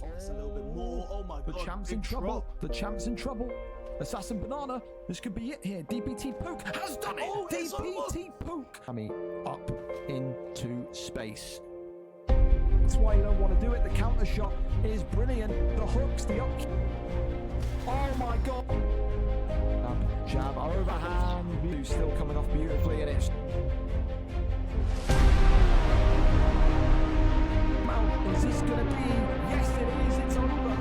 It's a little bit more. Oh my God. The champ's in trouble. The champ's in trouble. Assassin Banana. This could be it here. DPT Pook has done it. Oh, DPT Pook. I mean, up into space. That's why you don't want to do it. The counter shot is brilliant. The hooks, the up. Oh my God. Jab overhand. View still coming off beautifully, and it's. Is this going to be? Yes, it is. It's over.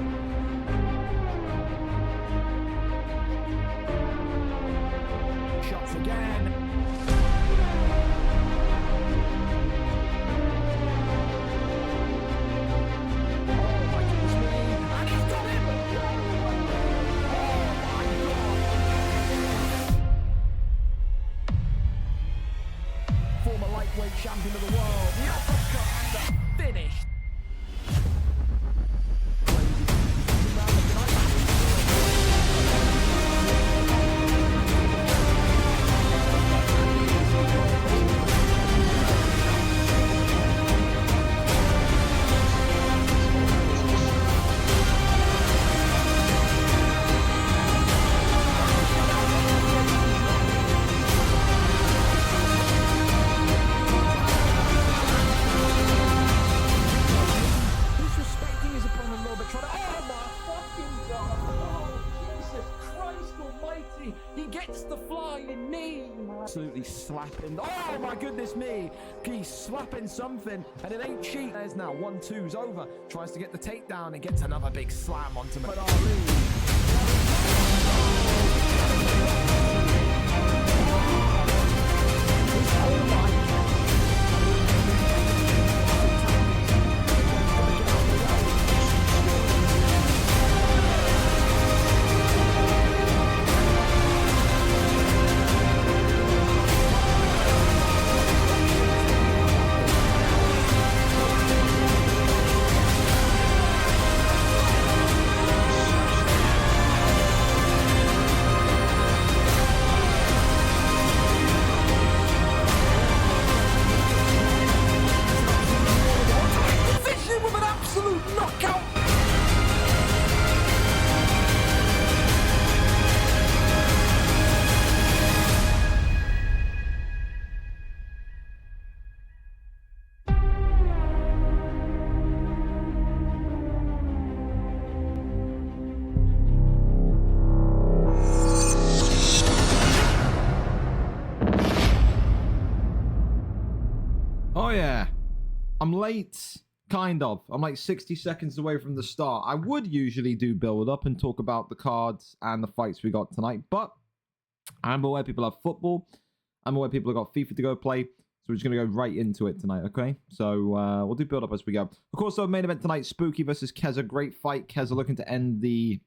Shots again. Oh my goodness me. And he's got him. Oh my God. Former lightweight champion of the world. The uppercut and the finish. He gets the flying knee. Absolutely slapping. Oh my goodness me. He's slapping something, and it ain't cheap. There's now 1-2's over. Tries to get the takedown and gets another big slam onto him. But oh yeah, I'm late, kind of. I'm like 60 seconds away from the start. I would usually do build up and talk about the cards and the fights we got tonight, but I'm aware people have football. I'm aware people have got FIFA to go play, so we're just going to go right into it tonight, okay? So we'll do build up as we go. Of course, the main event tonight, Spooky versus Kezza. Great fight. Kezza looking to end the,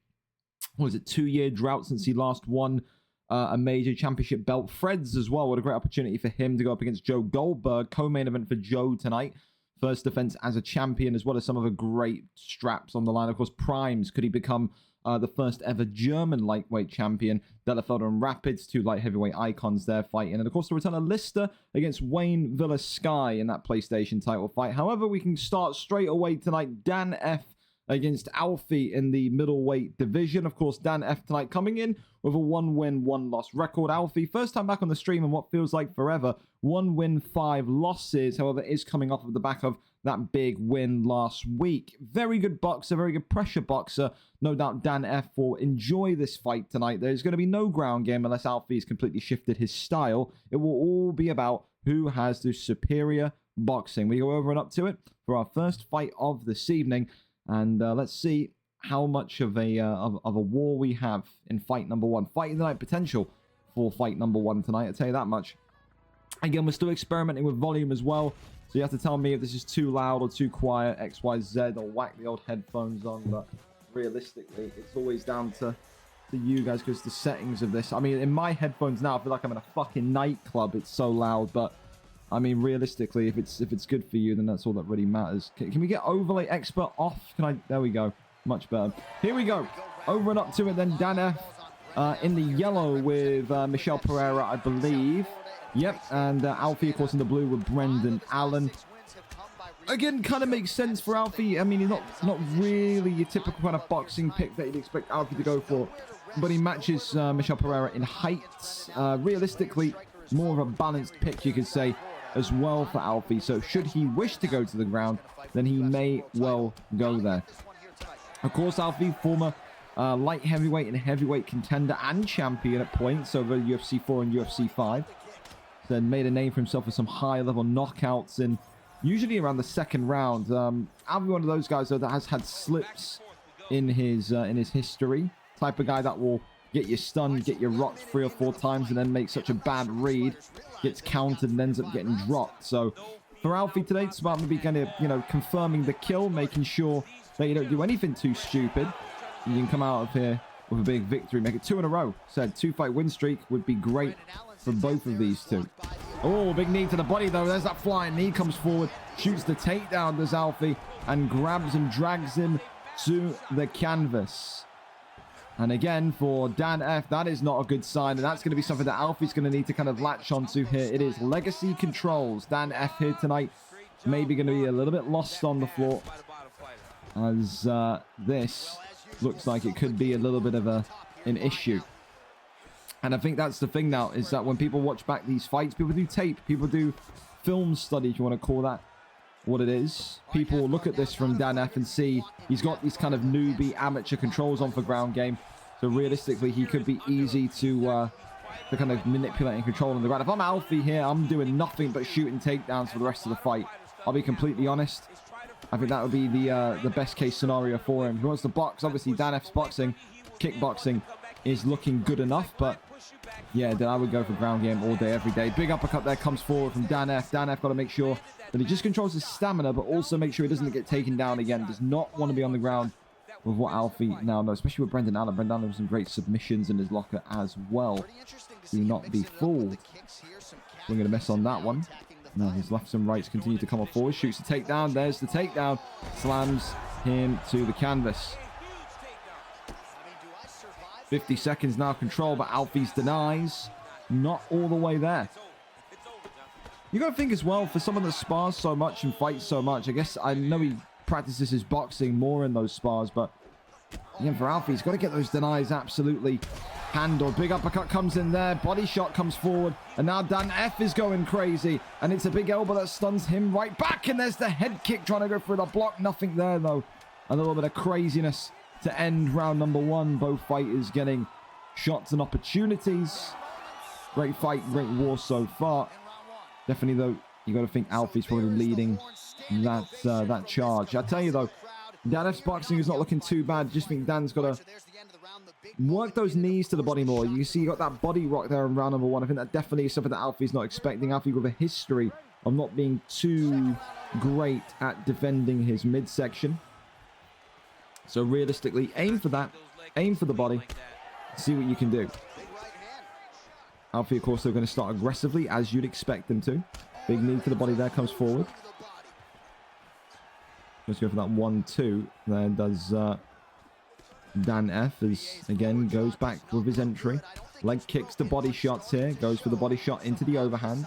what is it, 2-year drought since he last won a major championship belt. Fred's as well. What a great opportunity for him to go up against Joe Goldberg. Co-main event for Joe tonight. First defense as a champion, as well as some of the great straps on the line. Of course, Primes. Could he become the first ever German lightweight champion? Delafelder and Rapids, two light heavyweight icons there fighting. And of course, the return of Lister against Wayne Villa-Sky in that PlayStation title fight. However, we can start straight away tonight. Dan F against Alfie in the middleweight division. Of course, Dan F tonight coming in with a 1-win, 1-loss record. Alfie, first time back on the stream in what feels like forever. 1 win, 5 losses. However, is coming off of the back of that big win last week. Very good boxer, very good pressure boxer. No doubt Dan F will enjoy this fight tonight. There's going to be no ground game unless Alfie's completely shifted his style. It will all be about who has the superior boxing. We go over and up to it for our first fight of this evening. And let's see how much of a war we have in fight number 1. Fight of the night potential for fight number 1 tonight, I'll tell you that much. Again, we're still experimenting with volume as well. So you have to tell me if this is too loud or too quiet, X, Y, Z, or whack the old headphones on. But realistically, it's always down to you guys, because the settings of this. I mean, in my headphones now, I feel like I'm in a fucking nightclub. It's so loud, but I mean, realistically, if it's good for you, then that's all that really matters. Can we get overlay expert off? Can I? There we go. Much better. Here we go. Over and up to it then. Dan F in the yellow with Michelle Pereira, I believe. Yep. And Alfie, of course, in the blue with Brendan Allen. again, kind of makes sense for Alfie. I mean, he's not really your typical kind of boxing pick that you'd expect Alfie to go for. But he matches Michel Pereira in height. Realistically, more of a balanced pick, you could say, as well for Alfie. So should he wish to go to the ground, then he may well go there. Of course, Alfie, former light heavyweight and heavyweight contender and champion at points over UFC 4 and UFC 5. Then made a name for himself with some high-level knockouts in usually around the second round. Alfie, one of those guys though that has had slips in his history. Type of guy that will get you stunned, get you rocked 3 or 4 times, and then make such a bad read, gets countered and ends up getting dropped. So for Alfie today, it's about maybe kind of, you know, confirming the kill, making sure that you don't do anything too stupid. You can come out of here with a big victory, make it 2 in a row. Said 2-fight win streak would be great for both of these two. Oh, big knee to the body though. There's that flying knee, comes forward, shoots the takedown, does Alfie, and grabs and drags him to the canvas. And again, for Dan F, that is not a good sign, and that's going to be something that Alfie's going to need to kind of latch onto here. It is legacy controls. Dan F here tonight, maybe going to be a little bit lost on the floor, as this looks like it could be a little bit of an issue. And I think that's the thing now, is that when people watch back these fights, people do tape, people do film study, if you want to call that what it is. People will look at this from Dan F and see he's got these kind of newbie amateur controls on for ground game. So realistically, he could be easy to kind of manipulate and control on the ground. If I'm Alfie here, I'm doing nothing but shooting takedowns for the rest of the fight. I'll be completely honest. I think that would be the best case scenario for him. He wants to box. Obviously, Dan F's boxing, kickboxing is looking good enough, but yeah, then I would go for ground game all day, every day. Big uppercut there comes forward from Dan F. Dan F got to make sure that he just controls his stamina, but also make sure he doesn't get taken down again. Does not want to be on the ground with what Alfie now knows, especially with Brendan Allen. Brendan Allen has some great submissions in his locker as well. Do not be fooled. We're going to miss on that one. No, his lefts and rights continue to come forward. Shoots the takedown. There's the takedown. Slams him to the canvas. 50 seconds now control, but Alfie's denies. Not all the way there. You got to think as well, for someone that spars so much and fights so much, I guess I know he practices his boxing more in those spars, but again, for Alfie, he's got to get those denies absolutely handled. Big uppercut comes in there, body shot comes forward, and now Dan F is going crazy, and it's a big elbow that stuns him right back, and there's the head kick trying to go through the block. Nothing there though. A little bit of craziness to end round number 1. Both fighters getting shots and opportunities. Great fight, great war so far. Definitely though, you got to think Alfie's probably leading that charge. I tell you though, Dan F's boxing is not looking too bad. Just think Dan's got to work those knees to the body more. You see, you got that body rock there in round number 1. I think that definitely is something that Alfie's not expecting. Alfie with a history of not being too great at defending his midsection. So realistically, aim for that. Aim for the body. See what you can do. Alfie, of course, they're going to start aggressively, as you'd expect them to. Big knee to the body there, comes forward. Let's go for that 1-2. There does Dan F. As, again, goes back with his entry. Leg kicks to body shots here. Goes for the body shot into the overhand.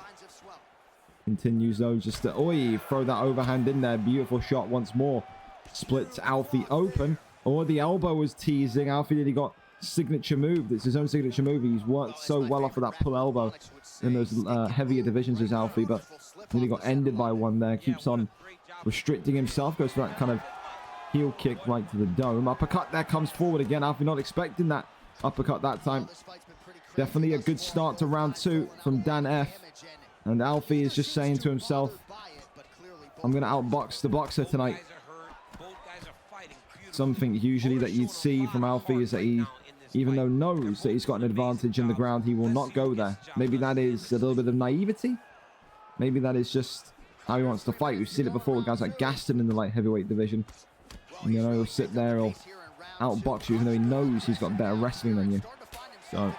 Continues though just to, throw that overhand in there. Beautiful shot once more. Splits Alfie open. The elbow was teasing. Alfie nearly got signature move. It's his own signature move. He's worked so well off of that pull elbow in those heavier divisions as Alfie, but nearly got ended by one there. Keeps on restricting himself. Goes for that kind of heel kick right to the dome. Uppercut there, comes forward again. Alfie not expecting that uppercut that time. Definitely a good start to round 2 from Dan F. And Alfie is just saying to himself, I'm going to outbox the boxer tonight. Something usually that you'd see from Alfie is that he, even though knows that he's got an advantage in the ground, he will not go there. Maybe that is a little bit of naivety. Maybe that is just how he wants to fight. We've seen it before with guys like Gaston in the light heavyweight division. You know, he'll sit there or outbox you even though he knows he's got better wrestling than you. So,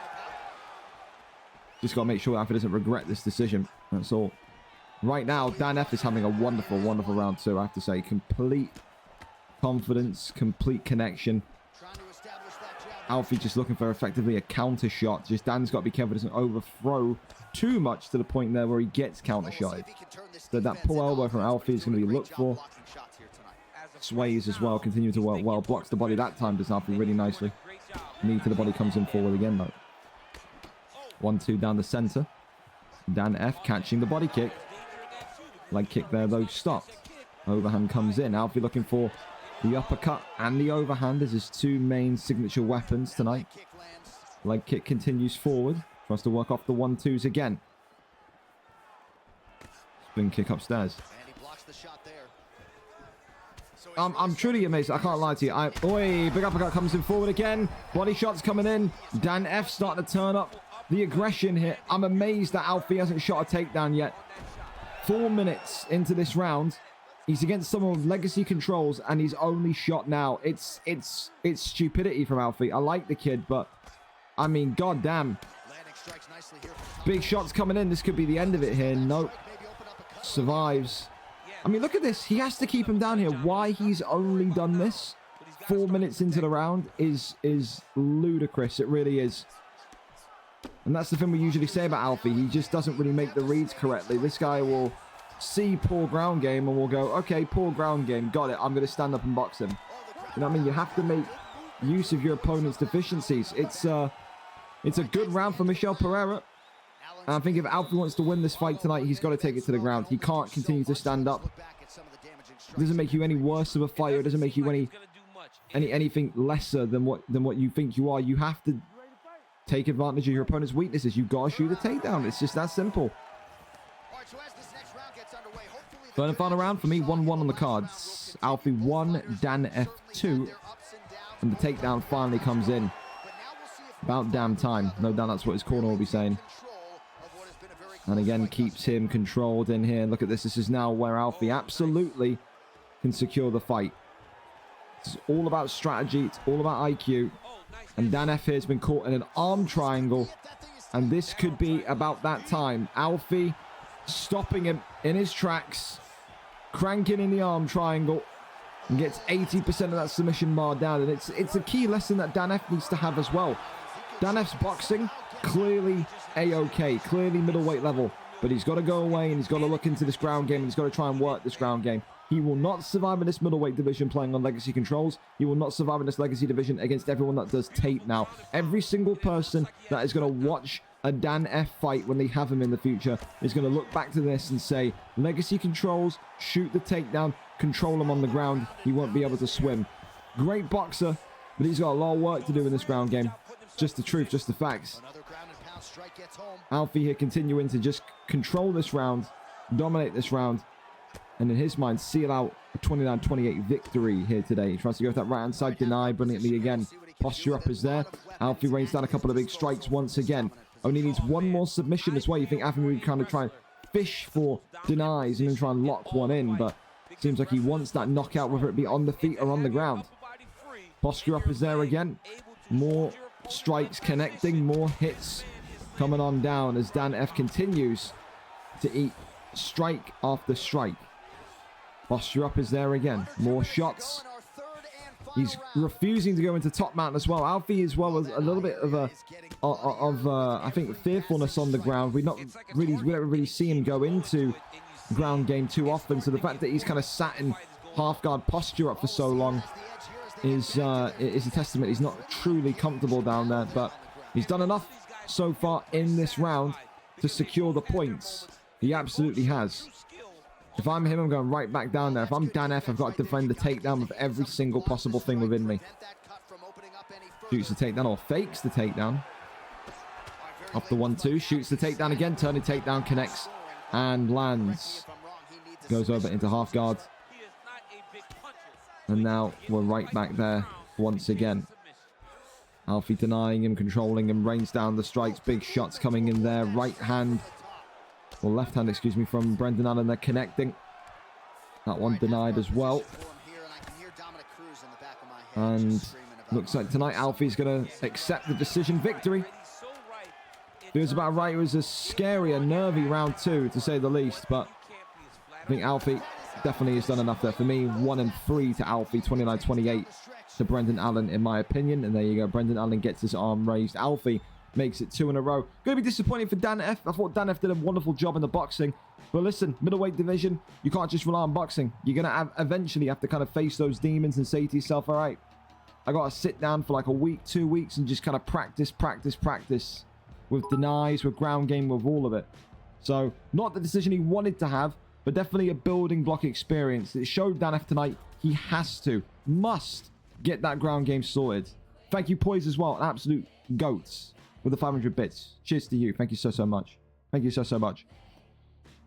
just got to make sure Alfie doesn't regret this decision. That's all. Right now, Dan F is having a wonderful, wonderful round 2, I have to say. Complete confidence, complete connection. Alfie just looking for effectively a counter shot. Just Dan's got to be careful he doesn't overthrow too much to the point there where he gets counter shotted. So that pull elbow from Alfie is going to be looked for. Sways as well, continue to work well. Blocks the body that time, does Alfie really nicely. Knee to the body comes in forward again though. 1-2 down the center. Dan F catching the body kick. Leg kick there though, stopped. Overhand comes in. Alfie looking for the uppercut and the overhand as his two main signature weapons tonight. Leg kick continues forward. Tries to work off the 1-2s again. Spin kick upstairs. I'm truly amazed. I can't lie to you. Oi, big uppercut comes in forward again. Body shots coming in. Dan F starting to turn up the aggression here. I'm amazed that Alfie hasn't shot a takedown yet. 4 minutes into this round. He's against someone with legacy controls and he's only shot now. It's stupidity from Alfie. I like the kid, but I mean, goddamn. Big shots coming in. This could be the end of it here. Nope. Survives. I mean, look at this. He has to keep him down here. Why he's only done this 4 minutes into the round is ludicrous. It really is. And that's the thing we usually say about Alfie. He just doesn't really make the reads correctly. This guy will see poor ground game and will go, okay, poor ground game. Got it. I'm going to stand up and box him. You know what I mean? You have to make use of your opponent's deficiencies. It's a good round for Michel Pereira. And I think if Alfie wants to win this fight tonight, he's got to take it to the ground. He can't continue to stand up. It doesn't make you any worse of a fighter. It doesn't make you anything lesser than what you think you are. You have to take advantage of your opponent's weaknesses. You've got to shoot a takedown. It's just that simple. Third and final round for me, 1-1 on the cards. Alfie 1, Dan F 2. And the takedown finally comes in. About damn time. No doubt that's what his corner will be saying. And again, keeps him controlled in here. Look at this. This is now where Alfie absolutely can secure the fight. It's all about strategy. It's all about IQ. And Dan F here has been caught in an arm triangle. And this could be about that time. Alfie stopping him in his tracks. Cranking in the arm triangle. And gets 80% of that submission bar down. And it's a key lesson that Dan F needs to have as well. Dan F's boxing, clearly A-OK, clearly middleweight level. But he's got to go away and he's got to look into this ground game and he's got to try and work this ground game. He will not survive in this middleweight division playing on legacy controls. He will not survive in this legacy division against everyone that does tape now. Every single person that is going to watch a Dan F fight when they have him in the future is going to look back to this and say, legacy controls, shoot the takedown, control him on the ground. He won't be able to swim. Great boxer, but he's got a lot of work to do in this ground game. Just the truth, just the facts. Alfie here continuing to just control this round, dominate this round, and in his mind, seal out a 29-28 victory here today. He tries to go with that right-hand side deny brilliantly again. Posture up is there. Alfie rains down a couple of big strikes once again. Only needs one more submission as well. You think Alfie would kind of try and fish for denies and then try and lock one in, but it seems like he wants that knockout, whether it be on the feet or on the ground. Posture up is there again. More strikes connecting, more hits coming on down as Dan F continues to eat strike after strike. Posture up is there again. More shots. He's refusing to go into top mount as well. Alfie as well as a little bit of I think fearfulness on the ground. We don't really see him go into ground game too often. So the fact that he's kind of sat in half guard posture up for so long is a testament. He's not truly comfortable down there, but he's done enough so far in this round to secure the points. He absolutely has. If I'm him, I'm going right back down there. If I'm Dan F, I've got to defend the takedown with every single possible thing within me. Shoots the takedown or fakes the takedown. Off the 1-2, shoots the takedown again. Turning takedown, connects and lands. Goes over into half guard. And now we're right back there once again. Alfie denying him, controlling him, rains down the strikes. Big shots coming in there. Right hand, or left hand, excuse me, from Brendan Allen. They're connecting. That one denied as well. And looks like tonight Alfie's going to accept the decision victory. Feels about right. It was a scary and nervy round 2, to say the least. But I think Alfie definitely has done enough there. For me, 1-3 to Alfie, 29-28. to Brendan Allen, in my opinion. And there you go. Brendan Allen gets his arm raised. Alfie makes it 2 in a row. Going to be disappointing for Dan F. I thought Dan F did a wonderful job in the boxing. But listen, middleweight division, you can't just rely on boxing. You're going to eventually have to kind of face those demons and say to yourself, all right, I got to sit down for like a week, 2 weeks, and just kind of practice with denies, with ground game, with all of it. So, not the decision he wanted to have, but definitely a building block experience. It showed Dan F tonight he must get that ground game sorted. Thank you, Poise, as well. An absolute goats with the 500 bits. Cheers to you. Thank you so much. Thank you so much.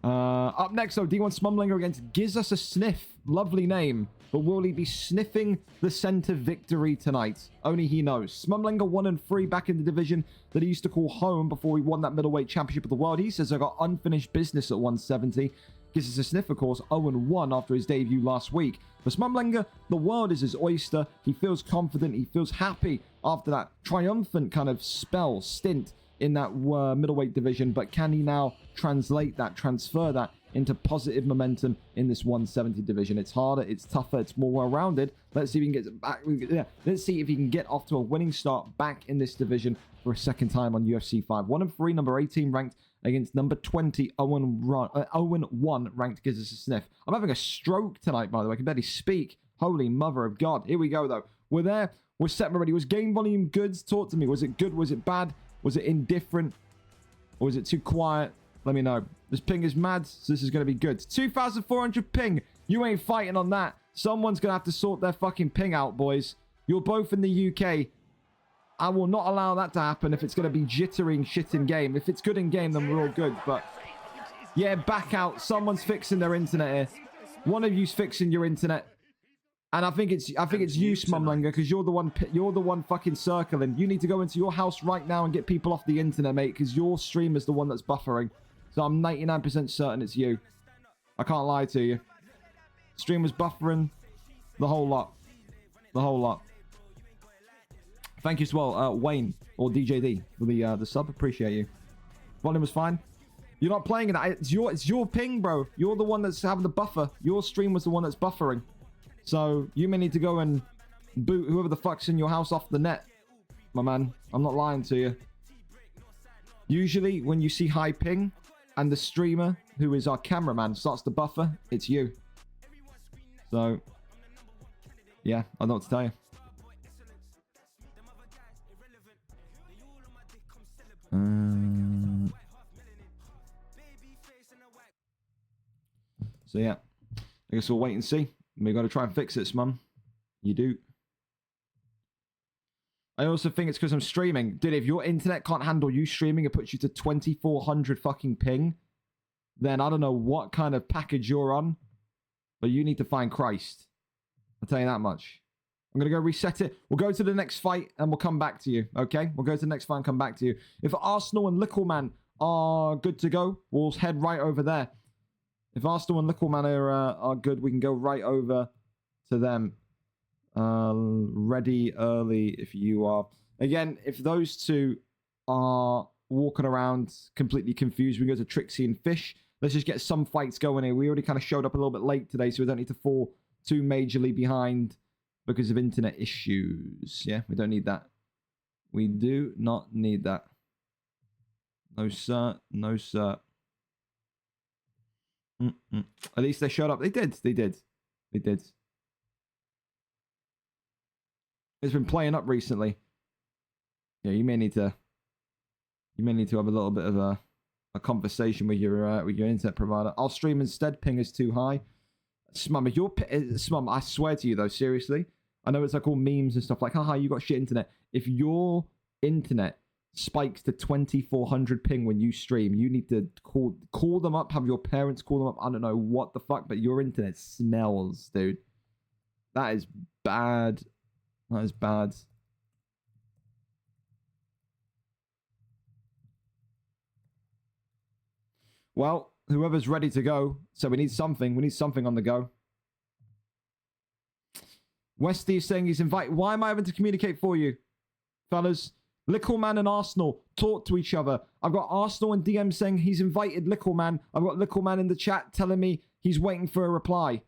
Up next, though, D1 Smumlinger against Gives Us a Sniff. Lovely name. But will he be sniffing the center victory tonight? Only he knows. Smumlinger 1-3 back in the division that he used to call home before he won that middleweight championship of the world. He says, I got unfinished business at 170. Gives Us a Sniff, of course, 0-1 after his debut last week. For Smumlinger, the world is his oyster. He feels confident. He feels happy after that triumphant kind of stint in that middleweight division. But can he now translate that, transfer that into positive momentum in this 170 division? It's harder, it's tougher, it's more well-rounded. Let's see if he can get back. Let's see if he can get off to a winning start back in this division for a second time on UFC 5. 1-3, number 18 ranked against number 20, 0-1 ranked Gives Us a Sniff. I'm having a stroke tonight, by the way. I can barely speak. Holy mother of God. Here we go, though. We're there. We're set and ready. Was game volume good? Talk to me. Was it good? Was it bad? Was it indifferent? Or was it too quiet? Let me know. This ping is mad, so this is going to be good. 2,400 ping. You ain't fighting on that. Someone's going to have to sort their fucking ping out, boys. You're both in the UK. I will not allow that to happen if it's going to be jittering shit in game. If it's good in game, then we're all good. But yeah, back out. Someone's fixing their internet here. One of you's fixing your internet. And I think it's you, Smumlinger, because you're the one fucking circling. You need to go into your house right now and get people off the internet, mate, because your stream is the one that's buffering. So I'm 99% certain it's you. I can't lie to you. Stream was buffering the whole lot. The whole lot. Thank you as well, Wayne or DJD for the sub. Appreciate you. Volume was fine. You're not playing it. It's your ping, bro. You're the one that's having the buffer. Your stream was the one that's buffering. So you may need to go and boot whoever the fuck's in your house off the net, my man. I'm not lying to you. Usually when you see high ping and the streamer, who is our cameraman, starts to buffer, it's you. So, yeah, I don't know what to tell you. So, yeah. I guess we'll wait and see. We got to try and fix it, Mum. You do. I also think it's because I'm streaming. Dude, if your internet can't handle you streaming, it puts you to 2,400 fucking ping, then I don't know what kind of package you're on, but you need to find Christ. I'll tell you that much. I'm going to go reset it. We'll go to the next fight and we'll come back to you, okay? We'll go to the next fight and come back to you. If Arsenal and Lickleman are good to go, we'll head right over there. If Arsenal and Lickleman are good, we can go right over to them. Ready early if you are. Again, if those two are walking around completely confused, we go to Trixie and Fish. Let's just get some fights going here. We already kind of showed up a little bit late today, so we don't need to fall too majorly behind because of internet issues. Yeah, we don't need that. We do not need that. No, sir. No, sir. At least they showed up. They did. They did. They did. It's been playing up recently. Yeah, you may need to have a little bit of a conversation with your internet provider. I'll stream instead. Ping is too high. Smum, if your Smum, I swear to you though, seriously. I know it's like all memes and stuff like, haha, you got shit internet. If your internet spikes to 2,400 ping when you stream, you need to call them up, have your parents call them up. I don't know what the fuck, but your internet smells, dude. That is bad. That is bad. Well, whoever's ready to go. So we need something. We need something on the go. Westy is saying he's invited. Why am I having to communicate for you? Fellas, Lickleman and Arsenal talk to each other. I've got Arsenal and DM saying he's invited Lickleman. I've got Lickleman in the chat telling me he's waiting for a reply.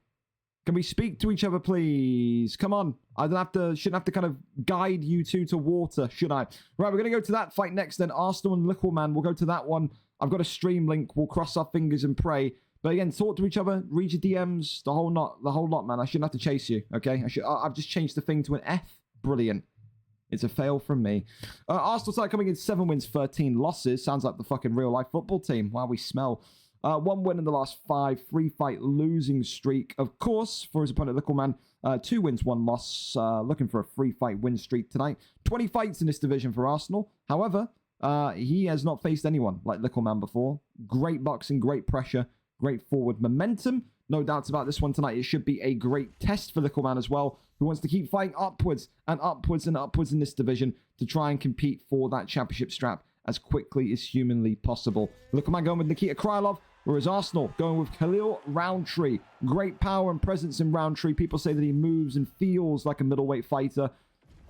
Can we speak to each other, please? Come on. I don't have to, shouldn't have to kind of guide you two to water, should I? Right, we're going to go to that fight next then. Arsenal and Littleman. We'll go to that one. I've got a stream link. We'll cross our fingers and pray. But again, talk to each other, read your DMs, the whole lot, man. I shouldn't have to chase you, okay? I've just changed the thing to an F. Brilliant. It's a fail from me. Arsenal side coming in 7 wins, 13 losses. Sounds like the fucking real-life football team. Wow, we smell. 1 win in the last 5, 3-fight losing streak. Of course, for his opponent, Littleman, 2 wins, 1 loss. Looking for a 3-fight win streak tonight. 20 fights in this division for Arsenal. However, he has not faced anyone like Littleman before. Great boxing, great pressure, great forward momentum. No doubts about this one tonight. It should be a great test for Littleman as well, who wants to keep fighting upwards and upwards and upwards in this division to try and compete for that championship strap as quickly as humanly possible. Littleman going with Nikita Krylov, whereas Arsenal going with Khalil Roundtree. Great power and presence in Roundtree. People say that he moves and feels like a middleweight fighter.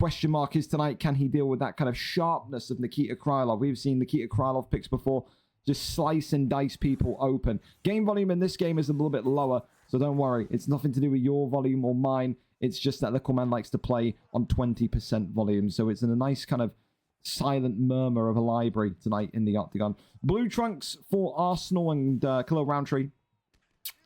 Question mark is tonight, can he deal with that kind of sharpness of Nikita Krylov? We've seen Nikita Krylov picks before. Just slice and dice people open. Game volume in this game is a little bit lower, so don't worry. It's nothing to do with your volume or mine. It's just that Littleman likes to play on 20% volume, so it's in a nice kind of silent murmur of a library tonight in the octagon. Blue trunks for Arsenal and Khalil Roundtree.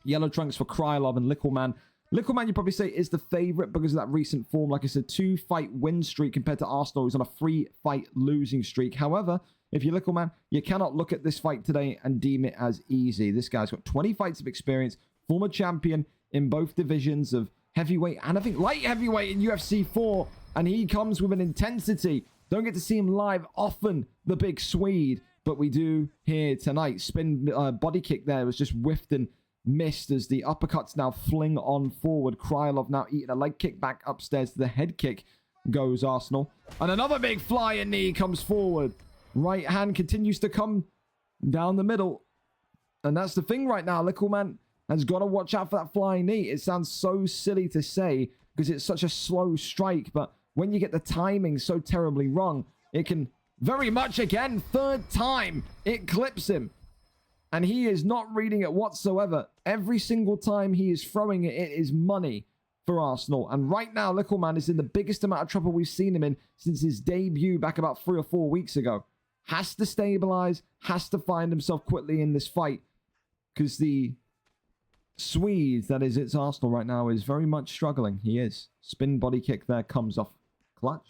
Yellow trunks for Krylov and Littleman. Littleman, you probably say, is the favorite because of that recent form. Like I said, 2-fight win streak compared to Arsenal, who's on a 3-fight losing streak. However, if you're Littleman, you cannot look at this fight today and deem it as easy. This guy's got 20 fights of experience, former champion in both divisions of heavyweight and I think light heavyweight in UFC 4, and he comes with an intensity. Don't get to see him live often, the big Swede, but we do here tonight. Spin body kick there was just whiffed and missed as the uppercuts now fling on forward. Krylov now eating a leg kick back upstairs to the head kick goes Arsenal. And another big flying knee comes forward. Right hand continues to come down the middle. And that's the thing right now. Littleman has got to watch out for that flying knee. It sounds so silly to say because it's such a slow strike. But when you get the timing so terribly wrong, it can very much, again, 3rd time, it clips him. And he is not reading it whatsoever. Every single time he is throwing it, it is money for Arsenal. And right now, Littleman is in the biggest amount of trouble we've seen him in since his debut back about 3 or 4 weeks ago. Has to stabilize, has to find himself quickly in this fight. Because the Swede that is it's Arsenal right now is very much struggling. He is. Spin body kick there comes off clutch.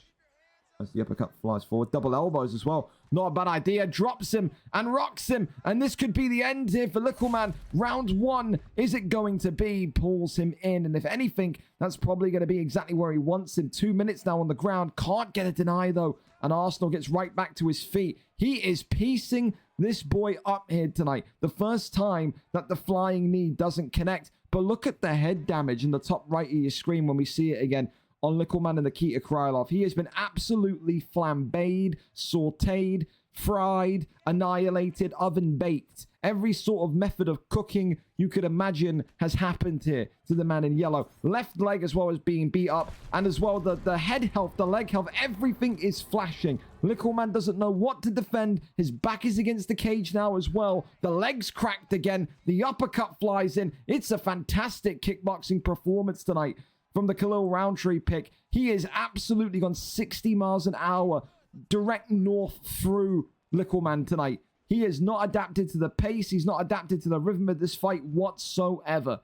As the uppercut flies forward. Double elbows as well. Not a bad idea. Drops him and rocks him. And this could be the end here for Littleman. Round 1. Is it going to be? Pulls him in. And if anything, that's probably going to be exactly where he wants him. 2 minutes now on the ground. Can't get a deny though. And Arsenal gets right back to his feet. He is piecing this boy up here tonight. The first time that the flying knee doesn't connect. But look at the head damage in the top right of your screen when we see it again. On Littleman and Nikita Krylov. He has been absolutely flambéed, sautéed, fried, annihilated, oven-baked. Every sort of method of cooking you could imagine has happened here to the man in yellow. Left leg as well as being beat up. And as well, the head health, the leg health, everything is flashing. Littleman doesn't know what to defend. His back is against the cage now as well. The leg's cracked again. The uppercut flies in. It's a fantastic kickboxing performance tonight from the Khalil Roundtree pick. He is absolutely gone 60 miles an hour direct north through Littleman tonight. He is not adapted to the pace. He's not adapted to the rhythm of this fight whatsoever.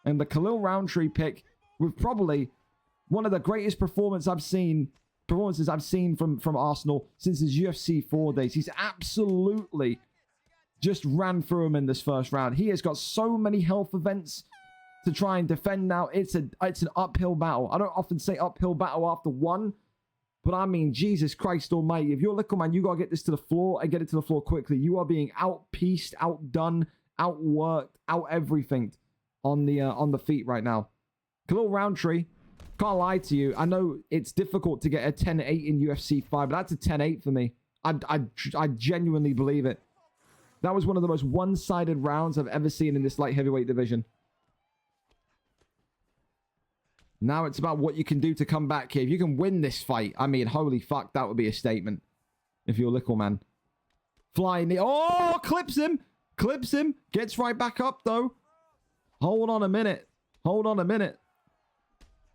And the Khalil Roundtree pick with probably one of the greatest performances I've seen from Arsenal since his UFC 4 days. He's absolutely just ran through him in this first round. He has got so many health events to try and defend now. It's an uphill battle. I don't often say uphill battle after one, but I mean, Jesus Christ almighty. If you're Littleman, you got to get this to the floor and get it to the floor quickly. You are being out-pieced, outdone, outworked, out everything on the feet right now. Khalil Roundtree, can't lie to you. I know it's difficult to get a 10-8 in UFC 5, but that's a 10-8 for me. I genuinely believe it. That was one of the most one-sided rounds I've ever seen in this light heavyweight division. Now it's about what you can do to come back here. If you can win this fight, I mean, holy fuck, that would be a statement. If you're Littleman. Flying knee. Oh, clips him. Clips him. Gets right back up, though. Hold on a minute. Hold on a minute.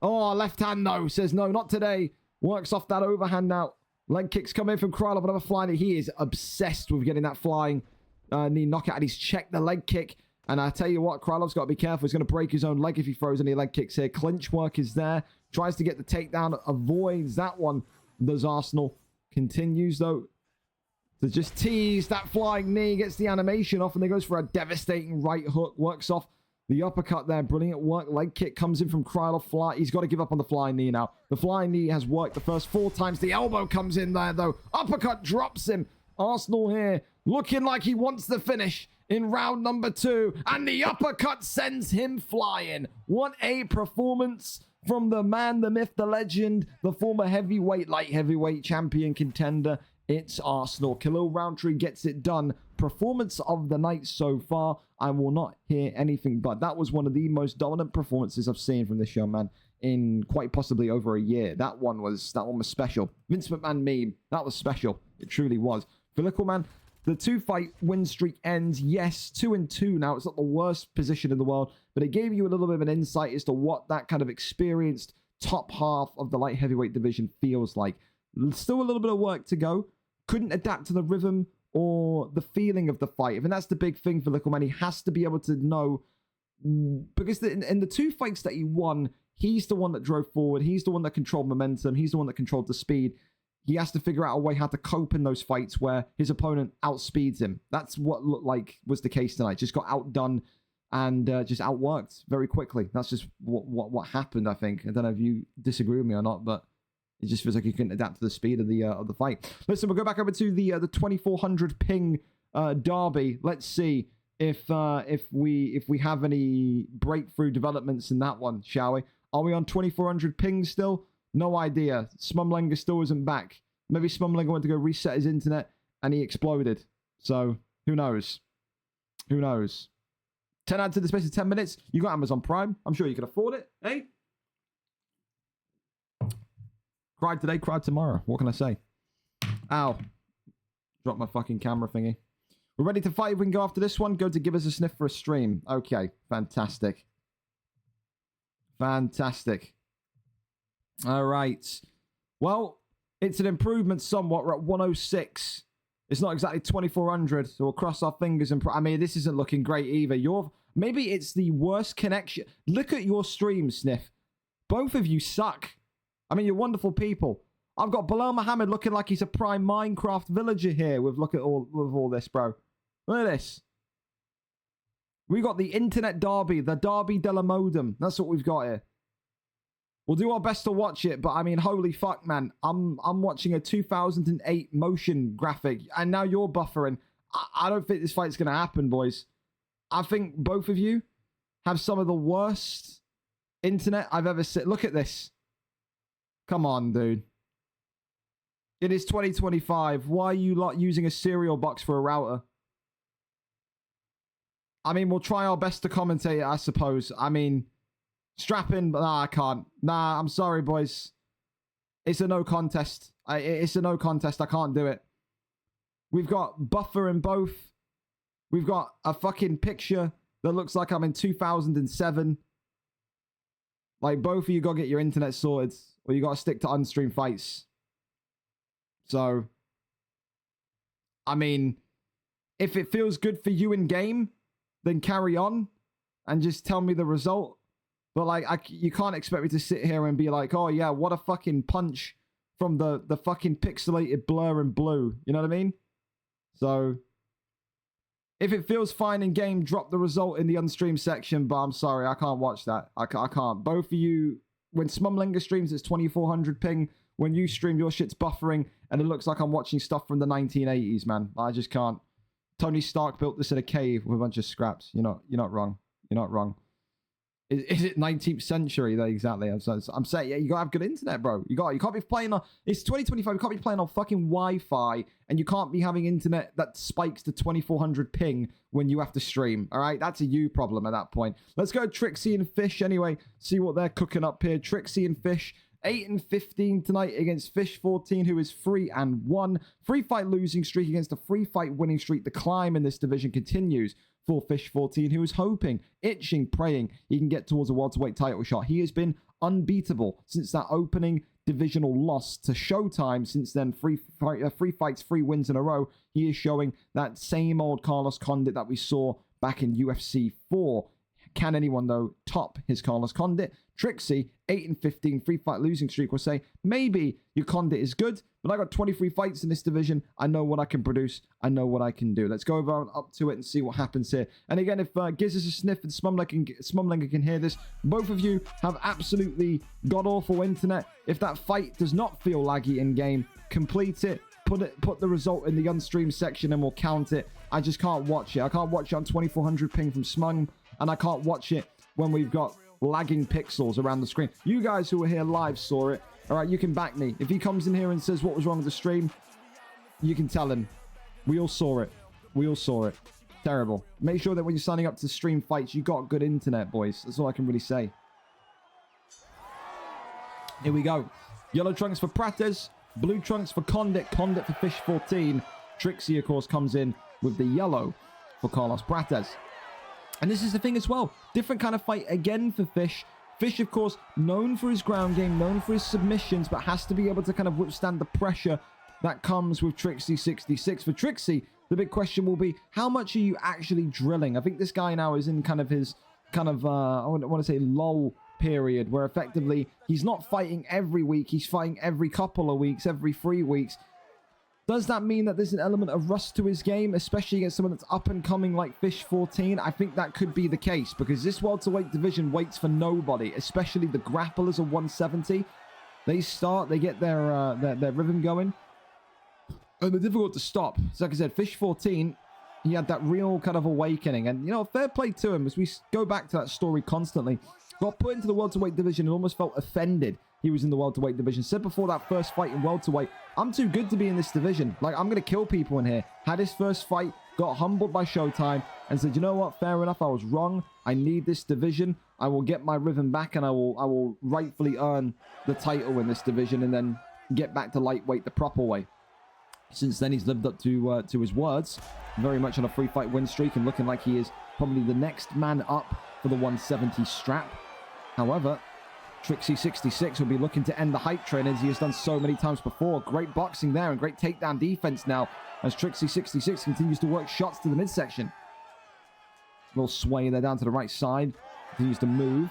Oh, left hand, no. Says no, not today. Works off that overhand now. Leg kicks come in from Krylov. Another flying. He is obsessed with getting that flying knee knockout. And he's checked the leg kick. And I tell you what, Krylov's got to be careful. He's going to break his own leg if he throws any leg kicks here. Clinch work is there. Tries to get the takedown. Avoids that one. Does Arsenal. Continues, though, to just tease that flying knee. Gets the animation off. And then goes for a devastating right hook. Works off the uppercut there. Brilliant work. Leg kick comes in from Krylov. He's got to give up on the flying knee now. The flying knee has worked the first 4 times. The elbow comes in there, though. Uppercut drops him. Arsenal here looking like he wants the finish in round number 2. And the uppercut sends him flying. What a performance from the man, the myth, the legend, the former heavyweight, light heavyweight champion contender. It's Arsenal. Khalil Roundtree gets it done. Performance of the night so far. I will not hear anything but that was one of the most dominant performances I've seen from this young man in quite possibly over a year. That one was special. Vince McMahon meme. That was special. It truly was. Filical, man, the 2-fight win streak ends. Yes, 2-2 now. It's not the worst position in the world, but it gave you a little bit of an insight as to what that kind of experienced top half of the light heavyweight division feels like. Still a little bit of work to go. Couldn't adapt to the rhythm or the feeling of the fight. And that's the big thing for Little Man. He has to be able to know, because in the 2 fights that he won, he's the one that drove forward. He's the one that controlled momentum. He's the one that controlled the speed. He has to figure out a way how to cope in those fights where his opponent outspeeds him. That's what looked like was the case tonight. Just got outdone and just outworked very quickly. That's just what happened, I think. I don't know if you disagree with me or not, but it just feels like he couldn't adapt to the speed of the fight. Listen, we'll go back over to the 2400 ping derby. Let's see if we have any breakthrough developments in that one, shall we? Are we on 2400 ping still? No idea. Smumlenga still isn't back. Maybe Smumlenga went to go reset his internet and he exploded. So who knows? Who knows? 10 ads in the space of 10 minutes. You got Amazon Prime. I'm sure you can afford it, eh? Cried today, cried tomorrow. What can I say? Ow. Dropped my fucking camera thingy. We're ready to fight. We can go after this one. Go to give us a sniff for a stream. Okay. Fantastic. Fantastic. All right. Well, it's an improvement somewhat. We're at 106. It's not exactly 2400. So we'll cross our fingers and... I mean, this isn't looking great either. Maybe it's the worst connection. Look at your stream, Sniff. Both of you suck. I mean, you're wonderful people. I've got Bilal Muhammad looking like he's a prime Minecraft villager here with all this, bro. Look at this. We got the internet derby, the derby della modem. That's what we've got here. We'll do our best to watch it, but I mean, holy fuck, man. I'm watching a 2008 motion graphic, and now you're buffering. I don't think this fight's going to happen, boys. I think both of you have some of the worst internet I've ever seen. Look at this. Come on, dude. It is 2025. Why are you lot using a cereal box for a router? I mean, we'll try our best to commentate it, I suppose. I mean, strap in, but nah, I can't. Nah, I'm sorry, boys. It's a no contest. It's a no contest. I can't do it. We've got buffer in both. We've got a fucking picture that looks like I'm in 2007. Like, both of you got to get your internet sorted, or you got to stick to unstreamed fights. So, I mean, if it feels good for you in game, then carry on and just tell me the result. But like, you can't expect me to sit here and be like, oh yeah, what a fucking punch from the fucking pixelated blur and blue. You know what I mean? So, if it feels fine in game, drop the result in the unstreamed section. But I'm sorry, I can't watch that. I can't. Both of you, when Smumlenga streams, it's 2400 ping. When you stream, your shit's buffering, and it looks like I'm watching stuff from the 1980s, man. I just can't. Tony Stark built this in a cave with a bunch of scraps. You're not wrong. You're not wrong. Is it 19th century? Exactly. I'm saying, yeah, you gotta have good internet, bro. You can't be playing on. It's 2025. You can't be playing on fucking Wi-Fi, and you can't be having internet that spikes to 2400 ping when you have to stream. All right, that's a you problem at that point. Let's go Trixie and Fish anyway. See what they're cooking up here. Trixie and Fish 8-15 tonight against Fish 14, who is 3-1. 3-fight losing streak against a 3-fight winning streak. The climb in this division continues for Fish 14, who is hoping, itching, praying he can get towards a welterweight title shot. He has been unbeatable since that opening divisional loss to Showtime. Since then, three fights, 3 wins in a row. He is showing that same old Carlos Condit that we saw back in UFC 4. Can anyone, though, top his Carlos Condit? Trixie, 8-15, 3-fight losing streak, will say, maybe your Condit is good, but I got 23 fights in this division. I know what I can produce. I know what I can do. Let's go over and up to it and see what happens here. And again, if Giz is a sniff and Smumlinger can hear this, both of you have absolutely god-awful internet. If that fight does not feel laggy in-game, complete it. Put the result in the unstreamed section and we'll count it. I just can't watch it. I can't watch it on 2400 ping from Smung, and I can't watch it when we've got lagging pixels around the screen. You guys who were here live saw it. All right, you can back me. If he comes in here and says what was wrong with the stream, you can tell him. We all saw it. We all saw it. Terrible. Make sure that when you're signing up to stream fights, you got good internet, boys. That's all I can really say. Here we go. Yellow trunks for Prates. Blue trunks for Condit. Condit for Fish 14. Trixie, of course, comes in with the yellow for Carlos Prates. And this is the thing as well. Different kind of fight again for Fish. Fish, of course, known for his ground game, known for his submissions, but has to be able to kind of withstand the pressure that comes with Trixie 66. For Trixie, the big question will be, how much are you actually drilling? I think this guy now is in kind of his, I want to say lull period, where effectively he's not fighting every week. He's fighting every couple of weeks, every 3 weeks. Does that mean that there's an element of rust to his game, especially against someone that's up and coming like Fish 14? I think that could be the case, because this welterweight division waits for nobody, especially the grapplers of 170. They start, they get their rhythm going, and they're difficult to stop. So like I said, Fish 14, he had that real kind of awakening, and you know, fair play to him as we go back to that story constantly. Got put into the welterweight division and almost felt offended he was in the welterweight division. Said before that first fight in welterweight, I'm too good to be in this division. Like, I'm going to kill people in here. Had his first fight, got humbled by Showtime, and said, you know what, fair enough, I was wrong. I need this division. I will get my rhythm back, and I will rightfully earn the title in this division, and then get back to lightweight the proper way. Since then, he's lived up to his words. Very much on a 3-fight win streak, and looking like he is probably the next man up for the 170 strap. However, Trixie 66 will be looking to end the hype train as he has done so many times before. Great boxing there and great takedown defense now as Trixie 66 continues to work shots to the midsection. Little sway there down to the right side. Continues to move.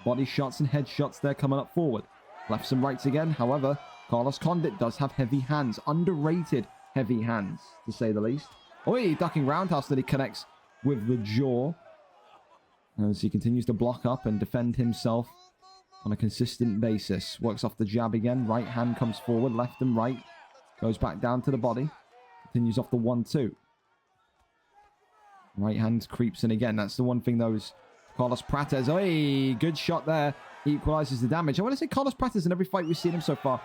Body shots and head shots there coming up forward. Lefts and rights again. However, Carlos Condit does have heavy hands. Underrated heavy hands, to say the least. Oh, ducking roundhouse that he connects with the jaw. As he continues to block up and defend himself on a consistent basis. Works off the jab again. Right hand comes forward, left and right. Goes back down to the body. Continues off the 1-2. Right hand creeps in again. That's the one thing those Carlos Prates. Oh, good shot there. Equalizes the damage. I want to say Carlos Prates in every fight we've seen him so far,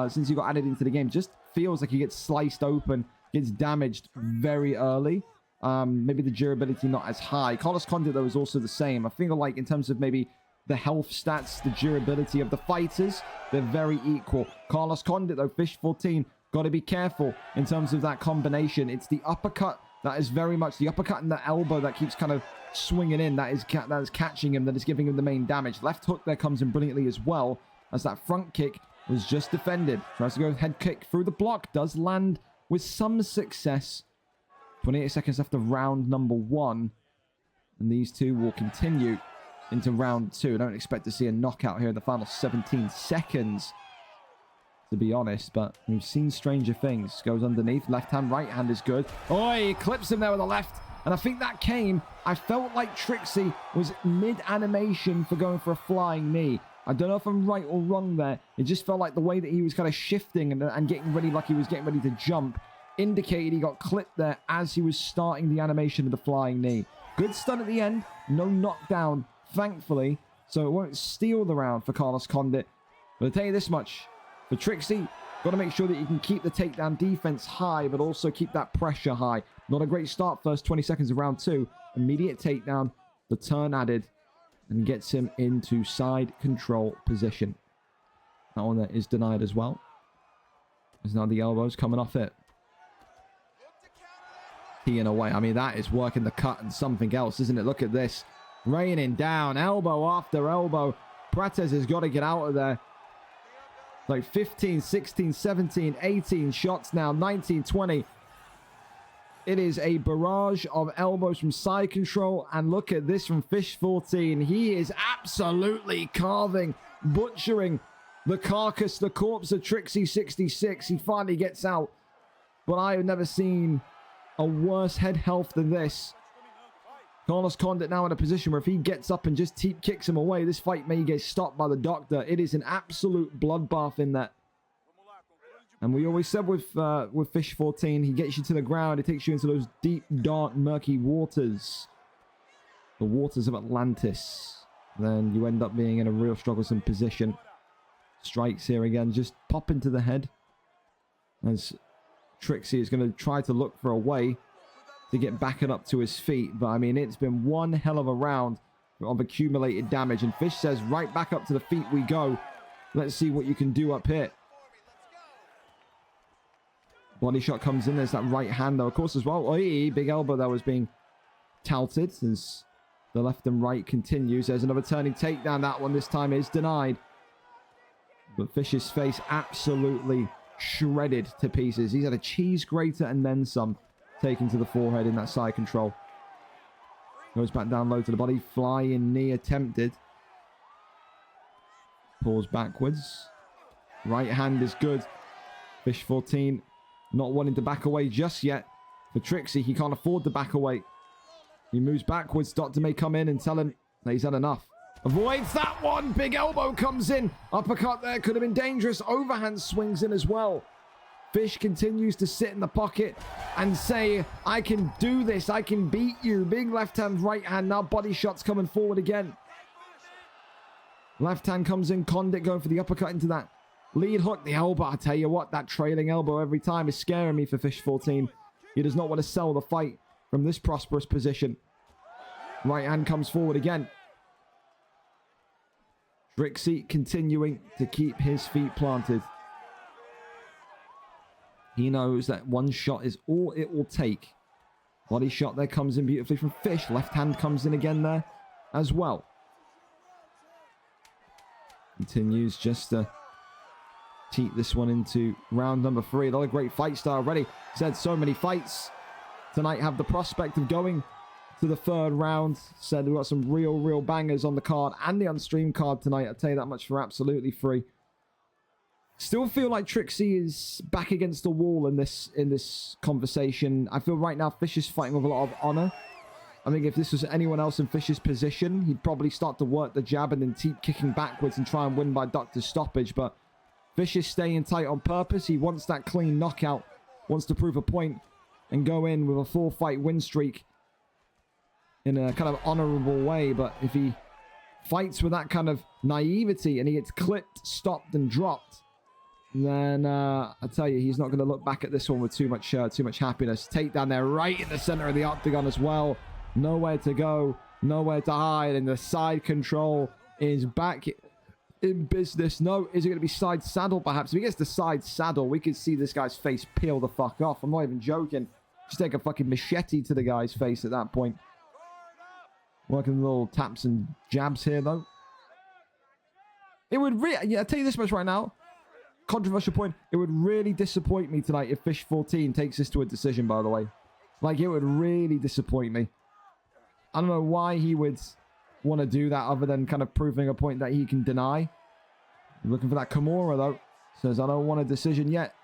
since he got added into the game, just feels like he gets sliced open, gets damaged very early. Maybe the durability not as high. Carlos Condit, though, is also the same. I feel like in terms of maybe the health stats, the durability of the fighters, they're very equal. Carlos Condit, though, Fish 14, got to be careful in terms of that combination. It's the uppercut that is very much the uppercut and the elbow that keeps kind of swinging in. That is catching him, that is giving him the main damage. Left hook there comes in brilliantly as well, as that front kick was just defended. Tries to go head kick through the block. Does land with some success. 28 seconds after round number 1. And these two will continue into round 2. I don't expect to see a knockout here in the final 17 seconds, to be honest. But we've seen stranger things. Goes underneath. Left hand, right hand is good. Oh, he clips him there with the left. And I think that came. I felt like Trixie was mid-animation for going for a flying knee. I don't know if I'm right or wrong there. It just felt like the way that he was kind of shifting and getting ready, like he was getting ready to jump, indicated he got clipped there as he was starting the animation of the flying knee. Good stun at the end. No knockdown, thankfully. So it won't steal the round for Carlos Condit. But I'll tell you this much. For Trixie, got to make sure that you can keep the takedown defense high, but also keep that pressure high. Not a great start first 20 seconds of round 2. Immediate takedown. The turn added. And gets him into side control position. That one there is denied as well. There's now the elbows coming off it. Keying away. I mean, that is working the cut and something else, isn't it? Look at this. Raining down. Elbow after elbow. Prates has got to get out of there. Like 15, 16, 17, 18 shots now. 19, 20. It is a barrage of elbows from side control. And look at this from Fish 14. He is absolutely carving, butchering the carcass, the corpse of Trixie 66. He finally gets out. But I have never seen a worse head health than this. Carlos Condit now in a position where if he gets up and just kicks him away, this fight may get stopped by the doctor. It is an absolute bloodbath in that. And we always said with Fish 14, he gets you to the ground. He takes you into those deep, dark, murky waters. The waters of Atlantis. Then you end up being in a real strugglesome position. Strikes here again. Just pop into the head. As Trixie is going to try to look for a way to get back and up to his feet. But, I mean, it's been one hell of a round of accumulated damage. And Fish says, right back up to the feet we go. Let's see what you can do up here. Body shot comes in. There's that right hand, though, of course, as well. Oy, big elbow that was being touted as the left and right continues. There's another turning takedown. That one this time is denied. But Fish's face absolutely shredded to pieces. He's had a cheese grater and then some taken to the forehead in that side control. Goes back down low to the body. Flying knee attempted. Pulls backwards. Right hand is good. Fish 14 not wanting to back away just yet. For Trixie, he can't afford to back away. He moves backwards. Doctor may come in and tell him that he's had enough. Avoids that one. Big elbow comes in. Uppercut there could have been dangerous. Overhand swings in as well. Fish continues to sit in the pocket and say, I can do this. I can beat you. Big left hand, right hand. Now body shots coming forward again. Left hand comes in. Condit going for the uppercut into that lead hook. The elbow. I tell you what, that trailing elbow every time is scaring me for Fish 14. He does not want to sell the fight from this prosperous position. Right hand comes forward again. Trixie continuing to keep his feet planted. He knows that one shot is all it will take. Body shot there comes in beautifully from Fish. Left hand comes in again there as well. Continues just to teat this one into round number 3. Another great fight style already. Said so many fights tonight have the prospect of going to the 3rd round. Said we've got some real bangers on the card and the unstreamed card tonight. I'll tell you that much for absolutely free. Still feel like Trixie is back against the wall in this conversation. I feel right now Fish is fighting with a lot of honor. I think if this was anyone else in Fish's position, he'd probably start to work the jab and then keep kicking backwards and try and win by doctor's stoppage. But Fish is staying tight on purpose. He wants that clean knockout, wants to prove a point and go in with a 4-fight win streak in a kind of honorable way. But if he fights with that kind of naivety and he gets clipped, stopped and dropped, then I tell you, he's not going to look back at this one with too much happiness. Takedown there right in the center of the octagon as well. Nowhere to go, nowhere to hide, and the side control is back in business. No, is it going to be side saddle perhaps? If he gets the side saddle, we could see this guy's face peel the fuck off. I'm not even joking. Just take a fucking machete to the guy's face at that point. Working little taps and jabs here though. It would really, yeah, I'll tell you this much right now. Controversial point. It would really disappoint me tonight if Fish 14 takes this to a decision, by the way. Like, it would really disappoint me. I don't know why he would want to do that other than kind of proving a point that he can deny. Looking for that Kimura, though. Says, I don't want a decision yet.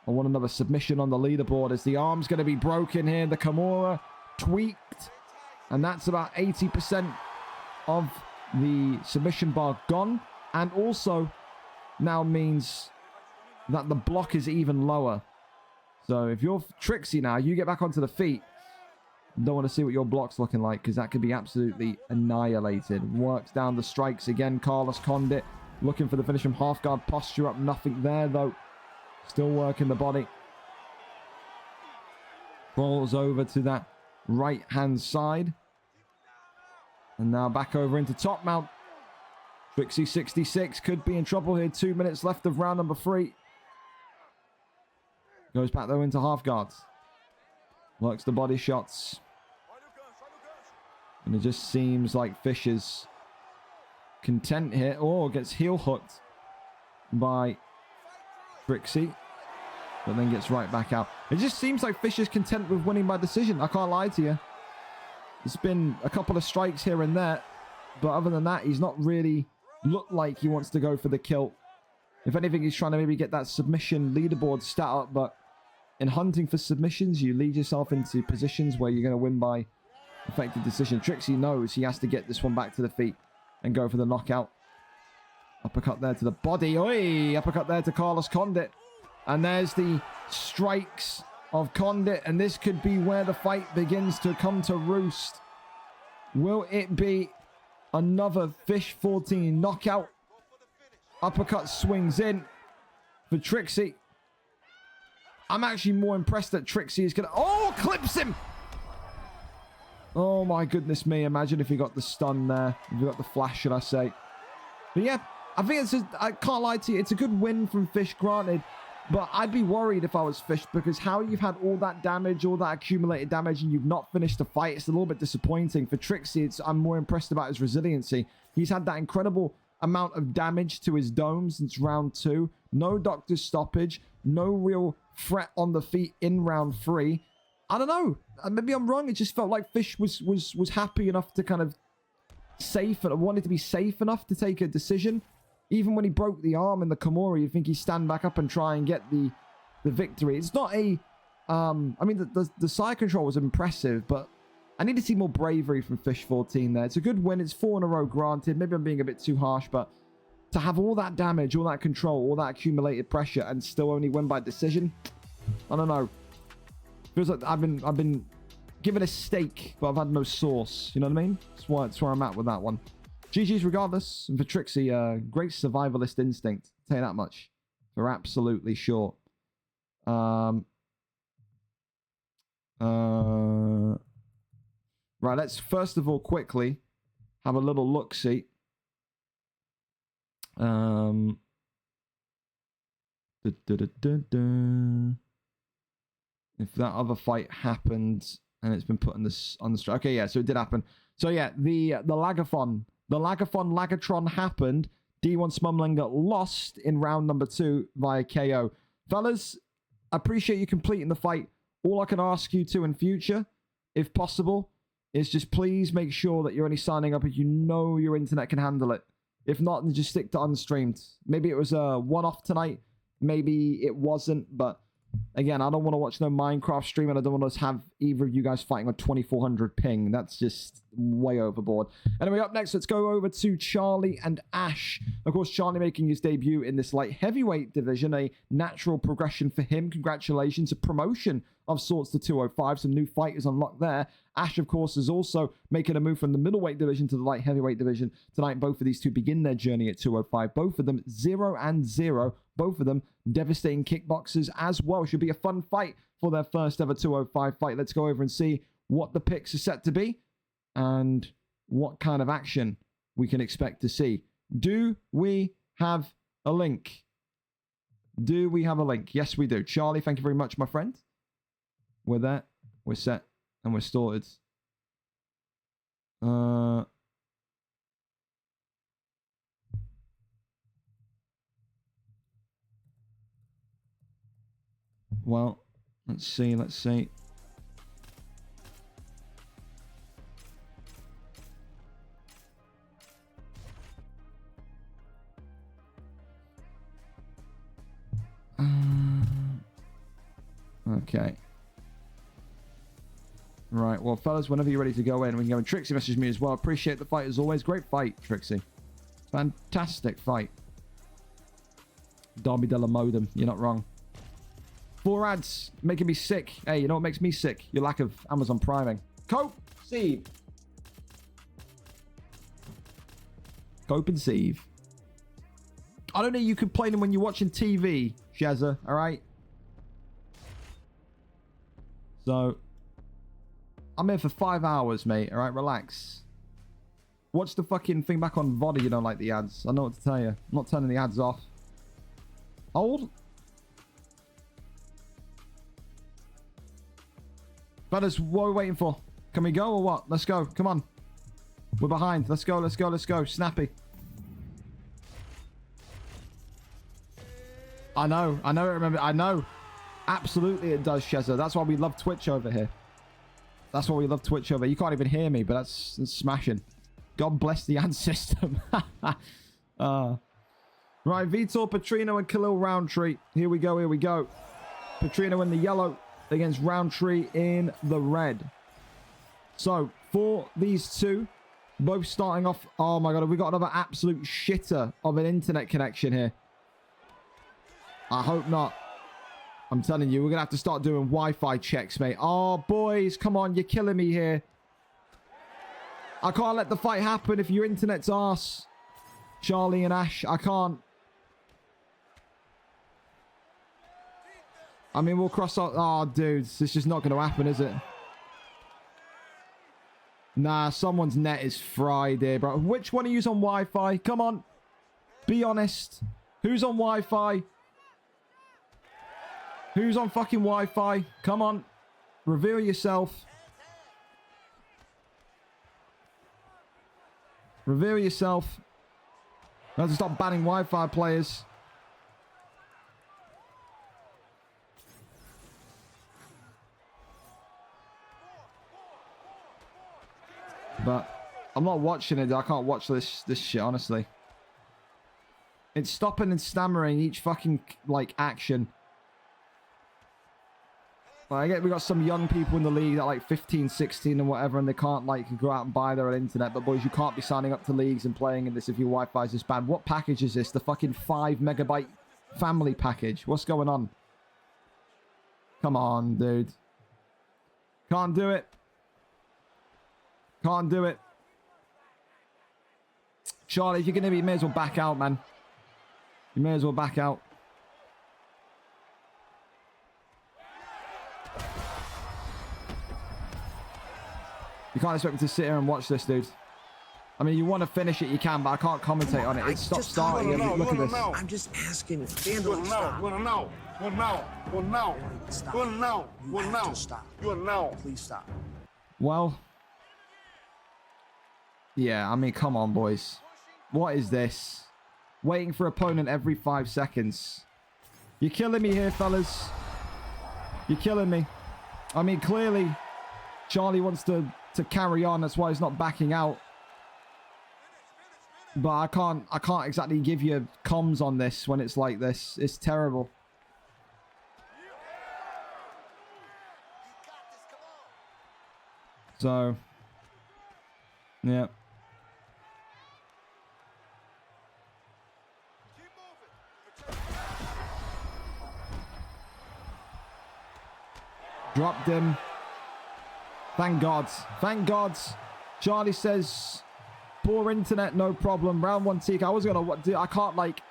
I want another submission on the leaderboard as the arm's going to be broken here. The Kimura tweaked. And that's about 80% of the submission bar gone. And also now means that the block is even lower. So if you're Trixie now, you get back onto the feet. Don't want to see what your block's looking like because that could be absolutely annihilated. Works down the strikes again. Carlos Condit looking for the finish from half guard posture up. Nothing there though. Still working the body. Crawls over to that right hand side. And now back over into top mount. Trixie 66 could be in trouble here. 2 minutes left of round number 3. Goes back though into half guards. Works the body shots. And it just seems like Fish is content here. Oh, gets heel hooked by Trixie. But then gets right back out. It just seems like Fish is content with winning by decision. I can't lie to you. It's been a couple of strikes here and there. But other than that, he's not really looked like he wants to go for the kill. If anything, he's trying to maybe get that submission leaderboard stat up. But in hunting for submissions, you lead yourself into positions where you're going to win by effective decision. Trixie knows he has to get this one back to the feet and go for the knockout. Uppercut there to the body. Oi! Uppercut there to Carlos Condit. And there's the strikes of Condit. And this could be where the fight begins to come to roost. Will it be another Fish 14 knockout? Uppercut swings in for Trixie. I'm actually more impressed that Trixie is going to... Oh, clips him! Oh, my goodness me. Imagine if he got the stun there. If he got the flash, should I say. But yeah, I think I can't lie to you. It's a good win from Fish, granted. But I'd be worried if I was Fish, because how you've had all that damage, all that accumulated damage, and you've not finished the fight, it's a little bit disappointing. For Trixie, I'm more impressed about his resiliency. He's had that incredible amount of damage to his dome since round 2. No doctor's stoppage. No real threat on the feet in round 3. I don't know. Maybe I'm wrong. It just felt like Fish was happy enough to kind of safe and wanted to be safe enough to take a decision. Even when he broke the arm in the Kimura, you think he'd stand back up and try and get the victory. It's not a... I mean, the side control was impressive, but I need to see more bravery from Fish 14 there. It's a good win. It's 4 in a row, granted. Maybe I'm being a bit too harsh, but to have all that damage, all that control, all that accumulated pressure, and still only win by decision, I don't know. Feels like I've been given a steak, but I've had no sauce. You know what I mean? That's where I'm at with that one. GG's regardless. And for Trixie, great survivalist instinct. I'll tell you that much. For absolutely sure. Right, let's first of all quickly have a little look-see. If that other fight happened and it's been put on the stream. Okay, yeah, so it did happen. So yeah, the Lagathon. The Lagatron happened. D1 Smumlinger lost in round number 2 via KO. Fellas, I appreciate you completing the fight. All I can ask you to in future, if possible, is just please make sure that you're only signing up if you know your internet can handle it. If not, then just stick to unstreamed. Maybe it was a one-off tonight. Maybe it wasn't, but again, I don't want to watch no Minecraft stream, and I don't want to have either of you guys fighting on 2400 ping. That's just way overboard. Anyway, up next, let's go over to Charlie and Ash. Of course, Charlie making his debut in this light heavyweight division, a natural progression for him. Congratulations, a promotion of sorts to 205. Some new fighters unlocked there. Ash, of course, is also making a move from the middleweight division to the light heavyweight division tonight. Both of these two begin their journey at 205. Both of them 0-0. Both of them devastating kickboxers as well. Should be a fun fight for their first ever 205 fight. Let's go over and see what the picks are set to be and what kind of action we can expect to see. Do we have a link? Do we have a link? Yes, we do. Charlie, thank you very much, my friend. We're there. We're set. And we're sorted. Well, let's see. Okay. Right, well, fellas, whenever you're ready to go in, we can go and Trixie message me as well. Appreciate the fight as always. Great fight, Trixie. Fantastic fight. Derby de la Modem. You're not wrong. 4 ads making me sick. Hey, you know what makes me sick? Your lack of Amazon priming. Cope, Steve. Cope and Steve. I don't need you complaining when you're watching TV, Kezza, alright? So, I'm here for 5 hours, mate. Alright, relax. Watch the fucking thing back on VOD if you don't like the ads. I know what to tell you. I'm not turning the ads off. Hold. Fellas, what are we waiting for? Can we go or what? Let's go. Come on. We're behind. Let's go, let's go, let's go. Snappy. I know, remember, I know. Absolutely it does, Kezza. That's why we love Twitch over here. That's why we love Twitch over here. You can't even hear me, but that's smashing. God bless the ad system. Right, Vitor, Petrino, and Khalil Roundtree. Here we go, here we go. Petrino in the yellow against Roundtree in the red. So, for these two, both starting off... Oh my god, we got another absolute shitter of an internet connection here. I hope not. I'm telling you, we're going to have to start doing Wi-Fi checks, mate. Oh, boys, come on, you're killing me here. I can't let the fight happen if your internet's arse. Charlie and Ash, I can't. I mean, we'll cross out... Oh, dudes, this is not going to happen, is it? Nah, someone's net is fried here, bro. Which one of you's on Wi-Fi? Come on. Be honest. Who's on Wi-Fi? Who's on fucking Wi-Fi? Come on. Reveal yourself. Reveal yourself. We have to stop banning Wi-Fi players. But I'm not watching it. I can't watch this shit, honestly. It's stopping and stammering each fucking, like, action. Well, I get we got some young people in the league that like 15, 16 and whatever, and they can't like go out and buy their own internet. But boys, you can't be signing up to leagues and playing in this if your Wi-Fi is this bad. What package is this? The fucking 5 megabyte family package. What's going on? Come on, dude. Can't do it. Can't do it. Charlie, if you're going to be, you may as well back out, man. You may as well back out. You can't expect me to sit here and watch this, dude. I mean, you want to finish it, you can, but I can't commentate on it. It's stop starting. Look at this. I'm just asking. Well, now. Stop. Please stop. Well. Yeah, I mean, come on, boys. What is this? Waiting for opponent every 5 seconds. You're killing me here, fellas. You're killing me. I mean, clearly, Charlie wants to carry on. That's why he's not backing out. But I can't exactly give you comms on this when it's like this. It's terrible. So, yeah. Dropped him. Thank God. Thank God. Charlie says, poor internet, no problem. Round 1 TK. I was going to do. I can't, like,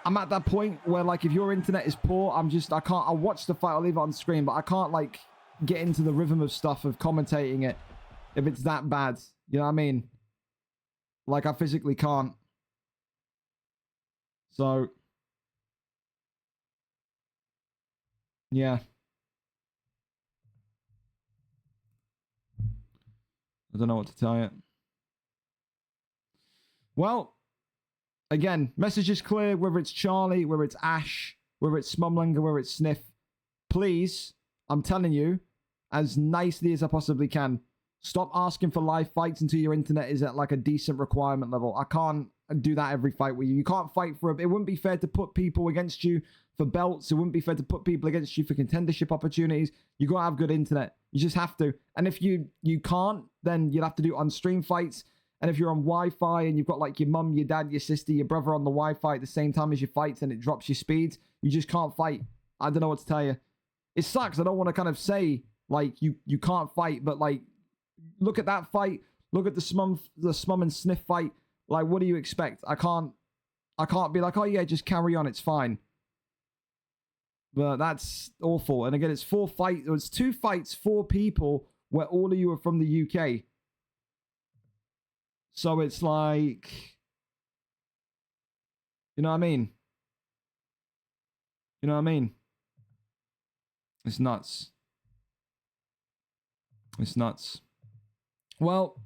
I'm at that point where, like, if your internet is poor, I can't, I'll watch the fight, I'll leave it on screen, but I can't, like, get into the rhythm of stuff of commentating it if it's that bad. You know what I mean? Like, I physically can't. So, yeah. I don't know what to tell you. Well, again, message is clear, whether it's Charlie, whether it's Ash, whether it's Smumlinger, whether it's Sniff. Please, I'm telling you, as nicely as I possibly can, stop asking for live fights until your internet is at like a decent requirement level. I can't do that every fight with you. You can't fight for it. It wouldn't be fair to put people against you for belts. It wouldn't be fair to put people against you for contendership opportunities. You got to have good internet. You just have to. And if you can't, then you'll have to do on-stream fights. And if you're on Wi-Fi and you've got like your mum, your dad, your sister, your brother on the Wi-Fi at the same time as your fights and it drops your speeds, you just can't fight. I don't know what to tell you. It sucks. I don't want to kind of say like you can't fight, but like look at that fight. Look at the Smum and Sniff fight. Like, what do you expect? I can't be like, oh yeah, just carry on. It's fine. But that's awful. And again, it's 2 fights, 4 people where all of you are from the UK. So it's like, you know what I mean? You know what I mean? It's nuts. It's nuts. Well,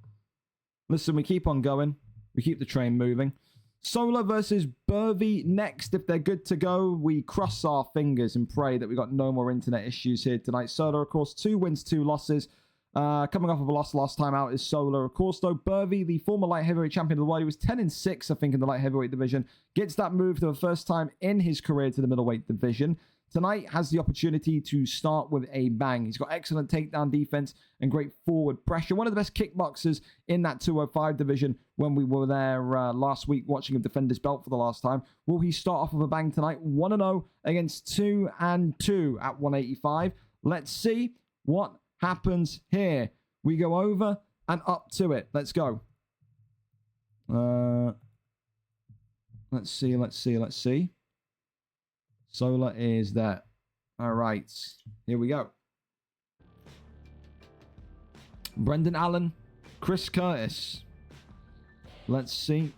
listen, we keep on going. We keep the train moving. Solar versus Burvey next. If they're good to go, we cross our fingers and pray that we got no more internet issues here tonight. Solar, of course, 2 wins, 2 losses. Coming off of a loss last time out is Solar, of course, though. Burvey, the former light heavyweight champion of the world, he was 10-6, I think, in the light heavyweight division. Gets that move for the first time in his career to the middleweight division. Tonight has the opportunity to start with a bang. He's got excellent takedown defense and great forward pressure. One of the best kickboxers in that 205 division when we were there last week watching him defend his belt for the last time. Will he start off with a bang tonight? 1-0 against 2-2 at 185. Let's see what happens here. We go over and up to it. Let's go. Let's see. Solar is there. All right. Here we go. Brendan Allen, Chris Curtis. Let's see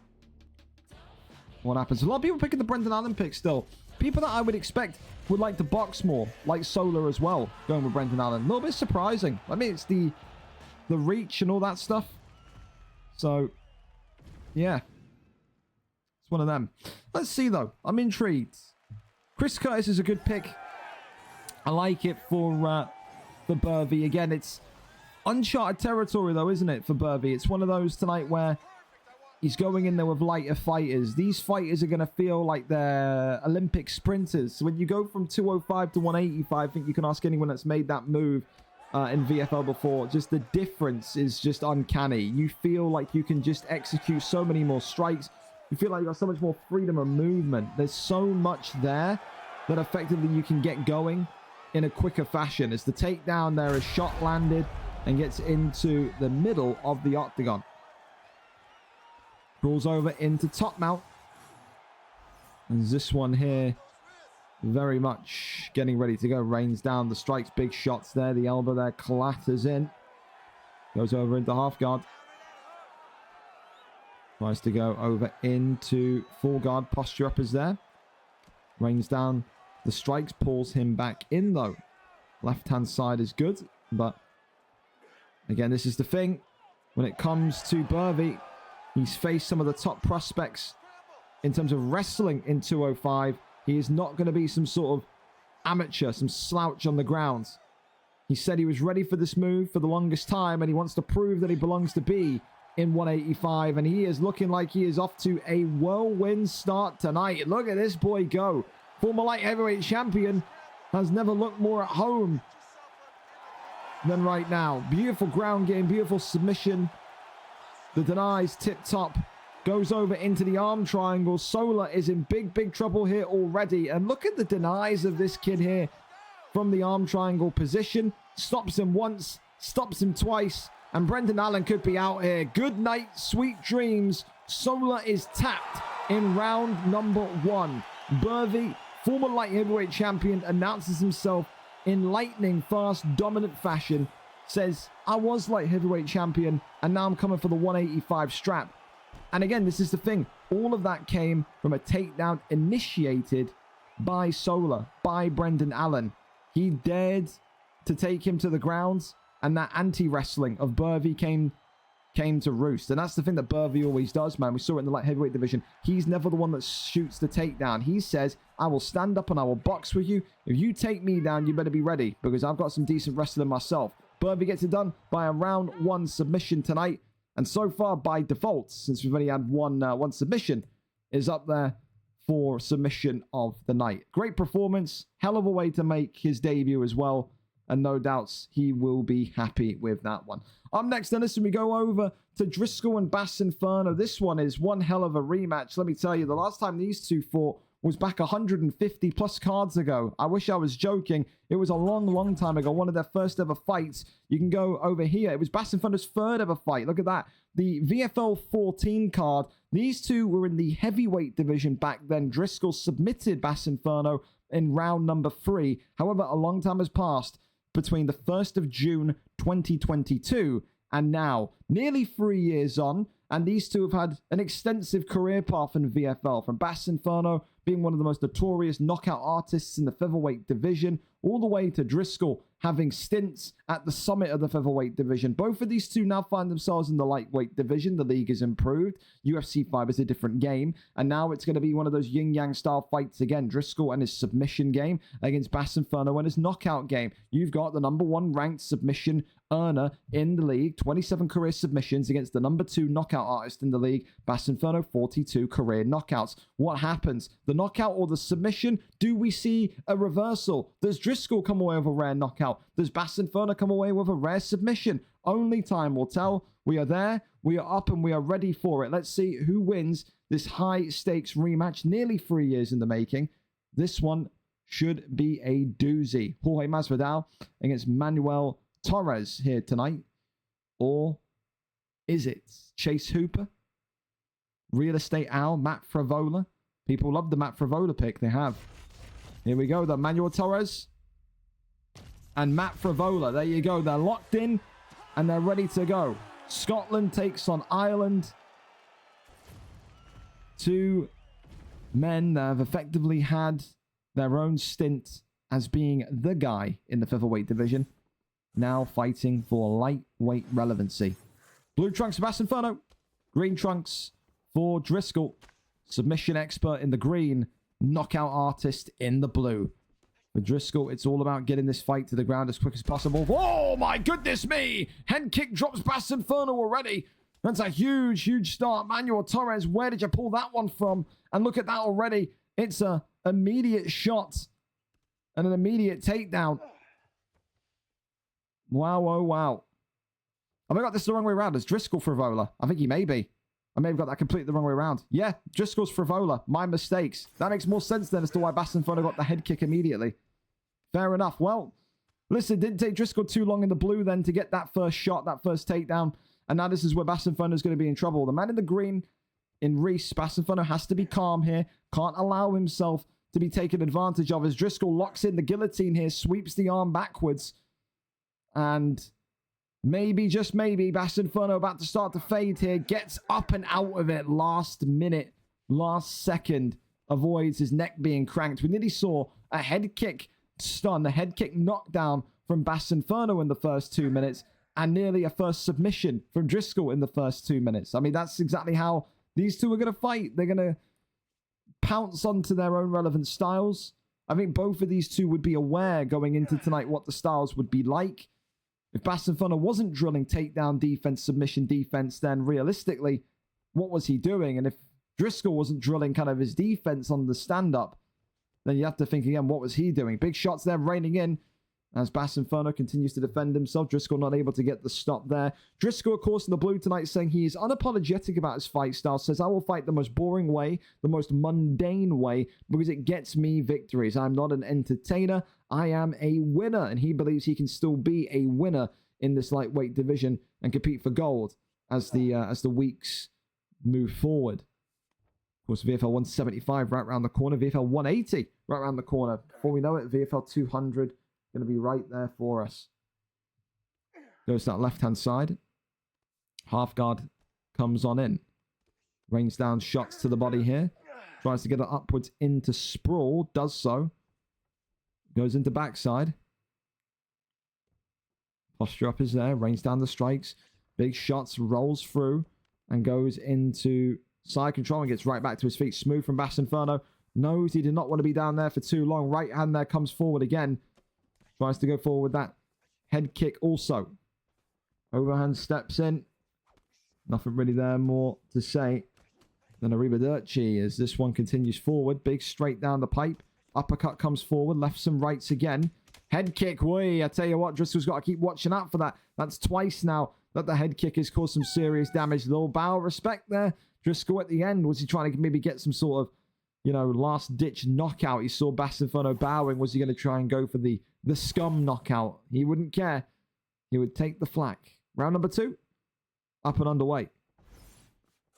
what happens. A lot of people picking the Brendan Allen pick still. People that I would expect would like to box more, like Solar as well, going with Brendan Allen. A little bit surprising. I mean, it's the reach and all that stuff. So, yeah. It's one of them. Let's see, though. I'm intrigued. Chris Curtis is a good pick. I like it for Burvey. Again, it's uncharted territory, though, isn't it, for Burvey? It's one of those tonight where he's going in there with lighter fighters. These fighters are going to feel like they're Olympic sprinters. So when you go from 205 to 185, I think you can ask anyone that's made that move in VFL before. Just the difference is just uncanny. You feel like you can just execute so many more strikes. You feel like you've got so much more freedom of movement. There's so much there that effectively you can get going in a quicker fashion. As the takedown there is shot landed and gets into the middle of the octagon. Crawls over into top mount. And this one here, very much getting ready to go. Rains down the strikes, big shots there. The elbow there clatters in. Goes over into half guard. Tries to go over into full guard. Posture up is there. Rains down the strikes, pulls him back in though. Left-hand side is good, but again, this is the thing. When it comes to Burvey, he's faced some of the top prospects in terms of wrestling in 205. He is not going to be some sort of amateur, some slouch on the ground. He said he was ready for this move for the longest time, and he wants to prove that he belongs to be in 185, and he is looking like he is off to a whirlwind start tonight. Look at this boy go. Former light heavyweight champion has never looked more at home than right now. Beautiful ground game, beautiful submission. The denies tip top. Goes over into the arm triangle. Solar is in big trouble here already. And look at the denies of this kid here from the arm triangle position. Stops him once, stops him twice. And Brendan Allen could be out here. Good night, sweet dreams. Solar is tapped in round number 1. Burvey, former light heavyweight champion, announces himself in lightning fast, dominant fashion. Says, I was light heavyweight champion, and now I'm coming for the 185 strap. And again, this is the thing. All of that came from a takedown initiated by Solar, by Brendan Allen. He dared to take him to the ground, and that anti-wrestling of Burvey came to roost. And that's the thing that Burvey always does, man. We saw it in the light heavyweight division. He's never the one that shoots the takedown. He says, I will stand up and I will box with you. If you take me down, you better be ready, because I've got some decent wrestling myself. Burvey gets it done by a round 1 submission tonight. And so far, by default, since we've only had one submission, is up there for submission of the night. Great performance. Hell of a way to make his debut as well. And no doubts he will be happy with that one. Up next, then, listen, we go over to Driscoll and Bass Inferno. This one is one hell of a rematch. Let me tell you, the last time these two fought was back 150 plus cards ago. I wish I was joking. It was a long time ago. One of their first ever fights. You can go over here. It was Bass Inferno's 3rd ever fight. Look at that. The VFL 14 card. These two were in the heavyweight division back then. Driscoll submitted Bass Inferno in round number 3. However, a long time has passed between the 1st of June 2022 and now. Nearly 3 years on, And these two have had an extensive career path in VFL, from Bass Inferno being one of the most notorious knockout artists in the featherweight division, all the way to Driscoll having stints at the summit of the featherweight division. Both of these two now find themselves in the lightweight division. The league is improved. UFC 5 is a different game. And now it's going to be one of those yin-yang style fights again. Driscoll and his submission game against Bass Inferno and his knockout game. You've got the #1 ranked submission earner in the league, 27 career submissions against the #2 knockout artist in the league, Bass Inferno, 42 career knockouts. What happens? The knockout or the submission? Do we see a reversal? Does Driscoll come away with a rare knockout? Does Bass Inferno come away with a rare submission? Only time will tell. We are there, we are up, and we are ready for it. Let's see who wins this high-stakes rematch, nearly 3 years in the making. This one should be a doozy. Jorge Masvidal against Manuel Torres here tonight. Or is it Chase Hooper, Real Estate Al, Matt Fravola? People love the Matt Fravola pick. They have. Here we go. The Manuel Torres and Matt Fravola. There you go. They're locked in and they're ready to go. Scotland takes on Ireland. Two men that have effectively had their own stint as being the guy in the featherweight division, now fighting for lightweight relevancy. Blue trunks for Bass Inferno. Green trunks for Driscoll. Submission expert in the green. Knockout artist in the blue. For Driscoll, it's all about getting this fight to the ground as quick as possible. Oh my goodness me! Head kick drops Bass Inferno already. That's a huge, huge start. Manuel Torres, where did you pull that one from? And look at that already. It's a immediate shot and an immediate takedown. Wow, oh, wow. Have I got this the wrong way around? It's Driscoll Fravola. I think he may be. I may have got that completely the wrong way around. Yeah, Driscoll's Fravola. My mistakes. That makes more sense then as to why Bass Inferno got the head kick immediately. Fair enough. Well, listen, it didn't take Driscoll too long in the blue then to get that first shot, that first takedown. And now this is where Bass Inferno is going to be in trouble. The man in the green in Reese, Bass Inferno has to be calm here. Can't allow himself to be taken advantage of as Driscoll locks in the guillotine here, sweeps the arm backwards. And maybe, just maybe, Bass Inferno about to start to fade here. Gets up and out of it last minute, last second. Avoids his neck being cranked. We nearly saw a head kick stun, a head kick knockdown from Bass Inferno in the first 2 minutes. And nearly a first submission from Driscoll in the first 2 minutes. I mean, that's exactly how these two are going to fight. They're going to pounce onto their own relevant styles. I think both of these two would be aware going into tonight what the styles would be like. If Bass Inferno wasn't drilling takedown defense, submission defense, then realistically, what was he doing? And if Driscoll wasn't drilling kind of his defense on the stand-up, then you have to think again, what was he doing? Big shots there raining in as Bass Inferno continues to defend himself. Driscoll not able to get the stop there. Driscoll, of course, in the blue tonight saying he is unapologetic about his fight style. Says, I will fight the most boring way, the most mundane way, because it gets me victories. I'm not an entertainer. I am a winner. And he believes he can still be a winner in this lightweight division and compete for gold as the weeks move forward. Of course, VFL 175 right around the corner. VFL 180 right around the corner. Before we know it, VFL 200 going to be right there for us. Goes to that left-hand side. Half guard comes on in. Rains down shots to the body here. Tries to get it upwards into sprawl. Does so. Goes into backside. Posture up is there. Rains down the strikes. Big shots. Rolls through. And goes into side control and gets right back to his feet. Smooth from Bass Inferno. Knows he did not want to be down there for too long. Right hand there comes forward again. Tries to go forward with that head kick also. Overhand steps in. Nothing really there more to say than arrivederci as this one continues forward. Big straight down the pipe. Uppercut comes forward. Lefts and rights again. Head kick. Whey, I tell you what, Driscoll's got to keep watching out for that. That's twice now that the head kick has caused some serious damage. Little bow of respect there. Driscoll at the end. Was he trying to maybe get some sort of, you know, last-ditch knockout? He saw Bass Inferno bowing. Was he going to try and go for the scum knockout? He wouldn't care. He would take the flak. Round number 2. Up and underway.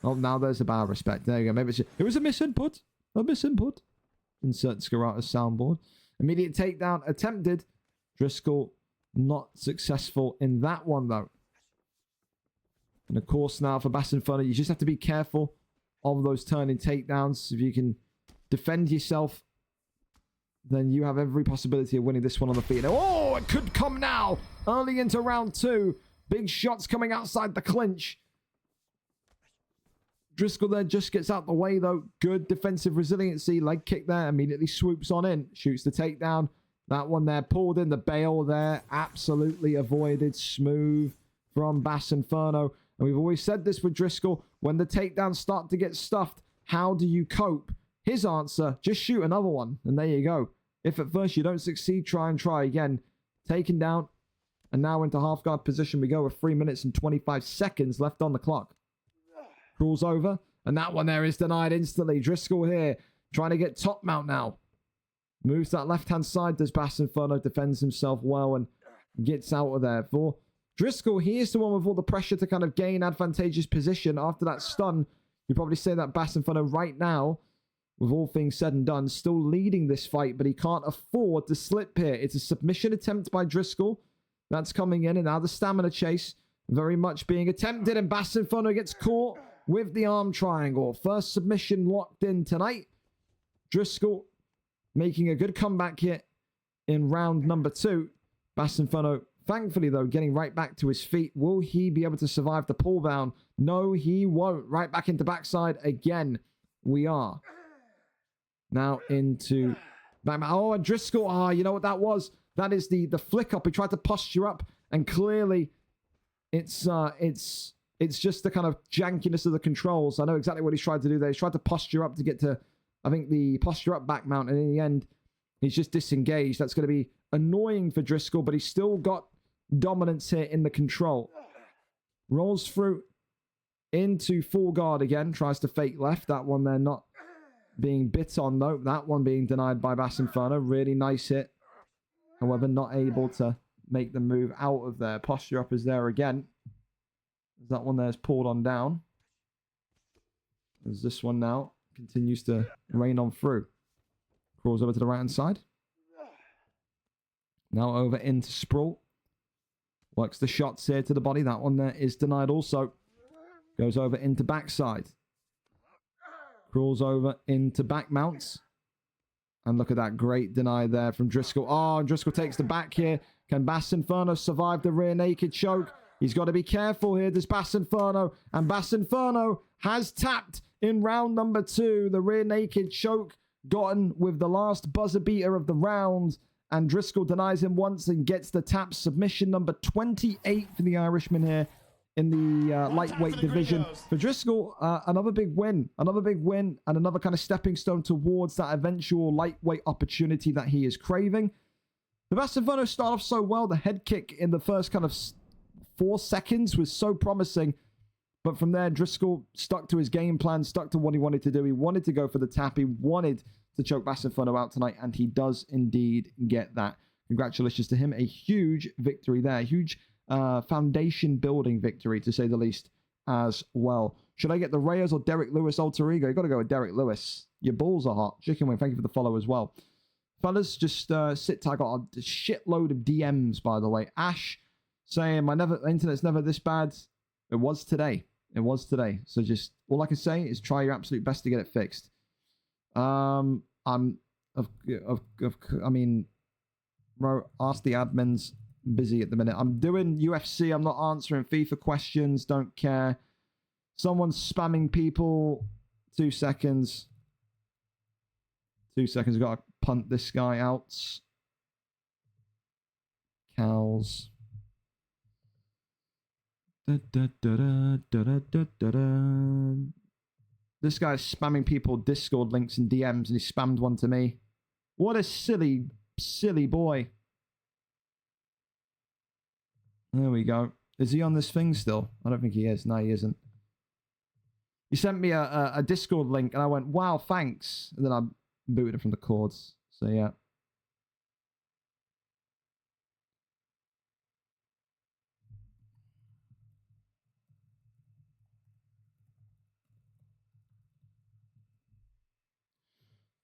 Oh, now there's a bow of respect. There you go. Maybe it was a misinput. A misinput. Insert Scarata's soundboard. Immediate takedown attempted. Driscoll not successful in that one, though. And of course now for Bass Inferno, you just have to be careful of those turning takedowns. If you can defend yourself, then you have every possibility of winning this one on the feet. Oh, it could come now. Early into round 2. Big shots coming outside the clinch. Driscoll there just gets out the way, though. Good defensive resiliency. Leg kick there. Immediately swoops on in. Shoots the takedown. That one there pulled in. The bail there. Absolutely avoided. Smooth from Bass Inferno. And we've always said this with Driscoll. When the takedowns start to get stuffed, how do you cope? His answer, just shoot another one. And there you go. If at first you don't succeed, try and try again. Taken down. And now into half guard position we go with 3 minutes and 25 seconds left on the clock. Crawls over. And that one there is denied instantly. Driscoll here trying to get top mount now. Moves that left-hand side. Does Bass Inferno. Defends himself well and gets out of there. For Driscoll, he is the one with all the pressure to kind of gain advantageous position. After that stun, you'd probably say that Bass Inferno right now, with all things said and done, still leading this fight, but he can't afford to slip here. It's a submission attempt by Driscoll. That's coming in, and now the stamina chase very much being attempted, and Bass Inferno gets caught with the arm triangle. First submission locked in tonight. Driscoll making a good comeback here in round number 2. Bass Inferno, thankfully, though, getting right back to his feet. Will he be able to survive the pull down? No, he won't. Right back into backside again. We are. Now into back. Oh, and Driscoll. Ah, you know what that was? That is the flick up. He tried to posture up, and clearly it's just the kind of jankiness of the controls. I know exactly what he's tried to do there. He's tried to posture up to get to, I think, the posture up back mount, and in the end, he's just disengaged. That's going to be annoying for Driscoll, but he's still got dominance here in the control. Rolls through into full guard again. Tries to fake left. That one there not being bit on, though. That one being denied by Bass Inferno. Really nice hit. However, not able to make the move out of there. Posture up is there again. That one there is pulled on down. As this one now continues to rain on through. Crawls over to the right-hand side. Now over into sprawl. Works the shots here to the body. That one there is denied also. Goes over into backside. Crawls over into back mounts. And look at that great deny there from Driscoll. Oh, and Driscoll takes the back here. Can Bass Inferno survive the rear naked choke? He's got to be careful here. Does Bass Inferno. And Bass Inferno has tapped in round number 2. The rear naked choke gotten with the last buzzer beater of the round. And Driscoll denies him once and gets the tap. Submission number 28 for the Irishman here in the lightweight division. For Driscoll, another big win. Another big win and another kind of stepping stone towards that eventual lightweight opportunity that he is craving. The Bass Inferno started off so well. The head kick in the first kind of 4 seconds was so promising. But from there, Driscoll stuck to his game plan, stuck to what he wanted to do. He wanted to go for the tap. He wanted to choke Bass Inferno out tonight, and he does indeed get that. Congratulations to him. A huge victory there. Huge foundation building victory, to say the least, as well. Should I get the Reyes or Derek Lewis alter ego? You got to go with Derek Lewis. Your balls are hot. Chicken wing, thank you for the follow as well. Fellas, just sit tight. I got a shitload of DMs, by the way. Ash saying my internet's never this bad. It was today. It was today. So just all I can say is try your absolute best to get it fixed. I mean, bro, ask the admins. Busy at the minute. I'm doing UFC. I'm not answering FIFA questions. Don't care. Someone's spamming people. 2 seconds. 2 seconds. Got to punt this guy out. Cows. This guy's spamming people Discord links and DMs, and he spammed one to me. What a silly, silly boy. There we go. Is he on this thing still? I don't think he is. No, he isn't. He sent me a Discord link, and I went, wow, thanks. And then I booted it from the cords. So, yeah.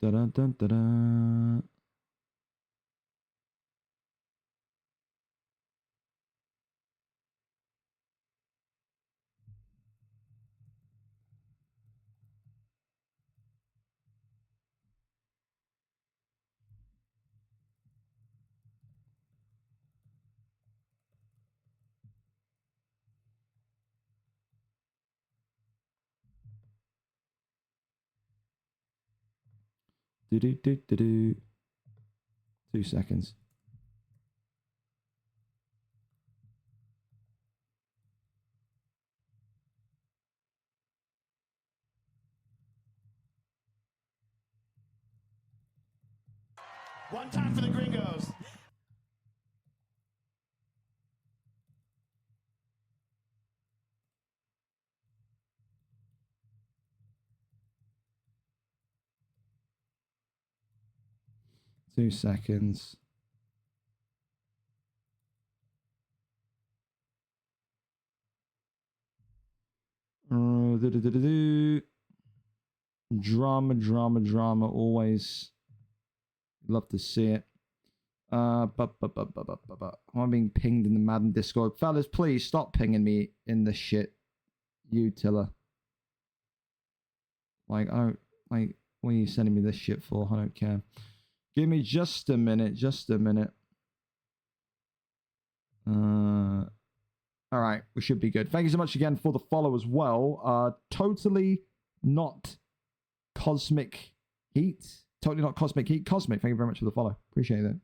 Da-da-da-da-da. Do do do do do. 2 seconds. One time for the gringos. Two seconds. Drama, drama, drama. Always love to see it. I'm being pinged in the Madden Discord. Fellas, please stop pinging me in the shit. You Tiller. Like, I don't, like, what are you sending me this shit for? I don't care. Give me just a minute. Just a minute. All right, we should be good. Thank you so much again for the follow as well. Totally not Cosmic Heat. Totally not Cosmic Heat. Cosmic, thank you very much for the follow. Appreciate it.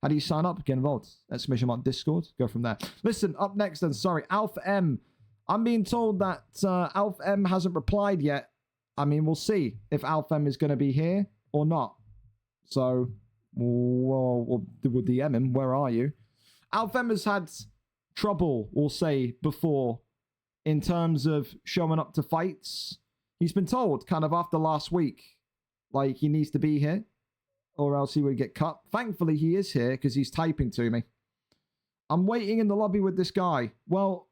How do you sign up? Get involved. Exclamation mark Discord. Go from there. Listen, up next then, sorry, Alpha M. I'm being told that Alpha M hasn't replied yet. I mean, we'll see if Alpha M is going to be here or not. So, we'll DM him. Where are you? Alpha M has had trouble, we'll say, before in terms of showing up to fights. He's been told kind of after last week, like he needs to be here or else he would get cut. Thankfully, he is here because he's typing to me. I'm waiting in the lobby with this guy. Well,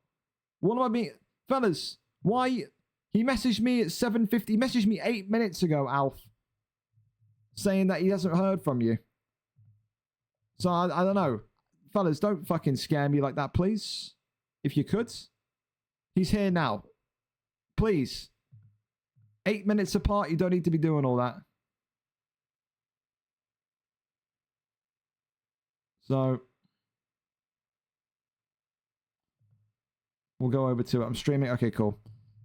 what am I being... Fellas, why... He messaged me at 7:50. He messaged me 8 minutes ago, Alf, saying that he hasn't heard from you. So, I don't know. Fellas, don't fucking scare me like that, please. If you could. He's here now. Please. 8 minutes apart, you don't need to be doing all that. So, we'll go over to it. I'm streaming. Okay, cool.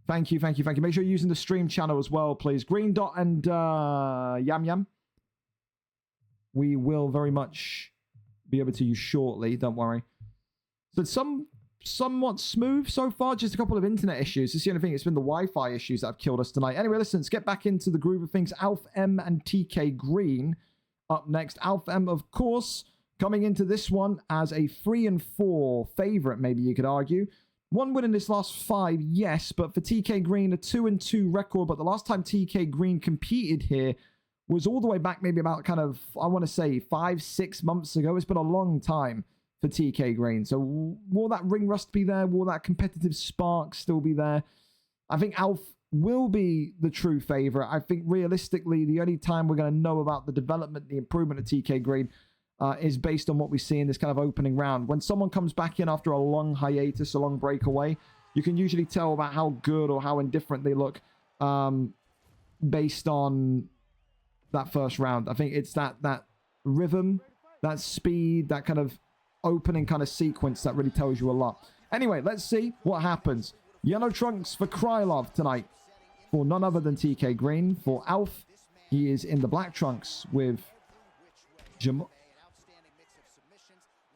Thank you, thank you, thank you. Make sure you're using the stream channel as well, please. Green Dot and Yam Yam. We will very much be able to use shortly, don't worry. So somewhat smooth so far, just a couple of internet issues. It's the only thing. It's been the Wi-Fi issues that have killed us tonight. Anyway, listen, let's get back into the groove of things. Alf M and TK Green up next. Alf M, of course, coming into this one as a 3-4 favorite, maybe you could argue. One win in this last 5, yes, but for TK Green, a 2-2 record. But the last time TK Green competed here was all the way back maybe about kind of, I want to say, 5-6 months ago. It's been a long time for TK Green. So will that ring rust be there? Will that competitive spark still be there? I think Alf will be the true favorite. I think realistically, the only time we're going to know about the development, the improvement of TK Green is based on what we see in this kind of opening round. When someone comes back in after a long hiatus, a long breakaway, you can usually tell about how good or how indifferent they look based on that first round. I think it's that rhythm, that speed, that kind of opening kind of sequence that really tells you a lot. Anyway, let's see what happens. Yellow trunks for Krylov tonight for none other than TK Green. For Alf, he is in the black trunks with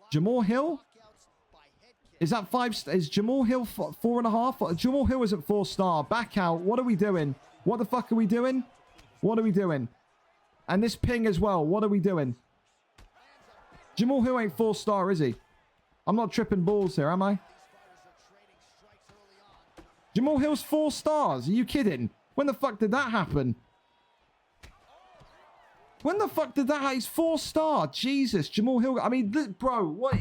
Jamal Hill? Is that 5? Is Jamal Hill 4.5? Jamal Hill is at 4-star. Back out. What are we doing? What the fuck are we doing? What are we doing? And this ping as well. What are we doing? Jamal Hill ain't 4-star, is he? I'm not tripping balls here, am I? Jamal Hill's 4 stars. Are you kidding? When the fuck did that happen? When the fuck did that happen? He's 4-star. Jesus, Jamal Hill. I mean, bro, what?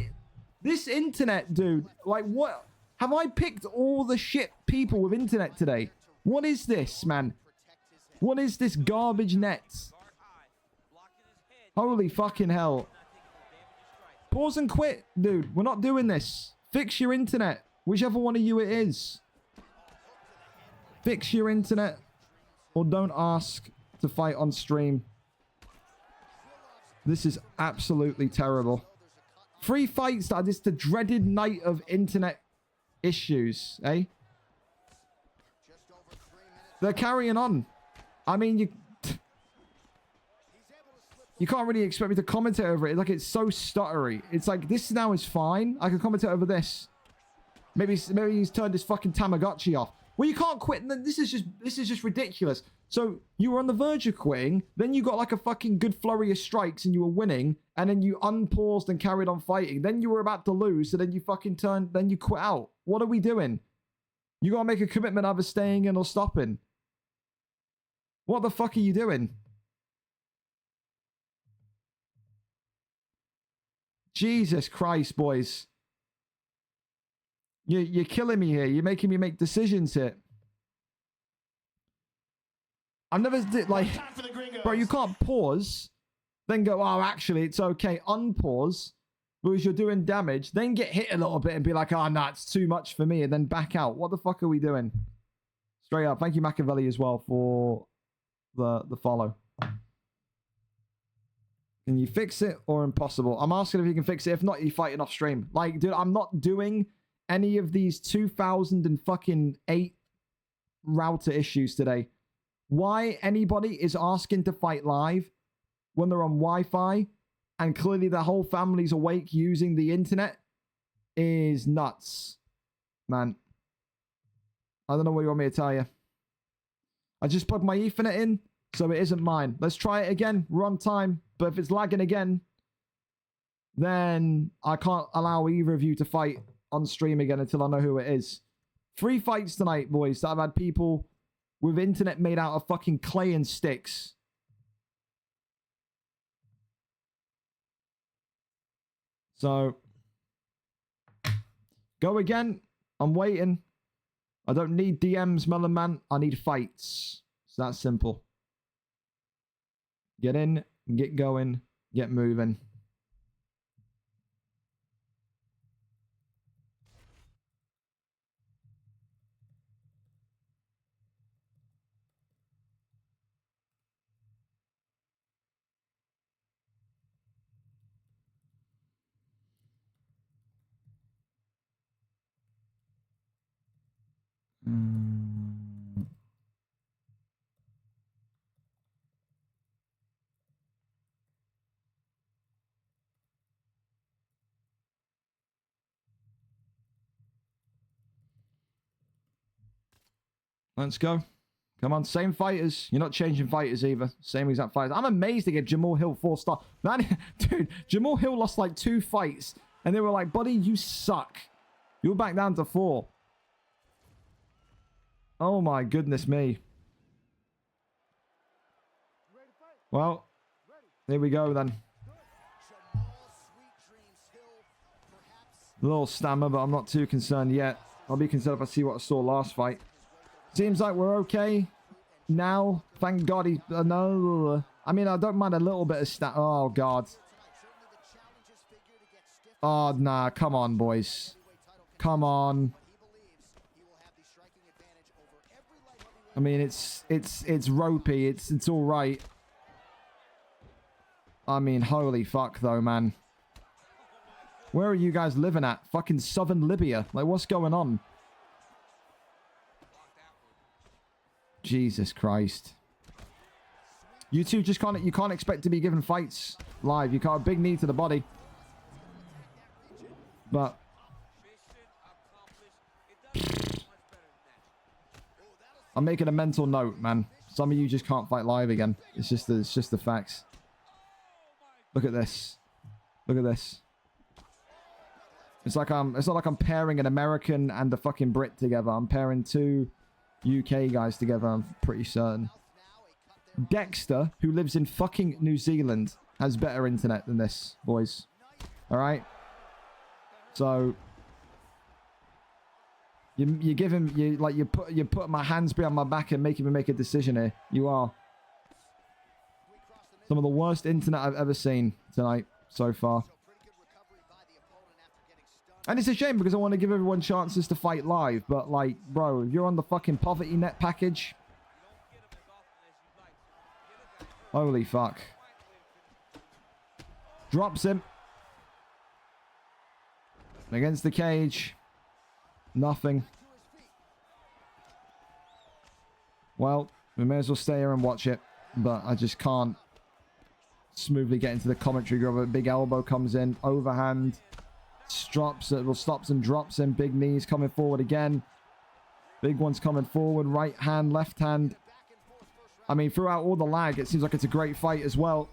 This internet, dude. Like, what? Have I picked all the shit people with internet today? What is this, man? What is this garbage net? Holy fucking hell. Pause and quit, dude. We're not doing this. Fix your internet. Whichever one of you it is. Fix your internet. Or don't ask to fight on stream. This is absolutely terrible. 3 fights that are just the dreaded night of internet issues, eh? They're carrying on. I mean, you can't really expect me to commentate over it. Like, it's so stuttery. It's like, this now is fine. I can commentate over this. Maybe he's turned his fucking Tamagotchi off. Well, you can't quit. This is just ridiculous. So you were on the verge of quitting, then you got like a fucking good flurry of strikes and you were winning, and then you unpaused and carried on fighting. Then you were about to lose, so then you fucking turned, then you quit out. What are we doing? You gotta make a commitment either staying in or stopping. What the fuck are you doing? Jesus Christ, boys. You're killing me here. You're making me make decisions here. I've never did like, bro, you can't pause, then go, oh, actually, it's okay. Unpause, because you're doing damage, then get hit a little bit and be like, oh, no, it's too much for me, and then back out. What the fuck are we doing? Straight up. Thank you, Machiavelli, as well, for the follow. Can you fix it or impossible? I'm asking if you can fix it. If not, you're fighting off stream. Like, dude, I'm not doing any of these 2008 router issues today. Why anybody is asking to fight live when they're on Wi-Fi and clearly their whole family's awake using the internet is nuts, man. I don't know what you want me to tell you. I just plugged my Ethernet in, so it isn't mine. Let's try it again. We're on time, but if it's lagging again, then I can't allow either of you to fight on stream again until I know who it is. 3 fights tonight, boys, that I've had people with internet made out of fucking clay and sticks. So, go again. I'm waiting. I don't need DMs, Melon Man. I need fights. It's that simple. Get in, get going, get moving. Let's go. Come on, same fighters. You're not changing fighters either. Same exact fighters. I'm amazed to get Jamal Hill 4-star. Man, dude, Jamal Hill lost like 2 fights. And they were like, buddy, you suck. You're back down to 4. Oh my goodness me. Well, here we go then. A little stammer, but I'm not too concerned yet. I'll be concerned if I see what I saw last fight. Seems like we're okay now. Thank God he... no. I mean, I don't mind a little bit of oh, God. Oh, nah. Come on, boys. Come on. I mean, it's ropey. It's all right. I mean, holy fuck, though, man. Where are you guys living at? Fucking southern Libya. Like, what's going on? Jesus Christ. You two just can't... You can't expect to be given fights live. You can't... Big knee to the body. But... I'm making a mental note, man. Some of you just can't fight live again. It's just the facts. Look at this. Look at this. It's like it's not like I'm pairing an American and a fucking Brit together. I'm pairing 2 UK guys together, I'm pretty certain. Dexter, who lives in fucking New Zealand, has better internet than this, boys. Alright? So... You give him... You put my hands behind my back and making me make a decision here. You are. Some of the worst internet I've ever seen tonight so far. And it's a shame because I want to give everyone chances to fight live. But, like, bro, if you're on the fucking poverty net package... Holy fuck. Drops him. Against the cage. Nothing. Well, we may as well stay here and watch it. But I just can't Smoothly get into the commentary grove. A big elbow comes in. Overhand. Stops and drops in. Big knees coming forward again. Big one's coming forward. Right hand, left hand. I mean, throughout all the lag, it seems like it's a great fight as well.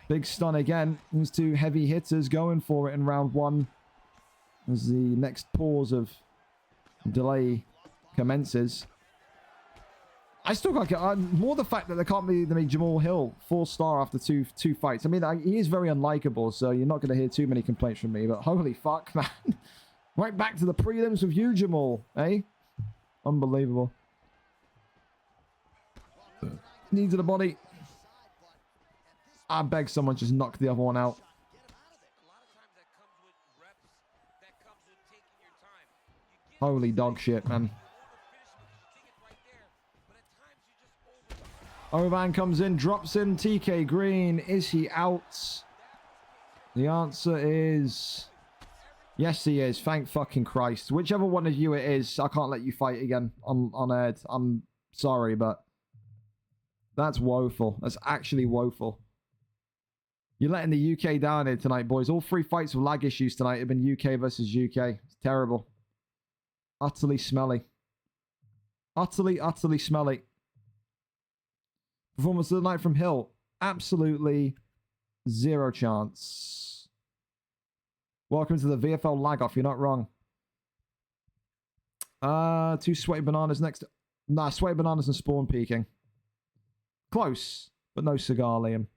Big stun again. These two heavy hitters going for it in round one. As the next pause of delay commences. I still can't get more the fact that there can't be Jamal Hill 4-star after two fights. I mean, he is very unlikable, so you're not going to hear too many complaints from me. But holy fuck, man! Right back to the prelims with you, Jamal. Eh? Unbelievable. Knee to the body. I beg someone just knock the other one out. Holy dog shit, man. Ovan comes in, drops in. TK Green, is he out? The answer is... yes, he is. Thank fucking Christ. Whichever one of you it is, I can't let you fight again on air. I'm sorry, but... that's woeful. That's actually woeful. You're letting the UK down here tonight, boys. All 3 fights with lag issues tonight have been UK versus UK. It's terrible. Utterly smelly. Utterly, utterly smelly. Performance of the night from Hill. Absolutely zero chance. Welcome to the VFL lag off. You're not wrong. 2 sweaty bananas next. Nah, sweaty bananas and spawn peeking. Close, but no cigar, Liam.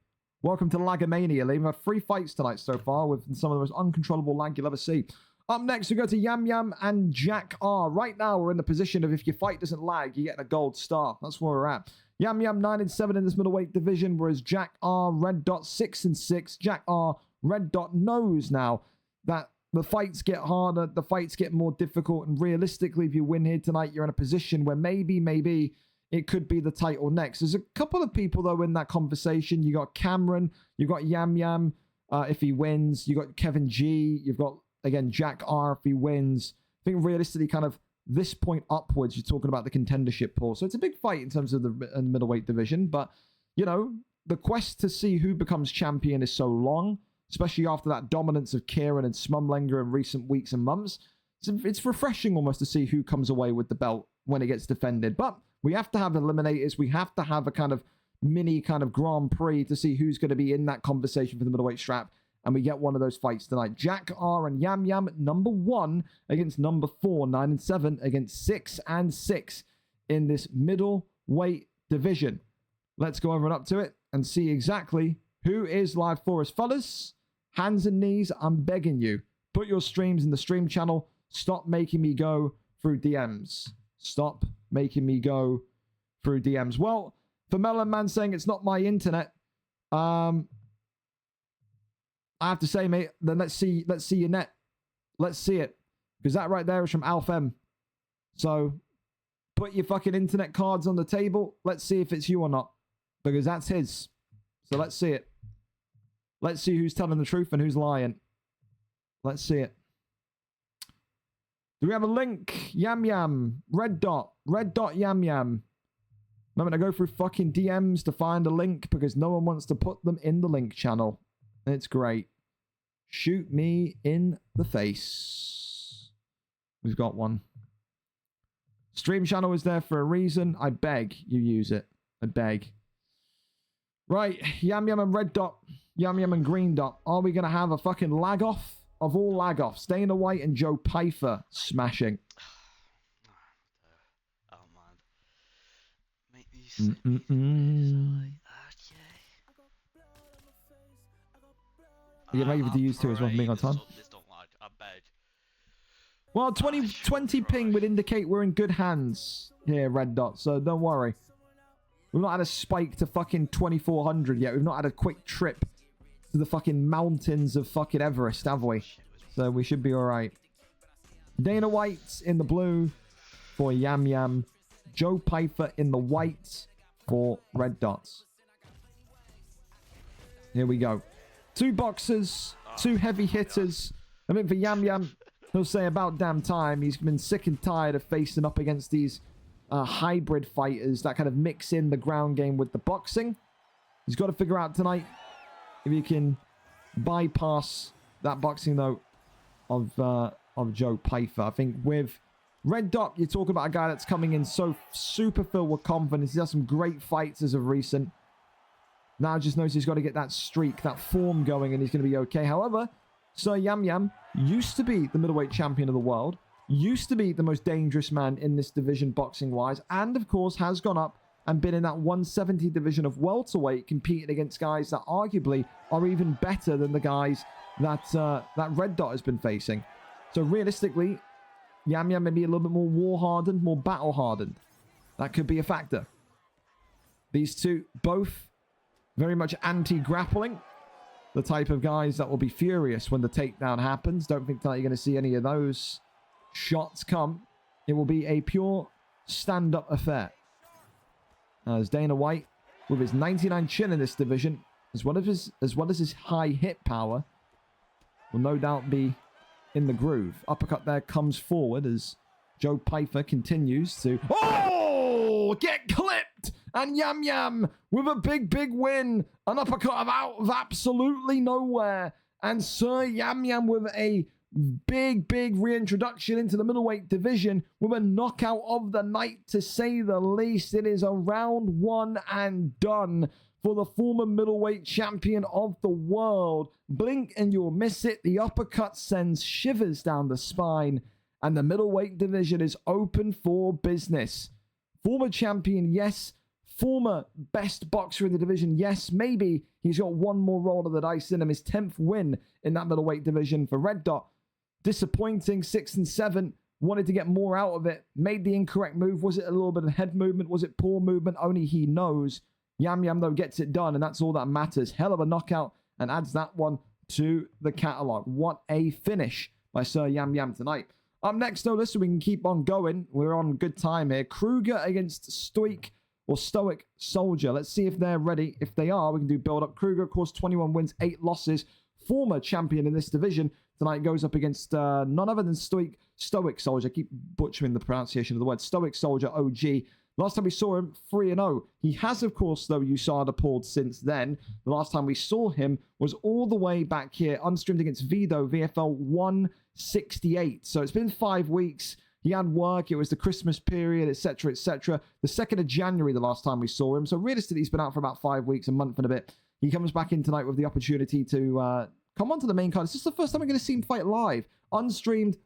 Welcome to Lagomania, Liam. We have 3 fights tonight so far with some of the most uncontrollable lag you'll ever see. Up next, we go to Yam Yam and Jack R. Right now, we're in the position of if your fight doesn't lag, you get a gold star. That's where we're at. Yam Yam 9-7 in this middleweight division, whereas Jack R. Red Dot 6-6. Jack R. Red Dot knows now that the fights get harder, the fights get more difficult, and realistically, if you win here tonight, you're in a position where maybe it could be the title next. There's a couple of people, though, in that conversation. You got Cameron. You got Yam Yam if he wins. You got Kevin G. You've got, again, Jack R if he wins. I think realistically, kind of this point upwards, you're talking about the contendership pool. So it's a big fight in terms of the middleweight division. But, you know, the quest to see who becomes champion is so long, especially after that dominance of Kieran and Smumlenger in recent weeks and months. It's refreshing almost to see who comes away with the belt when it gets defended. But we have to have eliminators. We have to have a kind of mini kind of Grand Prix to see who's going to be in that conversation for the middleweight strap. And we get one of those fights tonight. Jack R and Yam Yam, number 1 against number 4, 9-7 against 6-6 in this middleweight division. Let's go over and up to it and see exactly who is live for us. Fellas, hands and knees, I'm begging you. Put your streams in the stream channel. Stop making me go through DMs. Stop making me go through DMs. Well, for Melon Man saying it's not my internet, I have to say, mate, then let's see your net. Let's see it. Because that right there is from Alf M. So put your fucking internet cards on the table. Let's see if it's you or not. Because that's his. So let's see it. Let's see who's telling the truth and who's lying. Let's see it. Do we have a link? Yam Yam. Red dot Yam Yam. I'm going to go through fucking DMs to find a link because no one wants to put them in the link channel. It's great. Shoot me in the face. We've got one. Stream channel is there for a reason. I beg you use it. I beg. Right. Yam Yam and Red Dot. Yam Yam and Green Dot. Are we going to have a fucking lag off of all lag offs? Dana White and Joe Pyfer smashing. Oh, man. Make these You're ready to use two as well, being on time. This don't lag, I beg. Well, 20 ping would indicate we're in good hands here, Red Dot, so don't worry. We've not had a spike to fucking 2400 yet. We've not had a quick trip to the fucking mountains of fucking Everest, have we? So we should be alright. Dana White in the blue for Yam Yam. Joe Pyfer in the white for Red Dots. Here we go. 2 boxers, 2 heavy hitters. I mean, for Yam Yam, he'll say about damn time. He's been sick and tired of facing up against these hybrid fighters that kind of mix in the ground game with the boxing. He's got to figure out tonight if he can bypass that boxing note of Joe Pyfer. I think with Red Dot, you talk about a guy that's coming in so super filled with confidence. He has some great fights as of recent. Now just knows he's got to get that streak, that form going, and he's going to be okay. However, Sir Yam Yam used to be the middleweight champion of the world, used to be the most dangerous man in this division boxing-wise, and of course has gone up and been in that 170 division of welterweight, competing against guys that arguably are even better than the guys that that Red Dot has been facing. So realistically, Yam Yam may be a little bit more war-hardened, more battle-hardened. That could be a factor. These two both very much anti-grappling. The type of guys that will be furious when the takedown happens. Don't think tonight you're going to see any of those shots come. It will be a pure stand-up affair. As Dana White, with his 99 chin in this division, as well as his high hit power, will no doubt be in the groove. Uppercut there comes forward as Joe Pyfer continues to... Oh! Get clipped! And Yam Yam with a big win. An uppercut out of absolutely nowhere. And Sir Yam Yam with a big reintroduction into the middleweight division with a knockout of the night, to say the least. It is a round one and done for the former middleweight champion of the world. Blink and you'll miss it. The uppercut sends shivers down the spine, and the middleweight division is open for business. Former champion, yes. Former best boxer in the division, yes. Maybe he's got one more roll of the dice in him. His 10th win in that middleweight division for Red Dot. Disappointing, 6 and 7. Wanted to get more out of it. Made the incorrect move. Was it a little bit of head movement? Was it poor movement? Only he knows. Yam Yam, though, gets it done, and that's all that matters. Hell of a knockout, and adds that one to the catalogue. What a finish by Sir Yam Yam tonight. Up next, though, so we can keep on going. We're on good time here. Kruger against Stoic Soldier. Let's see if they're ready. If they are, we can do build up. Kruger, of course, 21 wins, 8 losses. Former champion in this division. Tonight goes up against none other than Stoic Soldier. I keep butchering the pronunciation of the word. Stoic Soldier OG. Last time we saw him, 3-0. He has, of course, though, USADA pulled since then. The last time we saw him was all the way back here, unstreamed against Vido, VFL 168. So it's been 5 weeks. He had work. It was the Christmas period, etc., etc. The 2nd of January, the last time we saw him. So realistically, he's been out for about 5 weeks, a month and a bit. He comes back in tonight with the opportunity to come onto the main card. This is the first time we're going to see him fight live. Unstreamed.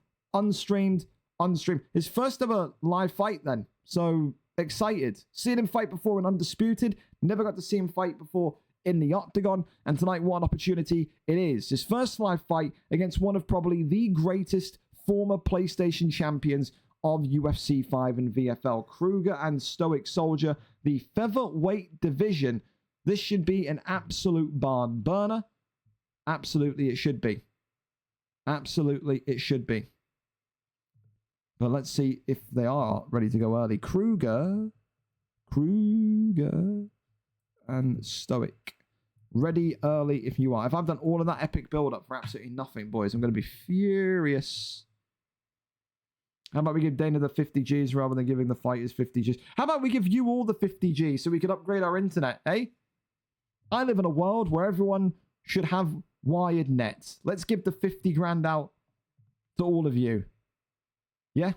His first ever live fight then. So excited. Seeing him fight before in Undisputed. Never got to see him fight before in the Octagon. And tonight, what an opportunity it is. His first live fight against one of probably the greatest former PlayStation champions of UFC 5 and VFL. Kruger and Stoic Soldier. The featherweight division. This should be an absolute barn burner. Absolutely, it should be. Absolutely, it should be. But let's see if they are ready to go early. Kruger, and Stoic. Ready early if you are. If I've done all of that epic build-up for absolutely nothing, boys, I'm going to be furious. How about we give Dana the 50 Gs rather than giving the fighters 50 Gs? How about we give you all the 50 Gs so we can upgrade our internet, eh? I live in a world where everyone should have wired nets. Let's give the 50 grand out to all of you. Yeah?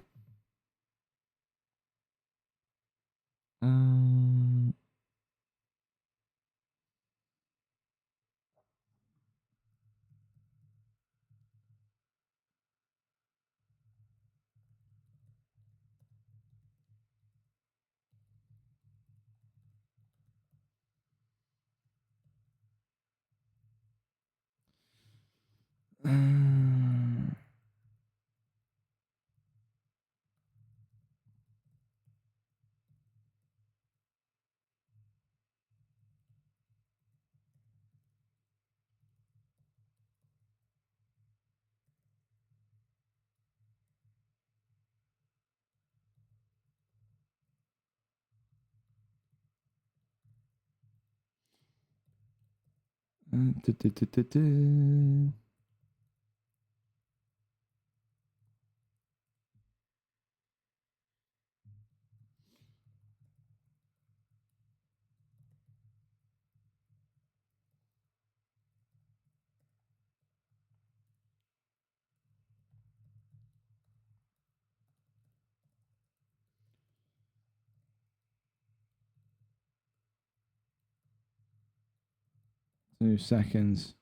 2 seconds.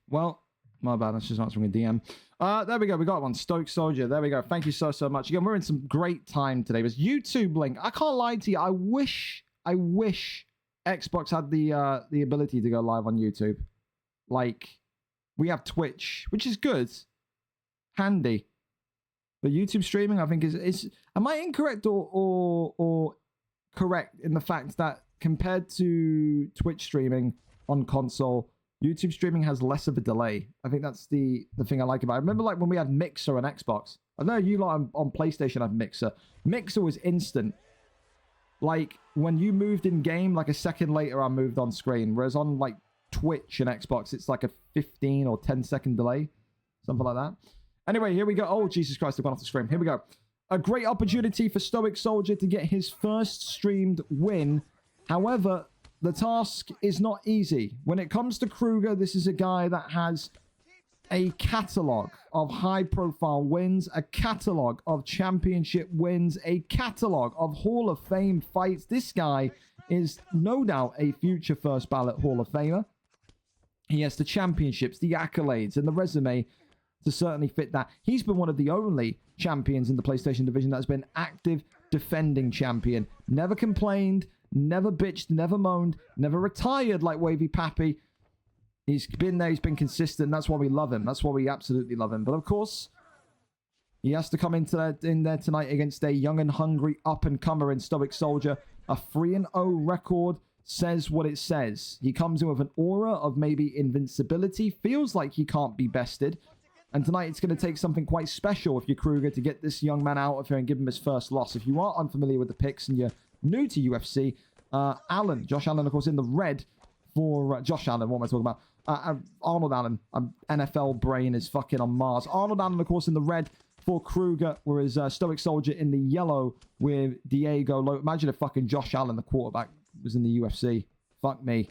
Well, my bad. That's just answering a DM. There we go. We got one. Stoic Soldier. There we go. Thank you so much. Again, we're in some great time today. This YouTube link. I can't lie to you. I wish Xbox had the ability to go live on YouTube. Like, we have Twitch, which is good. Handy. But YouTube streaming, I think, is am I incorrect or correct in the fact that compared to Twitch streaming on console, YouTube streaming has less of a delay? I think that's the thing I like about it. I remember like when we had Mixer on Xbox. I know you lot on PlayStation had Mixer. Mixer was instant. Like when you moved in game, like a second later I moved on screen. Whereas on like Twitch and Xbox, it's like a 15 or 10-second delay. Something like that. Anyway, here we go. Oh, Jesus Christ, I've gone off the screen. Here we go. A great opportunity for Stoic Soldier to get his first streamed win. However, the task is not easy. When it comes to Kruger, this is a guy that has a catalogue of high-profile wins, a catalogue of championship wins, a catalogue of Hall of Fame fights. This guy is no doubt a future first ballot Hall of Famer. He has the championships, the accolades, and the resume to certainly fit that. He's been one of the only champions in the PlayStation division that's been active defending champion. Never complained, never bitched, never moaned, never retired like Wavy Pappy. He's been there, he's been consistent. That's why we love him. That's why we absolutely love him. But of course, he has to come in there tonight against a young and hungry up-and-comer in Stoic Soldier. A 3-0 record says what it says. He comes in with an aura of maybe invincibility. Feels like he can't be bested. And tonight it's going to take something quite special if you're Kruger to get this young man out of here and give him his first loss. If you are unfamiliar with the picks and you're new to UFC, Josh Allen, of course, in the red for Josh Allen. What am I talking about? Arnold Allen. NFL brain is fucking on Mars. Arnold Allen, of course, in the red for Kruger, whereas Stoic Soldier in the yellow with Diego Lopez. Imagine if fucking Josh Allen, the quarterback, was in the UFC. Fuck me.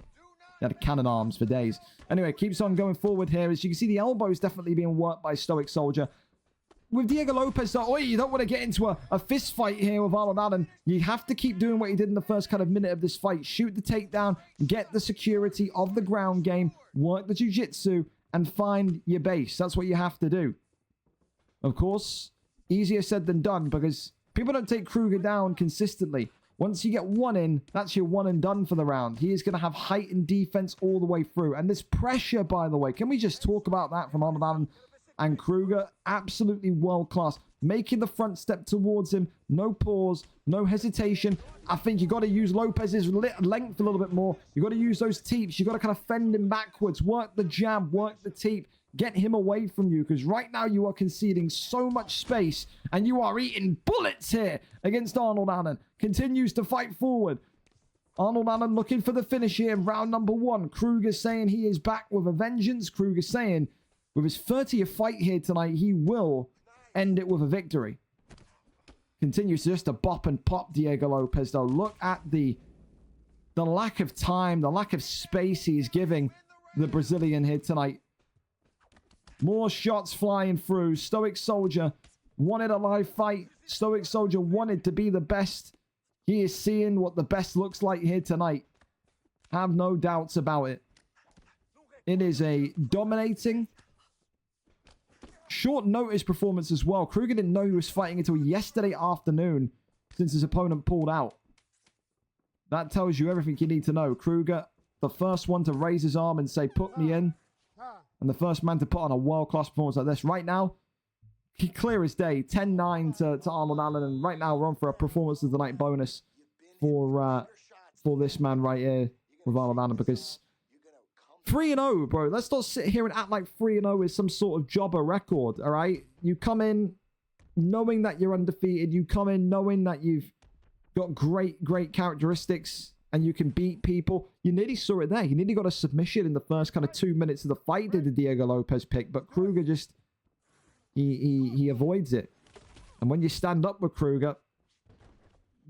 He had cannon arms for days. Anyway, keeps on going forward here. As you can see, the elbow's definitely being worked by Stoic Soldier. With Diego Lopez, though, you don't want to get into a fist fight here with Arnold Allen. You have to keep doing what he did in the first kind of minute of this fight. Shoot the takedown, get the security of the ground game, work the jiu-jitsu, and find your base. That's what you have to do. Of course, easier said than done because people don't take Kruger down consistently. Once you get one in, that's your one and done for the round. He is going to have heightened defense all the way through. And this pressure, by the way, can we just talk about that from Arnold Allen and Kruger? Absolutely world class. Making the front step towards him. No pause, no hesitation. I think you got to use Lopez's length a little bit more. You got to use those teeps. You got to kind of fend him backwards. Work the jab, work the teep. Get him away from you because right now you are conceding so much space and you are eating bullets here against Arnold Allen. Continues to fight forward. Arnold Allen looking for the finish here in round number 1. Kruger saying he is back with a vengeance. Kruger saying with his 30th fight here tonight, he will end it with a victory. Continues just to bop and pop Diego Lopez though. Look at the lack of time, the lack of space he's giving the Brazilian here tonight. More shots flying through. Stoic Soldier wanted a live fight. Stoic Soldier wanted to be the best. He is seeing what the best looks like here tonight. Have no doubts about it. It is a dominating, short notice performance as well. Kruger didn't know he was fighting until yesterday afternoon since his opponent pulled out. That tells you everything you need to know. Kruger, the first one to raise his arm and say, put me in. And the first man to put on a world-class performance like this. Right now, clear as day. 10-9 to Arnold Allen. And right now, we're on for a performance of the night bonus for this man right here with Arnold Allen. Because 3-0, bro. Let's not sit here and act like 3-0 is some sort of jobber record, all right? You come in knowing that you're undefeated. You come in knowing that you've got great characteristics and you can beat people. You nearly saw it there. You nearly got a submission in the first kind of 2 minutes of the fight, did the Diego Lopez pick, but Kruger just, he avoids it. And when you stand up with Kruger,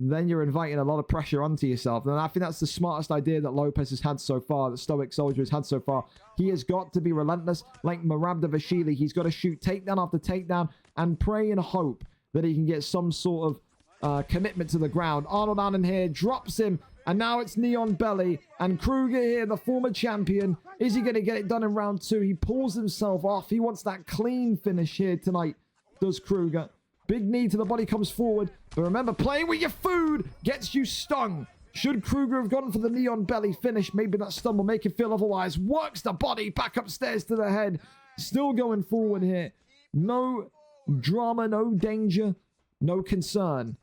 then you're inviting a lot of pressure onto yourself. And I think that's the smartest idea that Lopez has had so far, that Stoic Soldier has had so far. He has got to be relentless. Like Marabdashvili, he's got to shoot takedown after takedown and pray and hope that he can get some sort of commitment to the ground. Arnold Allen here drops him, and now it's knee on belly. And Kruger here, the former champion, is he going to get it done in round 2? He pulls himself off. He wants that clean finish here tonight, does Kruger. Big knee to the body, comes forward. But remember, playing with your food gets you stung. Should Kruger have gone for the knee on belly finish, maybe that stun will make him feel otherwise. Works the body back upstairs to the head. Still going forward here. No drama, no danger, no concern.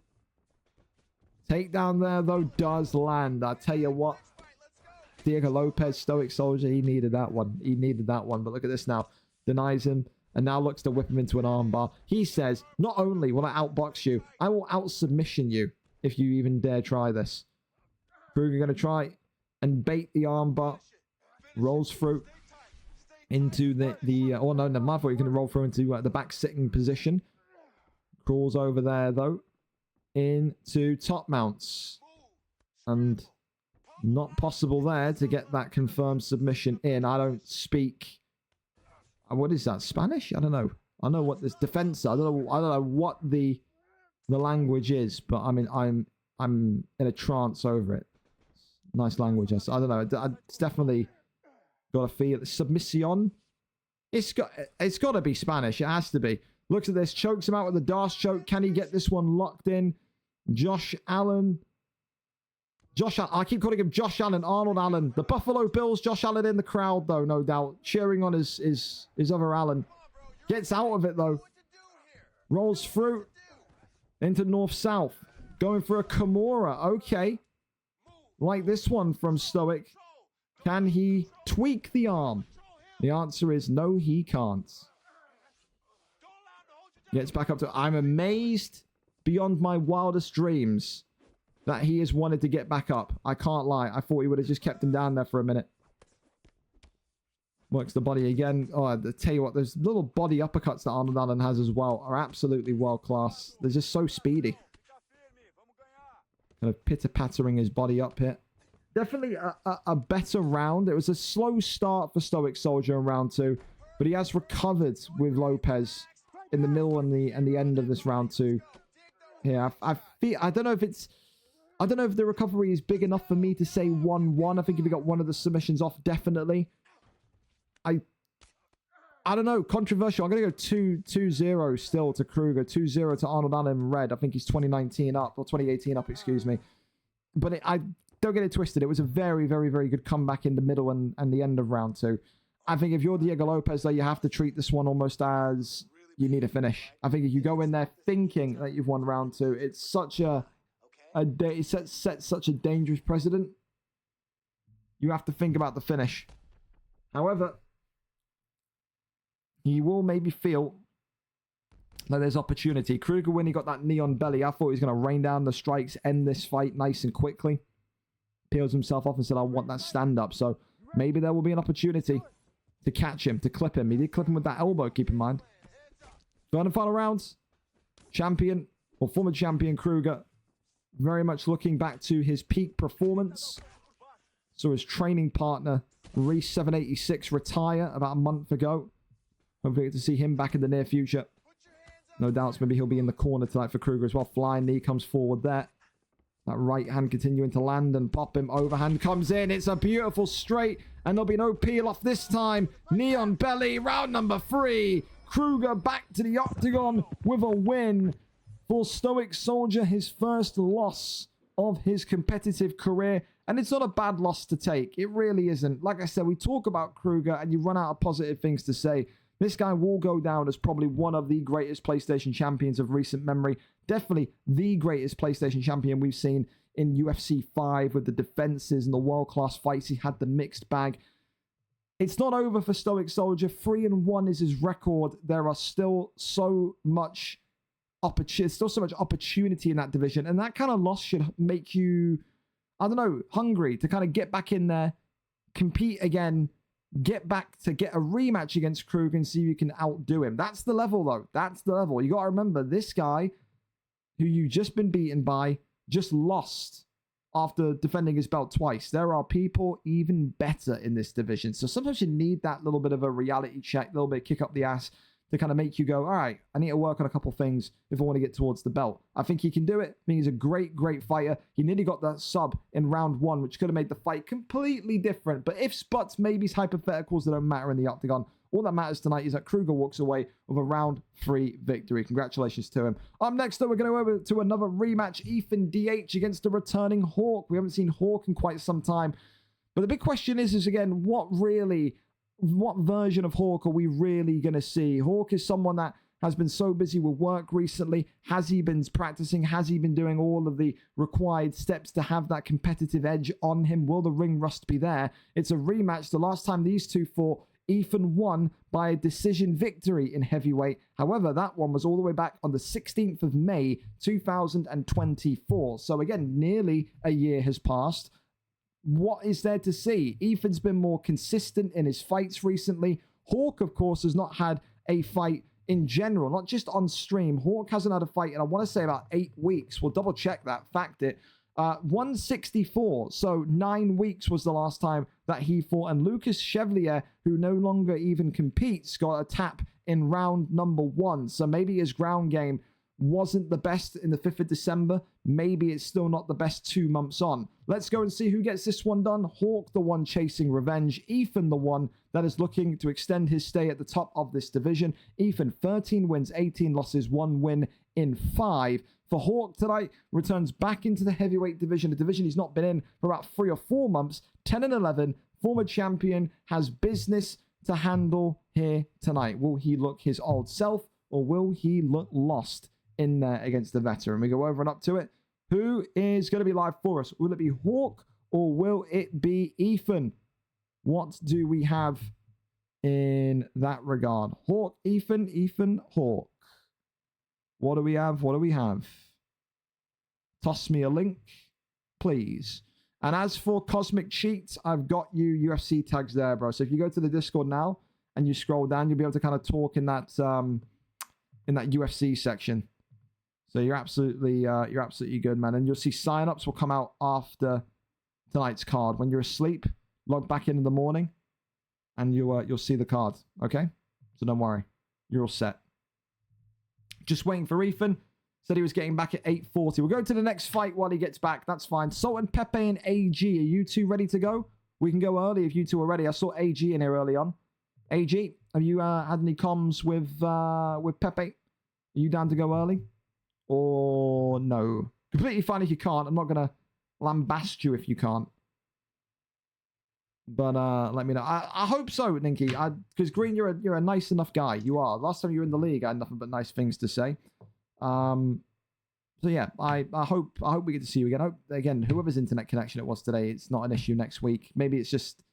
Takedown there, though, does land. I tell you what, Diego Lopez, Stoic Soldier, he needed that one. He needed that one. But look at this now. Denies him. And now looks to whip him into an armbar. He says, not only will I outbox you, I will out-submission you if you even dare try this. Kruger going to try and bait the armbar. Rolls through into oh no, never mind. I thought he was going to roll through into the back sitting position. Crawls over there, though, into top mounts. And not possible there to get that confirmed submission in. I don't speak... What is that? Spanish? I don't know. I know what this defense. I don't know what the language is, but I mean I'm in a trance over it. Nice language. I don't know. It's definitely got a feel. Submission. It's got to be Spanish. It has to be. Looks at this. Chokes him out with the Darce choke. Can he get this one locked in? Josh Allen. I keep calling him Josh Allen, Arnold Allen. The Buffalo Bills, Josh Allen in the crowd, though, no doubt. Cheering on his other Allen. Gets out of it, though. Rolls through into north-south. Going for a Kimura. Okay. Like this one from Stoic. Can he tweak the arm? The answer is no, he can't. Gets back up to... I'm amazed beyond my wildest dreams that he has wanted to get back up. I can't lie. I thought he would have just kept him down there for a minute. Works the body again. Oh, I tell you what, those little body uppercuts that Arnold Allen has as well are absolutely world class. They're just so speedy. Kind of pitter-pattering his body up here. Definitely a better round. It was a slow start for Stoic Soldier in round 2, but he has recovered with Lopez in the middle and the end of this round 2. Yeah, I don't know if the recovery is big enough for me to say 1-1. I think if he got one of the submissions off, definitely. I don't know. Controversial. I'm going to go 2-0 still to Kruger. 2-0 to Arnold Allen red. I think he's 2019 up, or 2018 up, excuse me. But I don't get it twisted. It was a very, very, very good comeback in the middle and the end of round 2. I think if you're Diego Lopez, though, you have to treat this one almost as you need a finish. I think if you go in there thinking that you've won round 2, it's such it sets such a dangerous precedent. You have to think about the finish. However, he will maybe feel that there's opportunity. Kruger, when he got that knee on belly, I thought he was going to rain down the strikes, end this fight nice and quickly. Peels himself off and said, I want that stand-up. So maybe there will be an opportunity to catch him, to clip him. He did clip him with that elbow, keep in mind. Third and final rounds. Champion, or former champion Kruger, very much looking back to his peak performance. So his training partner, Reese 786, retire about a month ago. Hopefully get to see him back in the near future. No doubts maybe he'll be in the corner tonight for Kruger as well. Flying knee comes forward there. That right hand continuing to land and pop him. Overhand comes in. It's a beautiful straight. And there'll be no peel off this time. Knee on belly. Round number 3. Kruger back to the octagon with a win. For Stoic Soldier, his first loss of his competitive career. And it's not a bad loss to take. It really isn't. Like I said, we talk about Kruger and you run out of positive things to say. This guy will go down as probably one of the greatest PlayStation champions of recent memory. Definitely the greatest PlayStation champion we've seen in UFC 5 with the defenses and the world-class fights. He had the mixed bag. it's not over for Stoic Soldier. 3-1 is his record. There are still so much opportunity in that division, and that kind of loss should make you, I don't know, hungry to kind of get back in there, compete again, get back to get a rematch against Krug and see if you can outdo him. That's the level, though. That's the level. You got to remember, this guy who you just been beaten by just lost after defending his belt twice. There are people even better in this division. So sometimes you need that little bit of a reality check, a little bit of kick up the ass to kind of make you go, all right, I need to work on a couple things if I want to get towards the belt. I think he can do it. I think he's a great, great fighter. He nearly got that sub in round 1, which could have made the fight completely different. But ifs, buts, maybes, hypotheticals, that don't matter in the octagon. All that matters tonight is that Kruger walks away with a round 3 victory. Congratulations to him. Up next, though, we're going to go over to another rematch. Ethan DH against the returning Hawk. We haven't seen Hawk in quite some time. But the big question is again, what version of Hawk are we really going to see? Hawk is someone that has been so busy with work recently. Has he been practicing? Has he been doing all of the required steps to have that competitive edge on him? Will the ring rust be there? It's a rematch. The last time these two fought, Ethan won by a decision victory in heavyweight. However, that one was all the way back on the 16th of May, 2024. So again, nearly a year has passed. What is there to see? Ethan's been more consistent in his fights recently. Hawk, of course, has not had a fight in general, not just on stream. Hawk hasn't had a fight in, I want to say, about 8 weeks. We'll double check that, fact it. 164, so 9 weeks was the last time that he fought. And Lucas Chevalier, who no longer even competes, got a tap in round number 1. So maybe his ground game wasn't the best in the 5th of December. Maybe it's still not the best 2 months on. Let's go and see who gets this one done. Hawk, the one chasing revenge. Ethan, the one that is looking to extend his stay at the top of this division. Ethan, 13 wins, 18 losses, 1 win in 5. For Hawk tonight, returns back into the heavyweight division, a division he's not been in for about 3 or 4 months. 10-11, former champion, has business to handle here tonight. Will he look his old self, or will he look lost in there against the veteran? We go over and up to it. Who is going to be live for us? Will it be Hawk, or will it be Ethan? What do we have in that regard? Hawk, Ethan, Hawk. What do we have? What do we have? Toss me a link, please. And as for Cosmic Cheats, I've got you UFC tags there, bro. So if you go to the Discord now and you scroll down, you'll be able to kind of talk in that UFC section. So you're absolutely good, man. And you'll see signups will come out after tonight's card. When you're asleep, log back in the morning, and you'll see the card. Okay, so don't worry, you're all set. Just waiting for Ethan. Said he was getting back at 8:40. We'll go to the next fight while he gets back. That's fine. Salt and Pepe and AG. Are you two ready to go? We can go early if you two are ready. I saw AG in here early on. AG, have you had any comms with Pepe? Are you down to go early? Or no? Completely fine if you can't. I'm not going to lambast you if you can't. But let me know. I hope so, Ninky. Because Green, you're a nice enough guy. You are. Last time you were in the league, I had nothing but nice things to say. So yeah, I hope we get to see you again. I hope, again, whoever's internet connection it was today, it's not an issue next week. Maybe it's just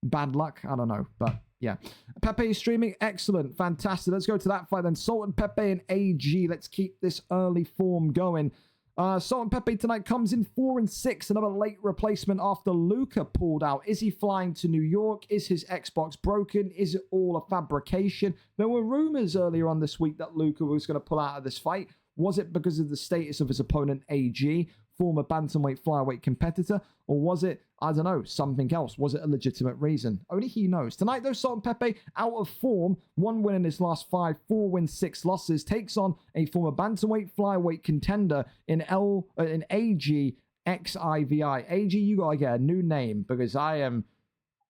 bad luck. I don't know. But yeah. Pepe is streaming. Excellent. Fantastic. Let's go to that fight then. Salt and Pepe and AG. Let's keep this early form going. Salt and Pepe tonight comes in 4-6. Another late replacement after Luca pulled out. Is he flying to New York? Is his Xbox broken? Is it all a fabrication? There were rumors earlier on this week that Luca was going to pull out of this fight. Was it because of the status of his opponent, AG, former bantamweight flyweight competitor? Or was it, I don't know, something else? Was it a legitimate reason? Only he knows. Tonight, though, Salt and Pepe, out of form, 1 win in his last 5, 4 wins, 6 losses, takes on a former bantamweight flyweight contender in AG XIVI. AG, you got to get a new name, because I'm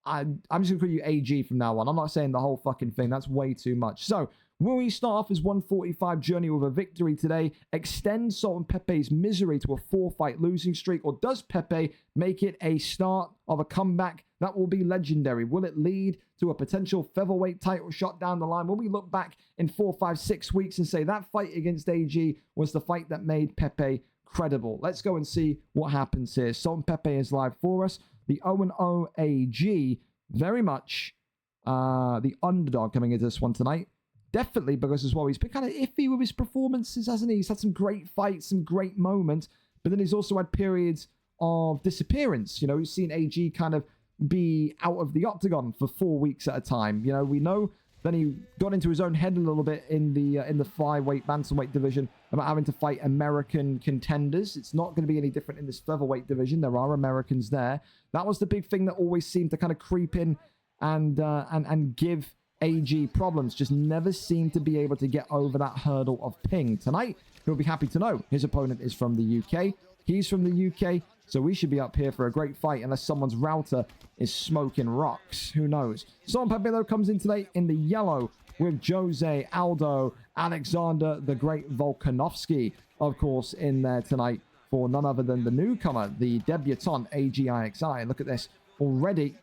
just going to call you AG from now on. I'm not saying the whole fucking thing. That's way too much. So, will he start off his 145 journey with a victory today, extend Salt and Pepe's misery to a 4-fight losing streak, or does Pepe make it a start of a comeback that will be legendary? Will it lead to a potential featherweight title shot down the line? Will we look back in 4, 5, 6 weeks and say that fight against AG was the fight that made Pepe credible? Let's go and see what happens here. Salt and Pepe is live for us. The 0-0 AG very much the underdog coming into this one tonight. Definitely because as well, he's been kind of iffy with his performances, hasn't he? He's had some great fights, some great moments, but then he's also had periods of disappearance. You know, we've seen AG kind of be out of the octagon for 4 weeks at a time. You know, we know that he got into his own head a little bit in the flyweight, bantamweight division about having to fight American contenders. It's not going to be any different in this featherweight division. There are Americans there. That was the big thing that always seemed to kind of creep in and give AG problems. Just never seemed to be able to get over that hurdle of ping. Tonight, he'll be happy to know his opponent is from the UK. He's from the UK, so we should be up here for a great fight unless someone's router is smoking rocks. Who knows? Sultan Pepe, though, comes in today in the yellow with Jose Aldo, Alexander the Great Volkanovski, of course, in there tonight for none other than the newcomer, the debutant AGIXI. Look at this already.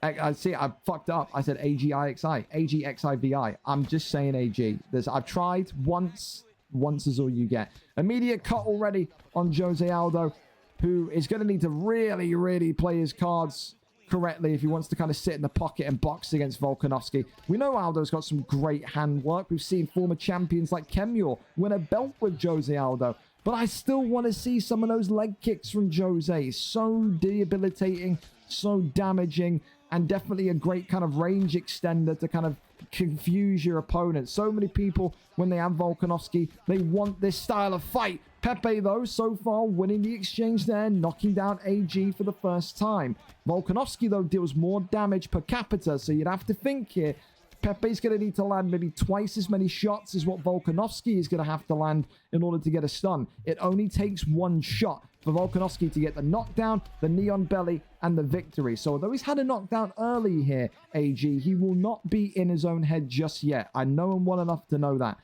I see, I fucked up. I said AGIXI, AGXIVI. I'm just saying AG. I've tried once. Once is all you get. Immediate cut already on Jose Aldo, who is going to need to really, really play his cards correctly if he wants to kind of sit in the pocket and box against Volkanovski. We know Aldo's got some great handwork. We've seen former champions like Kemure win a belt with Jose Aldo. But I still want to see some of those leg kicks from Jose. So debilitating, so damaging, and definitely a great kind of range extender to kind of confuse your opponent. So many people, when they have Volkanovski, they want this style of fight. Pepe, though, so far winning the exchange there, knocking down AG for the first time. Volkanovski, though, deals more damage per capita, so you'd have to think here, Pepe's going to need to land maybe twice as many shots as what Volkanovski is going to have to land in order to get a stun. It only takes one shot for Volkanovski to get the knockdown, the knee on belly, and the victory. So although he's had a knockdown early here, AG, he will not be in his own head just yet. I know him well enough to know that.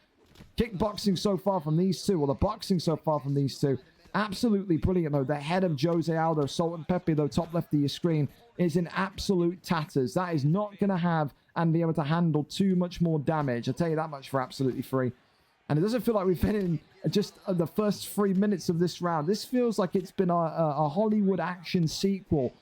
Kickboxing so far from these two, or the boxing so far from these two, absolutely brilliant, though. The head of Jose Aldo, Sultan Pepe, though, top left of your screen, is in absolute tatters. That is not going to have and be able to handle too much more damage. I'll tell you that much for absolutely free. And it doesn't feel like we've been in just the first 3 minutes of this round. This feels like it's been a Hollywood action sequel.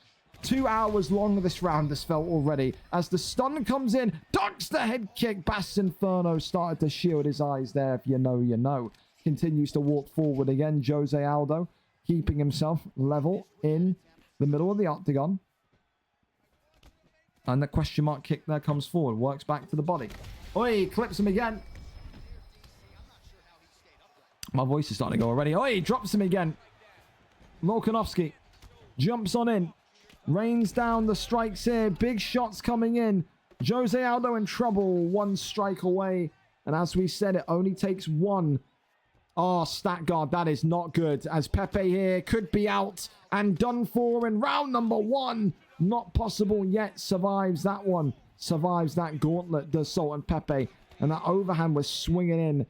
2 hours long this round has felt already. As the stun comes in, ducks the head kick. Bass Inferno started to shield his eyes there. If you know, you know. Continues to walk forward again. Jose Aldo keeping himself level in the middle of the octagon. And the question mark kick there comes forward. Works back to the body. Oi, clips him again. My voice is starting to go already. Oi, drops him again. Volkanovski jumps on in. Rains down the strikes here. Big shots coming in. Jose Aldo in trouble. One strike away. And as we said, it only takes one. Oh, stat guard. That is not good. As Pepe here could be out and done for in round number 1. Not possible yet. Survives that one. Survives that gauntlet, does Sultan Pepe. And that overhand was swinging in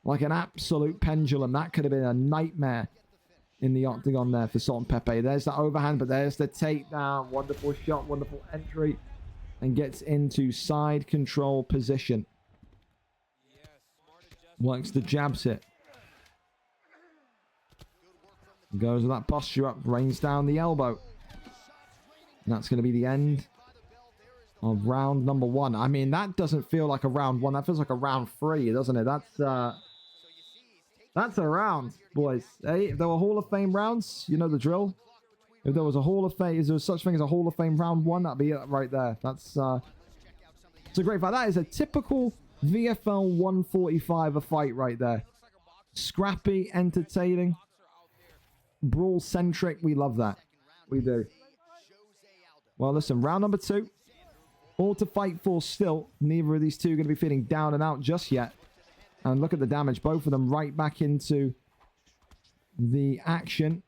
like an absolute pendulum. That could have been a nightmare in the octagon there for Sultan Pepe. There's the overhand, but there's the takedown. Wonderful shot, wonderful entry. And gets into side control position. Works the jabs it. Goes with that posture up. Rains down the elbow. And that's going to be the end of round number 1. I mean, that doesn't feel like a round 1. That feels like a round 3, doesn't it? That's a round, boys. Hey, if there were Hall of Fame rounds, you know the drill. If there was a Hall of Fame, is there such thing as a Hall of Fame round 1? That'd be it right there. That's it's a great fight. That is a typical VFL 145 a fight right there. Scrappy, entertaining, brawl-centric. We love that. We do. Well, listen, round number 2. All to fight for still. Neither of these two are going to be feeling down and out just yet. And look at the damage. Both of them right back into the action.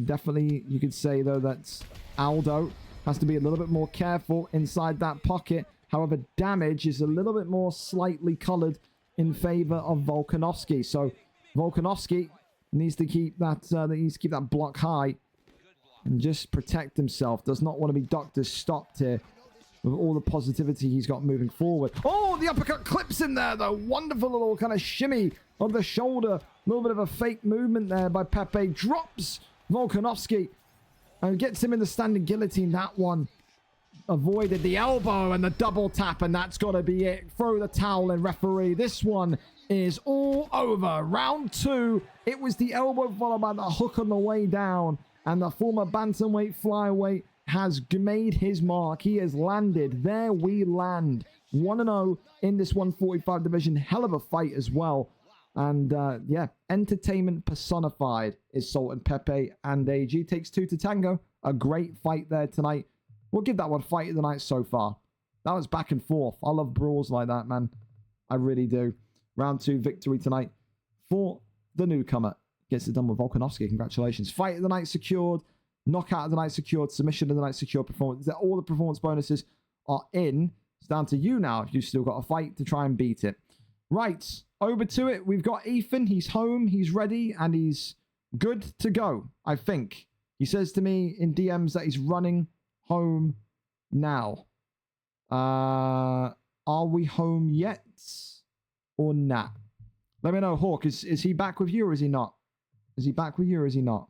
Definitely, you could say, though, that Aldo has to be a little bit more careful inside that pocket. However, damage is a little bit more slightly colored in favor of Volkanovski. So Volkanovski needs to keep that block high and just protect himself. Does not want to be doctor stopped here with all the positivity he's got moving forward. Oh, the uppercut clips him there, though. Wonderful little kind of shimmy of the shoulder. A little bit of a fake movement there by Pepe. Drops Volkanovski and gets him in the standing guillotine. That one avoided the elbow and the double tap, and that's got to be it. Throw the towel in, referee. This one is all over. Round 2. It was the elbow followed by the hook on the way down, and the former bantamweight flyweight has made his mark. He has landed. There we land. 1-0 in this 145 division. Hell of a fight as well. And yeah, entertainment personified is Sultan Pepe, and AG takes 2 to tango. A great fight there tonight. We'll give that one fight of the night so far. That was back and forth. I love brawls like that, man. I really do. Round 2 victory tonight for the newcomer. Gets it done with Volkanovski. Congratulations. Fight of the night secured. Knockout of the night secured. Submission of the night secured. Performance. All the performance bonuses are in. It's down to you now if you've still got a fight to try and beat it. Right. Over to it. We've got Ethan. He's home. He's ready. And he's good to go, I think. He says to me in DMs that he's running home now. Are we home yet or not? Let me know, Hawk. Is he back with you or is he not? Is he back with you or is he not?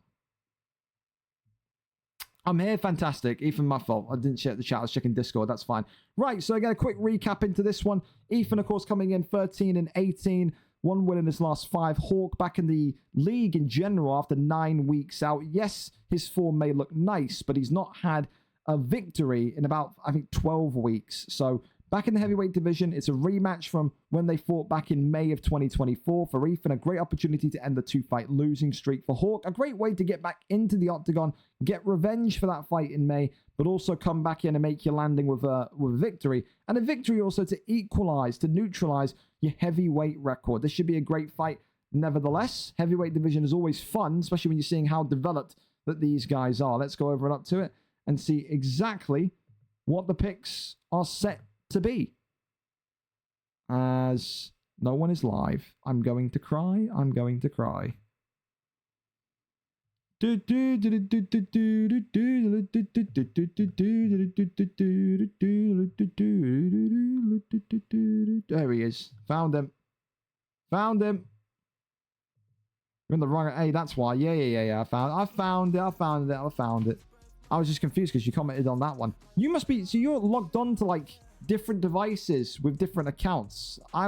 I'm here. Fantastic. Ethan, my fault. I didn't check the chat. I was checking Discord. That's fine. Right, so again, a quick recap into this one. Ethan, of course, coming in 13 and 18. 1 win in his last 5. Hawk back in the league in general after 9 weeks out. Yes, his form may look nice, but he's not had a victory in about, I think, 12 weeks. So back in the heavyweight division, it's a rematch from when they fought back in May of 2024 for Ethan. A great opportunity to end the 2-fight losing streak for Hawk. A great way to get back into the octagon, get revenge for that fight in May, but also come back in and make your landing with a victory. And a victory also to equalize, to neutralize your heavyweight record. This should be a great fight. Nevertheless, heavyweight division is always fun, especially when you're seeing how developed that these guys are. Let's go over and up to it and see exactly what the picks are set to be. As no one is live, I'm going to cry. I'm going to cry. There he is. Found him. Found him. You're in the wrong. Hey, that's why. Yeah. I found it. I was just confused because you commented on that one. You must be. So you're logged on to like different devices with different accounts. My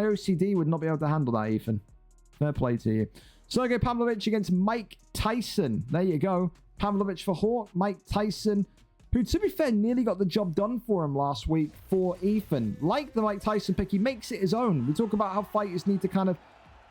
OCD would not be able to handle that, Ethan. Fair play to you. Sergey Pavlovich against Mike Tyson. There you go. Pavlovich for Hawk. Mike Tyson, who, to be fair, nearly got the job done for him last week for Ethan. Like the Mike Tyson pick, he makes it his own. We talk about how fighters need to kind of,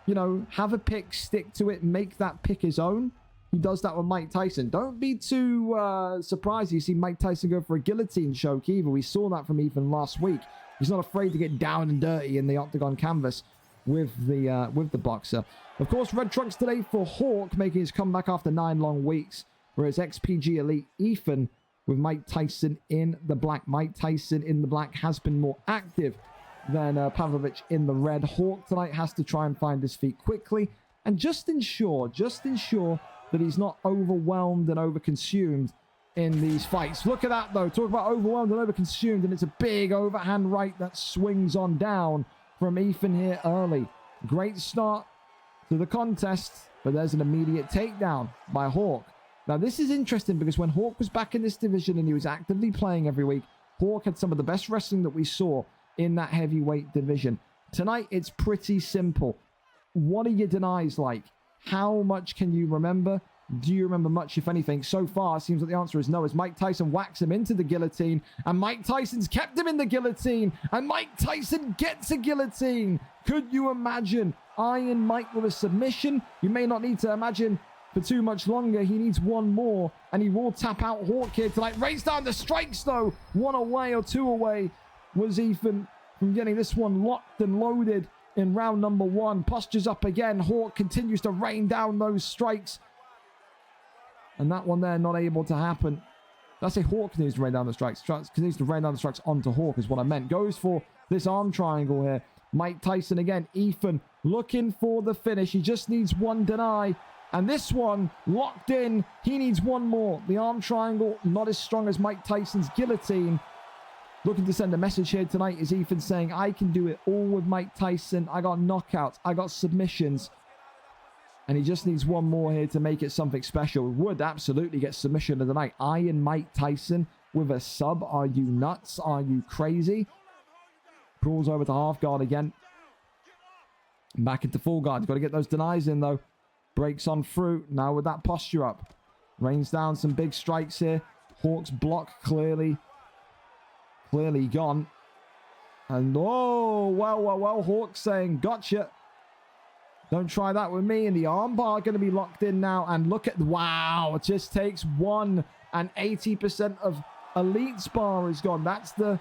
you know, have a pick, stick to it, make that pick his own. He does that with Mike Tyson. Don't be too surprised you see Mike Tyson go for a guillotine choke either. We saw that from Ethan last week. He's not afraid to get down and dirty in the octagon canvas with the boxer. Of course, red trunks today for Hawk, making his comeback after 9 long weeks, whereas XPG Elite Ethan with Mike Tyson in the black. Mike Tyson in the black has been more active than Pavlovich in the red. Hawk tonight has to try and find his feet quickly and just ensure that he's not overwhelmed and overconsumed in these fights. Look at that, though. Talk about overwhelmed and overconsumed, and it's a big overhand right that swings on down from Ethan here early. Great start to the contest, but there's an immediate takedown by Hawk. Now, this is interesting because when Hawk was back in this division and he was actively playing every week, Hawk had some of the best wrestling that we saw in that heavyweight division. Tonight, it's pretty simple. What are your denies like? How much can you remember? Do you remember much, if anything? So far, it seems like the answer is no, as Mike Tyson whacks him into the guillotine, and Mike Tyson's kept him in the guillotine, and Mike Tyson gets a guillotine. Could you imagine Iron Mike with a submission? You may not need to imagine for too much longer. He needs one more, and he will tap out Hawk here to like race down the strikes, though. 1 away or 2 away was Ethan from getting this one locked and loaded in round number 1. Postures up again. Hawk continues to rain down those strikes. And that one there not able to happen. Did I say Hawk continues to rain down the strikes? Continues to rain down the strikes onto Hawk is what I meant. Goes for this arm triangle here. Mike Tyson again. Ethan looking for the finish. He just needs one deny. And this one locked in. He needs one more. The arm triangle not as strong as Mike Tyson's guillotine. Looking to send a message here tonight is Ethan saying, I can do it all with Mike Tyson. I got knockouts. I got submissions. And he just needs one more here to make it something special. Would absolutely get submission of the night. Iron Mike Tyson with a sub. Are you nuts? Are you crazy? Crawls over to half guard again. Back into full guard. Got to get those denies in, though. Breaks on through. Now with that posture up. Rains down some big strikes here. Hawk's block clearly gone. And oh, well, Hawk's saying, gotcha. Don't try that with me. And the armbar going to be locked in now. And look at, wow, it just takes one. And 80% of Elite's bar is gone. That's the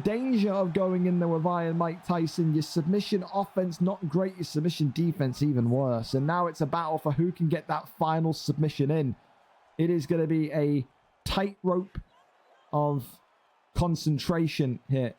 danger of going in there with Iron Mike Tyson. Your submission offense, not great. Your submission defense, even worse. And now it's a battle for who can get that final submission in. It is going to be a tightrope of concentration here.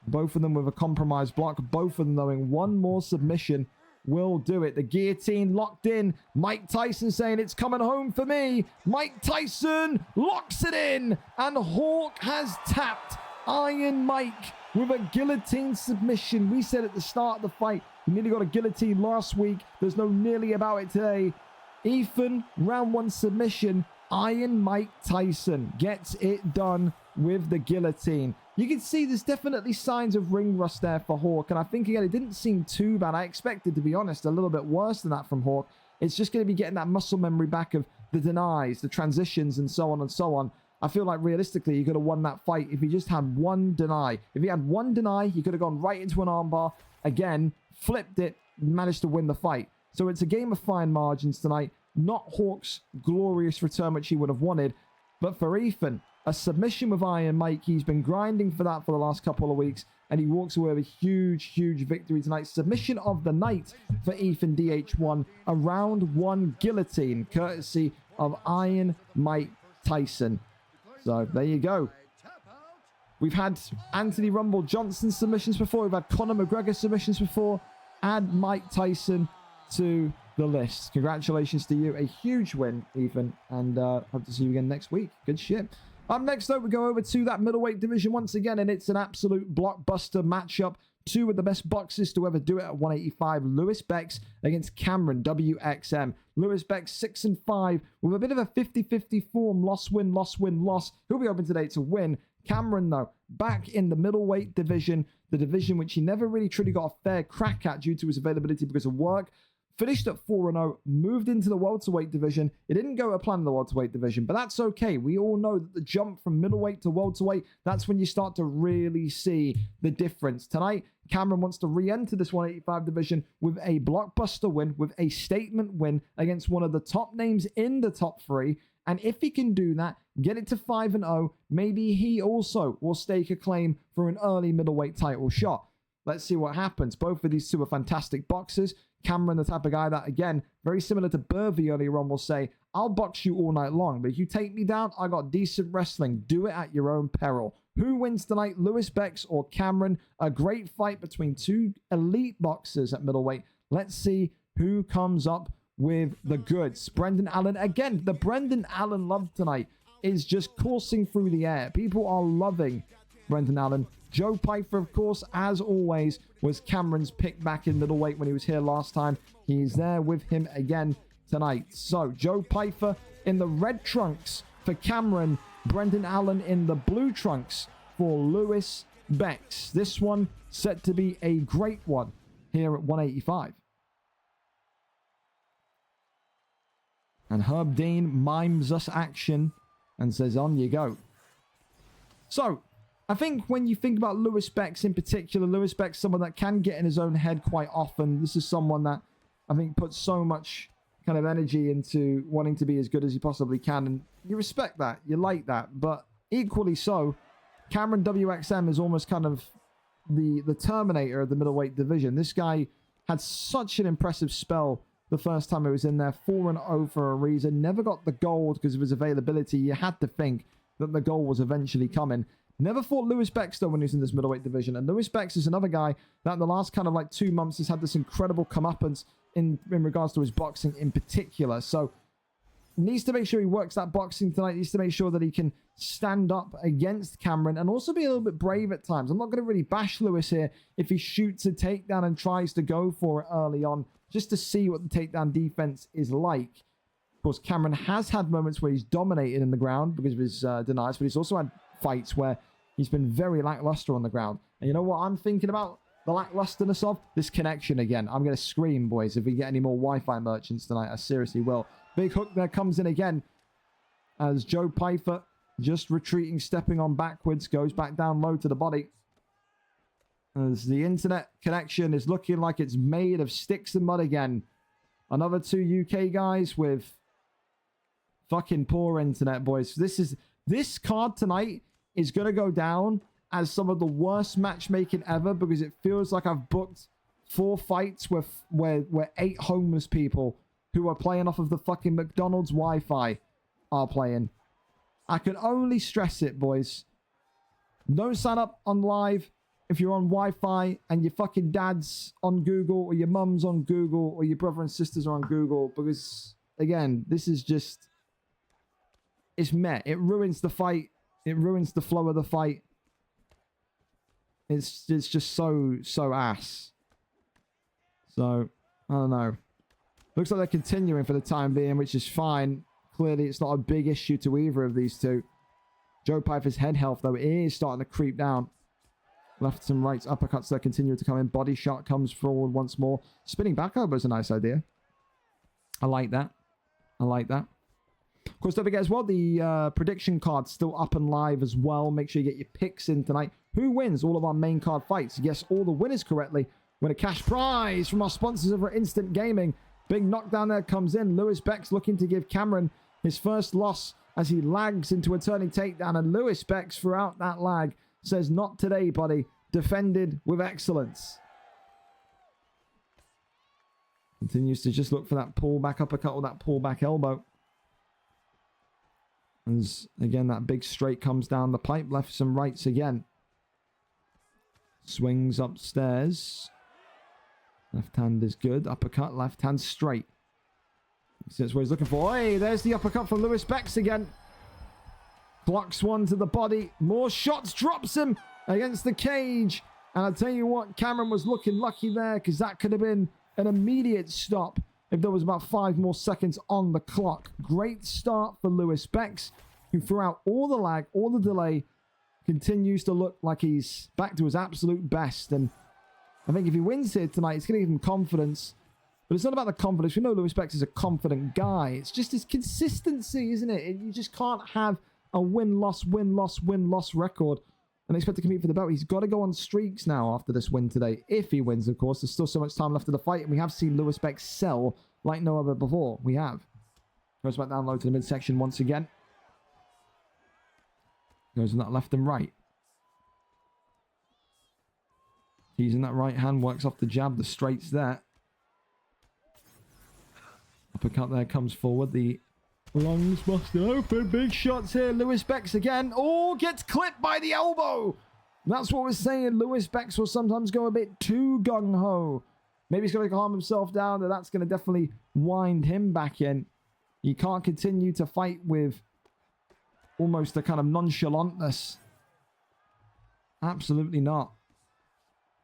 Both of them with a compromised block. Both of them knowing one more submission will do it. The guillotine locked in. Mike Tyson saying it's coming home for me. Mike Tyson locks it in. And Hawk has tapped Iron Mike with a guillotine submission. We said at the start of the fight, he nearly got a guillotine last week. There's no nearly about it today. Ethan, round one submission. Iron Mike Tyson gets it done with the guillotine. You can see there's definitely signs of ring rust there for Hawk. And I think, again, it didn't seem too bad. I expected, to be honest, a little bit worse than that from Hawk. It's just going to be getting that muscle memory back of the denies, the transitions, and so on and so on. I feel like realistically, he could have won that fight if he just had one deny. If he had one deny, he could have gone right into an armbar. Again, flipped it, managed to win the fight. So it's a game of fine margins tonight. Not Hawk's glorious return, which he would have wanted. But for Ethan, a submission with Iron Mike. He's been grinding for that for the last couple of weeks. And he walks away with a huge, huge victory tonight. Submission of the night for Ethan DH1. A round one guillotine, courtesy of Iron Mike Tyson. So there you go. We've had Anthony Rumble Johnson submissions before. We've had Conor McGregor submissions before. Add Mike Tyson to the list. Congratulations to you. A huge win, Ethan. And hope to see you again next week. Good shit. Up next, though, we go over to that middleweight division once again. And it's an absolute blockbuster matchup. Two of the best boxers to ever do it at 185. Lewis Bex against Cameron WXM. Lewis Bex 6-5 with a bit of a 50-50 form. Loss-win, loss-win, loss. He'll be open today to win. Cameron, though, back in the middleweight division. The division which he never really truly got a fair crack at due to his availability because of work. Finished at 4-0, moved into the welterweight division. It didn't go to plan in the welterweight division, but that's okay. We all know that the jump from middleweight to welterweight, that's when you start to really see the difference. Tonight, Cameron wants to re-enter this 185 division with a blockbuster win, with a statement win against one of the top names in the top three. And if he can do that, get it to 5-0, maybe he also will stake a claim for an early middleweight title shot. Let's see what happens. Both of these two are fantastic boxers. Cameron, the type of guy that, again, very similar to Burvey earlier on, will say, I'll box you all night long, but if you take me down, I got decent wrestling. Do it at your own peril. Who wins tonight, Lewis Bex or Cameron? A great fight between two elite boxers at middleweight. Let's see who comes up with the goods. Brendan Allen, again, the Brendan Allen love tonight is just coursing through the air. People are loving Brendan Allen. Joe Pyfer, of course, as always, was Cameron's pick back in middleweight when he was here last time. He's there with him again tonight. So, Joe Pyfer in the red trunks for Cameron. Brendan Allen in the blue trunks for Lewis Bex. This one set to be a great one here at 185. And Herb Dean mimes us action and says, on you go. So, I think when you think about Lewis Bex in particular, Lewis Bex, someone that can get in his own head quite often. This is someone that I think puts so much kind of energy into wanting to be as good as he possibly can. And you respect that. You like that. But equally so, Cameron WXM is almost kind of the Terminator of the middleweight division. This guy had such an impressive spell the first time he was in there. 4-0 for a reason. Never got the gold because of his availability. You had to think that the goal was eventually coming. Never fought Lewis Bex, though, when he was in this middleweight division. And Lewis Bex is another guy that in the last kind of like 2 months has had this incredible comeuppance in regards to his boxing in particular. So, needs to make sure he works that boxing tonight. Needs to make sure that he can stand up against Cameron and also be a little bit brave at times. I'm not going to really bash Lewis here if he shoots a takedown and tries to go for it early on just to see what the takedown defense is like. Of course, Cameron has had moments where he's dominated in the ground because of his denies, but he's also had fights where he's been very lackluster on the ground. And you know what I'm thinking about? The lacklusterness of this connection again. I'm going to scream, boys, if we get any more Wi-Fi merchants tonight. I seriously will. Big hook there comes in again as Joe Pyfer, just retreating, stepping on backwards, goes back down low to the body. As the internet connection is looking like it's made of sticks and mud again. Another 2 UK guys with fucking poor internet, boys. This card tonight is going to go down as some of the worst matchmaking ever because it feels like I've booked 4 fights where 8 homeless people who are playing off of the fucking McDonald's Wi-Fi are playing. I can only stress it, boys. Don't sign up on live if you're on Wi-Fi and your fucking dad's on Google or your mum's on Google or your brother and sisters are on Google because, again, this is just... It's meh. It ruins the fight. It ruins the flow of the fight. It's just so ass. So, I don't know. Looks like they're continuing for the time being, which is fine. Clearly, it's not a big issue to either of these two. Joe Pyfer's head health, though, is starting to creep down. Lefts and rights, uppercuts there continue to come in. Body shot comes forward once more. Spinning back elbow is a nice idea. I like that. I like that. Of course, don't forget as well, the prediction card's still up and live as well. Make sure you get your picks in tonight. Who wins all of our main card fights? Guess all the winners correctly. Win a cash prize from our sponsors over at Instant Gaming. Big knockdown there comes in. Lewis Beck's looking to give Cameron his first loss as he lags into a turning takedown. And Lewis Beck's, throughout that lag, says, not today, buddy. Defended with excellence. Continues to just look for that pullback uppercut or that pullback elbow. As, again, that big straight comes down the pipe. Lefts and rights again. Swings upstairs. Left hand is good. Uppercut, left hand straight. That's what he's looking for. Hey, there's the uppercut from Lewis Beck's again. Blocks one to the body. More shots. Drops him against the cage. And I'll tell you what, Cameron was looking lucky there because that could have been an immediate stop if there was about 5 more seconds on the clock. Great start for Lewis Beck's, who throughout all the lag, all the delay, continues to look like he's back to his absolute best. And I think if he wins here tonight, it's going to give him confidence. But it's not about the confidence. We know Lewis Beck's is a confident guy. It's just his consistency, isn't it? You just can't have a win-loss, win-loss, win-loss record and expect to compete for the belt. He's got to go on streaks now after this win today. If he wins, of course. There's still so much time left of the fight, and we have seen Lewis Beck sell like no other before. We have. Goes back down low to the midsection once again. Goes in that left and right. He's in that right hand, works off the jab, the straights there. Uppercut there comes forward. The lungs busted open. Big shots here. Lewis Beck's again. Oh, gets clipped by the elbow. That's what we're saying. Lewis Beck's will sometimes go a bit too gung-ho. Maybe he's going to calm himself down, and that's going to definitely wind him back in. You can't continue to fight with almost a kind of nonchalantness. Absolutely not.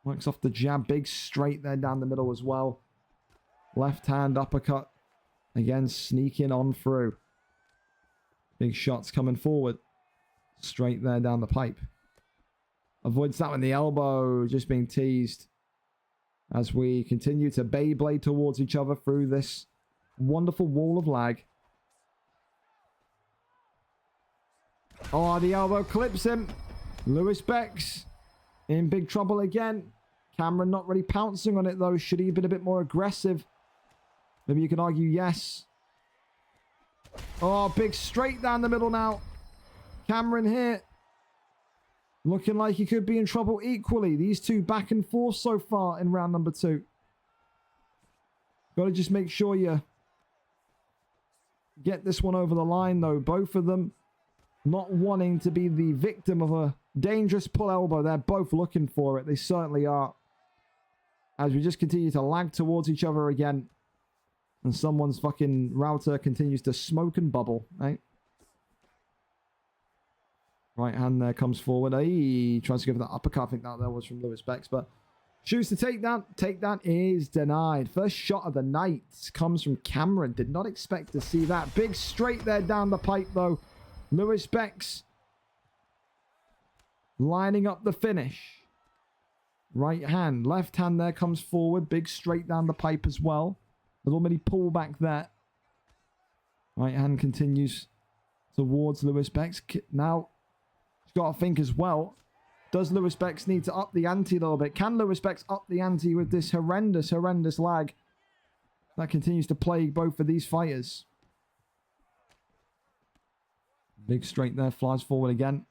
Works off the jab. Big straight there down the middle as well. Left hand uppercut. Again, sneaking on through. Big shots coming forward. Straight there down the pipe. Avoids that one. The elbow just being teased. As we continue to Beyblade towards each other through this wonderful wall of lag. Oh, the elbow clips him. Lewis Beck's in big trouble again. Cameron not really pouncing on it though. Should he have been a bit more aggressive? Maybe you could argue yes. Oh, big straight down the middle now. Cameron here. Looking like he could be in trouble equally. These two back and forth so far in round number 2. Got to just make sure you get this one over the line though. Both of them not wanting to be the victim of a dangerous pull elbow. They're both looking for it. They certainly are. As we just continue to lag towards each other again. And someone's fucking router continues to smoke and bubble, right? Right hand there comes forward. He tries to go for that uppercut. I think that was from Lewis Beck's, but Choose the takedown. Takedown is denied. First shot of the night comes from Cameron. Did not expect to see that. Big straight there down the pipe, though. Lewis Bex lining up the finish. Right hand. Left hand there comes forward. Big straight down the pipe as well. Little mini pullback there. Right hand continues towards Lewis Bex. Now, he's got to think as well. Does Lewis Bex need to up the ante a little bit? Can Lewis Bex up the ante with this horrendous lag that continues to plague both of these fighters? Big straight there, flies forward again.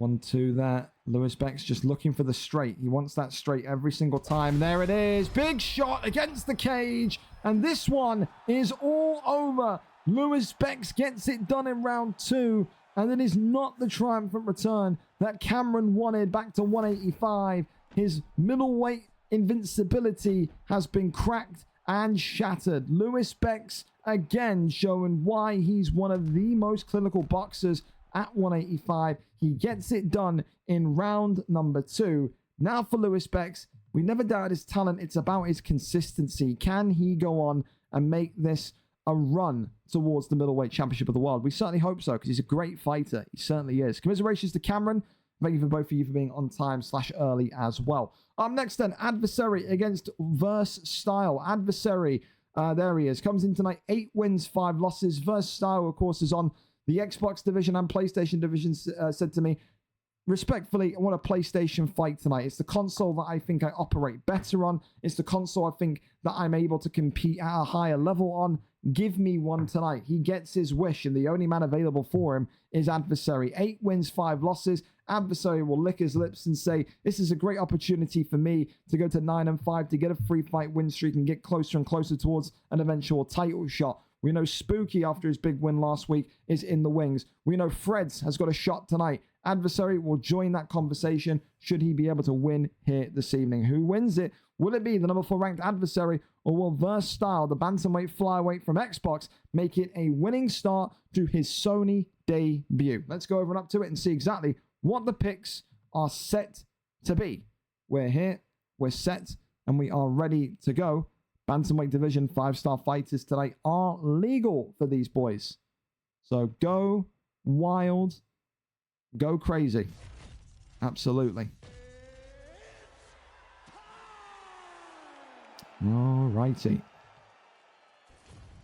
1-2 there. Lewis Bex just looking for the straight. He wants that straight every single time. There it is. Big shot against the cage. And this one is all over. Lewis Bex gets it done in round 2. And it is not the triumphant return that Cameron wanted back to 185. His middleweight invincibility has been cracked and shattered. Lewis Bex again showing why he's one of the most clinical boxers at 185. He gets it done in round number 2. Now for Lewis Bex, we never doubted his talent. It's about his consistency. Can he go on and make this a run towards the middleweight championship of the world? We certainly hope so, because he's a great fighter. He certainly is. Commiserations to Cameron. Thank you for both of you for being on time / early as well. Up next then, adversary against Verse Style. Adversary, there he is. Comes in tonight, 8 wins, 5 losses. Verse Style, of course, is on the Xbox division and PlayStation division. Said to me, respectfully, I want a PlayStation fight tonight. It's the console that I think I operate better on. It's the console I think that I'm able to compete at a higher level on. Give me one tonight. He gets his wish, and the only man available for him is Adversary. 8 wins, 5 losses. Adversary will lick his lips and say, this is a great opportunity for me to go to 9-5, to get a free fight win streak and get closer and closer towards an eventual title shot. We know Spooky, after his big win last week, is in the wings. We know Freds has got a shot tonight. Adversary will join that conversation should he be able to win here this evening. Who wins it? Will it be the number 4 ranked Adversary, or will Verse Style, the bantamweight flyweight from Xbox, make it a winning start to his Sony debut? Let's go over and up to it and see exactly what the picks are set to be. We're here, we're set, and we are ready to go. Bantamweight division 5-star fighters tonight are legal for these boys. So go wild, go crazy. Absolutely. Alrighty.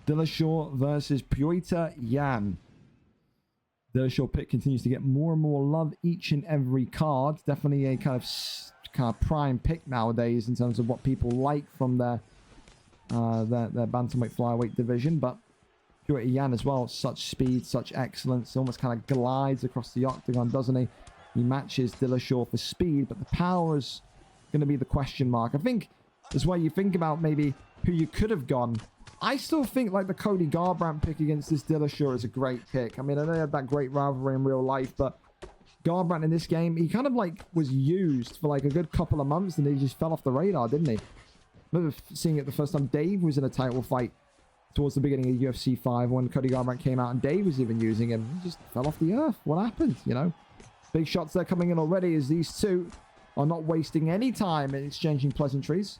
Dillashaw versus Piotr Jan. Dillashaw pick continues to get more and more love each and every card. Definitely a kind of prime pick nowadays in terms of what people like from their bantamweight flyweight division. But Piotr Jan as well, such speed, such excellence. Almost kind of glides across the octagon, doesn't he? He matches Dillashaw for speed, but the power is going to be the question mark. I think that's why you think about maybe who you could have gone. I still think like the Cody Garbrandt pick against this Dillashaw is a great pick. I mean, I know they had that great rivalry in real life, but Garbrandt in this game, he kind of like was used for like a good couple of months and he just fell off the radar, didn't he? I remember seeing it the first time Dave was in a title fight towards the beginning of UFC 5 when Cody Garbrandt came out and Dave was even using him. He just fell off the earth. What happened, you know? Big shots there coming in already as these two are not wasting any time in exchanging pleasantries.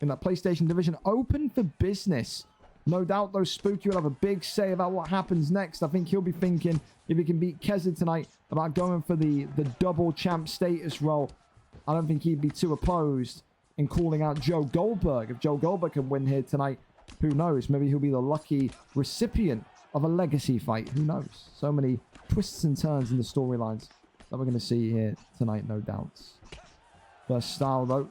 In that PlayStation division, open for business. No doubt, though, Spooky will have a big say about what happens next. I think he'll be thinking, if he can beat Kezza tonight, about going for the double champ status role. I don't think he'd be too opposed in calling out Joe Goldberg. If Joe Goldberg can win here tonight, who knows? Maybe he'll be the lucky recipient of a legacy fight. Who knows? So many twists and turns in the storylines that we're going to see here tonight, no doubts. First Style, though,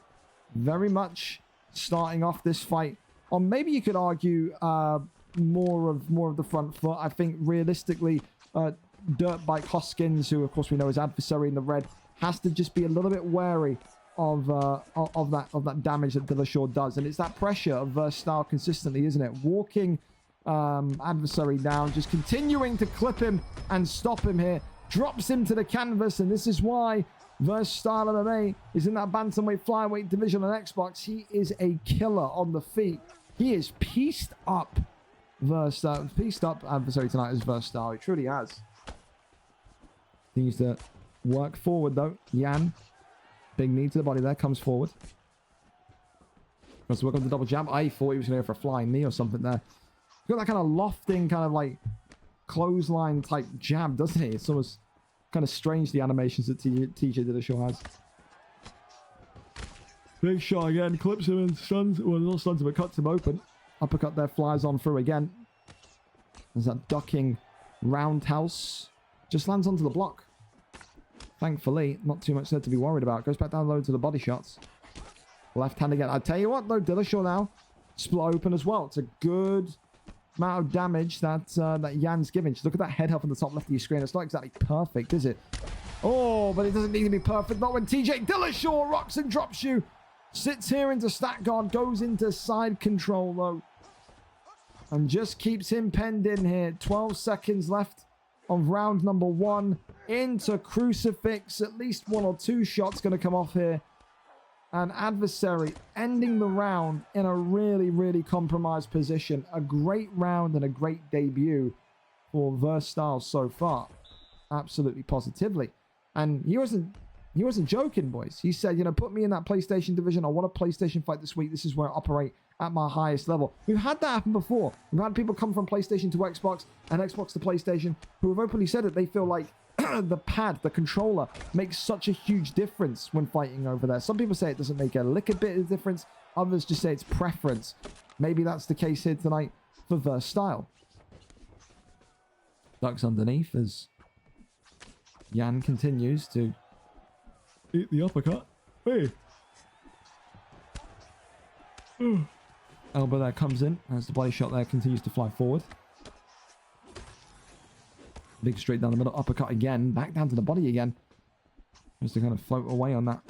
very much starting off this fight on, maybe you could argue, more of the front foot. I think realistically, Dirtbike Hoskins, who of course we know is Adversary in the red, has to just be a little bit wary of that damage that Dillashaw does, and it's that pressure of Verse Style consistently, isn't it? Walking Adversary down, just continuing to clip him and stop him here, drops him to the canvas, and this is why Verse Style MMA is in that bantamweight flyweight division on Xbox. He is a killer on the feet. He is pieced up. Pieced up Adversary tonight is Verse Style. He truly has. He needs to work forward though. Jan Big knee to the body there. Comes forward. Wants to work on the double jab. I thought he was going to go for a flying knee or something there. He's got that kind of lofting, kind of like clothesline type jab, doesn't he? It's almost kind of strange, the animations that TJ Dillashaw has. Big shot again. Clips him and stuns. Well, not stuns him, but cuts him open. Uppercut there. Flies on through again. There's that ducking roundhouse. Just lands onto the block. Thankfully, not too much there to be worried about. Goes back down low to the body shots. Left hand again. I tell you what, though, Dillashaw now split open as well. It's a good amount of damage that that Jan's giving. Just look at that head health on the top left of your screen. It's not exactly perfect, is it? Oh, but it doesn't need to be perfect. Not when TJ Dillashaw rocks and drops you. Sits here into stack guard. Goes into side control, though. And just keeps him penned in here. 12 seconds left of round number 1. Into crucifix. At least 1 or 2 shots going to come off here. An adversary ending the round in a really, really compromised position. A great round and a great debut for Versatile so far. Absolutely positively. And he wasn't joking, boys. He said, you know, put me in that PlayStation division. I want a PlayStation fight this week. This is where I operate at my highest level. We've had that happen before. We've had people come from PlayStation to Xbox and Xbox to PlayStation who have openly said that they feel like the pad, the controller, makes such a huge difference when fighting over there. Some people say it doesn't make a lick a bit of difference. Others just say it's preference. Maybe that's the case here tonight for Versatile. Ducks underneath as Jan continues to eat the uppercut. Hey. Elbow there comes in as the body shot there continues to fly forward. Big straight down the middle. Uppercut again. Back down to the body again. Just to kind of float away on that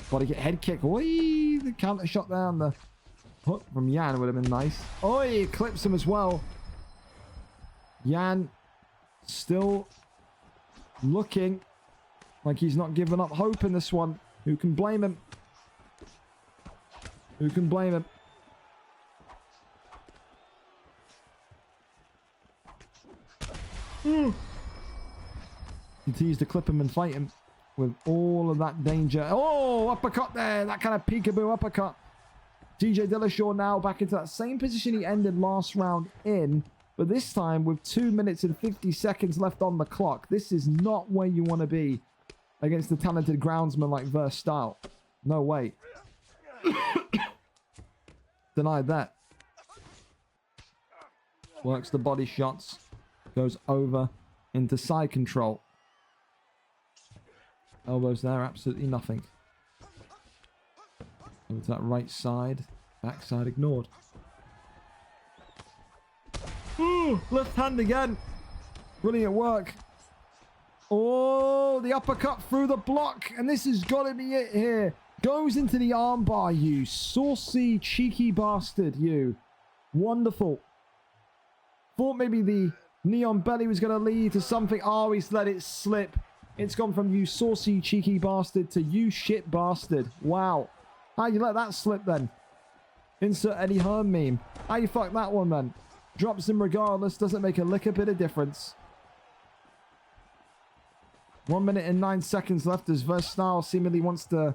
body kick. Head kick. Oi! The counter shot there on the hook from Jan would have been nice. Oi! Clips him as well. Jan still looking like he's not giving up hope in this one. Who can blame him? Who can blame him? Continues to clip him and fight him with all of that danger. Oh, uppercut there. That kind of peekaboo uppercut. TJ Dillashaw now back into that same position he ended last round in, but this time with 2 minutes and 50 seconds left on the clock. This is not where you want to be against the talented groundsman like Versatile. No way. Denied that. Works the body shots. Goes over into side control. Elbows there, absolutely nothing. Over to that right side. Backside ignored. Ooh, left hand again. Brilliant work. Oh, the uppercut through the block. And this has got to be it here. Goes into the armbar, you saucy, cheeky bastard, you. Wonderful. Thought maybe the neon belly was going to lead to something. Oh, he's let it slip. It's gone from you saucy, cheeky bastard to you shit bastard. Wow. How you let that slip then? Insert Eddie Hearn meme. How you fuck that one then? Drops him regardless. Doesn't make a lick a bit of difference. 1 minute and 9 seconds left as Versatile seemingly wants to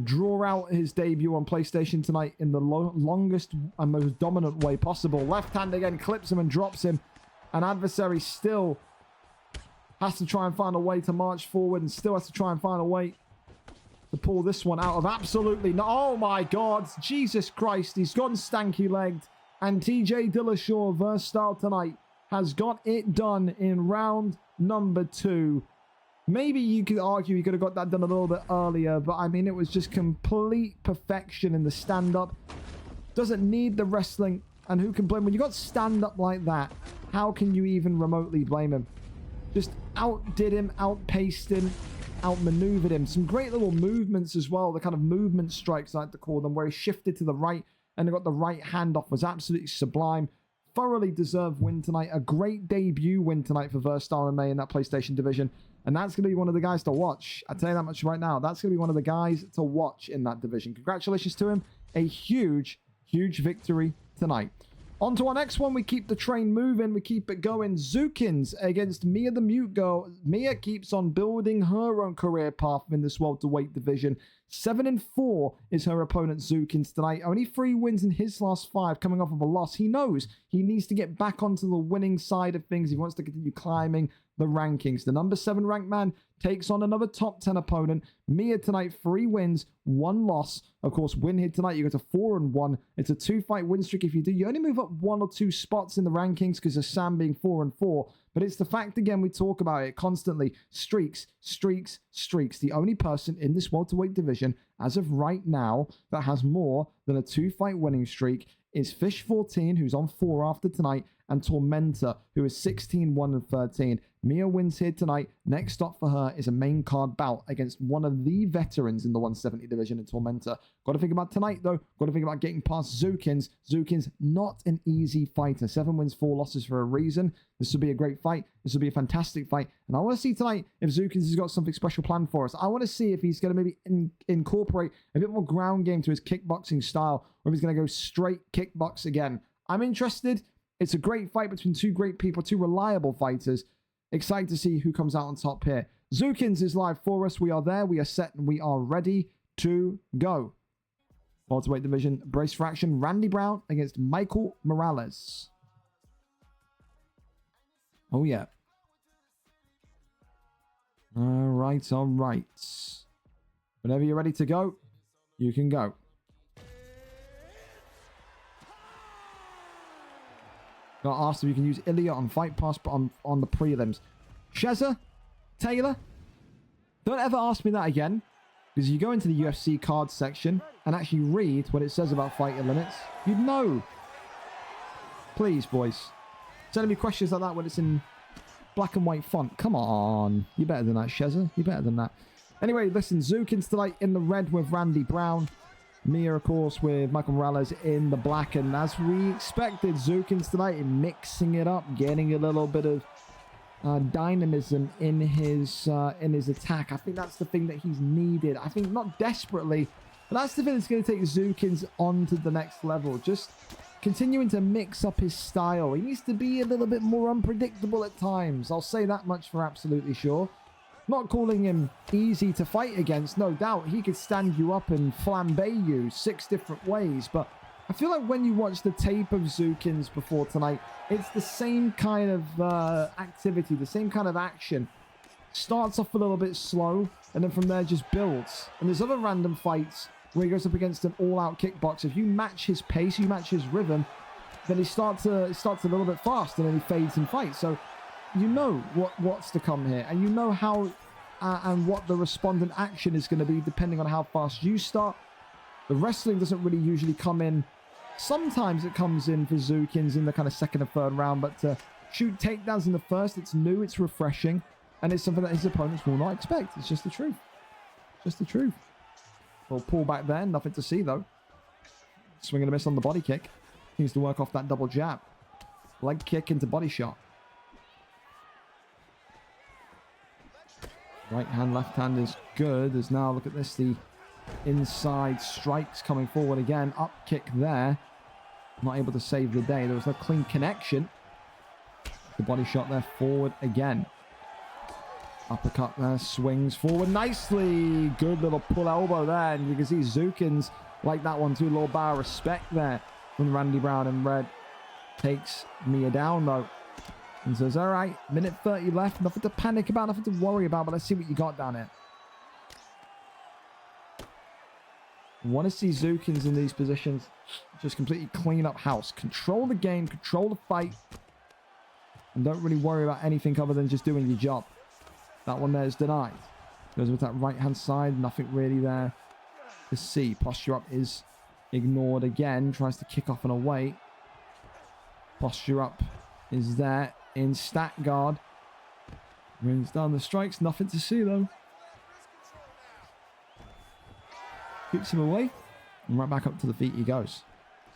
draw out his debut on PlayStation tonight in the longest and most dominant way possible. Left hand again clips him and drops him. An adversary still has to try and find a way to march forward and still has to try and find a way to pull this one out of absolutely no. Oh my God, Jesus Christ, he's gone stanky legged. And TJ Dillashaw, Versatile tonight, has got it done in round number 2. Maybe you could argue he could have got that done a little bit earlier, but I mean, it was just complete perfection in the stand-up. Doesn't need the wrestling, and who can blame? When you got stand-up like that, how can you even remotely blame him? Just outdid him, outpaced him, outmaneuvered him. Some great little movements as well, the kind of movement strikes I like to call them, where he shifted to the right and got the right hand off, was absolutely sublime. Thoroughly deserved win tonight. A great debut win tonight for Versatile and May in that PlayStation division. And that's going to be one of the guys to watch. I'll tell you that much right now. That's going to be one of the guys to watch in that division. Congratulations to him. A huge, huge victory tonight. On to our next one. We keep the train moving. We keep it going. Zookins against Mia the Mute Girl. Mia keeps on building her own career path in this welterweight division. 7-4 is her opponent Zookins tonight. Only 3 wins in his last 5, coming off of a loss. He knows he needs to get back onto the winning side of things. He wants to continue climbing the rankings. The number 7 ranked man takes on another top 10 opponent. Mia tonight, 3 wins, 1 loss. Of course, win here tonight, you go to 4-1. It's a 2-fight win streak. If you do, you only move up 1 or 2 spots in the rankings because of Sam being 4-4. But it's the fact, again, we talk about it constantly. Streaks, streaks, streaks. The only person in this welterweight division, as of right now, that has more than a 2-fight winning streak is Fish14, who's on 4 after tonight, and Tormentor, who is 16-1-13. Mia wins here tonight. Next stop for her is a main card bout against one of the veterans in the 170 division in Tormentor. Got to think about tonight, though. Got to think about getting past Zookins. Zookins, not an easy fighter. 7 wins, 4 losses for a reason. This will be a great fight. This will be a fantastic fight. And I want to see tonight if Zookins has got something special planned for us. I want to see if he's going to maybe incorporate a bit more ground game to his kickboxing style, or if he's going to go straight kickbox again. I'm interested. It's a great fight between 2 great people, 2 reliable fighters. Excited to see who comes out on top here. Zookins is live for us. We are there. We are set and we are ready to go. Welterweight division, brace for action. Randy Brown against Michael Morales. Oh, yeah. All right, all right. Whenever you're ready to go, you can go. Got asked if you can use Ilya on Fight Pass, but on the prelims. Kezza, Taylor, don't ever ask me that again, because you go into the UFC cards section and actually read what it says about fighter limits. You'd know. Please, boys. Sending me questions like that when it's in black and white font. Come on. You're better than that, Kezza. You're better than that. Anyway, listen, Zookins tonight in the red with Randy Brown. Mia, of course, with Michael Morales in the black. And as we expected, Zookins tonight in mixing it up, getting a little bit of dynamism in his attack. I think that's the thing that he's needed. I think not desperately, but that's the thing that's going to take Zookins on to the next level. Just continuing to mix up his style. He needs to be a little bit more unpredictable at times. I'll say that much for absolutely sure. Not calling him easy to fight against, no doubt. He could stand you up and flambe you 6 different ways. But I feel like when you watch the tape of Zookins before tonight, it's the same kind of activity, the same kind of action. Starts off a little bit slow, and then from there just builds. And there's other random fights where he goes up against an all-out kickboxer. If you match his pace, you match his rhythm, then he starts a little bit fast, and then he fades in fight. So you know what's to come here, and you know how and what the respondent action is going to be depending on how fast you start. The wrestling doesn't really usually come in. Sometimes it comes in for Zookins in the kind of 2nd and 3rd round, but to shoot takedowns in the 1st, it's new, it's refreshing, and it's something that his opponents will not expect. It's just the truth. Just the truth. Well, pull back there, nothing to see though. Swing and a miss on the body kick. Needs to work off that double jab. Leg kick into body shot. Right hand, left hand is good. As now, look at this, the inside strikes coming forward again. Up kick there. Not able to save the day. There was no clean connection. The body shot there, forward again. Uppercut there, swings forward nicely. Good little pull elbow there. And you can see Zookins like that one too. A little bar of respect there from Randy Brown in red. Takes Mia down though. And says, all right, minute 30 left. Nothing to panic about, nothing to worry about, but let's see what you got down here. Want to see Zookins in these positions just completely clean up house. Control the game, control the fight, and don't really worry about anything other than just doing your job. That one there is denied. Goes with that right-hand side, nothing really there to see. Posture up is ignored again. Tries to kick off and away. Posture up is there. In stat guard. Brings down the strikes. Nothing to see though. Keeps him away. And right back up to the feet he goes.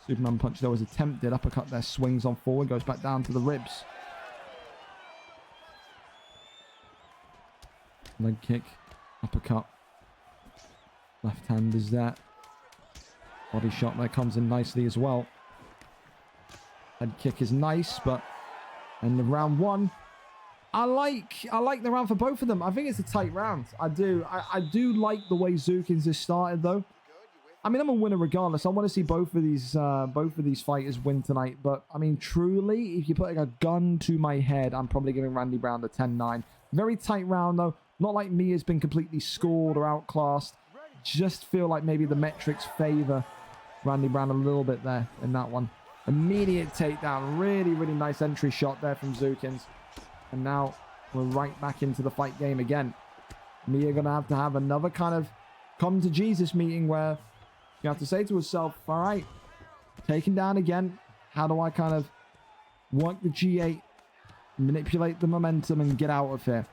Superman punch though was attempted. Uppercut there. Swings on forward. Goes back down to the ribs. Leg kick. Uppercut. Left hand is there. Body shot there comes in nicely as well. Head kick is nice, but in the round one, I like the round for both of them. I think it's a tight round. I do. I do like the way Zukins has started, though. I mean, I'm a winner regardless. I want to see both of these fighters win tonight. But I mean, truly, if you're putting a gun to my head, I'm probably giving Randy Brown the 10-9. Very tight round, though. Not like Mia's been completely scored or outclassed. Just feel like maybe the metrics favor Randy Brown a little bit there in that one. Immediate takedown. Really, really nice entry shot there from Zukins. And now we're right back into the fight game again. Mia going to have another kind of come to Jesus meeting where you have to say to herself, all right, taken down again. How do I kind of work the G8, manipulate the momentum, and get out of here?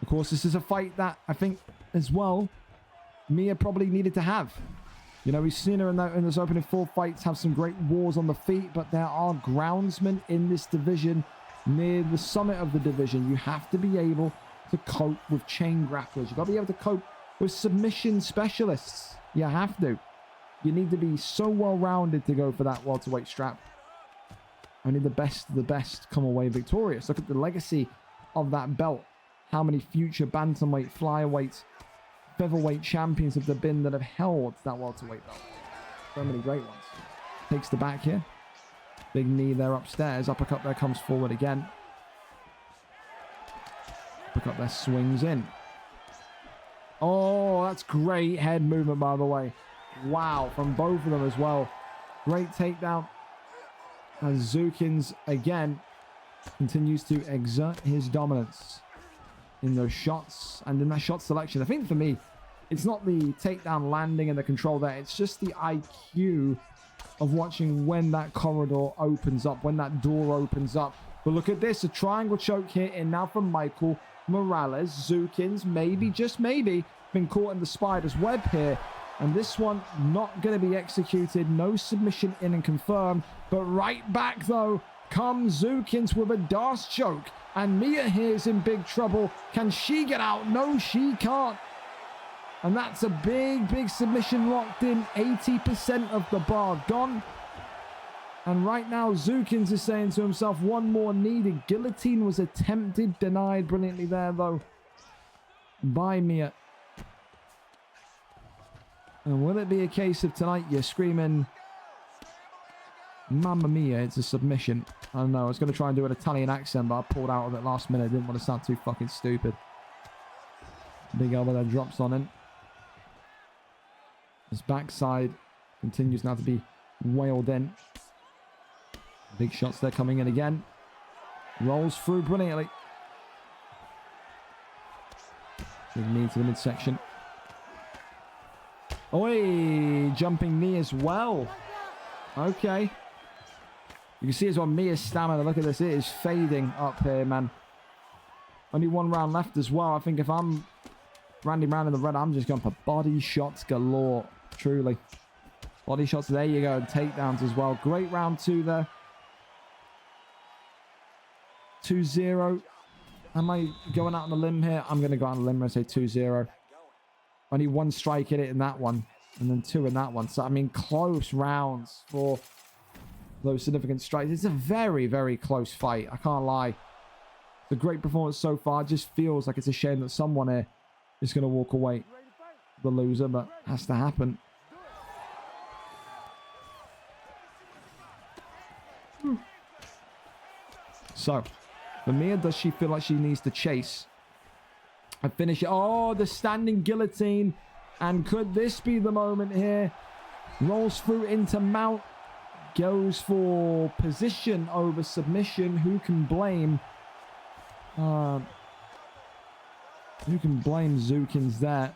Of course, this is a fight that I think as well Mia probably needed to have. You know, we've seen her in those opening 4 fights have some great wars on the feet, but there are groundsmen in this division near the summit of the division. You have to be able to cope with chain grapplers. You've got to be able to cope with submission specialists. You have to. You need to be so well-rounded to go for that welterweight strap. Only the best of the best come away victorious. Look at the legacy of that belt. How many future bantamweight, flyweight, featherweight champions have there been that have held that welterweight belt? So many great ones. Takes the back here. Big knee there upstairs. Uppercut there, comes forward again. Uppercut there, swings in. Oh, that's great head movement, by the way. Wow, from both of them as well. Great takedown. As Zukins, again, continues to exert his dominance in those shots and in that shot selection. I think for me, it's not the takedown landing and the control there. It's just the IQ of watching when that corridor opens up, when that door opens up. But look at this, a triangle choke here in now from Michael Morales. Zukins, maybe, just maybe, been caught in the spider's web here. And this one not going to be executed. No submission in and confirmed. But right back, though, comes Zukins with a Darce choke. And Mia here is in big trouble. Can she get out? No, she can't. And that's a big, big submission locked in. 80% of the bar gone. And right now, Zukins is saying to himself, one more needed. Guillotine was attempted, denied brilliantly there, though, by Mia. And will it be a case of tonight you're screaming, Mamma Mia, it's a submission? I don't know. I was going to try and do an Italian accent, but I pulled out of it last minute. I didn't want to sound too fucking stupid. Big elbow there drops on in. His backside continues now to be wailed in. Big shots there coming in again. Rolls through brilliantly. Big knee to the midsection. Oi, jumping knee as well. Okay. You can see as well Mia's stamina. Look at this. It is fading up here, man. Only 1 round left as well. I think if I'm Randy Brown in the red, I'm just going for body shots galore. Truly. Body shots. There you go. Takedowns as well. Great round 2 there. 2-0. Am I going out on a limb here? I'm going to go out on a limb and say 2-0. Only 1 strike in it in that one. And then 2 in that one. So, I mean, close rounds for those significant strikes. It's a very, very close fight. I can't lie. It's a great performance so far. It just feels like it's a shame that someone here is going to walk away the loser. But it has to happen. So, for Mia, does she feel like she needs to chase and finish it? Oh, the standing guillotine. And could this be the moment here? Rolls through into mount. Goes for position over submission. Who can blame? Who can blame Zukins there?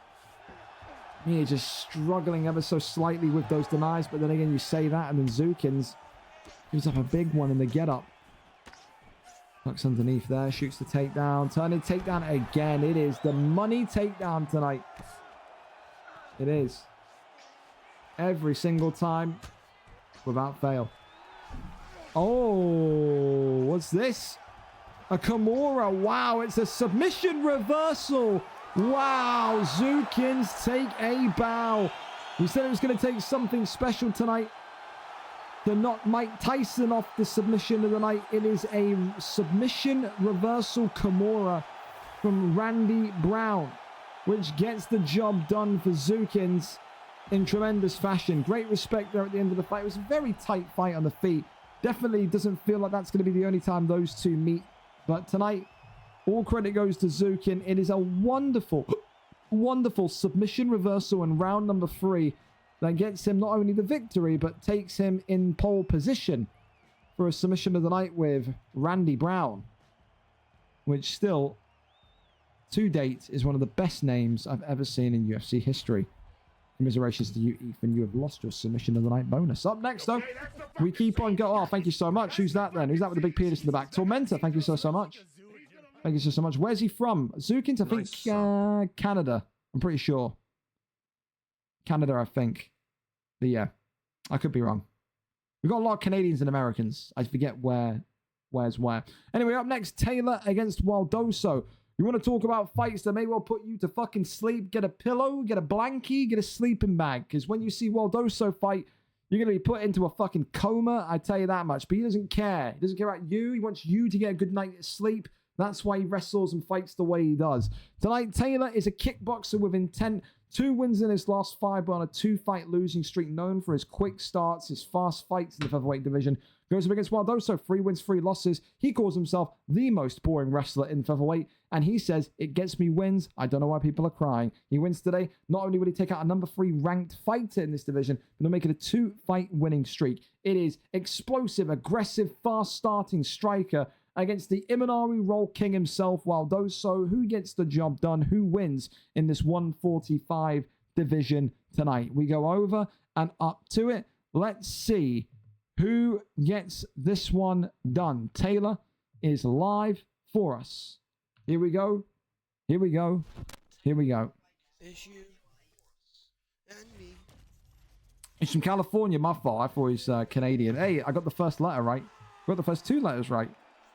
Mia just struggling ever so slightly with those denies. But then again, you say that and then Zukins gives up a big one in the get-up. Tucks underneath there, shoots the takedown. Turning takedown again. It is the money takedown tonight. It is. Every single time. Without fail. Oh, what's this? A Kimura. Wow, it's a submission reversal. Wow, Zukins take a bow. We said it was going to take something special tonight. to knock Mike Tyson off the submission of the night. It is a submission reversal Kimura from Randy Brown, which gets the job done for Zookins in tremendous fashion. Great respect there at the end of the fight. It was a very tight fight on the feet. Definitely doesn't feel like that's going to be the only time those two meet. But tonight, all credit goes to Zookin. It is a wonderful, wonderful submission reversal in round number 3 that gets him not only the victory, but takes him in pole position for a submission of the night with Randy Brown, which still, to date, is one of the best names I've ever seen in UFC history. Commiserations to you, Ethan. You have lost your submission of the night bonus. Up next, though, we keep on going. Oh, thank you so much. Who's that then? Who's that with the big penis in the back? Tormentor, thank you so much. Thank you so much. Where's he from? Zookins, I think Canada. I'm pretty sure. Canada, I think. But yeah, I could be wrong. We've got a lot of Canadians and Americans. I forget where's where. Anyway, up next, Taylor against Waldoso. You want to talk about fights that may well put you to fucking sleep? Get a pillow, get a blankie, get a sleeping bag. Because when you see Waldoso fight, you're going to be put into a fucking coma. I tell you that much. But he doesn't care. He doesn't care about you. He wants you to get a good night's sleep. That's why he wrestles and fights the way he does. Tonight, Taylor is a kickboxer with intent. 2 wins in his last 5, but on a 2-fight losing streak, known for his quick starts, his fast fights in the featherweight division. Goes up against Waldoso, 3 wins, 3 losses. He calls himself the most boring wrestler in featherweight, and he says, it gets me wins. I don't know why people are crying. He wins today. Not only will he take out a number 3 ranked fighter in this division, but he'll make it a 2-fight winning streak. It is explosive, aggressive, fast-starting striker against the Imanari Roll King himself, Waldoso. Who gets the job done? Who wins in this 145 division tonight? We go over and up to it. Let's see who gets this one done. Taylor is live for us. Here we go. Here we go. Here we go. It's you and me. He's from California. My fault. I thought he was Canadian. Hey, I got the first letter right. Got the first 2 letters right.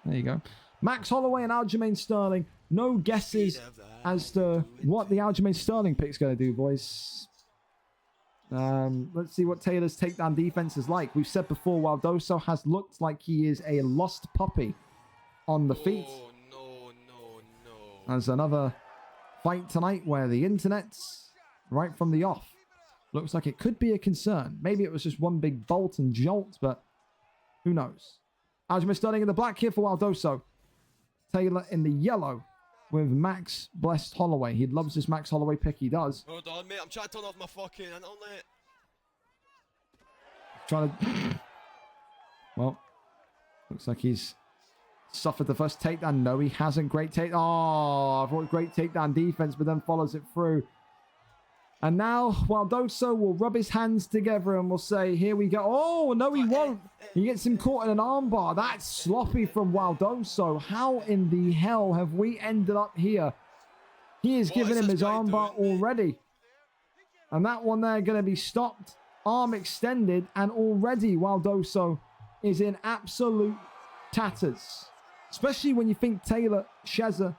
There you go. Max Holloway and Aljamain Sterling. No guesses as to what the Aljamain Sterling pick's going to do, boys. Let's see what Taylor's takedown defense is like. We've said before, Waldoso has looked like he is a lost puppy on the feet. No. There's another fight tonight where the internet's right from the off. Looks like it could be a concern. Maybe it was just one big bolt and jolt, but who knows? Aljamain Sterling in the black here for Waldoso. Taylor in the yellow with Max Blessed Holloway. He loves this Max Holloway pick. He does. Hold on, mate. I'm trying to turn off my fucking internet. Trying to... Well, looks like he's suffered the first takedown. No, he hasn't. Great take. Oh, I thought great takedown defense, but then follows it through. And now Waldoso will rub his hands together and will say, here we go. Oh, no, he won't. He gets him caught in an armbar. That's sloppy from Waldoso. How in the hell have we ended up here? He is giving him his armbar already. And that one there going to be stopped. Arm extended. And already Waldoso is in absolute tatters. Especially when you think Taylor Kezza,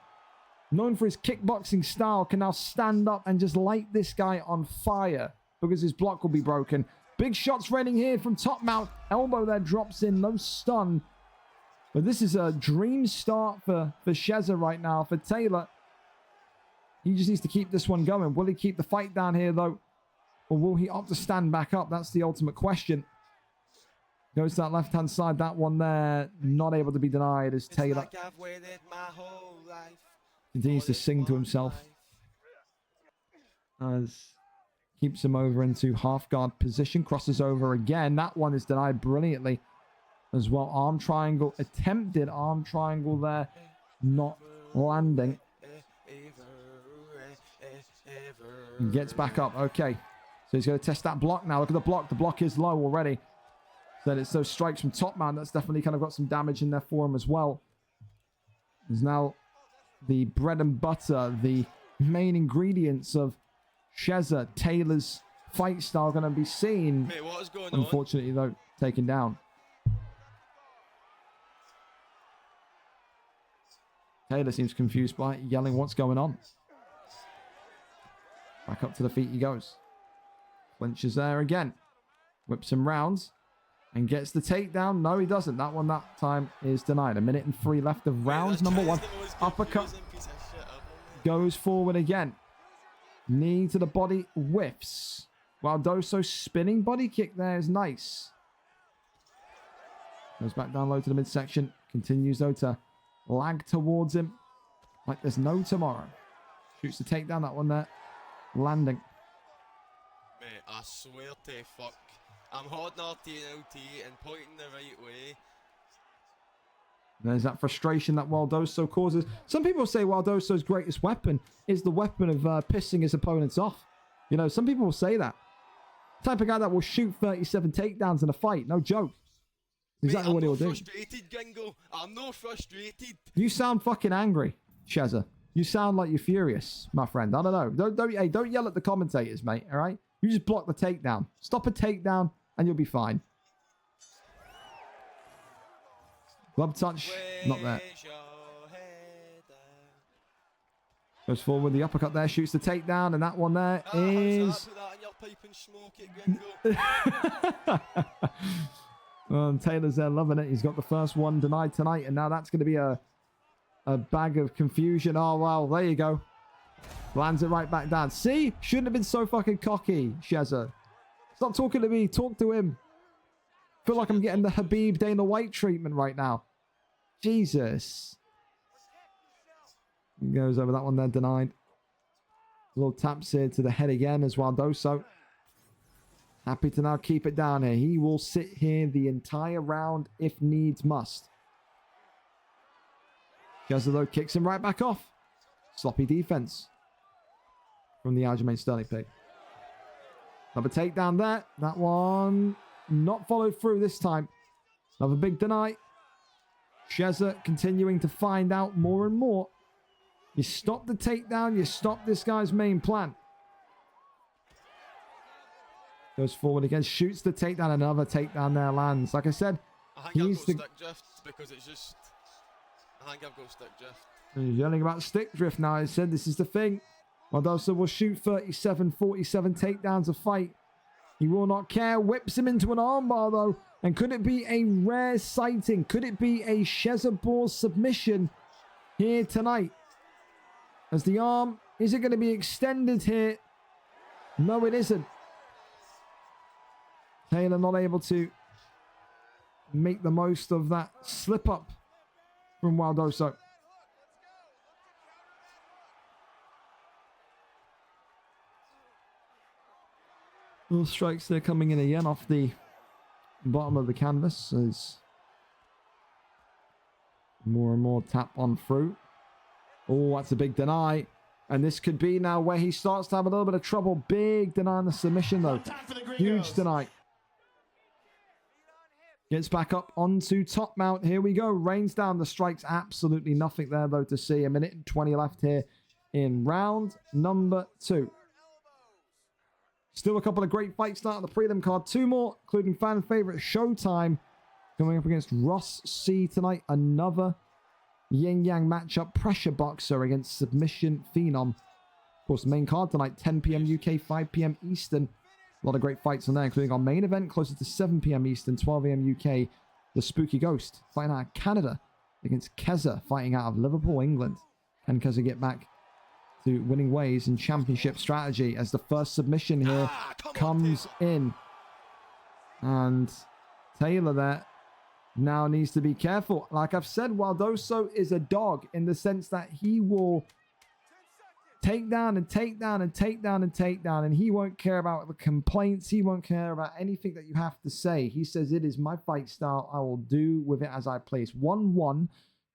known for his kickboxing style, can now stand up and just light this guy on fire because his block will be broken. Big shots raining here from top mount. Elbow there drops in, no stun. But this is a dream start for Kezza right now. For Taylor, he just needs to keep this one going. Will he keep the fight down here, though? Or will he opt to stand back up? That's the ultimate question. Goes to that left-hand side. That one there, not able to be denied as Taylor Like I've waited my whole life. continues to sing to himself as keeps him over into half guard position, crosses over again. That one is denied brilliantly as well. Arm triangle, attempted arm triangle there, not landing. He gets back up. Okay, so he's going to test that block now. Look at the block. The block is low already. So it's those strikes from top man. That's definitely kind of got some damage in there for him as well. There's now the bread and butter, the main ingredients of Kezza, Taylor's fight style going to be seen. Mate, what is going on? Unfortunately, though, taken down. Taylor seems confused by it, yelling what's going on. Back up to the feet he goes. Clinches there again. Whips him rounds. And gets the takedown. No, he doesn't. That one that time is denied. 1:03 left of round number 1. Uppercut goes forward again. Knee to the body, whiffs. Waldoso spinning body kick there is nice. Goes back down low to the midsection. Continues though to lag towards him like there's no tomorrow. Shoots the takedown, that one there. Landing. Mate, I swear to fuck. I'm holding RT and LT and pointing the right way. There's that frustration that Waldoso causes. Some people say Waldoso's greatest weapon is the weapon of pissing his opponents off. You know, some people will say that. Type of guy that will shoot 37 takedowns in a fight. No joke. Exactly what he'll do. I'm not frustrated, Gringo. I'm not frustrated. You sound fucking angry, Kezza. You sound like you're furious, my friend. I don't know. Don't yell at the commentators, mate, all right? You just block the takedown. Stop a takedown, and you'll be fine. Glove touch, not there. Goes forward, the uppercut there, shoots the takedown, and that one there is... Well, Taylor's there loving it. He's got the first one denied tonight, and now that's going to be a bag of confusion. Oh, well, there you go. Lands it right back down. See? Shouldn't have been so fucking cocky, Kezza. Stop talking to me. Talk to him. Feel like I'm getting the Khabib Dana White treatment right now. Jesus. He goes over that one there, denied. Little taps here to the head again as Waldoso. Happy to now keep it down here. He will sit here the entire round if needs must. Kezza, though, kicks him right back off. Sloppy defense from the Aljamain Sterling pick. Another takedown there. That one not followed through this time. Another big deny. Kezza continuing to find out more and more. You stop the takedown. You stop this guy's main plan. Goes forward again, shoots the takedown. Another takedown there lands. Like I said, I think I've got stick drift because it's just... I think I've got stick drift. He's yelling about stick drift now. I said this is the thing. Waldoso will shoot 37, 47 takedowns a fight. He will not care. Whips him into an armbar though. And could it be a rare sighting? Could it be a Kezza ball submission here tonight? As the arm, is it going to be extended here? No, it isn't. Taylor not able to make the most of that slip up from Waldoso. Little strikes there coming in again off the bottom of the canvas as more and more tap on through. Oh, that's a big deny. And this could be now where he starts to have a little bit of trouble. Big deny on the submission though. Huge deny. Gets back up onto top mount. Here we go. Rains down the strikes. Absolutely nothing there, though, to see. 1:20 left here in round number 2. Still a couple of great fights start on the prelim card. 2 more, including fan favorite Showtime going up against Ross C tonight. Another yin-yang matchup. Pressure boxer against submission phenom. Of course, the main card tonight, 10 p.m. UK, 5 p.m. Eastern. A lot of great fights on there, including our main event closer to 7 p.m. Eastern, 12 a.m. UK. ThaSpookyGeauxst fighting out of Canada against Kezza fighting out of Liverpool, England. Can Kezza get back to winning ways and championship strategy as the first submission here comes in? And Taylor there now needs to be careful. Like I've said, Waldoso is a dog in the sense that he will take down and take down and take down and take down, and he won't care about the complaints. He won't care about anything that you have to say. He says, it is my fight style. I will do with it as I please. 1-1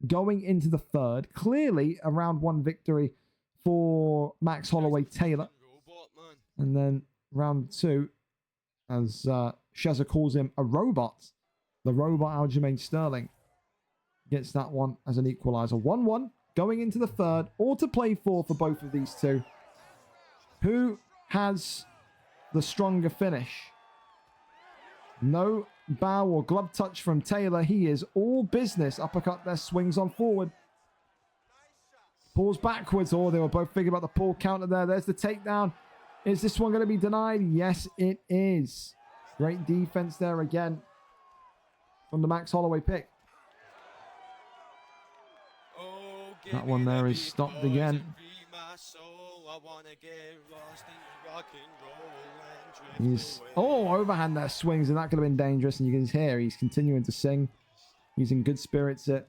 going into the third. Clearly a round 1 victory for Max Holloway Taylor. And then round 2, as Kezza calls him a robot. The robot Aljamain Sterling gets that one as an equalizer. 1-1. Going into the third, all to play for both of these two. Who has the stronger finish? No bow or glove touch from Taylor. He is all business. Uppercut there, swings on forward. Pulls backwards. Oh, they were both thinking about the pull counter there. There's the takedown. Is this one going to be denied? Yes, it is. Great defense there again from the Max Holloway pick. Oh, That one there is stopped again. He's overhand there, swings, and that could have been dangerous. And you can hear he's continuing to sing. He's in good spirits. It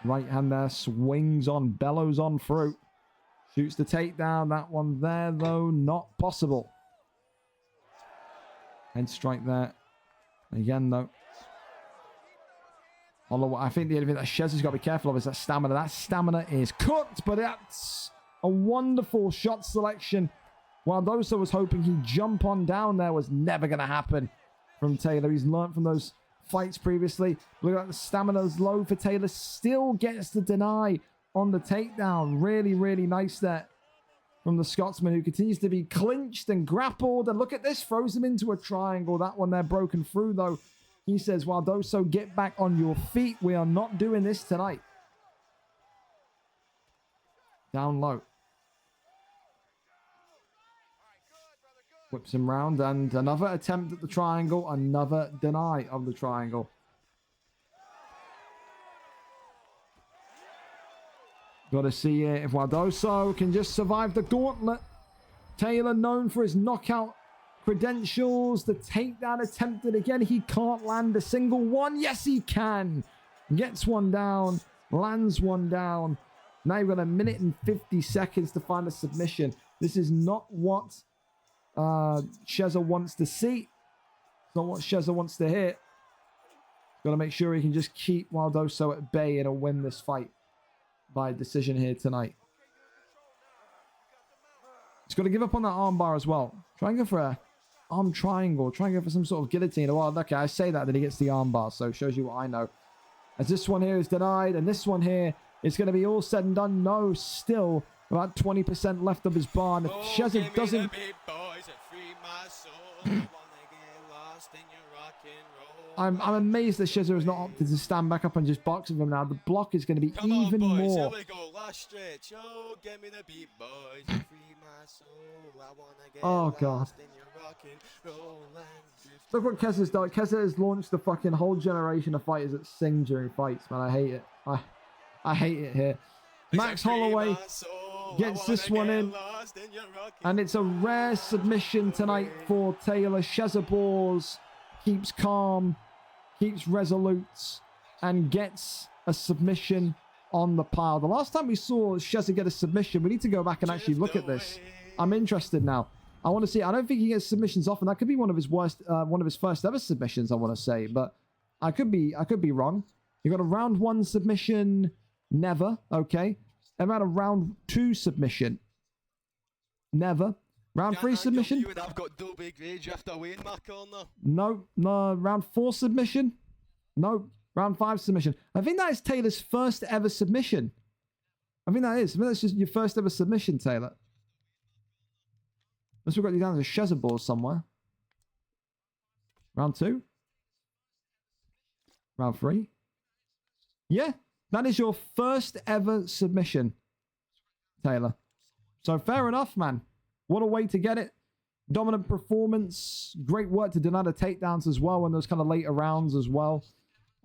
right hand there, swings on, bellows on through, shoots the takedown. That one there though, not possible. Head strike there again though. Although I think the only thing that Kezza's got to be careful of is that stamina. That stamina is cooked, but that's a wonderful shot selection. While Doso was hoping he'd jump on down there, was never going to happen from Taylor. He's learned from those fights previously. Look like the stamina's low for Taylor. Still gets the deny on the takedown. Really, really nice there from the Scotsman, who continues to be clinched and grappled. And look at this, throws him into a triangle. That one there broken through though. He says, Waldoso, get back on your feet. We are not doing this tonight. Down low. Whips him round, and another attempt at the triangle. Another deny of the triangle. Got to see if Waldoso can just survive the gauntlet. Taylor known for his knockout credentials. The takedown attempted again. He can't land a single one. Yes, he can. Gets one down. Lands one down. Now you've got 1 minute and 50 seconds to find a submission. This is not what Kezza wants to see. It's not what Kezza wants to hear. Got to make sure he can just keep Waldoso at bay and win this fight by decision here tonight. He's got to give up on that armbar as well. Try and go for a arm triangle. Try and go for some sort of guillotine. Well, okay, I say that, then he gets the armbar, so it shows you what I know. As this one here is denied, and this one here is going to be all said and done. No, still about 20% left of his bar. And if Kezza doesn't... I'm amazed that Kezza has not opted to stand back up and just box with him now. The block is going to be even more. Here we go. Last stretch. Oh, give me the beat, boys. Free my soul. I wanna get God. Look what Kezza's done. Kezza has launched the fucking whole generation of fighters that sing during fights, man. I hate it. I hate it here. Max Holloway gets this one in. And it's a rare submission tonight for Taylor. Kezza Bors keeps calm, keeps resolute, and gets a submission on the pile. The last time we saw Kezza get a submission, we need to go back and actually look at this. I'm interested now. I want to see. I don't think he gets submissions often. That could be one of his worst, one of his first ever submissions, I want to say, but I could be wrong. He got a round 1 submission, never. Okay, ever had a round 2 submission? Never. Round 3 submission? I've got Dobie Grage after away in my corner. No. Round 4 submission? No. Round 5 submission. I think that is Taylor's first ever submission. I think that is. I think that's just your first ever submission, Taylor. Unless we've got you down as a Kezza Bors somewhere. Round 2? Round 3? Yeah. That is your first ever submission, Taylor. So fair enough, man. What a way to get it. Dominant performance. Great work to deny the takedowns as well in those kind of later rounds as well.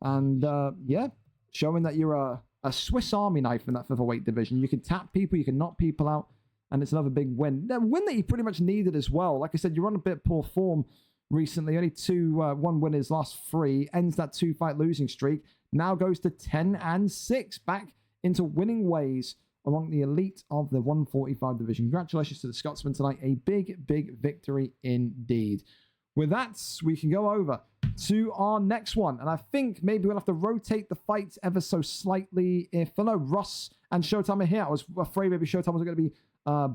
And yeah, showing that you're a Swiss Army knife in that featherweight division. You can tap people, you can knock people out, and it's another big win. A win that he pretty much needed as well. Like I said, you're on a bit poor form recently. Only 1 win his last 3. Ends that 2-fight losing streak. Now goes to 10-6. Back into winning ways among the elite of the 145 division. Congratulations to the Scotsman tonight. A big, big victory indeed. With that, we can go over to our next one. And I think maybe we'll have to rotate the fights ever so slightly. If I know Ross and Showtime are here, I was afraid maybe Showtime wasn't going to be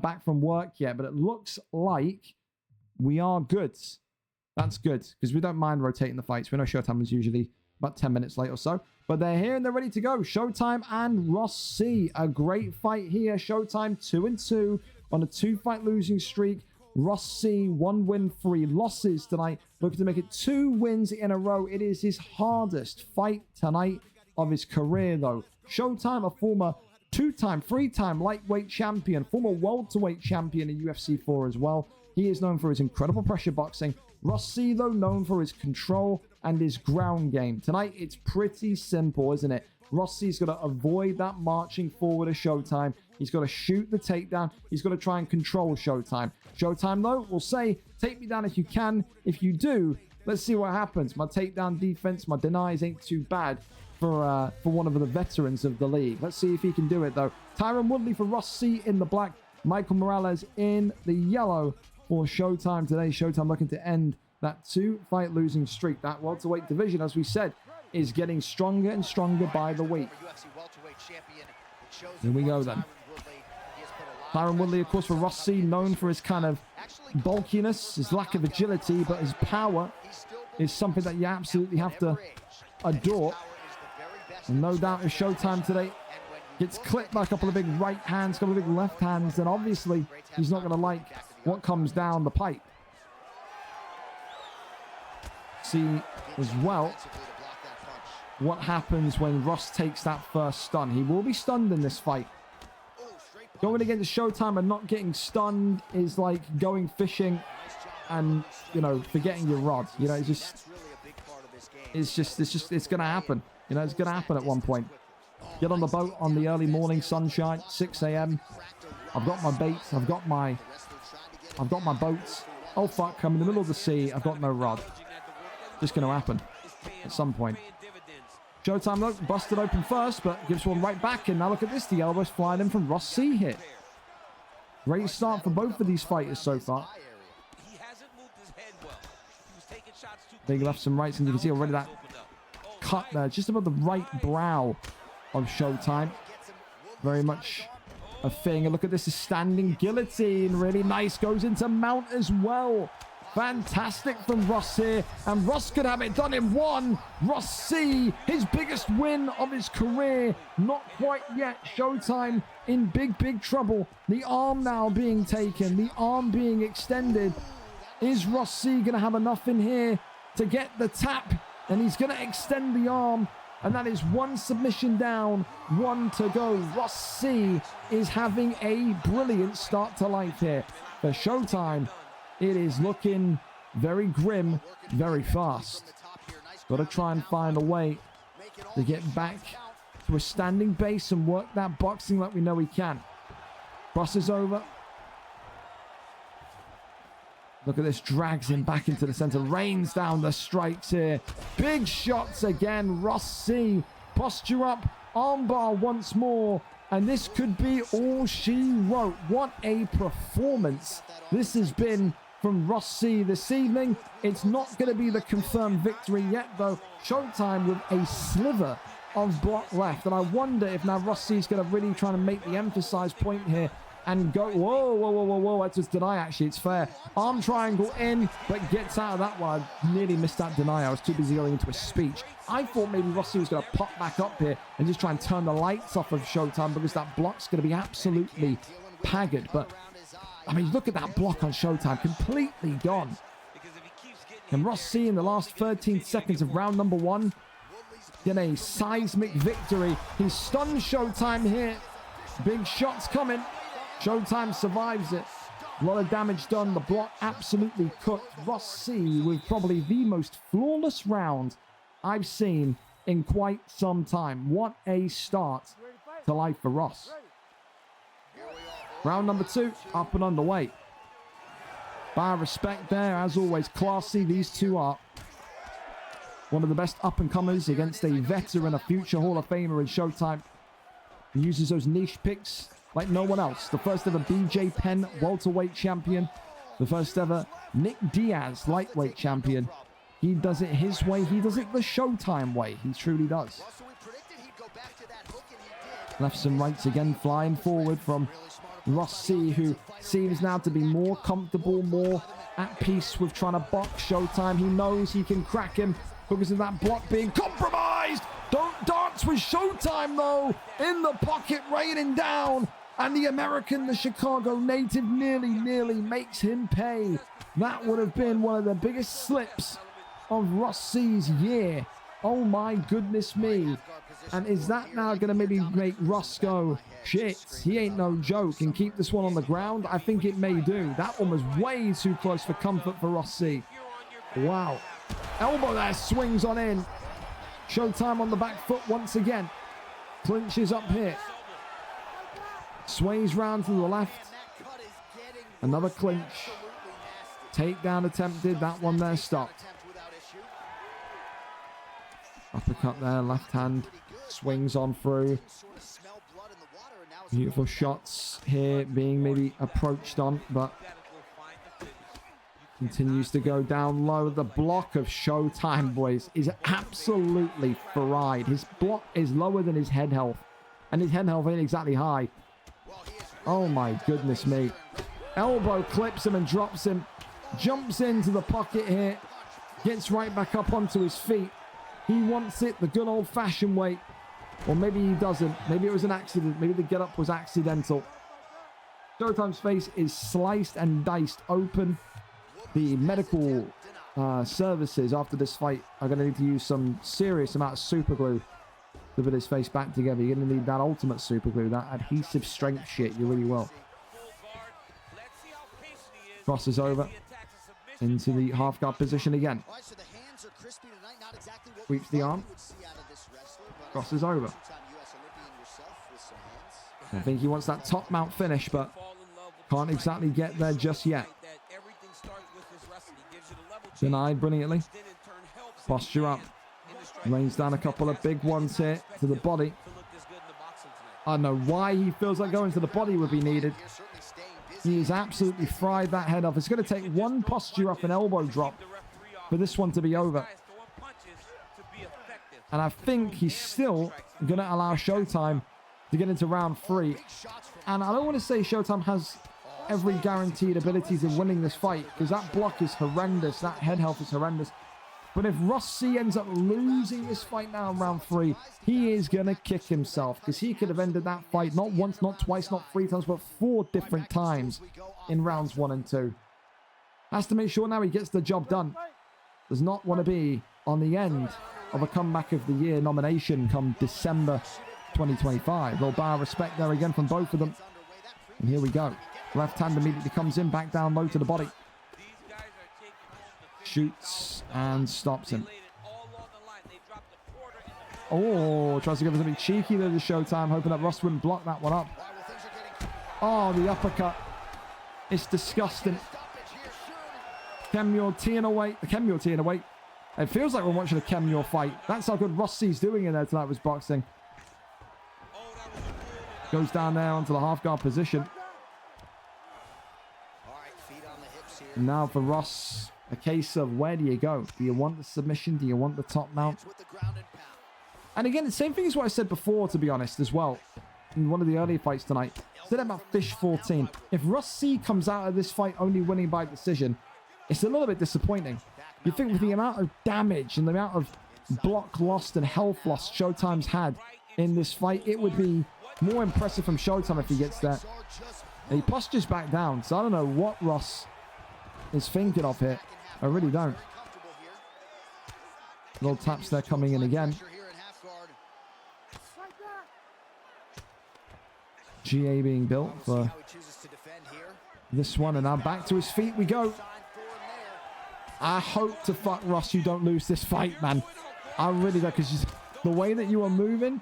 back from work yet. But it looks like we are good. That's good, because we don't mind rotating the fights. We know Showtime is usually about 10 minutes late or so. But they're here and they're ready to go. Showtime and Ross C. A great fight here. Showtime 2-2 on a 2-fight losing streak. Ross C. 1 win, 3 losses tonight. Looking to make it 2 wins in a row. It is his hardest fight tonight of his career, though. Showtime, a former 2-time, 3-time lightweight champion, former welterweight champion in UFC 4 as well. He is known for his incredible pressure boxing. Ross C, though, known for his control and his ground game. Tonight, it's pretty simple, isn't it? Rossi's got to avoid that marching forward of Showtime. He's got to shoot the takedown. He's got to try and control Showtime. Showtime, though, will say, take me down if you can. If you do, let's see what happens. My takedown defense, my denies ain't too bad for one of the veterans of the league. Let's see if he can do it, though. Tyron Woodley for Rossi in the black. Michael Morales in the yellow for Showtime today. Showtime looking to end that 2-fight losing streak. That welterweight division, as we said, is getting stronger and stronger by the week. Here we go then. Tyron Woodley, of course, for Rossi, known for his kind of bulkiness, his lack of agility, but his power is something that you absolutely have to adore. And no doubt if Showtime today gets clipped by a couple of big right hands, a couple of big left hands, then obviously he's not going to like what comes down the pipe. See as well what happens when Ross takes that first stun. He will be stunned in this fight. Going against Showtime and not getting stunned is like going fishing and, you know, forgetting your rod. You know, it's going to happen. You know, it's going to happen at one point. Get on the boat on the early morning sunshine, 6 a.m. I've got my baits. I've got my boats. Oh, fuck. I'm in the middle of the sea. I've got no rod. Just going to happen at some point. Showtime, look, busted open first, but gives one right back. And now look at this. The elbows flying in from Ross C here. Great start for both of these fighters so far. Big lefts and rights, and you can see already that cut there, just above the right brow of Showtime. Very much a thing. And look at this, a standing guillotine. Really nice. Goes into mount as well. Fantastic from Ross here. And Ross could have it done in one. Ross C, his biggest win of his career. Not quite yet. Showtime in big trouble. The arm now being taken. The arm being extended. Is Ross C going to have enough in here to get the tap? And he's going to extend the arm. And that is one submission down, one to go. Ross C is having a brilliant start to life here. For Showtime, it is looking very grim, very fast. Got to try and find a way to get back to a standing base and work that boxing like we know he can. Crosses over. Look at this, drags him back into the center, rains down the strikes here. Big shots again, Ross C. Posture up, armbar once more. And this could be all she wrote. What a performance this has been from Ross C this evening. It's not going to be the confirmed victory yet, though. Showtime with a sliver of block left. And I wonder if now Ross C is going to really try to make the emphasized point here and go, whoa, that's just deny, actually, it's fair. Arm triangle in, but gets out of that one. I nearly missed that deny. I was too busy going into a speech. I thought maybe Rossi was going to pop back up here and just try and turn the lights off of Showtime because that block's going to be absolutely paggered. But, I mean, look at that block on Showtime, completely gone. And Ross C in the last 13 seconds of round number one, get a seismic victory. He stunned Showtime here. Big shots coming. Showtime survives it. A lot of damage done. The block absolutely cooked. Ross C with probably the most flawless round I've seen in quite some time. What a start to life for Ross. Round number two, up and underway. Bar respect there, as always. Classy, these two are. One of the best up-and-comers against a veteran, a future Hall of Famer in Showtime. He uses those niche picks like no one else. The first ever BJ Penn welterweight champion. The first ever Nick Diaz lightweight champion. He does it his way. He does it the Showtime way. He truly does. Lefts and rights again flying forward from Ross C, who seems now to be more comfortable, more at peace with trying to box Showtime. He knows he can crack him because of that block being compromised. Don't dance with Showtime, though. In the pocket, raining down. And the American, the Chicago native, nearly makes him pay. That would have been one of the biggest slips of Ross C's year. Oh, my goodness me. And is that now going to maybe make Ross go, shit, he ain't no joke, and keep this one on the ground? I think it may do. That one was way too close for comfort for Ross C. Wow. Elbow there, swings on in. Showtime on the back foot once again. Clinches up here. Sways round to the left. Another clinch. Takedown attempted. That one there stopped. Uppercut there, left hand. Swings on through. Beautiful shots here being maybe approached on, but continues to go down low. The block of Showtime, boys, is absolutely fried. His block is lower than his head health, and his head health ain't exactly high. Oh my goodness me. Elbow clips him and drops him. Jumps into the pocket here. Gets right back up onto his feet. He wants it the good old-fashioned way. Or maybe he doesn't. Maybe it was an accident. Maybe the get-up was accidental. Showtime's face is sliced and diced open. The medical services after this fight are going to need to use some serious amount of super glue to put his face back together. You're going to need that ultimate super glue, that adhesive strength shit. You really will. Crosses over into the half guard position again. Sweeps the arm. Crosses over. I think he wants that top mount finish, but can't exactly get there just yet. Denied brilliantly. Posture up. Rains down a couple of big ones here to the body. I don't know why he feels like going to the body would be needed. He is absolutely fried that head off. It's going to take one posture up and elbow drop for this one to be over. And I think he's still going to allow Showtime to get into round 3. And I don't want to say Showtime has every guaranteed abilities of winning this fight, because that block is horrendous. That head health is horrendous. But if Rossi ends up losing this fight now in round 3, he is going to kick himself, because he could have ended that fight not once, not twice, not 3 times, but 4 different times in rounds 1 and 2. Has to make sure now he gets the job done. Does not want to be on the end of a comeback of the year nomination come December 2025. Little bar of respect there again from both of them. And here we go. Left hand immediately comes in, back down low to the body. Shoots and stops him. Oh, tries to give us something cheeky there to Showtime, hoping that Ross wouldn't block that one up. Oh, the uppercut. It's disgusting. Kemure teeing away. It feels like we're watching a Kemure fight. That's how good Rossi's doing in there tonight with boxing. Goes down there onto the half guard position. Now for Ross, a case of where do you go? Do you want the submission? Do you want the top mount? And again, the same thing as what I said before, to be honest, as well. In one of the earlier fights tonight. Said about Fish 14. If Rossi comes out of this fight only winning by decision, it's a little bit disappointing. You think with the amount of damage and the amount of block lost and health lost Showtime's had in this fight, it would be more impressive from Showtime if he gets that. And he postures back down, so I don't know what Ross is thinking of here. I really don't. Little taps there coming in again. GA being built for this one, and now back to his feet we go. I hope to fuck Ross you don't lose this fight, man. I really do, because the way that you are moving,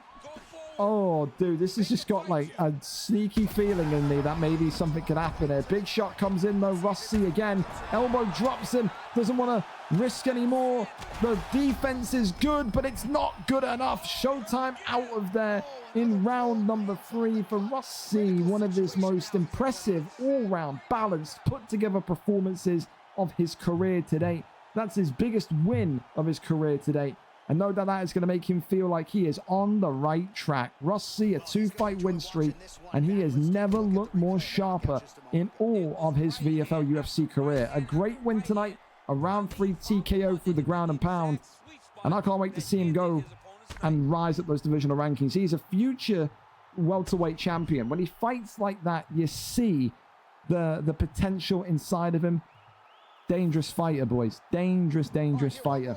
oh, dude, this has just got like a sneaky feeling in me that maybe something could happen here. Big shot comes in though. Rossi again. Elbow drops him. Doesn't want to risk anymore. The defense is good, but it's not good enough. Showtime out of there in round number 3 for Rossi. One of his most impressive, all-round, balanced, put-together performances of his career today. That's his biggest win of his career today. And no doubt that is going to make him feel like he is on the right track. Rossi, a 2-fight win streak, and he has never looked more sharper in all of his VFL UFC career. A great win tonight, a round 3 TKO through the ground and pound. And I can't wait to see him go and rise up those divisional rankings. He's a future welterweight champion. When he fights like that, you see the potential inside of him. Dangerous fighter, boys. Dangerous, dangerous fighter.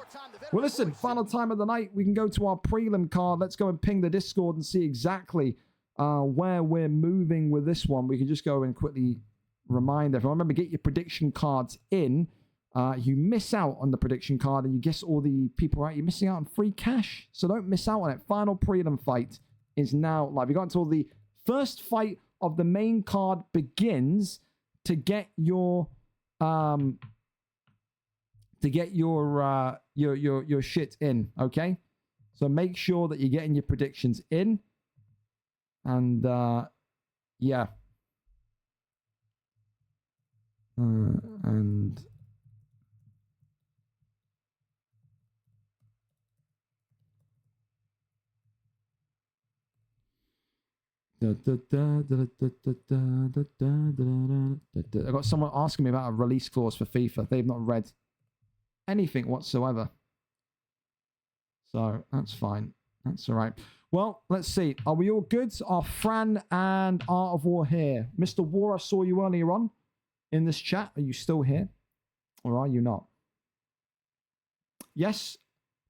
Well, listen, final time of the night. We can go to our prelim card. Let's go and ping the Discord and see exactly where we're moving with this one. We can just go and quickly remind everyone. Remember, get your prediction cards in you miss out on the prediction card and you guess all the people right, you're missing out on free cash. So don't miss out on it. Final prelim fight is now live. You got until the first fight of the main card begins to get your your shit in, okay? So make sure that you're getting your predictions in. And yeah. And I got someone asking me about a release clause for FIFA. They've not read anything whatsoever. So that's fine. That's all right. Well, let's see. Are we all good? Are Fran and Art of War here? Mr. War, I saw you earlier on in this chat. Are you still here? Or are you not? Yes.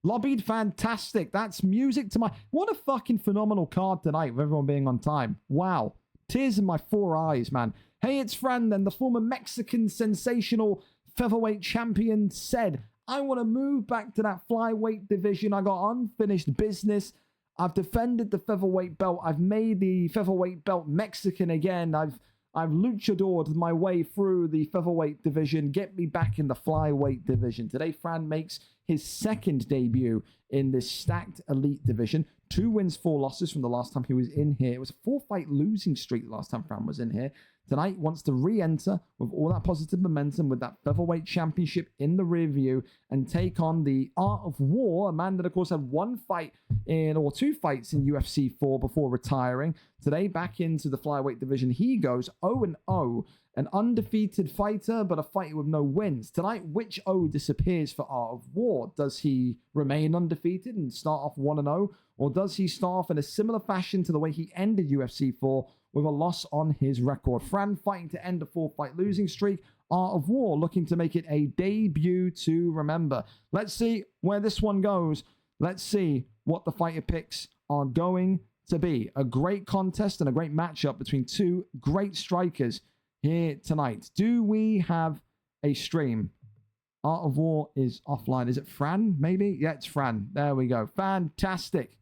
Lobbied, fantastic. That's music to my... What a fucking phenomenal card tonight with everyone being on time. Wow. Tears in my 4 eyes, man. Hey, it's Fran then. The former Mexican sensational featherweight champion said, I want to move back to that flyweight division. I got unfinished business. I've defended the featherweight belt. I've made the featherweight belt Mexican again. I've luchadored my way through the featherweight division. Get me back in the flyweight division. Today, Fran makes his second debut in this stacked elite division. 2 wins, 4 losses from the last time he was in here. It was a 4-fight losing streak the last time Fran was in here. Tonight, wants to re-enter with all that positive momentum with that featherweight championship in the rear view and take on the Art of War, a man that, of course, had 1 fight or 2 fights in UFC 4 before retiring. Today, back into the flyweight division, he goes 0-0, an undefeated fighter, but a fighter with no wins. Tonight, which O disappears for Art of War? Does he remain undefeated and start off 1-0, or does he start off in a similar fashion to the way he ended UFC 4 with a loss on his record? Fran fighting to end a 4-fight losing streak. Art of War looking to make it a debut to remember. Let's see where this one goes. Let's see what the fighter picks are going to be. A great contest and a great matchup between 2 great strikers here tonight. Do we have a stream? Art of War is offline. Is it Fran, maybe? Yeah, it's Fran. There we go. Fantastic.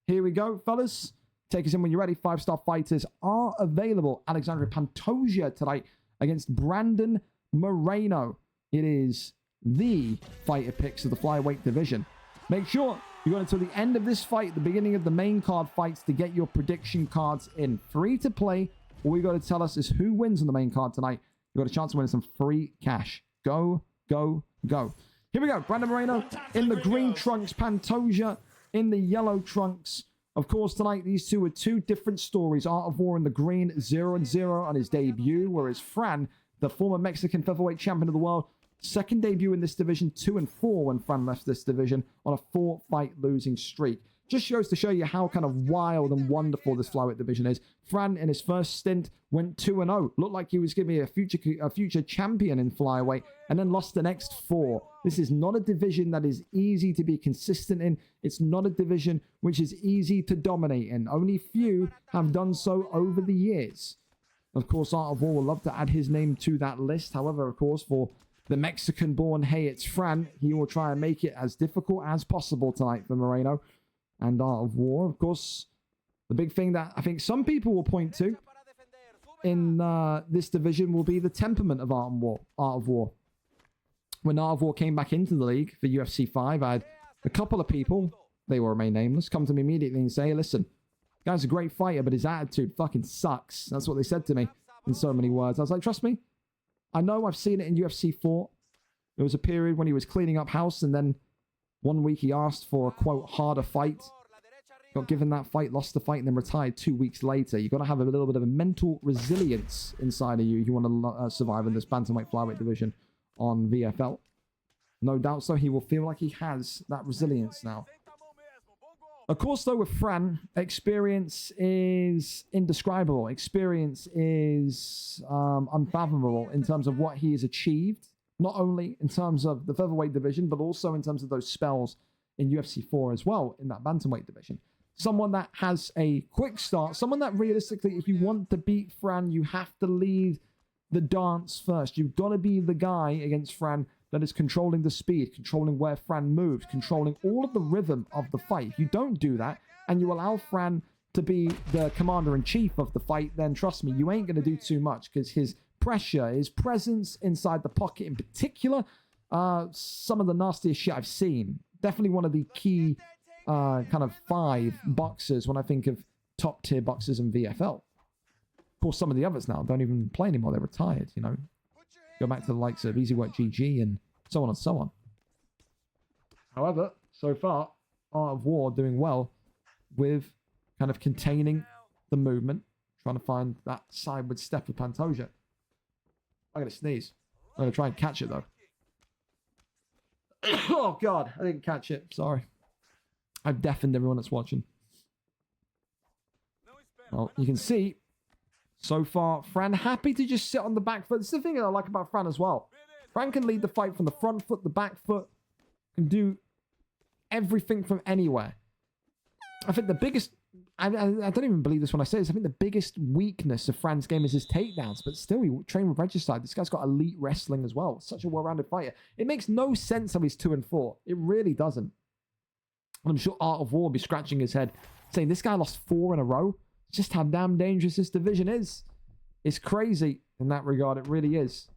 Here we go, fellas. Take us in when you're ready. 5-star fighters are available. Alexandre Pantoja tonight against Brandon Moreno. It is the fighter picks of the flyweight division. Make sure you got until the end of this fight, the beginning of the main card fights, to get your prediction cards in. Free to play. All you got to tell us is who wins on the main card tonight. You got a chance to win some free cash. Go, go, go. Here we go. Brandon Moreno in the green trunks. Pantoja in the yellow trunks. Of course, tonight, these two are 2 different stories. Art of War in the green, 0-0 on his debut, whereas Fran, the former Mexican featherweight champion of the world, second debut in this division, 2-4 when Fran left this division on a 4-fight losing streak. Just goes to show you how kind of wild and wonderful this flyweight division is. Fran, in his first stint, went 2-0. Looked like he was going to be a future champion in flyweight, and then lost the next 4. This is not a division that is easy to be consistent in. It's not a division which is easy to dominate in. Only few have done so over the years. Of course, Art of War will love to add his name to that list. However, of course, for the Mexican-born Hey It's Fran, he will try and make it as difficult as possible tonight for Moreno and Art of War. Of course, the big thing that I think some people will point to in this division will be the temperament of Art of War. When Art of War came back into the league for UFC 5, I had a couple of people, they will remain nameless, come to me immediately and say, listen, guy's a great fighter, but his attitude fucking sucks. That's what they said to me in so many words. I was like, trust me, I know, I've seen it in UFC 4. There was a period when he was cleaning up house, and then one week he asked for a, quote, harder fight. Got given that fight, lost the fight, and then retired 2 weeks later. You've got to have a little bit of a mental resilience inside of you if you want to survive in this bantamweight flyweight division on VFL. No doubt so, he will feel like he has that resilience now. Of course, though, with Fran, experience is indescribable. Experience is unfathomable in terms of what he has achieved, not only in terms of the featherweight division, but also in terms of those spells in UFC 4 as well, in that bantamweight division. Someone that has a quick start, someone that realistically, if you want to beat Fran, you have to lead the dance first. You've got to be the guy against Fran that is controlling the speed, controlling where Fran moves, controlling all of the rhythm of the fight. If you don't do that, and you allow Fran to be the commander-in-chief of the fight, then trust me, you ain't going to do too much, because his pressure, his presence inside the pocket in particular, some of the nastiest shit I've seen. Definitely one of the key kind of 5 boxers when I think of top-tier boxers in VFL. Of course, some of the others now don't even play anymore. They're retired, you know. Go back to the likes of Easy Work GG and so on and so on. However, so far, Art of War doing well with kind of containing the movement, trying to find that sideward step of Pantoja. I'm going to sneeze. I'm going to try and catch it, though. Oh, God. I didn't catch it. Sorry. I've deafened everyone that's watching. Well, you can see, so far, Fran happy to just sit on the back foot. This is the thing that I like about Fran as well. Fran can lead the fight from the front foot, the back foot, can do everything from anywhere. I think the biggest... I don't even believe this when I say this. I think the biggest weakness of Fran's game is his takedowns, but still, he trained with Regicide. This guy's got elite wrestling as well. Such a well-rounded fighter. It makes no sense how he's 2-4. It really doesn't. And I'm sure Art of War will be scratching his head, saying this guy lost 4 in a row. Just how damn dangerous this division is. It's crazy in that regard. It really is.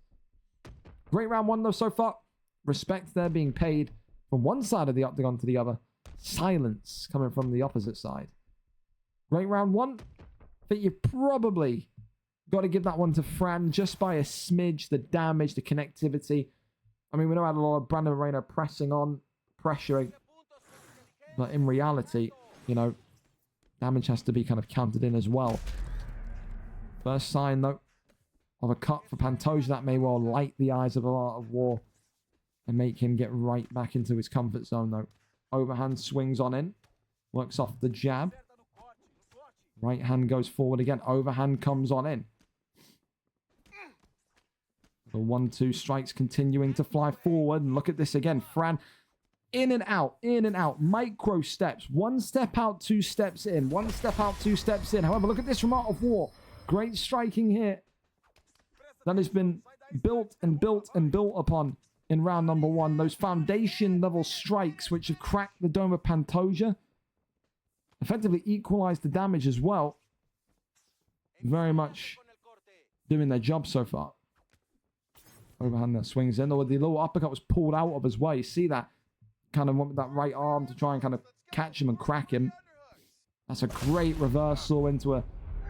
Great round 1, though, so far. Respect there being paid from one side of the octagon to the other. Silence coming from the opposite side. Great round 1. I think you probably got to give that one to Fran just by a smidge. The damage, the connectivity. I mean, we know I had a lot of Brandon Moreno pressing on, pressuring. But in reality, you know, damage has to be kind of counted in as well. First sign, though, of a cut for Pantoja. That may well light the eyes of Art of War and make him get right back into his comfort zone, though. Overhand swings on in. Works off the jab. Right hand goes forward again. Overhand comes on in. The 1-2 strikes continuing to fly forward. And look at this again. Fran in and out, in and out. Micro steps. 1 step out, 2 steps in. 1 step out, 2 steps in. However, look at this from Art of War. Great striking here. That has been built and built and built upon in round number 1. Those foundation level strikes which have cracked the dome of Pantoja. Effectively equalized the damage as well. Very much doing their job so far. Overhand that swings in. Or the little uppercut was pulled out of his way. You see that? Kind of went with that right arm to try and kind of catch him and crack him. That's a great reversal into a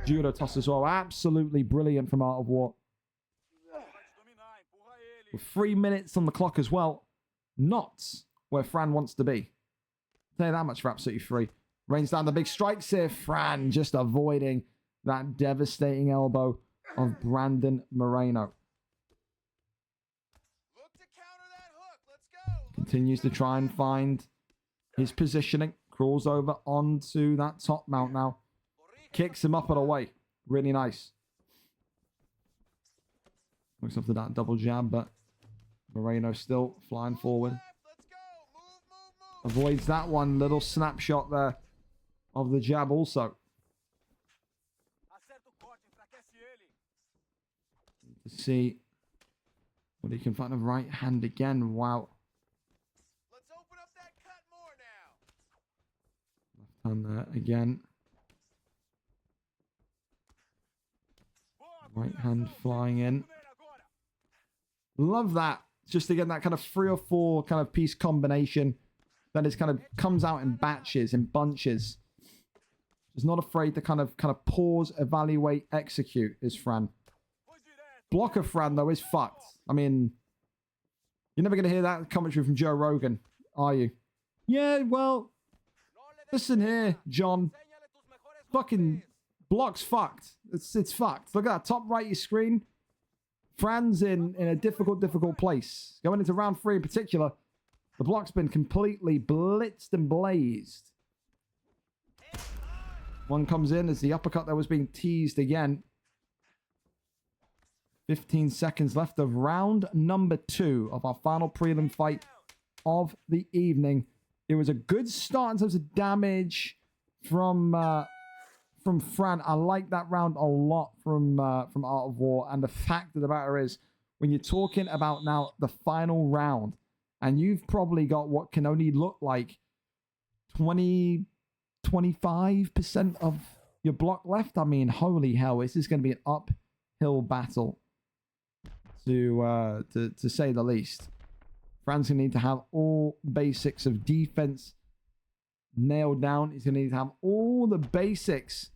judo toss as well. Absolutely brilliant from Art of War. With 3 minutes on the clock as well. Not where Fran wants to be. I'll tell you that much for absolutely free. Rains down the big strikes here. Fran just avoiding that devastating elbow of Brandon Moreno. Continues to try and find his positioning. Crawls over onto that top mount now. Kicks him up and away. Really nice. Looks after that double jab, but Moreno still flying forward. Avoids that one. Little snapshot there of the jab also. To see what he can find. A right hand again. Wow. Let's open up that cut more now. Left hand there again. Right hand flying in. Love that. Just again, that kind of 3 or 4 kind of piece combination that is kind of comes out in batches, in bunches. Is not afraid to kind of pause, evaluate, execute is Fran. Blocker Fran, though, is fucked. I mean, you're never going to hear that commentary from Joe Rogan, are you? Yeah, well, listen here, John. Fucking block's fucked. It's fucked. Look at that, top right of your screen. Fran's in a difficult place. Going into round 3 in particular, the block's been completely blitzed and blazed. One comes in as the uppercut that was being teased again. 15 seconds left of round number 2 of our final prelim fight of the evening. It was a good start in terms of damage from Fran. I like that round a lot from Art of War. And the fact of the matter is, when you're talking about now the final round, and you've probably got what can only look like 25% of your block left. I mean, holy hell, this is going to be an uphill battle to say the least. Fran's going to need to have all basics of defense nailed down. He's going to need to have all the basics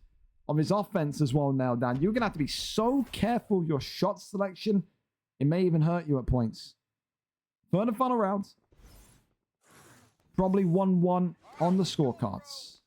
of his offense as well nailed down. You're going to have to be so careful with your shot selection. It may even hurt you at points. Third and final rounds. Probably 1-1 on the scorecards.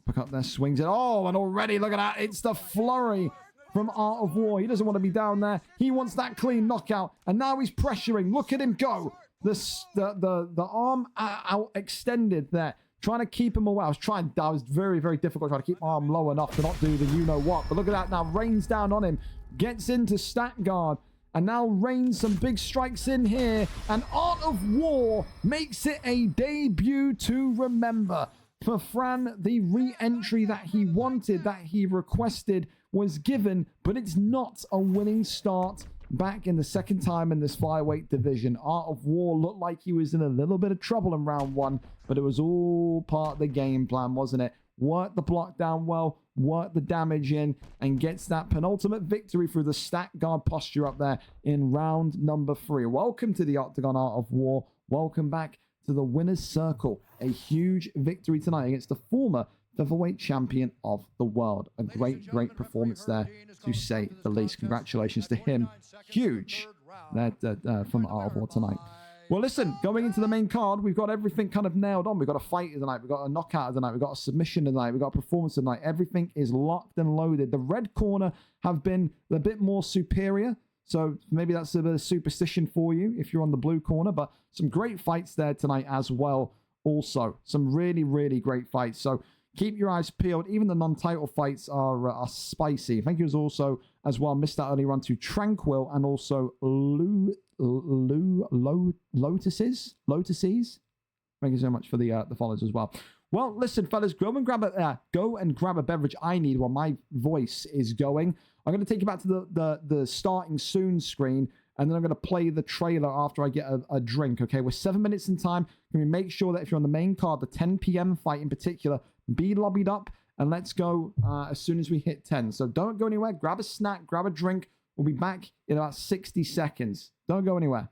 Pick up their swings. Oh, and already, look at that. It's the flurry from Art of War. He doesn't want to be down there. He wants that clean knockout. And now he's pressuring. Look at him go. The arm out extended there. Trying to keep him away. That was very, very difficult trying to keep my arm low enough to not do the you-know-what. But look at that now. Rains down on him. Gets into stat guard. And now rains some big strikes in here. And Art of War makes it a debut to remember. For Fran, the re-entry that he wanted, that he requested, was given, but it's not a winning start back in the second time in this flyweight division. Art of War looked like he was in a little bit of trouble in round one, but it was all part of the game plan, wasn't it? Work the block down well, work the damage in, and gets that penultimate victory through the stack guard posture up there in round number 3. Welcome to the Octagon, Art of War. Welcome back to the winner's circle. A huge victory tonight against the former featherweight champion of the world. A great, great performance there, to say the least. Congratulations to him. Huge from Art of War tonight. Well, listen, going into the main card, we've got everything kind of nailed on. We've got a fight tonight. We've got a knockout tonight. We've got a submission tonight. We've got a performance tonight. Everything is locked and loaded. The red corner have been a bit more superior. So maybe that's a bit of superstition for you if you're on the blue corner. But some great fights there tonight as well. Also, some really, really great fights. So keep your eyes peeled. Even the non-title fights are spicy. Thank you also as well. Missed that early run to Tranquil and also Lotuses. Thank you so much for the follows as well. Well, listen, fellas, go and grab a beverage I need while my voice is going. I'm going to take you back to the starting soon screen, and then I'm going to play the trailer after I get a drink, okay? We're 7 minutes in time. Can we make sure that if you're on the main card, the 10 p.m. fight in particular, be lobbied up, and let's go as soon as we hit 10. So don't go anywhere. Grab a snack, grab a drink. We'll be back in about 60 seconds. Don't go anywhere.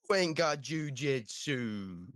You ain't got jujitsu.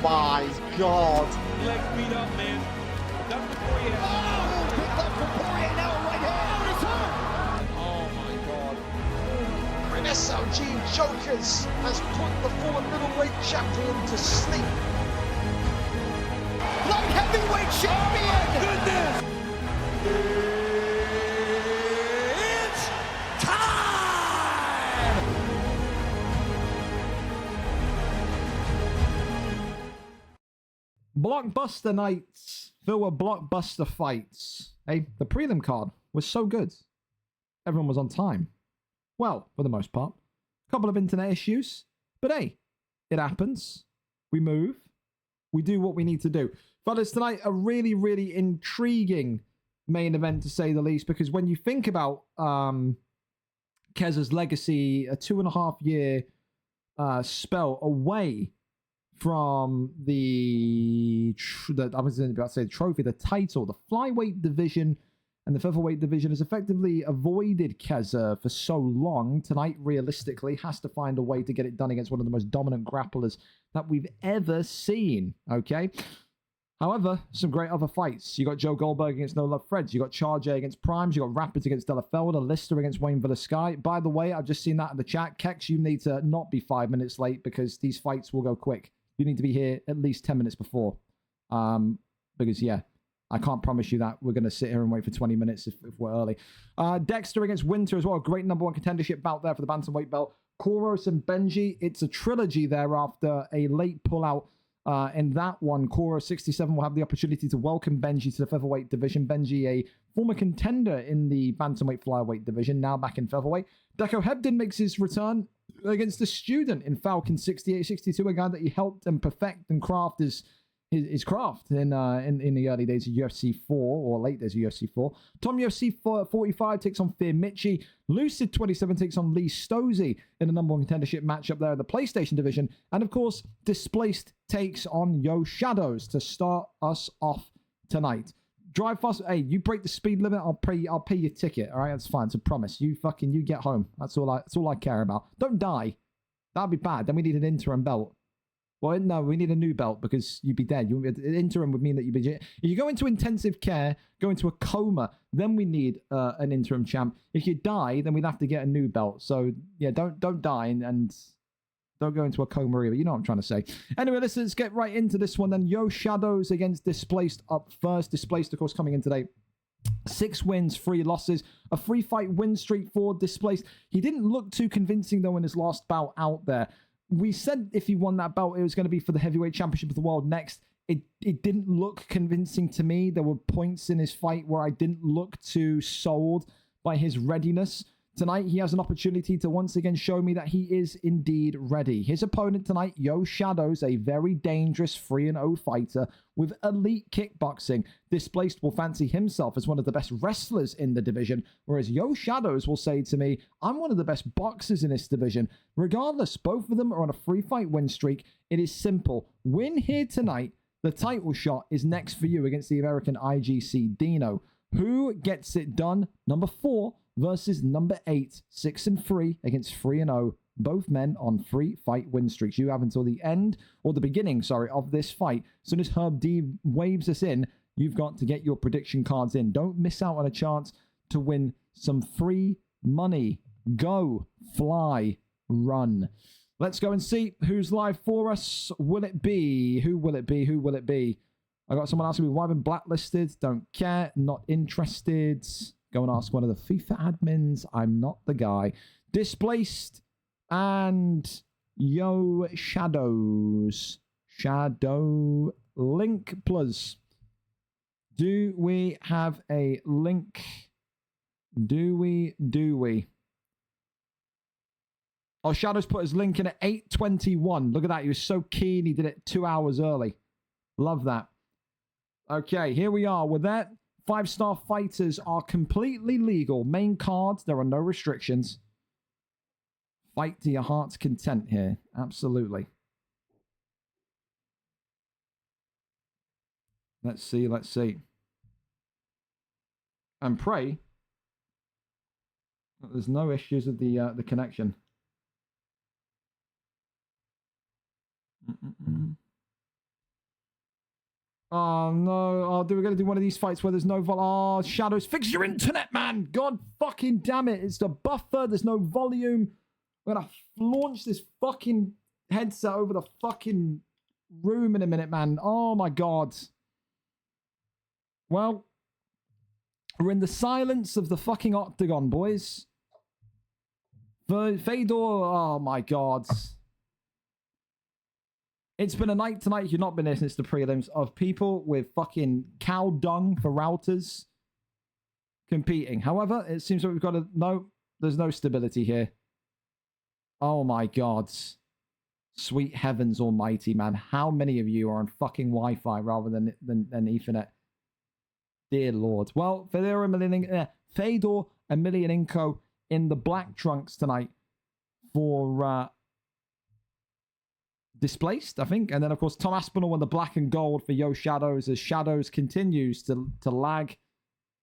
my God. Legs beat up, man. That's for Poirier. Oh, big left from Poirier now, right hand. It's hurt. Oh my God. An SLG Jokers has put the former middleweight champion to sleep. Light heavyweight champion. Goodness. It's time. Blockbuster nights filled with blockbuster fights. Hey, the prelim card was so good. Everyone was on time. Well, for the most part. A couple of internet issues. But hey, it happens. We move. We do what we need to do. Fellas, tonight, a really, really intriguing main event, to say the least, because when you think about Kezza's legacy, a 2.5-year spell away from the I was about to say the trophy, the title, the flyweight division and the featherweight division has effectively avoided Kezza for so long. Tonight, realistically, has to find a way to get it done against one of the most dominant grapplers that we've ever seen, okay? However, some great other fights. You got Joe Goldberg against No Love Freds. You got Charge against Primes. You got Rapids against Della Felder. Lister against Wayne Villasky. By the way, I've just seen that in the chat. Kex, you need to not be 5 minutes late because these fights will go quick. You need to be here at least 10 minutes before. Because, yeah, I can't promise you that we're going to sit here and wait for 20 minutes if we're early. Dexter against Winter as well. Great number one contendership bout there for the bantamweight belt. Koros and Benji. It's a trilogy there after a late pullout. In that one, Koros 67 will have the opportunity to welcome Benji to the featherweight division. Benji, a former contender in the bantamweight flyweight division, now back in featherweight. Deco Hebden makes his return against the student in Falcon 68-62, a guy that he helped and perfect and craft his craft in the early days of UFC 4, or late days of UFC 4. Tom UFC 45 takes on Fear Mitchie. Lucid 27 takes on Lee Stosey in a number one contendership matchup there in the PlayStation division. And of course, Displaced takes on Yo Shadows to start us off tonight. Drive fast. Hey, you break the speed limit, I'll pay your ticket. All right, that's fine. It's a promise. You get home. That's all I care about. Don't die. That'd be bad. Then we need an interim belt. Well, no, we need a new belt because you'd be dead. Interim would mean that you'd be... If you go into intensive care, go into a coma, then we need an interim champ. If you die, then we'd have to get a new belt. So, yeah, don't die and don't go into a coma either. You know what I'm trying to say. Anyway, let's get right into this one then. Yo Shadows against Displaced up first. Displaced, of course, coming in today. 6 wins, 3 losses, a 3-fight win streak for Displaced. He didn't look too convincing, though, in his last bout out there. We said if he won that belt, it was going to be for the heavyweight championship of the world next. It didn't look convincing to me. There were points in his fight where I didn't look too sold by his readiness. Tonight, he has an opportunity to once again show me that he is indeed ready. His opponent tonight, Yo Shadows, a very dangerous 3-0 fighter with elite kickboxing. Displaced will fancy himself as one of the best wrestlers in the division, whereas Yo Shadows will say to me, I'm one of the best boxers in this division. Regardless, both of them are on a 3-fight win streak. It is simple. Win here tonight. The title shot is next for you against the American IGC Dino. Who gets it done? Number 4 versus number 8, 6-3 against 3-0. Both men on 3-fight win streaks. You have until the end, or the beginning, sorry, of this fight. As soon as Herb D waves us in, you've got to get your prediction cards in. Don't miss out on a chance to win some free money. Go, fly, run. Let's go and see who's live for us. Will it be? Who will it be? Who will it be? I got someone asking me why I've been blacklisted. Don't care. Not interested. Go and ask one of the FIFA admins. I'm not the guy. Displaced and Yo Shadows. Shadow link plus. Do we have a link? Do we? Oh, Shadows put his link in at 8:21. Look at that. He was so keen. He did it 2 hours early. Love that. Okay, here we are. With that, 5-star fighters are completely legal. Main cards, there are no restrictions. Fight to your heart's content here. Absolutely. Let's see. And pray that there's no issues with the connection. Oh, no. Oh, we're going to do one of these fights where there's no Oh, Shadows. Fix your internet, man. God fucking damn it. It's the buffer. There's no volume. We're going to launch this fucking headset over the fucking room in a minute, man. Oh, my God. Well, we're in the silence of the fucking octagon, boys. Fedor, oh, my God. It's been a night tonight, if you've not been listening to the prelims, of people with fucking cow dung for routers competing. However, it seems like we've got to... No, there's no stability here. Oh my God. Sweet heavens almighty, man. How many of you are on fucking Wi-Fi rather than Ethernet? Dear Lord. Well, Fedor Emelianenko in the black trunks tonight for... Displaced, I think. And then, of course, Tom Aspinall in the black and gold for Yo Shadows as Shadows continues to lag.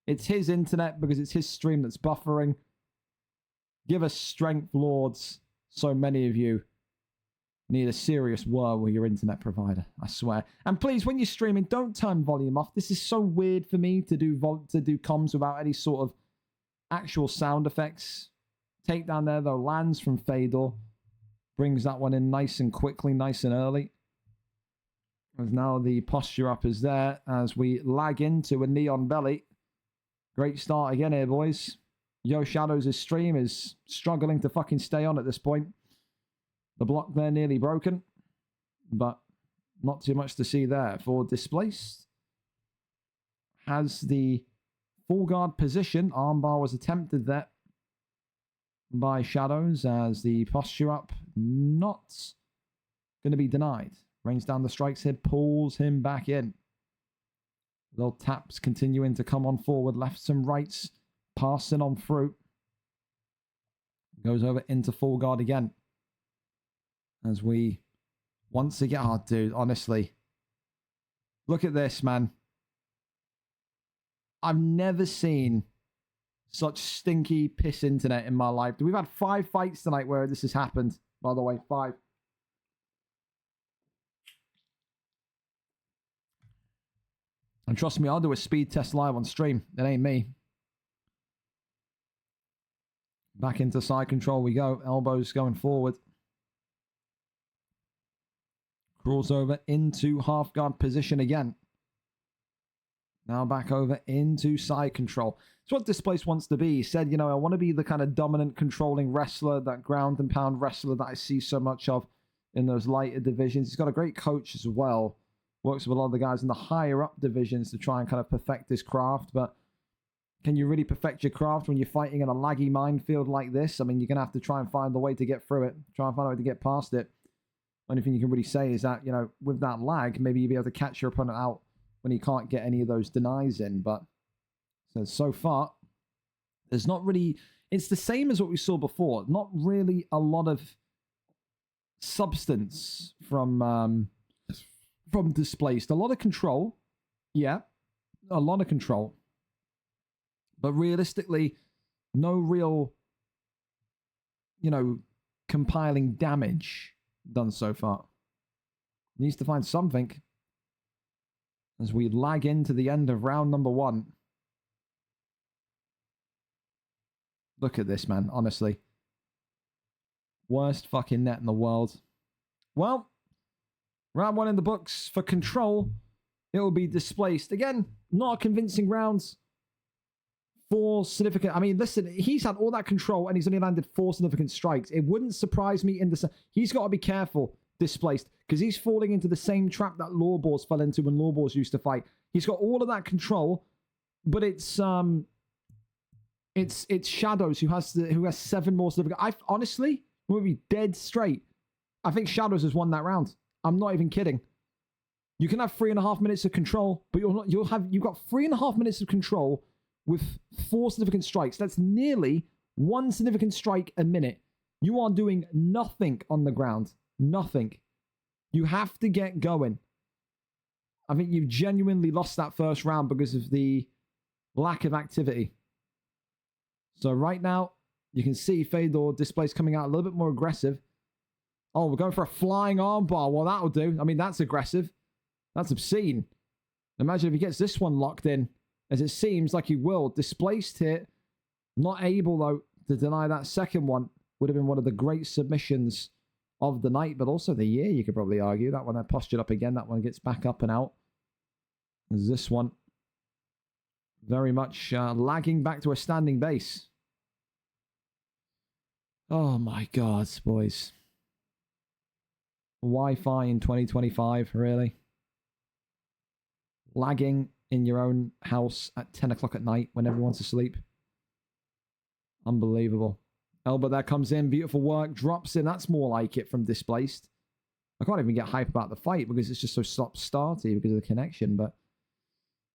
It's his internet because it's his stream that's buffering. Give us strength, lords. So many of you need a serious war with your internet provider, I swear. And please, when you're streaming, don't turn volume off. This is so weird for me to do comms without any sort of actual sound effects. Takedown there, though, lands from Fedor. Brings that one in nice and quickly, nice and early. As now the posture up is there as we lag into a knee on belly. Great start again here, boys. Yo Shadows' stream is struggling to fucking stay on at this point. The block there nearly broken. But not too much to see there. For Displaced. Has the full guard position. Armbar was attempted there by Shadows as the posture up not going to be denied. Rains down the strikes here, pulls him back in. Little taps continuing to come on forward, lefts and rights, passing on through. Goes over into full guard again. As we once again, oh dude, honestly. Look at this, man. I've never seen such stinky piss internet in my life. We've had 5 fights tonight where this has happened. By the way, 5. And trust me, I'll do a speed test live on stream. It ain't me. Back into side control we go. Elbows going forward. Crawls over into half guard position again. Now back over into side control. It's what Displaced wants to be. He said, you know, I want to be the kind of dominant, controlling wrestler, that ground and pound wrestler that I see so much of in those lighter divisions. He's got a great coach as well. Works with a lot of the guys in the higher up divisions to try and kind of perfect his craft. But can you really perfect your craft when you're fighting in a laggy minefield like this? I mean, you're going to have to try and find the way to get through it. Try and find a way to get past it. Only thing you can really say is that, you know, with that lag, maybe you'll be able to catch your opponent out when he can't get any of those denies in. But so far, there's not really... It's the same as what we saw before. Not really a lot of substance from Displaced. A lot of control. Yeah, a lot of control. But realistically, no real, you know, compiling damage done so far. Needs to find something. As we lag into the end of round number 1. Look at this, man. Honestly. Worst fucking net in the world. Well, round 1 in the books for control. It will be Displaced. Again, not a convincing round. 4 significant... I mean, listen, he's had all that control and he's only landed 4 significant strikes. It wouldn't surprise me in the... He's got to be careful, Displaced, because he's falling into the same trap that Lawbors fell into when Lawbors used to fight. He's got all of that control, but it's Shadows who has 7 more significant... Honestly, we'll be dead straight. I think Shadows has won that round. I'm not even kidding. You can have 3.5 minutes of control, but you've got 3.5 minutes of control with 4 significant strikes. That's nearly 1 significant strike a minute. You are doing nothing on the ground. Nothing. You have to get going. I think you've genuinely lost that first round because of the lack of activity. So right now, you can see Fedor Displaced coming out a little bit more aggressive. Oh, we're going for a flying armbar. Well, that'll do. I mean, that's aggressive. That's obscene. Imagine if he gets this one locked in, as it seems like he will. Displaced here. Not able, though, to deny that second one. Would have been one of the great submissions of the night, but also the year, you could probably argue. That one, they're postured up again. That one gets back up and out. As this one very much lagging back to a standing base. Oh my God, boys. Wi-Fi in 2025, really? Lagging in your own house at 10 o'clock at night when everyone's asleep. Unbelievable. Elbow there comes in. Beautiful work. Drops in. That's more like it from Displaced. I can't even get hype about the fight because it's just so stop-starty because of the connection. But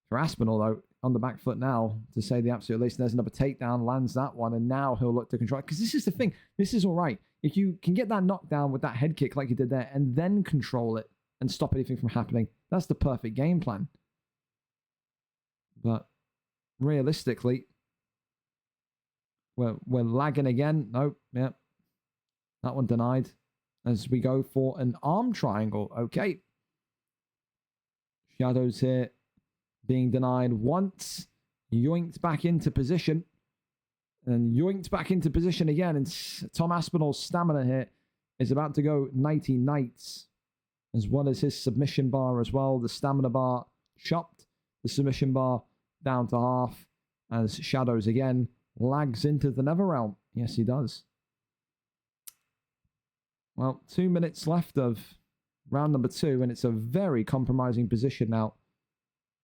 for Aspinall, though, on the back foot now, to say the absolute least. There's another takedown. Lands that one. And now he'll look to control. Because this is the thing. This is all right. If you can get that knockdown with that head kick like you did there and then control it and stop anything from happening, that's the perfect game plan. But realistically, we're lagging again. Nope. Yeah. That one denied. As we go for an arm triangle. Okay. Shadows here being denied once. Yoinked back into position. And yoinked back into position again. And Tom Aspinall's stamina here is about to go nighty nights. As well as his submission bar as well. The stamina bar chopped. The submission bar down to half. As Shadows again lags into the Nether Realm. Yes, he does. Well, 2 minutes left of round number 2. And it's a very compromising position now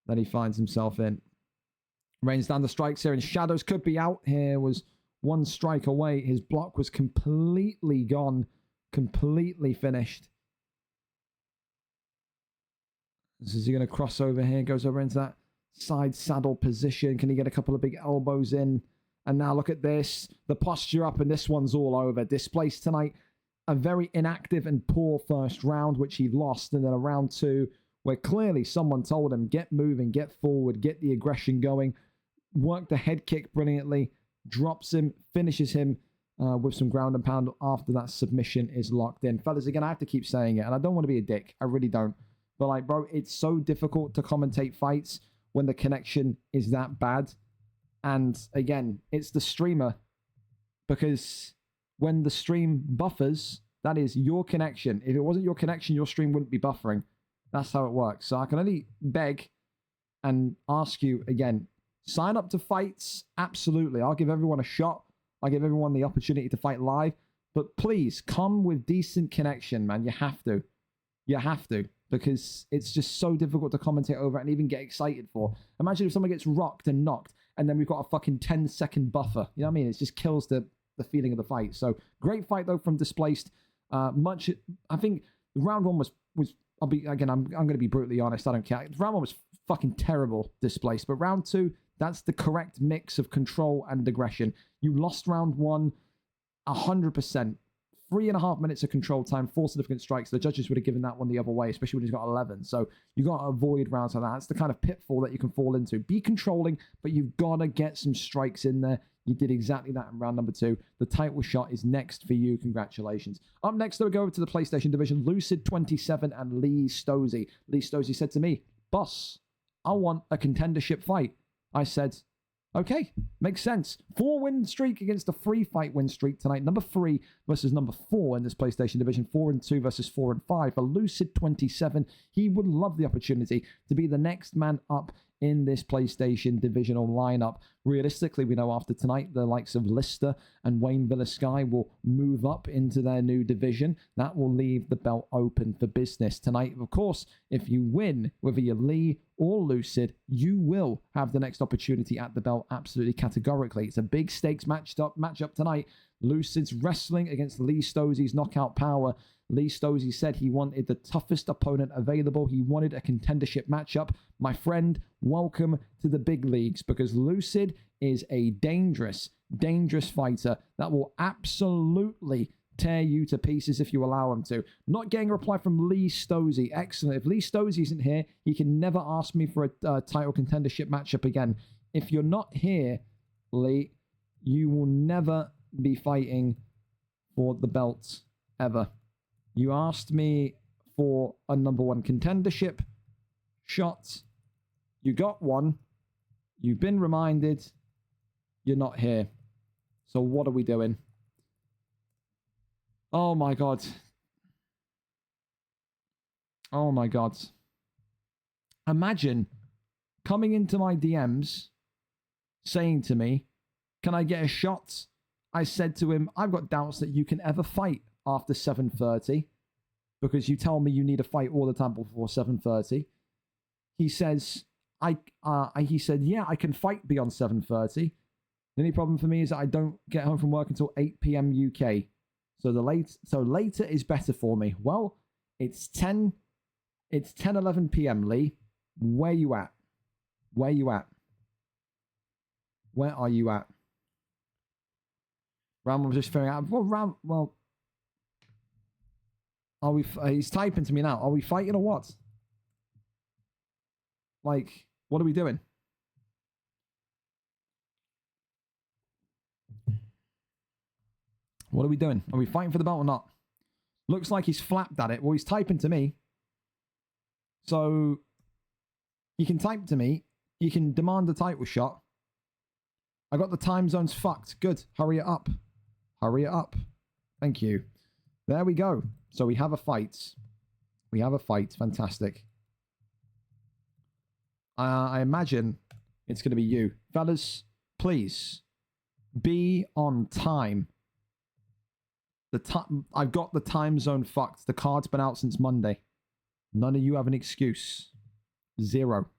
that he finds himself in. Rains down the strikes here, and Shadows could be out. Here was one strike away. His block was completely gone. Completely finished. Is he going to cross over here? Goes over into that side saddle position. Can he get a couple of big elbows in? And now look at this. The posture up, and this one's all over. Displaced tonight. A very inactive and poor first round, which he lost. And then a round 2, where clearly someone told him, get moving, get forward, get the aggression going. Worked the head kick brilliantly. Drops him, finishes him with some ground and pound after that submission is locked in. Fellas, again, I have to keep saying it, and I don't want to be a dick. I really don't. But, like, bro, it's so difficult to commentate fights when the connection is that bad. And, again, it's the streamer. Because when the stream buffers, that is your connection. If it wasn't your connection, your stream wouldn't be buffering. That's how it works. So I can only beg and ask you, again, sign up to fights. Absolutely. I'll give everyone a shot. I'll give everyone the opportunity to fight live. But please, come with decent connection, man. You have to. You have to. Because it's just so difficult to commentate over and even get excited for. Imagine if someone gets rocked and knocked, and then we've got a fucking 10-second buffer. You know what I mean? It just kills the feeling of the fight. So, great fight, though, from Displaced. I think round 1 was I'm going to be brutally honest. I don't care. Round 1 was fucking terrible, Displaced. But round 2, that's the correct mix of control and aggression. You lost round 1 100%. 3.5 minutes of control time, 4 significant strikes. The judges would have given that one the other way, especially when he's got 11. So you got to avoid rounds like that. That's the kind of pitfall that you can fall into. Be controlling, but you've got to get some strikes in there. You did exactly that in round number 2. The title shot is next for you. Congratulations. Up next, though, we go over to the PlayStation division. Lucid27 and Lee Stosey. Lee Stosey said to me, boss, I want a contendership fight. I said, okay, makes sense. 4-win streak against a 3-fight win streak tonight. Number 3 versus number 4 in this PlayStation division. 4-2 versus 4-5. For Lucid27, he would love the opportunity to be the next man up in this PlayStation divisional lineup. Realistically, we know after tonight, the likes of Lister and Wayne Villasky will move up into their new division. That will leave the belt open for business tonight. Of course, if you win, whether you're Lee or Lucid, you will have the next opportunity at the belt absolutely categorically. It's a big stakes matchup tonight. Lucid's wrestling against Lee Stosey's knockout power. Lee Stosey said he wanted the toughest opponent available. He wanted a contendership matchup. My friend, welcome to the big leagues, because Lucid is a dangerous, dangerous fighter that will absolutely tear you to pieces if you allow him to. Not getting a reply from Lee Stosey. Excellent. If Lee Stosey isn't here, he can never ask me for a title contendership matchup again. If you're not here, Lee, you will never be fighting for the belt ever. You asked me for a number 1 contendership shot. You got one. You've been reminded. You're not here. So what are we doing? Oh my God. Oh my God. Imagine coming into my DMs saying to me, can I get a shot? I said to him, I've got doubts that you can ever fight after 7:30 because you tell me you need a fight all the time before 7:30. He says, he said, yeah, I can fight beyond 7:30. The only problem for me is that I don't get home from work until 8 p.m. UK. So later is better for me. Well, it's 11 p.m. Lee. Where you at? Where you at? Where are you at? Ram was just figuring out. Well, are we? He's typing to me now. Are we fighting or what? Like, what are we doing? What are we doing? Are we fighting for the belt or not? Looks like he's flapped at it. Well, he's typing to me. So, you can type to me. You can demand a title shot. I got the time zones fucked. Good. Hurry it up. Hurry it up. Thank you. There we go. So we have a fight. We have a fight. Fantastic. I imagine it's going to be you. Fellas, please be on time. I've got the time zone fucked. The card's been out since Monday. None of you have an excuse. Zero.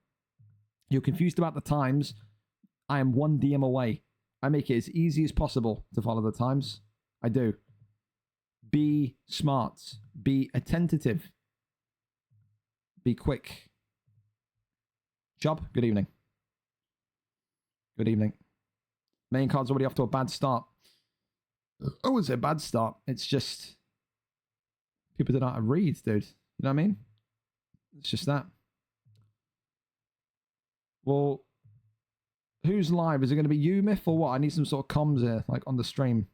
You're confused about the times. I am one DM away. I make it as easy as possible to follow the times. I do. Be smart. Be attentive. Be quick. Job, good evening. Good evening. Main card's already off to a bad start. I wouldn't say a bad start. It's just people don't know how to read, dude. You know what I mean? It's just that. Well, who's live? Is it going to be you, Myth, or what? I need some sort of comms here, like on the stream.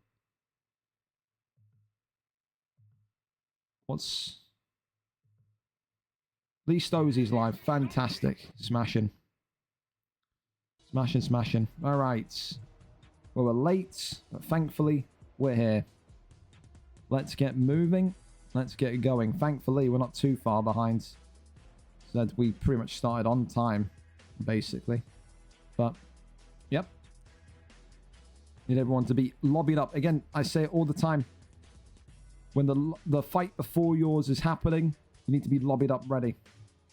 What's... Lee Stosey's live. Fantastic. Smashing. Smashing, smashing. All right. Well, we're late, but thankfully, we're here. Let's get moving. Let's get going. Thankfully, we're not too far behind. Said we pretty much started on time, basically. But, yep. Need everyone to be lobbied up. Again, I say it all the time. When the fight before yours is happening, you need to be lobbied up ready.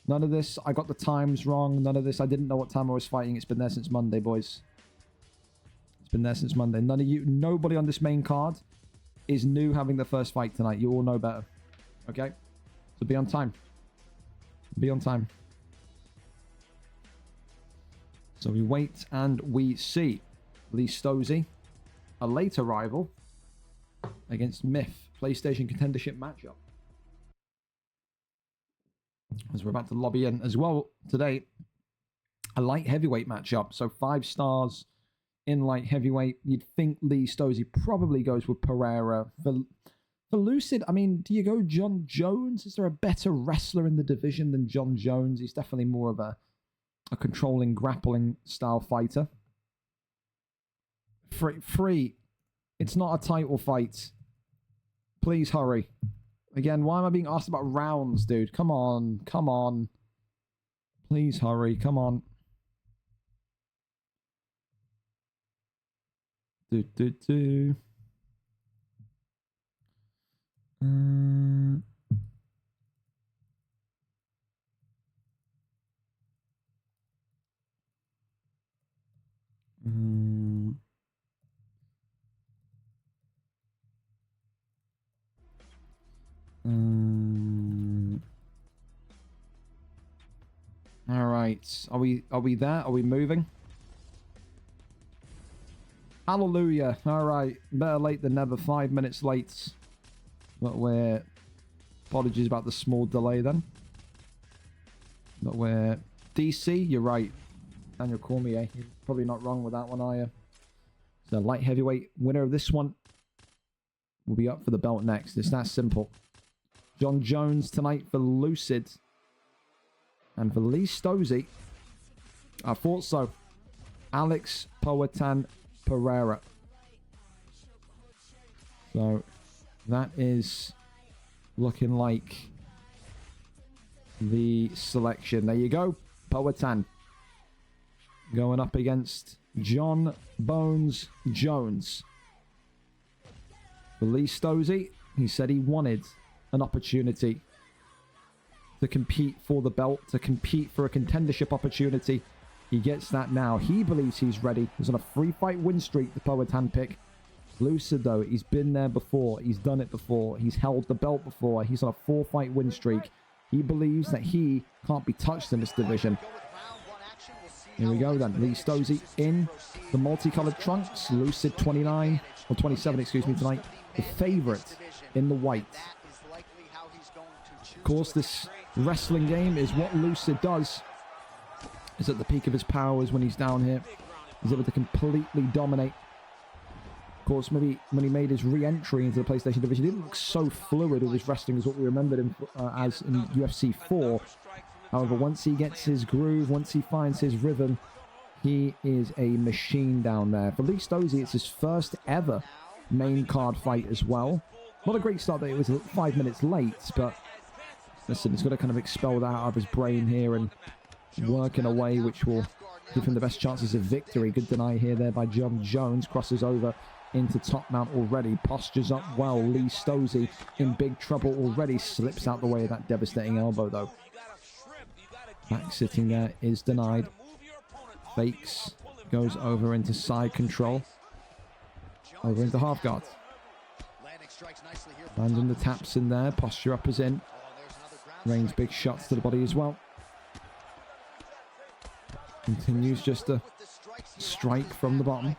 None of this, I got the times wrong. None of this, I didn't know what time I was fighting. It's been there since Monday, boys. It's been there since Monday. None of you, nobody on this main card is new having the first fight tonight. You all know better. Okay? So be on time. Be on time. So we wait and we see Lee Stosey, a late arrival against Myth, PlayStation contendership matchup. As we're about to lobby in as well today, a light heavyweight matchup. So 5 stars in light heavyweight. You'd think Lee Stosey probably goes with Pereira. For Lucid, I mean, do you go John Jones? Is there a better wrestler in the division than John Jones? He's definitely more of a controlling, grappling style fighter. Free. It's not a title fight. Please hurry. Again, why am I being asked about rounds, dude? Come on. Come on. Please hurry. Come on. Do. All right. Are we there? Are we moving? Hallelujah. All right. Better late than never. 5 minutes late. But we're... Apologies about the small delay then. But we're... DC, you're right. Daniel Cormier. You're probably not wrong with that one, are you? So light heavyweight winner of this one will be up for the belt next. It's that simple. John Jones tonight for Lucid. And for Lee Stosey, I thought so. Alex Poatan Pereira. So that is looking like the selection. There you go. Poatan going up against John Bones Jones. For Lee Stosey, he said he wanted an opportunity to compete for the belt, to compete for a contendership opportunity. He gets that now. He believes he's ready. He's on a 3-fight win streak, the Poatan pick. Lucid, though, he's been there before. He's done it before. He's held the belt before. He's on a 4-fight win streak. He believes that he can't be touched in this division. Here we go, then. Lee Stosey in the multicolored trunks. Lucid 29, or 27, excuse me, tonight. The favorite in the white. Of course, this wrestling game is what Lucid does. Is at the peak of his powers when he's down here. He's able to completely dominate. Of course, maybe when he made his re-entry into the PlayStation division, he didn't look so fluid with his wrestling as what we remembered him as in UFC 4. However, once he gets his groove, once he finds his rhythm, he is a machine down there. For Lee Stosey, it's his first ever main card fight as well. Not a great start that it was 5 minutes late, but listen, he's got to kind of expel that out of his brain here and work in a way which will give him the best chances of victory. Good deny here there by John Jones. Crosses over into top mount already. Postures up well. Lee Stosey in big trouble already. Slips out the way of that devastating elbow, though. Back sitting there is denied. Fakes. Goes over into side control. Over into half guard. Landing the taps in there. Posture up is in. Rains big shots to the body as well. Continues just to strike from the bottom.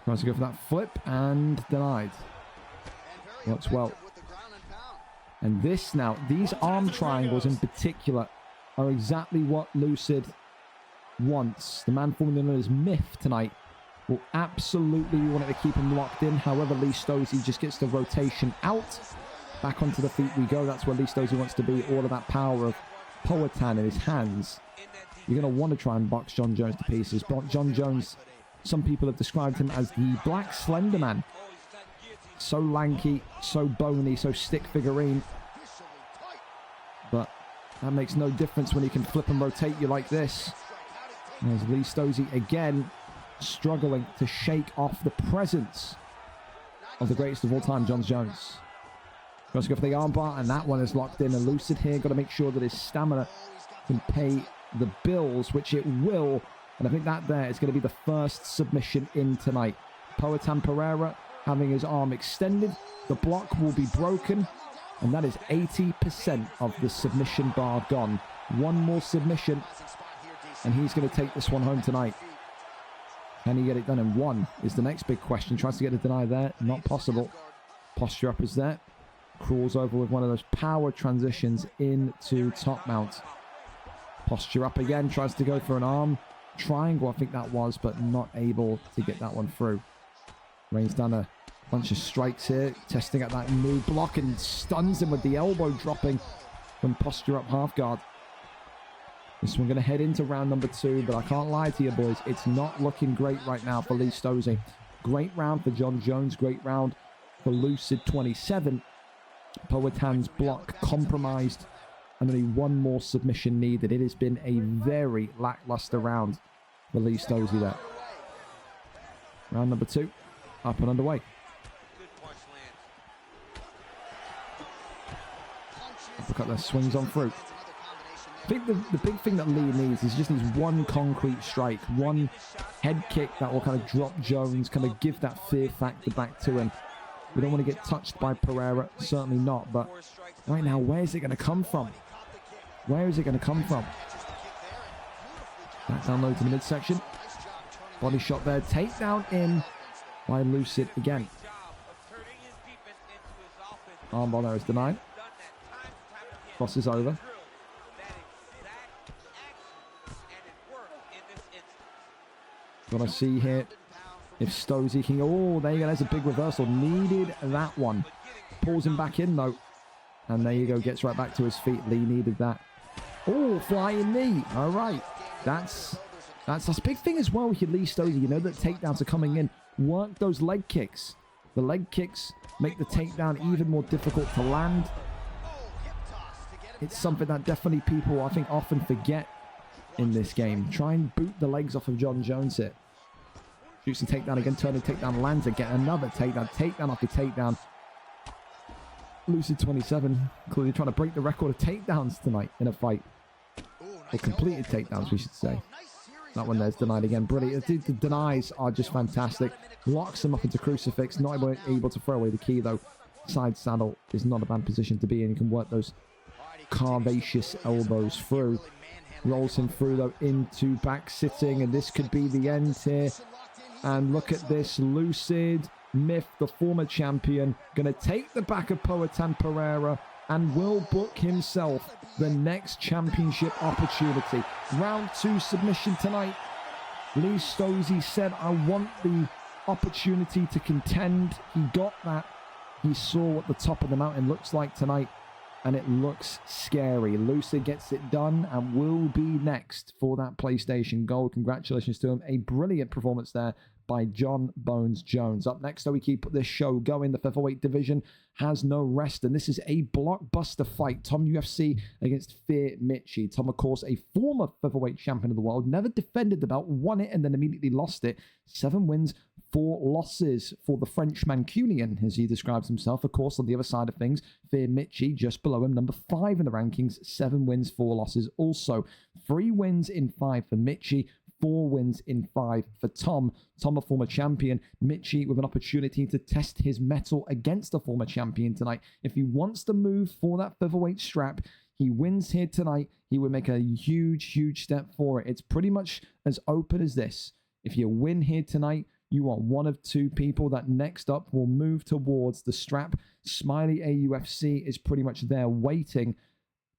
Tries to go for that flip and denied. Works well. And this now, these arm triangles in particular are exactly what Lucid wants. The man formerly known as Myth tonight will absolutely want it to keep him locked in. However, Lee Stosey just gets the rotation out. Back onto the feet we go. That's where Lee Stosey wants to be. All of that power of Poatan in his hands. You're going to want to try and box John Jones to pieces. But John Jones, some people have described him as the Black Slender Man. So lanky, so bony, so stick figurine. But that makes no difference when he can flip and rotate you like this. There's Lee Stosey again struggling to shake off the presence of the greatest of all time, John Jones. Goes to go for the armbar, and that one is locked in. And Lucid here got to make sure that his stamina can pay the bills, which it will. And I think that there is going to be the first submission in tonight. Poatan Pereira having his arm extended. The block will be broken. And that is 80% of the submission bar gone. One more submission. And he's going to take this one home tonight. Can he get it done in one? Is the next big question. Tries to get a deny there. Not possible. Posture up is there. Crawls over with one of those power transitions into top mount. Posture up again. Tries to go for an arm triangle, I think that was, but not able to get that one through. Rains down a bunch of strikes here. Testing out that new block and stuns him with the elbow dropping from posture up half guard. This one going to head into round number 2, but I can't lie to you, boys. It's not looking great right now for Lee Stosey. Great round for John Jones. Great round for Lucid 27. Poatan's block compromised, and only one more submission needed. It has been a very lackluster round for Lee Stosey there. Round number 2, up and underway. Uppercut there, swings on through. I think the big thing that Lee needs is just needs one concrete strike, one head kick that will kind of drop Jones, kind of give that fear factor back to him. We don't want to get touched by Pereira, certainly not, but right now, where is it going to come from? Where is it going to come from? Back down low to the midsection. Body shot there, takedown in by Lucid again. Armbar there is denied. Crosses over. Got to see here if Stosey can... Oh, there you go. There's a big reversal. Needed that one. Pulls him back in, though. And there you go. Gets right back to his feet. Lee needed that. Oh, flying knee. All right. That's a big thing as well with your Lee Stosey. You know that takedowns are coming in. Work those leg kicks. The leg kicks make the takedown even more difficult to land. It's something that definitely people, I think, often forget in this game. Try and boot the legs off of John Jones here. Shoots and takedown again, turning takedown, lands again, another takedown, takedown after takedown. Lucid 27, clearly trying to break the record of takedowns tonight in a fight. Or completed takedowns, we should say. That one there's denied again. Brilliant. The denies are just fantastic. Locks him up into crucifix. Not able to throw away the key, though. Side saddle is not a bad position to be in. You can work those curvaceous elbows through. Rolls him through, though, into back sitting. And this could be the end here. And look at this. Lucid Myth, the former champion, going to take the back of Poatan Pereira and will book himself the next championship opportunity. Round 2 submission tonight. Lee Stosey said, I want the opportunity to contend. He got that. He saw what the top of the mountain looks like tonight, and it looks scary. Lucid gets it done and will be next for that PlayStation Gold. Congratulations to him. A brilliant performance there by John Bones Jones. Up next, though, we keep this show going. The featherweight division has no rest, and this is a blockbuster fight. Tom UFC against Fear Mitchie. Tom, of course, a former featherweight champion of the world, never defended the belt, won it, and then immediately lost it. 7 wins, 4 losses for the French Mancunian, as he describes himself. Of course, on the other side of things, Fear Mitchie, just below him, number 5 in the rankings, 7 wins, 4 losses also. 3 wins in 5 for Mitchie, 4 wins in 5 for Tom. Tom, a former champion. Mitchie with an opportunity to test his mettle against a former champion tonight. If he wants to move for that featherweight strap, he wins here tonight, he would make a huge, huge step for it. It's pretty much as open as this. If you win here tonight, you are one of 2 people that next up will move towards the strap. Smiley AUFC is pretty much there waiting.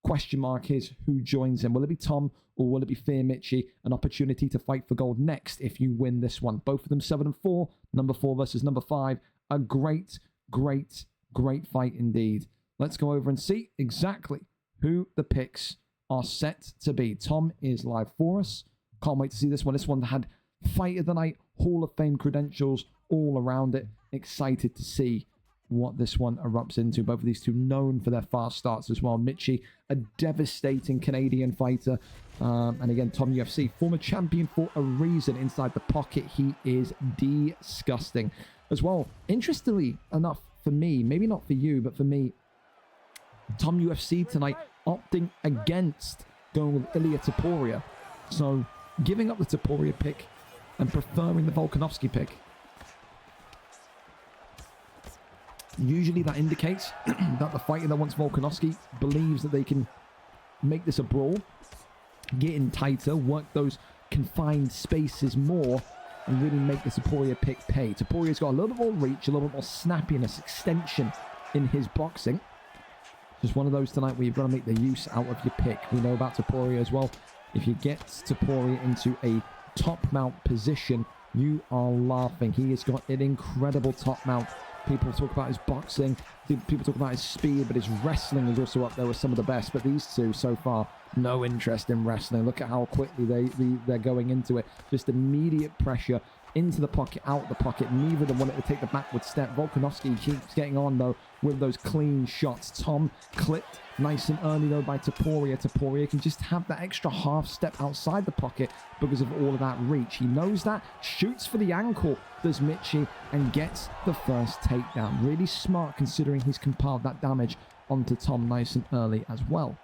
Question mark is who joins him. Will it be Tom or will it be Fear Mitchie? An opportunity to fight for gold next if you win this one. Both of them 7-4. Number 4 versus number 5. A great, great, great fight indeed. Let's go over and see exactly who the picks are set to be. Tom is live for us. Can't wait to see this one. This one had Fight of the Night, Hall of Fame credentials all around it. Excited to see what this one erupts into. Both of these two known for their fast starts as well. Mitchie, a devastating Canadian fighter. And again, Tom UFC, former champion for a reason. Inside the pocket, he is disgusting. As well, interestingly enough for me, maybe not for you, but for me, Tom UFC tonight opting against going with Ilia Topuria. So giving up the Topuria pick and preferring the Volkanovski pick. Usually that indicates that the fighter that wants Volkanovski believes that they can make this a brawl, get in tighter, work those confined spaces more, and really make the Topuria pick pay. Topuria's got a little bit more reach, a little bit more snappiness, extension in his boxing. Just one of those tonight where you've got to make the use out of your pick. We know about Topuria as well. If you get Topuria into a top mount position, you are laughing. He has got an incredible top mount. People talk about his boxing, people talk about his speed, but his wrestling is also up there with some of the best. But these two, so far, no interest in wrestling. Look at how quickly they're going into it. Just immediate pressure into the pocket, out the pocket. Neither of them wanted to take the backward step. Volkanovski keeps getting on, though, with those clean shots. Tom clipped nice and early, though, by Topuria. Topuria can just have that extra half step outside the pocket because of all of that reach. He knows that, shoots for the ankle, does Mitchie, and gets the first takedown. Really smart considering he's compiled that damage onto Tom nice and early as well.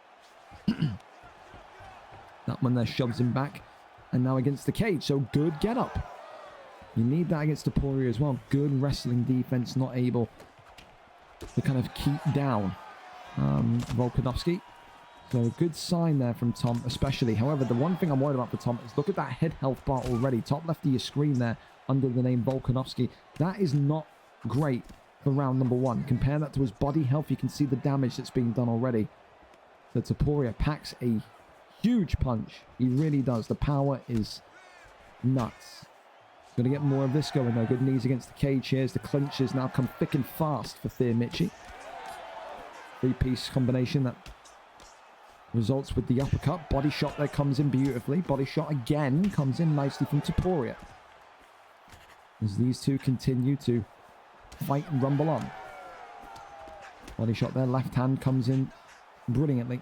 That one there shoves him back, and now against the cage, so good get up. You need that against Topuria as well. Good wrestling defense, not able to kind of keep down Volkanovski. So good sign there from Tom, especially. However, the one thing I'm worried about for Tom is look at that head health bar already. Top left of your screen there under the name Volkanovski. That is not great for round number 1. Compare that to his body health. You can see the damage that's being done already. So Topuria packs a huge punch. He really does. The power is nuts. Going to get more of this going though. Good knees against the cage here as the clinches now come thick and fast for Fear Mitchie. 3-piece combination that Results with the uppercut. Body shot there comes in beautifully. Body shot again comes in nicely from Topuria. As these two continue to fight and rumble on. Body shot there. Left hand comes in brilliantly.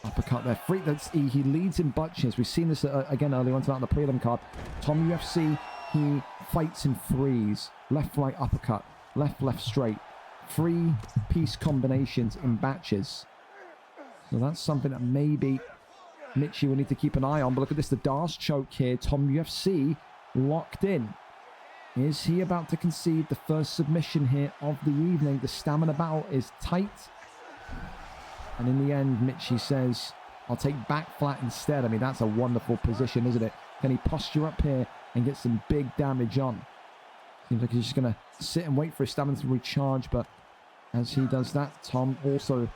Uppercut there. Free. He leads in bunches. We've seen this again earlier on tonight on the prelim card. Tom UFC, he fights in threes. Left, right, uppercut. Left, left, straight. 3-piece combinations in batches. So that's something that maybe Mitchie will need to keep an eye on. But look at this, the Darce choke here. Tom UFC locked in. Is he about to concede the first submission here of the evening? The stamina battle is tight. And in the end, Mitchie says, I'll take back flat instead. I mean, that's a wonderful position, isn't it? Can he posture up here and get some big damage on? Seems like he's just going to sit and wait for his stamina to recharge. But as he does that, Tom also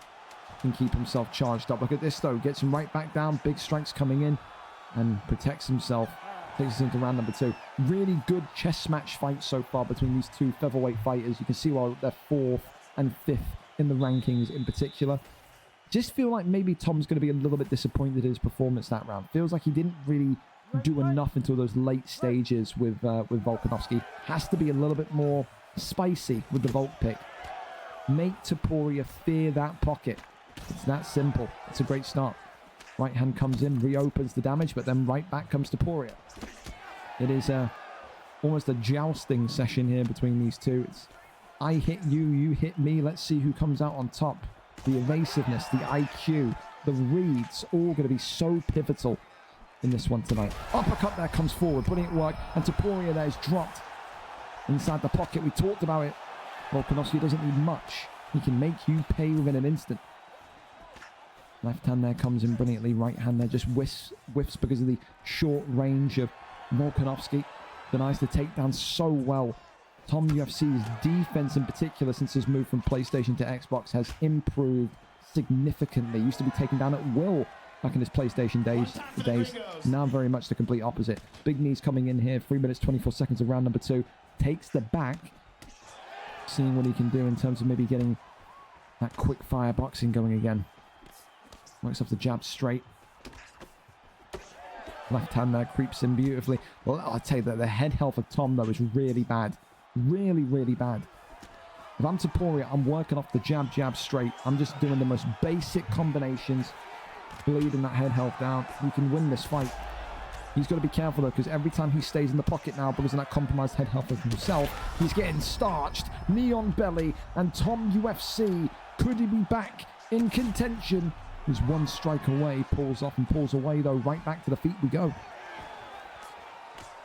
can keep himself charged up. Look at this though, gets him right back down, big strikes coming in and protects himself, takes us into round number 2. Really good chess match fight so far between these two featherweight fighters. You can see why they're 4th and 5th in the rankings in particular. Just feel like maybe Tom's going to be a little bit disappointed in his performance that round. Feels like he didn't really do enough until those late stages with Volkanovski. Has to be a little bit more spicy with the Volk pick. Make Topuria fear that pocket. It's that simple. It's a great start. Right hand comes in, reopens the damage, but then right back comes Topuria. It is almost a jousting session here between these two. It's I hit you, you hit me. Let's see who comes out on top. The evasiveness, the IQ, the reads, all going to be so pivotal in this one tonight. Uppercut there comes forward, brilliant work, and Topuria there is dropped inside the pocket. We talked about it. Volkanovski doesn't need much. He can make you pay within an instant. Left hand there comes in brilliantly. Right hand there just whiffs because of the short range of Volkanovski. Denies the takedown so well. Tom UFC's defense in particular since his move from PlayStation to Xbox has improved significantly. Used to be taken down at will back in his PlayStation days. Now very much the complete opposite. Big knees coming in here. 3 minutes 24 seconds of round number 2. Takes the back. Seeing what he can do in terms of maybe getting that quick fire boxing going again. Works off the jab straight. Left hand there creeps in beautifully. Well, I'll tell you that the head health of Tom, though, is really bad. Really, really bad. If I'm Topuria, I'm working off the jab straight. I'm just doing the most basic combinations. Bleeding that head health down. He can win this fight. He's got to be careful, though, because every time he stays in the pocket now, because of that compromised head health of himself, he's getting starched. Knee on belly. And Tom UFC, could he be back in contention? He's one strike away, pulls off and pulls away though, right back to the feet we go.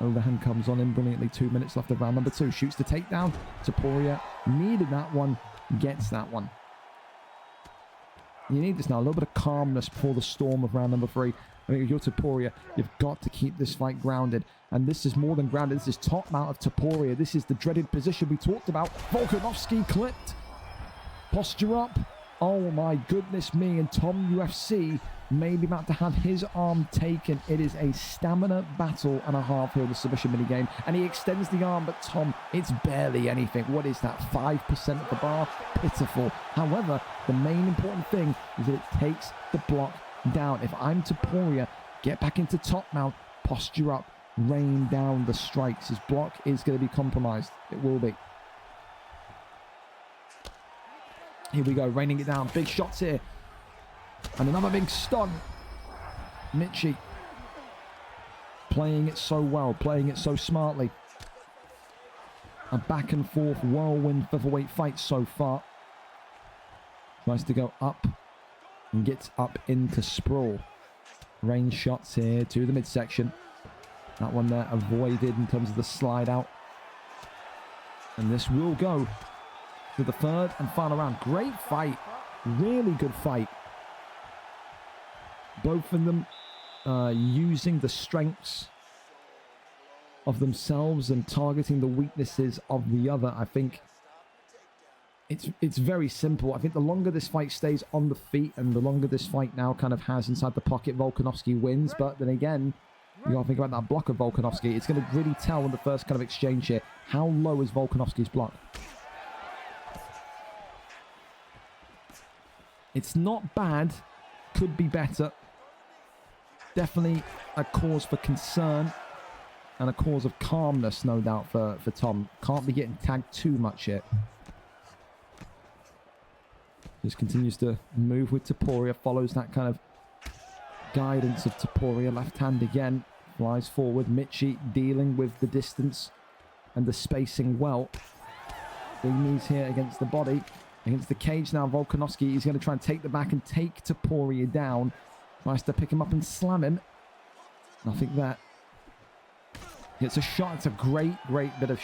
Overhand comes on in brilliantly, 2 minutes left of round number 2, shoots the takedown. Topuria needed that one, gets that one. You need this now, a little bit of calmness before the storm of round number 3. I think if you're Topuria, you've got to keep this fight grounded. And this is more than grounded, this is top mount of Topuria. This is the dreaded position we talked about. Volkanovski clipped. Posture up. Oh my goodness me, and Tom UFC may be about to have his arm taken. It is a stamina battle and a half here, the submission minigame, and he extends the arm, but Tom, it's barely anything. What is that, 5% of the bar? Pitiful. However, the main important thing is that it takes the block down. If I'm Topuria, get back into top mount, posture up, rain down the strikes. His block is going to be compromised. It will be. Here we go, raining it down. Big shots here. And another big stun. Mitchie playing it so well, playing it so smartly. A back and forth whirlwind featherweight fight so far. Tries to go up and gets up into sprawl. Range shots here to the midsection. That one there avoided in terms of the slide out. And this will go to the third and final round. Great fight. Really good fight. Both of them using the strengths of themselves and targeting the weaknesses of the other. I think it's very simple. I think the longer this fight stays on the feet and the longer this fight now kind of has inside the pocket, Volkanovski wins. But then again, you got to think about that block of Volkanovski. It's going to really tell in the first kind of exchange here. How low is Volkanovski's block? It's not bad. Could be better. Definitely a cause for concern and a cause of calmness, no doubt, for Tom. Can't be getting tagged too much yet. Just continues to move with Topuria. Follows that kind of guidance of Topuria. Left hand again. Flies forward. Michi dealing with the distance and the spacing well. Big knees here against the body. Against the cage now. Volkanovski, he's going to try and take the back and take Topuria down. Tries to pick him up and slam him. Nothing there. It's a shot. It's a great bit of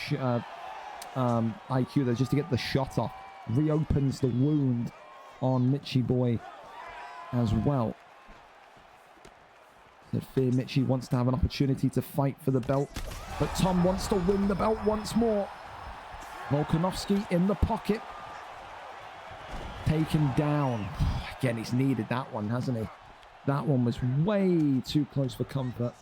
IQ there just to get the shot off. Reopens the wound on Michi boy as well. So Fear Michi wants to have an opportunity to fight for the belt, but Tom wants to win the belt once more. Volkanovski in the pocket. Taken down. Again, he's needed that one, hasn't he? That one was way too close for comfort.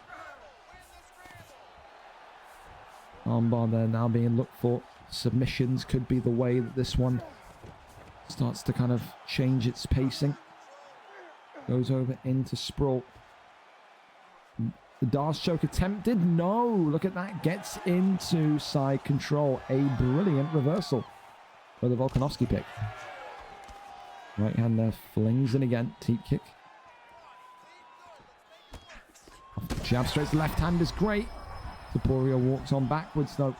Armbar there now being looked for. Submissions could be the way that this one starts to kind of change its pacing. Goes over into sprawl. The Darce choke attempted. No, look at that. Gets into side control. A brilliant reversal for the Volkanovski pick. Right hand there, flings in again. Teep kick. Jab straight. Left hand is great. Topuria walks on backwards though.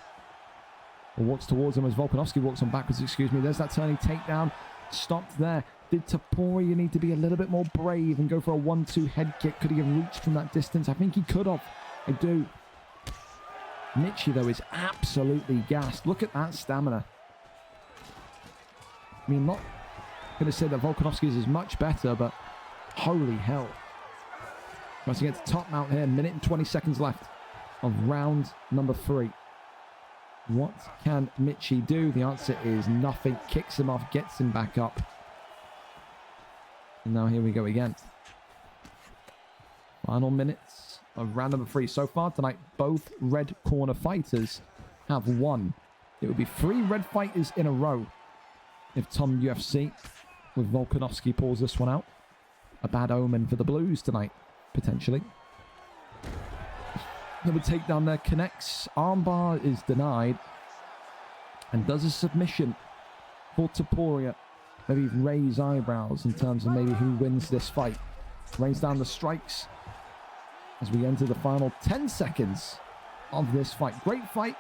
Or walks towards him as Volkanovski walks on backwards, excuse me. There's that turning takedown. Stopped there. Did Topuria need to be a little bit more brave and go for a 1-2 head kick? Could he have reached from that distance? I think he could have. I do. Michi though is absolutely gassed. Look at that stamina. I mean, not going to say that Volkanovski's is much better, but holy hell. Tries to get to top mount here. Minute and 20 seconds left of round number 3. What can Michi do? The answer is nothing. Kicks him off, gets him back up. And now here we go again. Final minutes of round number 3. So far tonight, both red corner fighters have won. It would be 3 red fighters in a row if Tom UFC with Volkanovski pulls this one out. A bad omen for the Blues tonight, potentially. Another takedown there connects. Armbar is denied. And does a submission for Topuria. Maybe raise eyebrows in terms of maybe who wins this fight. Rains down the strikes as we enter the final 10 seconds of this fight. Great fight.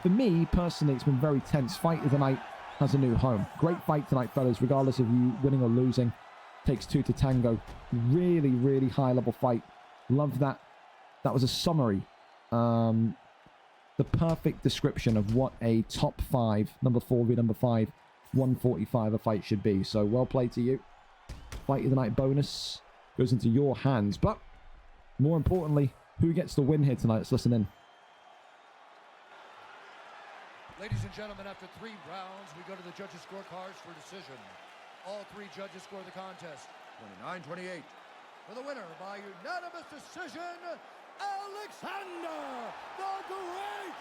For me, personally, it's been very tense. Fight of the night has a new home. Great fight tonight, fellas, regardless of you winning or losing. Takes 2 to tango. Really high level fight. Love that. That was a summary. The perfect description of what a top 5, number 4 v number 5, 145 a fight should be. So well played to you. Fight of the night bonus goes into your hands. But more importantly, who gets the win here tonight? Let's listen in. Ladies and gentlemen, after 3 rounds, we go to the judges' scorecards for decision. All 3 judges score the contest 29-28. For the winner by unanimous decision, Alexander the Great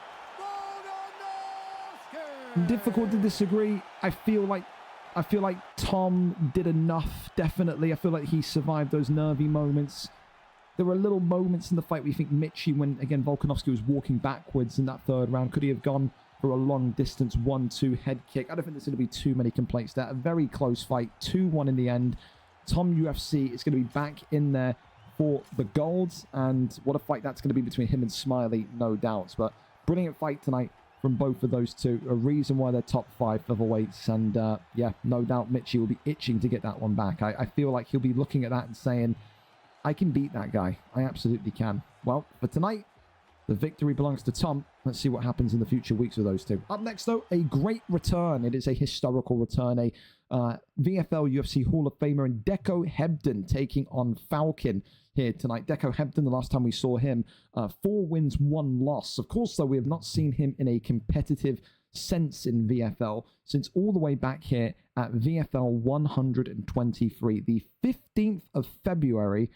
Volkanovski. Difficult to disagree. I feel like Tom did enough. Definitely, I feel like he survived those nervy moments. There were little moments in the fight where you think Michi, when again Volkanovski was walking backwards in that 3rd round, could he have gone for a long distance 1-2 head kick? I don't think there's going to be too many complaints there. A very close fight, 2-1 in the end. Tom UFC is going to be back in there for the golds, and what a fight that's going to be between him and Smiley, no doubts. But brilliant fight tonight from both of those two. A reason why they're top 5 featherweights, and yeah, no doubt Michi will be itching to get that one back. I feel like he'll be looking at that and saying, I can beat that guy. I absolutely can. Well, for tonight, the victory belongs to Tom. Let's see what happens in the future weeks with those two. Up next, though, a great return. It is a historical return. A VFL UFC Hall of Famer and Deco Hebden taking on Falcon here tonight. Deco Hebden, the last time we saw him, 4 wins, 1 loss. Of course, though, we have not seen him in a competitive sense in VFL since all the way back here at VFL 123, the 15th of February,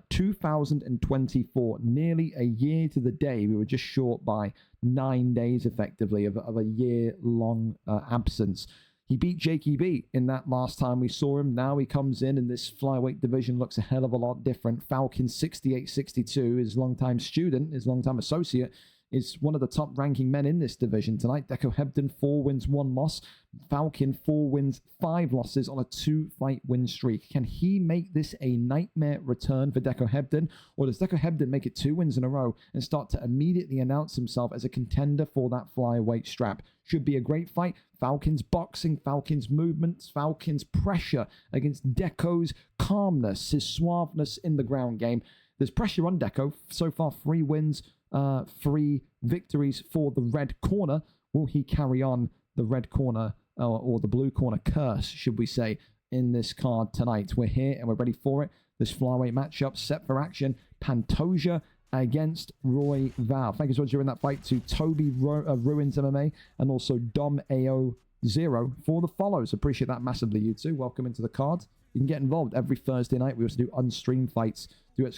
2024, nearly a year to the day. We were just short by 9 days, effectively, of a year-long absence. He beat Jakey B in that last time we saw him. Now he comes in this flyweight division, looks a hell of a lot different. Falcon 68-62, his longtime student, his longtime associate, is one of the top ranking men in this division tonight. Deco Hebden, 4 wins, 1 loss. Falcon, 4 wins, 5 losses on a 2-fight win streak. Can he make this a nightmare return for Deco Hebden? Or does Deco Hebden make it 2 wins in a row and start to immediately announce himself as a contender for that flyweight strap? Should be a great fight. Falcon's boxing, Falcon's movements, Falcon's pressure against Deco's calmness, his suaveness in the ground game. There's pressure on Deco. So far, 3 wins, 3 victories for the red corner. Will he carry on the red corner or the blue corner curse, should we say, in this card tonight? We're here and we're ready for it. This flyweight matchup set for action. Pantoja against Roy Val. Thank you so much for in that fight to Toby Ruins MMA and also Dom AO0 for the follows. Appreciate that massively, you two. Welcome into the card. You can get involved every Thursday night. We also do unstreamed fights. Do !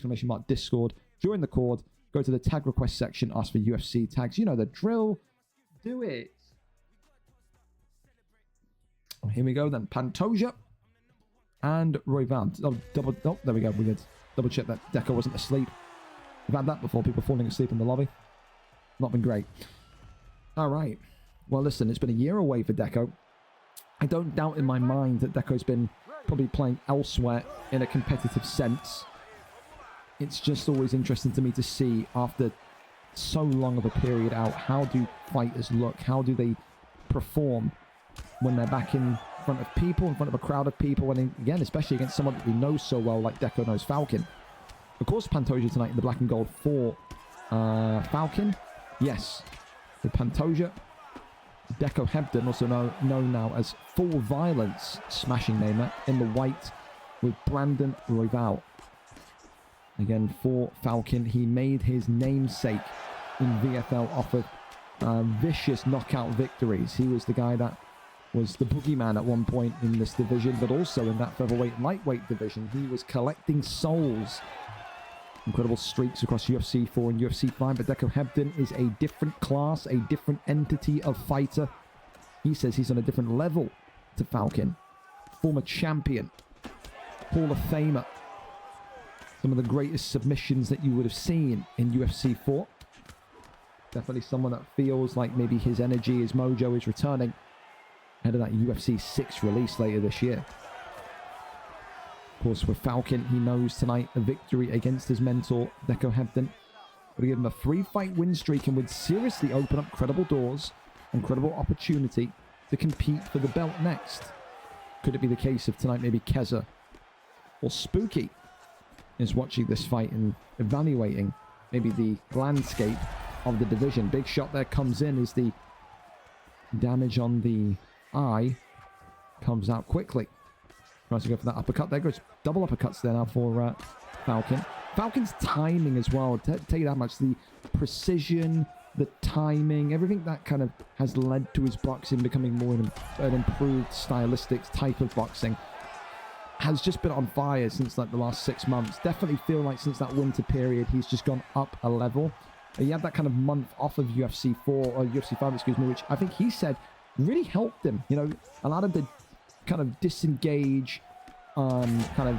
Discord. Join the cord. Go to the tag request section. Ask for UFC tags. You know the drill. Do it. Here we go then. Pantoja and Roy Val. Oh, there we go. We did double check that Deco wasn't asleep. We've had that before. People falling asleep in the lobby. Not been great. All right. Well, listen, it's been a year away for Deco. I don't doubt in my mind that Deco's been probably playing elsewhere in a competitive sense. It's just always interesting to me to see, after so long of a period out, how do fighters look? How do they perform when they're back in front of people, in front of a crowd of people, and again, especially against someone that we know so well like Deco knows Falcon. Of course, Pantoja tonight in the black and gold for Falcon. Yes, with Pantoja. Deco Hebden, also known now as Full Violence, smashing name that, in the white with Brandon Royval. Again, for Falcon, he made his namesake in VFL off of vicious knockout victories. He was the guy that was the boogeyman at one point in this division, but also in that featherweight lightweight division. He was collecting souls. Incredible streaks across UFC 4 and UFC 5, but Deco Hebden is a different class, a different entity of fighter. He says he's on a different level to Falcon. Former champion, Hall of Famer. Some of the greatest submissions that you would have seen in UFC 4. Definitely someone that feels like maybe his energy, his mojo is returning ahead of that UFC 6 release later this year. Of course, with Falcon, he knows tonight a victory against his mentor, Deco Hebden, would give him a 3-fight win streak and would seriously open up credible doors and credible opportunity to compete for the belt next. Could it be the case of tonight maybe Kezza or Spooky is watching this fight and evaluating maybe the landscape of the division? Big shot there comes in as the damage on the eye comes out quickly. Tries to go for that uppercut. There goes double uppercuts there now for Falcon. Falcon's timing as well. Tell you that much. The precision, the timing, everything that kind of has led to his boxing becoming more an improved stylistic type of boxing has just been on fire since like the last 6 months. Definitely feel like since that winter period, he's just gone up a level. He had that kind of month off of UFC 4 or UFC 5, excuse me, which I think he said really helped him. You know, allowed him to kind of disengage, kind of,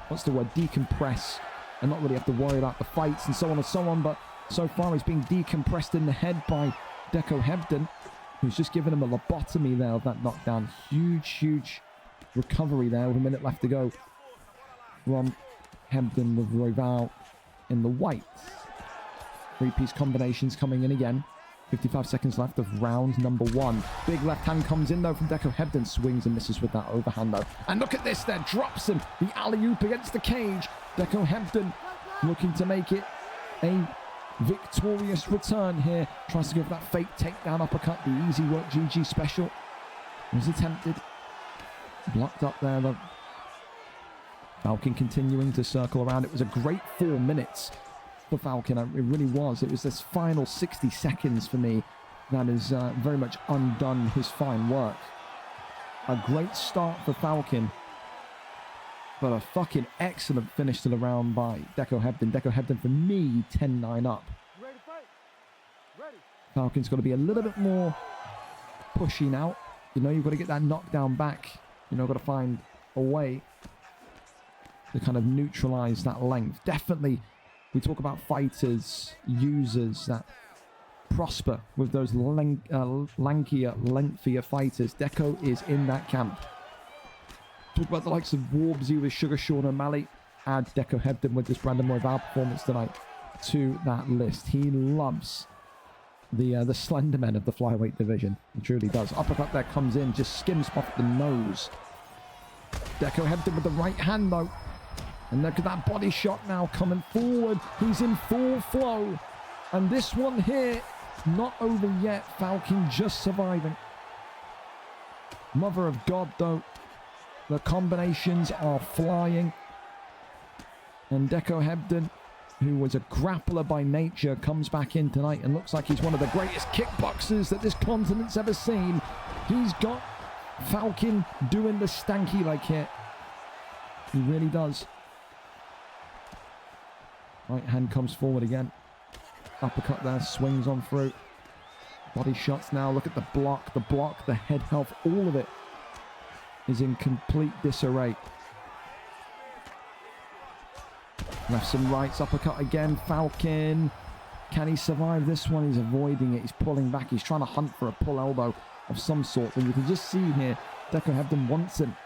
what's the word, decompress, and not really have to worry about the fights and so on and so on. But so far he's being decompressed in the head by Deco Hebden, who's just given him a lobotomy there of that knockdown. Huge recovery there with a minute left to go from Hebden with Royval in the white. 3-piece combinations coming in again. 55 seconds left of round number 1. Big left hand comes in though from Deco Hebden. Swings and misses with that overhand though. And look at this there. Drops him. The alley-oop against the cage. Deco Hebden looking to make it a victorious return here. Tries to go for that fake takedown uppercut. The easy work GG special was attempted. Blocked up there though. Falcon continuing to circle around. It was a great 4 minutes for Falcon. It really was. It was this final 60 seconds for me that has very much undone his fine work. A great start for Falcon, but a fucking excellent finish to the round by Deco Hebden. Deco Hebden, for me, 10-9 up. Ready to fight? Ready. Falcon's got to be a little bit more pushy now. you know, you've got to get that knockdown back. You know, got to find a way to kind of neutralize that length. Definitely, we talk about fighters, users that prosper with those lankier, lengthier fighters. Deco is in that camp. Talk about the likes of Warbsy with Sugar Sean O'Malley. Add Deco Hebden with this Brandon Royval performance tonight to that list. He loves the Slendermen of the flyweight division. He truly does. Uppercut there comes in, just skims off the nose. Deco Hebden with the right hand though. And look at that body shot now coming forward. He's in full flow. And this one here, not over yet. Falcon just surviving. Mother of God though. The combinations are flying. And Deco Hebden, who was a grappler by nature, comes back in tonight and looks like he's one of the greatest kickboxers that this continent's ever seen. He's got Falcon doing the stanky leg hit. He really does. Right hand comes forward again. Uppercut there, swings on through. Body shots now. Look at the block, the head health, all of it is in complete disarray. Lefts and rights, uppercut again. Falcon. Can he survive this one? He's avoiding it. He's pulling back. He's trying to hunt for a pull elbow of some sort. And you can just see here, Deco Hebden wants him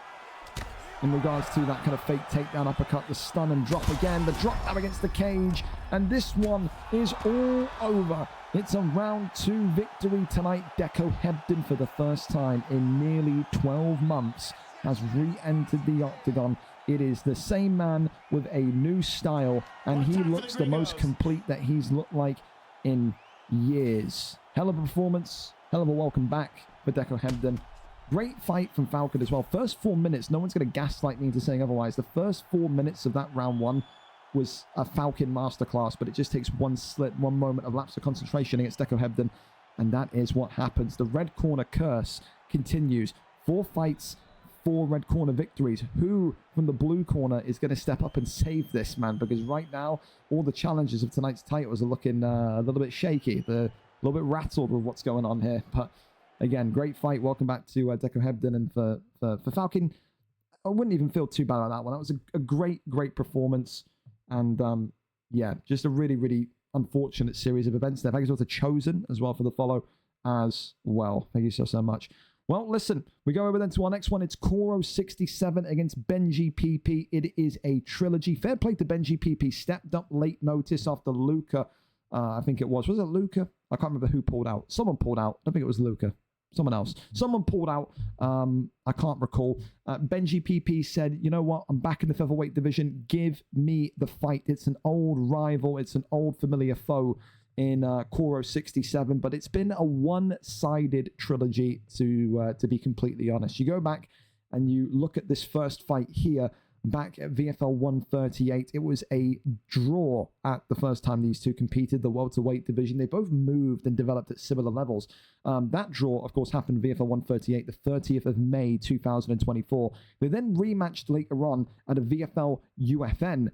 in regards to that kind of fake takedown uppercut, the stun and drop again. The drop down against the cage. And this one is all over. It's a round 2 victory tonight. Deco Hebden, for the first time in nearly 12 months, has re-entered the octagon. It is the same man with a new style, and he looks the most complete that he's looked like in years. Hell of a performance, hell of a welcome back for Deco Hebden. Great fight from Falcon as well. First 4 minutes, no one's going to gaslight me into saying otherwise. The first 4 minutes of that round 1 was a Falcon masterclass, but it just takes one slip, one moment of lapse of concentration against Deco Hebden, and that is what happens. The red corner curse continues. 4 fights, 4 red corner victories. Who from the blue corner is going to step up and save this, man? Because right now, all the challenges of tonight's titles are looking a little bit shaky. They're a little bit rattled with what's going on here. But again, great fight. Welcome back to Deco Hebden. And for Falcon, I wouldn't even feel too bad about that one. That was a great performance. And yeah, just a really unfortunate series of events there. Thank you to Chosen as well for the follow as well. Thank you so much. Well, listen, we go over then to our next one. It's Koro67 against Benji PP. It is a trilogy. Fair play to Benji PP. Stepped up late notice after Luca. I think it was. Was it Luca? I can't remember who pulled out. Someone pulled out. I don't think it was Luca. Someone else. Someone pulled out. I can't recall. Benji PP said, you know what? I'm back in the featherweight division. Give me the fight. It's an old rival. It's an old familiar foe in Koro67, but it's been a one-sided trilogy to be completely honest. You go back and you look at this first fight here back at VFL 138. It was a draw at the first time these two competed, the welterweight division. They both moved and developed at similar levels. That draw, of course, happened VFL 138, the 30th of May, 2024. They then rematched later on at a VFL UFN.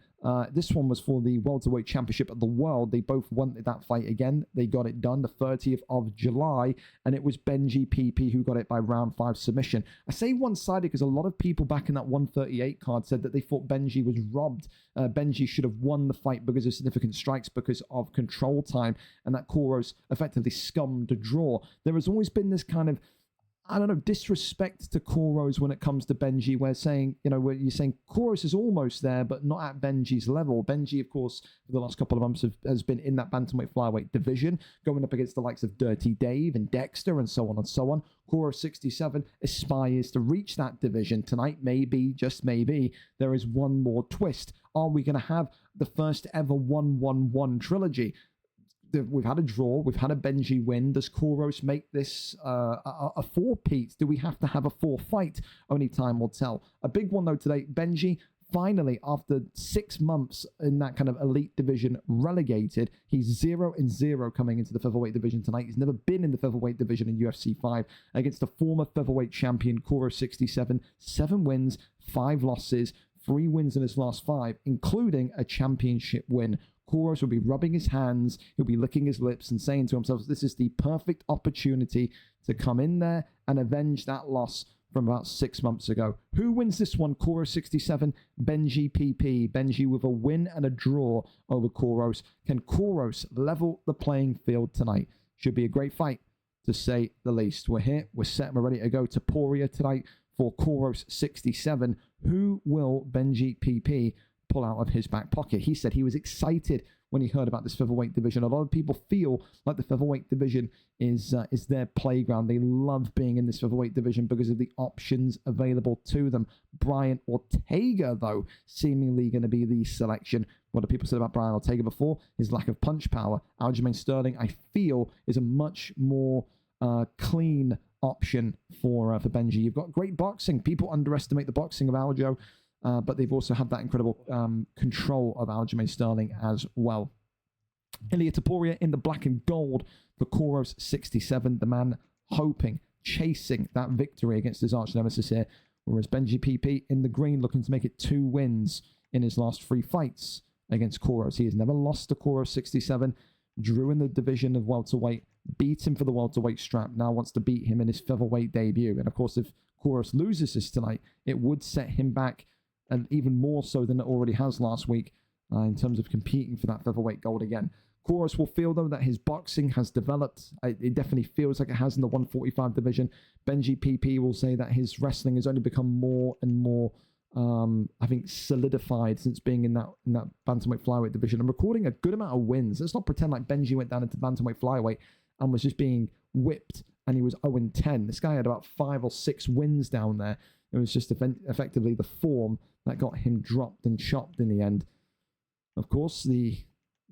This one was for the welterweight championship of the world. They both wanted that fight again. They got it done the 30th of July, and it was Benji PP who got it by round 5 submission. I say one-sided because a lot of people back in that 138 card said that they thought Benji was robbed. Benji should have won the fight because of significant strikes, because of control time, and that Koros effectively scummed a draw. There has always been this kind of, I don't know, disrespect to Koros when it comes to Benji, where saying, you know, where you're saying Koros is almost there, but not at Benji's level. Benji, of course, for the last couple of months has been in that bantamweight flyweight division, going up against the likes of Dirty Dave and Dexter and so on and so on. Koro67 aspires to reach that division tonight. Maybe, just maybe, there is one more twist. Are we going to have the first ever 1-1-1 trilogy? We've had a draw. We've had a Benji win. Does Koros make this a 4-peat? Do we have to have a 4-fight? Only time will tell. A big one, though, today. Benji, finally, after 6 months in that kind of elite division, relegated. He's 0-0 coming into the featherweight division tonight. He's never been in the featherweight division in UFC 5 against a former featherweight champion, Koro67. 7 wins, 5 losses, 3 wins in his last 5, including a championship win. Kouros will be rubbing his hands, he'll be licking his lips and saying to himself, this is the perfect opportunity to come in there and avenge that loss from about 6 months ago. Who wins this one? Kouros 67, Benji PP. Benji with a win and a draw over Kouros. Can Kouros level the playing field tonight? Should be a great fight, to say the least. We're here, we're set, we're ready to go to Poria tonight for Kouros 67. Who will Benji PP pull out of his back pocket? He said he was excited when he heard about this featherweight division. A lot of people feel like the featherweight division is their playground. They love being in this featherweight division because of the options available to them. Brian Ortega, though, seemingly going to be the selection. What have people said about Brian Ortega before? His lack of punch power. Aljamain Sterling, I feel, is a much more clean option for Benji. You've got great boxing. People underestimate the boxing of Aljo. But they've also had that incredible control of Aljamain Sterling as well. Ilia Topuria in the black and gold for Kouros 67. The man hoping, chasing that victory against his arch nemesis here. Whereas Benji PP in the green looking to make it 2 wins in his last 3 fights against Kouros. He has never lost to Kouros 67. Drew in the division of welterweight. Beat him for the welterweight strap. Now wants to beat him in his featherweight debut. And of course, if Kouros loses this tonight, it would set him back, and even more so than it already has last week, in terms of competing for that featherweight gold again. Kouros will feel, though, that his boxing has developed. It definitely feels like it has in the 145 division. Benji PP will say that his wrestling has only become more and more, I think, solidified since being in that bantamweight flyweight division and recording a good amount of wins. Let's not pretend like Benji went down into bantamweight flyweight and was just being whipped and he was 0-10. This guy had about 5 or 6 wins down there. It was just effectively the form that got him dropped and chopped in the end. Of course, the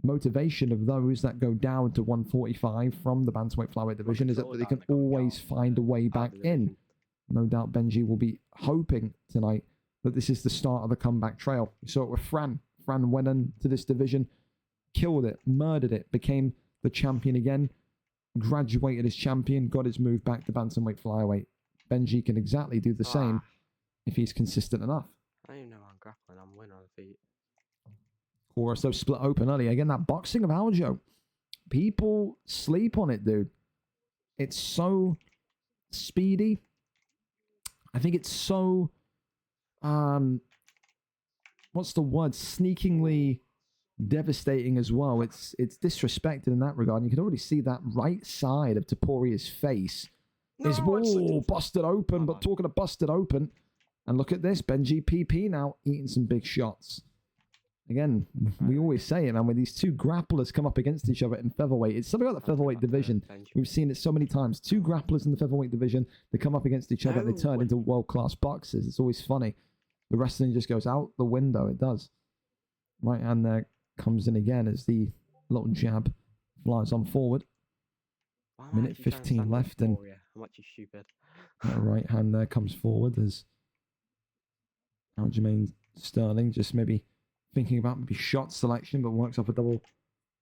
motivation of those that go down to 145 from the bantamweight flyweight division is that they can always find a way back in. No doubt Benji will be hoping tonight that this is the start of the comeback trail. We saw it with Fran. Fran went into this division, killed it, murdered it, became the champion again, graduated as champion, got his move back to bantamweight flyweight. Benji can exactly do the same if he's consistent enough. I don't even know I'm grappling. I'm winning on the feet. Kouros though split open early. Again, that boxing of Aljo. People sleep on it, dude. It's so speedy. I think it's so what's the word? Sneakingly devastating as well. It's disrespected in that regard. And you can already see that right side of Topuria's face is busted open. But talking of busted open, and look at this, Benji PP now eating some big shots. Again, we always say it, man, when these two grapplers come up against each other in featherweight, it's something about the featherweight division. We've seen it so many times. 2 grapplers in the featherweight division, they come up against each other, they turn into world-class boxers. It's always funny. The wrestling just goes out the window. It does. Right hand there comes in again as the little jab flies on forward. Minute 15 left, and I'm actually stupid. Right hand there comes forward as Aljamain Sterling just maybe thinking about maybe shot selection, but works off a double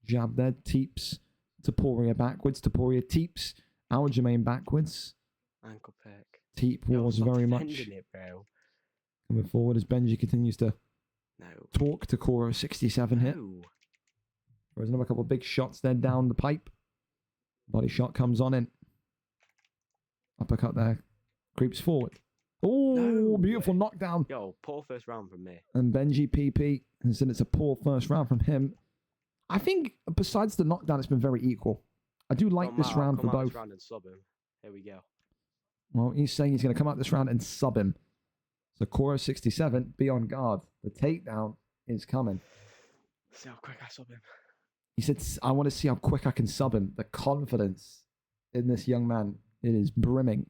jab there. Teeps Topuria backwards. Topuria teeps Aljamain backwards. Ankle pick. Teep was very much it, bro. coming forward as Benji continues to talk to Kouros 67 here. There's another couple of big shots there down the pipe. Body shot comes on in. Uppercut there. Creeps forward. Oh, beautiful knockdown. Yo, poor first round from me. And Benji PP has said it's a poor first round from him. I think besides the knockdown, it's been very equal. I do like this round for both. Round and sub him. Here we go. Well, he's saying he's going to come out this round and sub him. So Kouros 67, be on guard. The takedown is coming. See how quick I sub him. He said, I want to see how quick I can sub him. The confidence in this young man, it is brimming.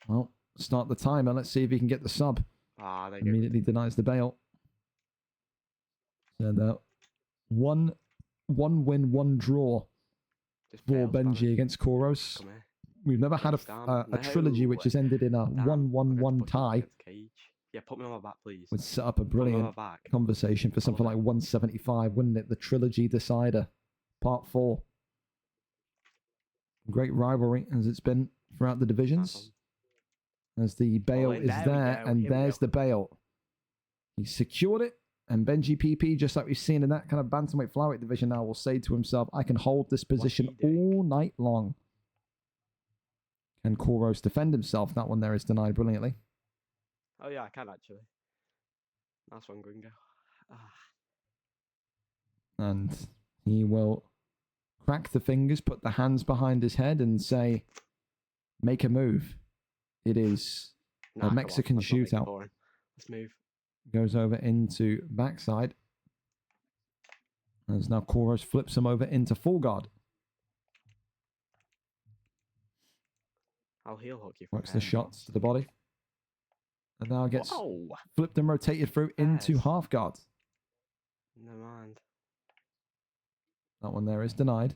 Well, start the timer. Let's see if he can get the sub. Immediately denies the bail. So one win, 1 draw for Benji against Kouros. We've never had a trilogy which has ended in a 1-1-1 tie. Yeah, put me on my back, please. Would set up a brilliant conversation for something like 175, wouldn't it? The trilogy decider, part 4. Great rivalry as it's been throughout the divisions. As the bail is there, and there's the bail. He secured it, And Benji PP, just like we've seen in that kind of bantamweight flyweight division now, will say to himself, I can hold this position all night long. Can Koros defend himself? That one there is denied brilliantly. Oh yeah, I can actually. Nice one, Gringo. And he will crack the fingers, put the hands behind his head and say, make a move. It is a Mexican shootout. Let's move. Goes over into backside. As now Koros flips him over into full guard. I'll heel hook you. Works the shots to the body. And now gets flipped and rotated through into half guard. Never mind. That one there is denied.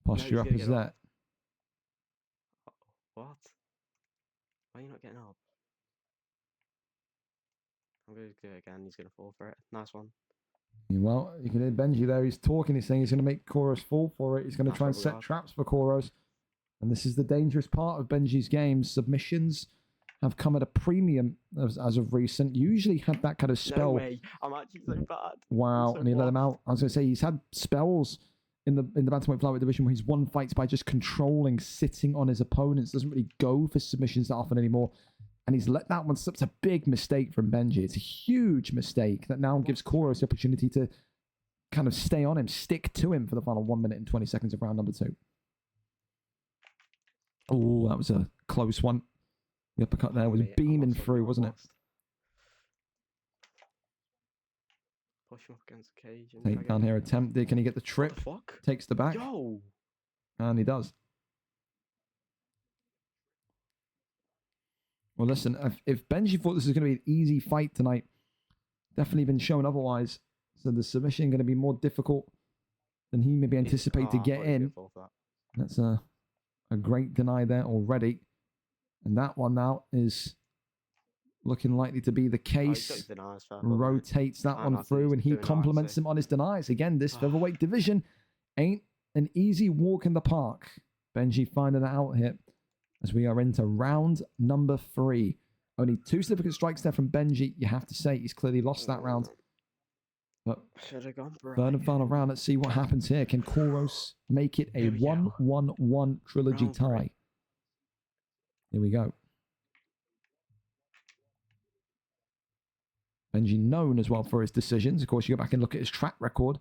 Posture up is there. What? Why are you not getting up? I'm going to do it again. He's going to fall for it. Nice one. Well, you can hear Benji there. He's talking. He's saying he's going to make Koros fall for it. He's going to try and set traps for Koros. And this is the dangerous part of Benji's game. Submissions have come at a premium as of recent. Usually had that kind of spell. No way. I'm actually so bad. Wow. So and he let him out. I was going to say, he's had spells in the bantamweight flyweight division where he's won fights by just controlling, sitting on his opponents. Doesn't really go for submissions that often anymore. And he's let that one slip. It's a big mistake from Benji. It's a huge mistake that now gives Koros the opportunity to kind of stay on him, stick to him for the final 1 minute and 20 seconds of round number 2. Oh, that was a close one. The uppercut there was beaming through, wasn't it? Push him up against the cage. Take down here attempted. Can he get the trip? What the fuck? Takes the back. Yo! And he does. Well, listen, if Benji thought this was going to be an easy fight tonight, definitely been shown otherwise. So the submission going to be more difficult than he maybe anticipated to get in. That's a great deny there already. And that one now is looking likely to be the case. Rotates that one through and he compliments him on his denies. Again, this featherweight division ain't an easy walk in the park. Benji finding it out here as we are into round number 3. Only 2 significant strikes there from Benji. You have to say he's clearly lost that round. But third and final round, let's see what happens here. Can Koros make it a 1-1-1 trilogy tie? Here we go. Benji known as well for his decisions. Of course, you go back and look at his track record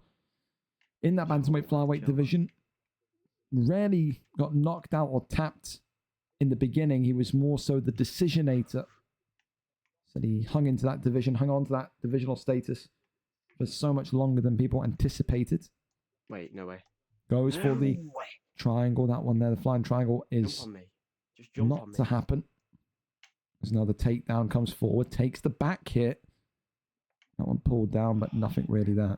in that bantamweight flyweight division. Rarely got knocked out or tapped in the beginning. He was more so the decisionator. So he hung into that division, hung on to that divisional status for so much longer than people anticipated. Wait, no way. Goes for the triangle. That one there, the flying triangle, is not to happen. There's another takedown, comes forward, takes the back hit. That one pulled down, but nothing really there.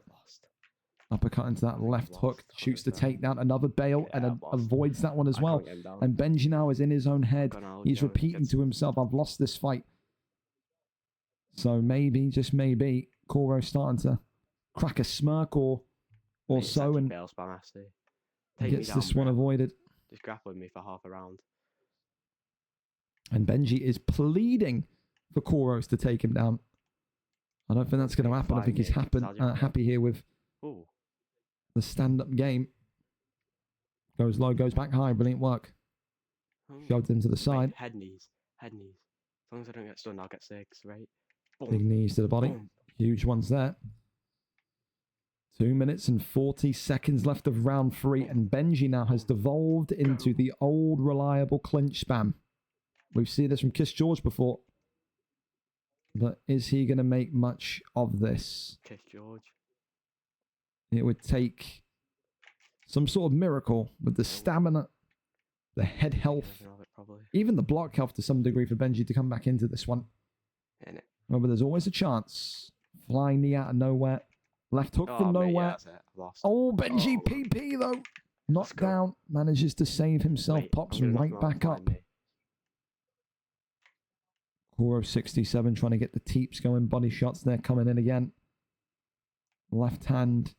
Uppercut into that left hook, shoots the takedown, another bail, and avoids that one as well. And Benji now is in his own head. He's repeating to himself, I've lost this fight. So maybe, just maybe, Koros starting to crack a smirk or so, and gets this one avoided. Just grappling me for half a round. And Benji is pleading for Koros to take him down. I don't think that's going to happen. I think he's happy here with the stand-up game. Goes low, goes back high. Brilliant work. Shoved him to the side. Head knees. Head knees. As long as I don't get stunned, I'll get 6, right? Boom. Big knees to the body. Boom. Huge ones there. 2 minutes and 40 seconds left of round 3. And Benji now has devolved into the old reliable clinch spam. We've seen this from Kiss George before. But is he going to make much of this? Kiss George. It would take some sort of miracle with the stamina, the head health, even the block health to some degree for Benji to come back into this one. But there's always a chance. Flying knee out of nowhere. Left hook from nowhere. Oh, Benji PP though. Knocked down. Manages to save himself. Pops right back up. Koros 67 trying to get the teeps going. Body shots there coming in again. Left hand.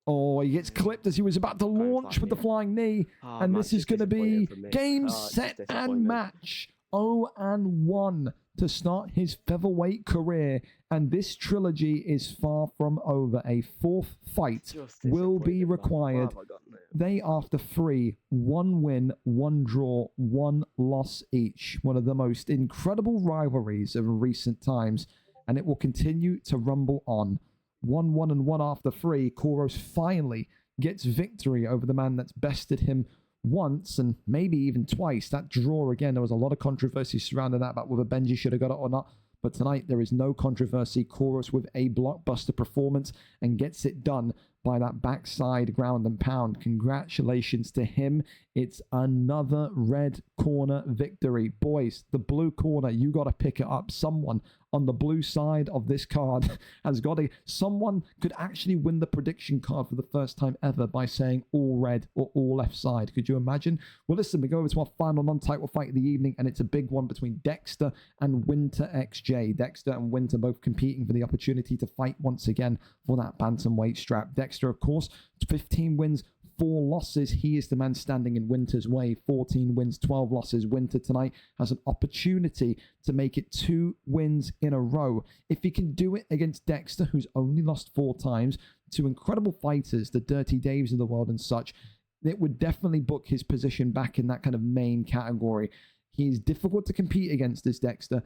Oh, he gets clipped as he was about to launch with the flying knee. And this is going to be game, set, and match. 0-1 to start his featherweight career, and this trilogy is far from over. A fourth fight Just will be disappointed, man. Why required. have I gotten there? They, after 3, 1 win, 1 draw, 1 loss each. One of the most incredible rivalries of recent times, and it will continue to rumble on. 1-1 and 1 after 3. Kouros finally gets victory over the man that's bested him once and maybe even twice. That draw again, there was a lot of controversy surrounding that about whether Benji should have got it or not. But tonight there is no controversy. Kouros with a blockbuster performance and gets it done by that backside ground and pound. Congratulations to him. It's another red corner victory. Boys, the blue corner, you got to pick it up. Someone on the blue side of this card has got to... Someone could actually win the prediction card for the first time ever by saying all red or all left side. Could you imagine? Well, listen, we go over to our final non-title fight of the evening, and it's a big one between Dexter and Winter XJ. Dexter and Winter both competing for the opportunity to fight once again for that bantamweight strap. Dexter, of course, 15 wins, 4 losses. He is the man standing in Winter's way. 14 wins, 12 losses. Winter tonight has an opportunity to make it 2 wins in a row. If he can do it against Dexter, who's only lost 4 times, to incredible fighters, the Dirty Daves of the world and such, it would definitely book his position back in that kind of main category. He's difficult to compete against, this Dexter.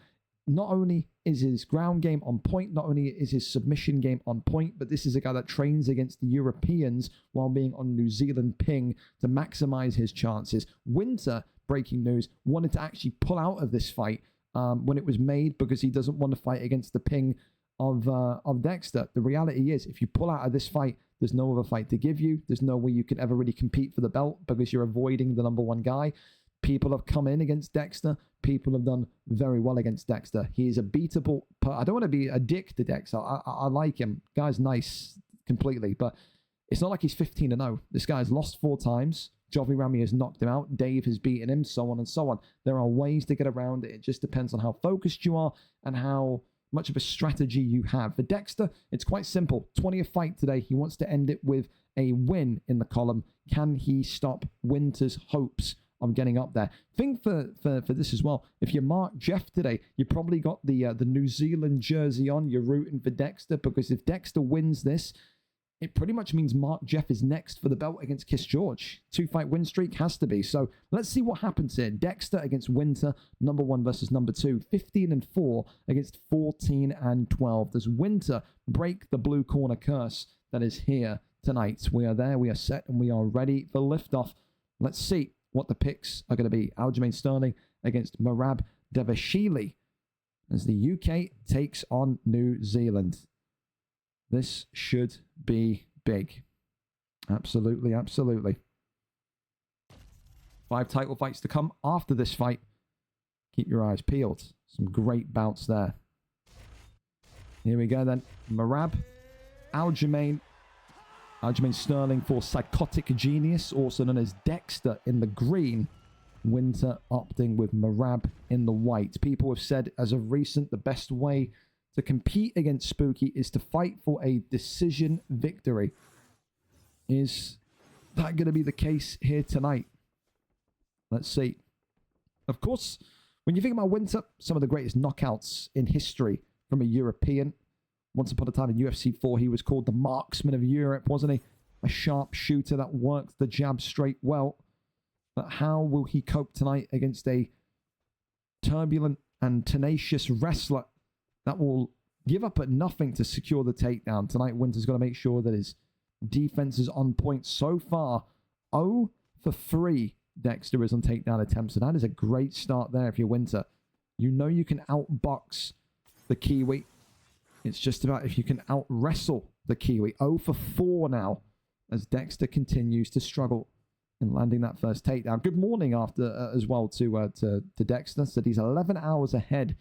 Not only is his ground game on point, not only is his submission game on point, but this is a guy that trains against the Europeans while being on New Zealand ping to maximize his chances. Winter, breaking news, wanted to actually pull out of this fight when it was made because he doesn't want to fight against the ping of Dexter. The reality is, if you pull out of this fight, there's no other fight to give you. There's no way you can ever really compete for the belt because you're avoiding the #1 guy. People have come in against Dexter. People have done very well against Dexter. He is a beatable... I don't want to be a dick to Dexter. I like him. Guy's nice completely, but it's not like he's 15-0. This guy's lost 4 times. Jovi Rami has knocked him out. Dave has beaten him, so on and so on. There are ways to get around it. It just depends on how focused you are and how much of a strategy you have. For Dexter, it's quite simple. 20th fight today. He wants to end it with a win in the column. Can he stop Winter's hopes of getting up there? Thing for this as well, if you're Mark Jeff today, you probably got the New Zealand jersey on. You're rooting for Dexter because if Dexter wins this, it pretty much means Mark Jeff is next for the belt against Kiss George. 2-fight win streak has to be. So let's see what happens here. Dexter against Winter, #1 versus #2. 15-4 against 14-12. Does Winter break the blue corner curse that is here tonight? We are there, we are set, and we are ready for liftoff. Let's see what the picks are going to be. Aljamain Sterling against Merab Devashili as the UK takes on New Zealand. This should be big. Absolutely, absolutely. 5 title fights to come after this fight. Keep your eyes peeled. Some great bouts there. Here we go then. Merab Aljamain Sterling for Psychotic Genius, also known as Dexter in the green. Winter opting with Merab in the white. People have said as of recent the best way to compete against Spooky is to fight for a decision victory. Is that going to be the case here tonight? Let's see. Of course, when you think about Winter, some of the greatest knockouts in history from a European. Once upon a time in UFC 4, he was called the marksman of Europe, wasn't he? A sharp shooter that worked the jab straight well. But how will he cope tonight against a turbulent and tenacious wrestler that will give up at nothing to secure the takedown? Tonight, Winter's got to make sure that his defense is on point. So far, 0 for 3 Dexter is on takedown attempts. So that is a great start there if you're Winter. You know you can outbox the Kiwi. It's just about if you can out-wrestle the Kiwi. 0 for 4 now as Dexter continues to struggle in landing that first takedown. Good morning after as well to Dexter. Said he's 11 hours ahead.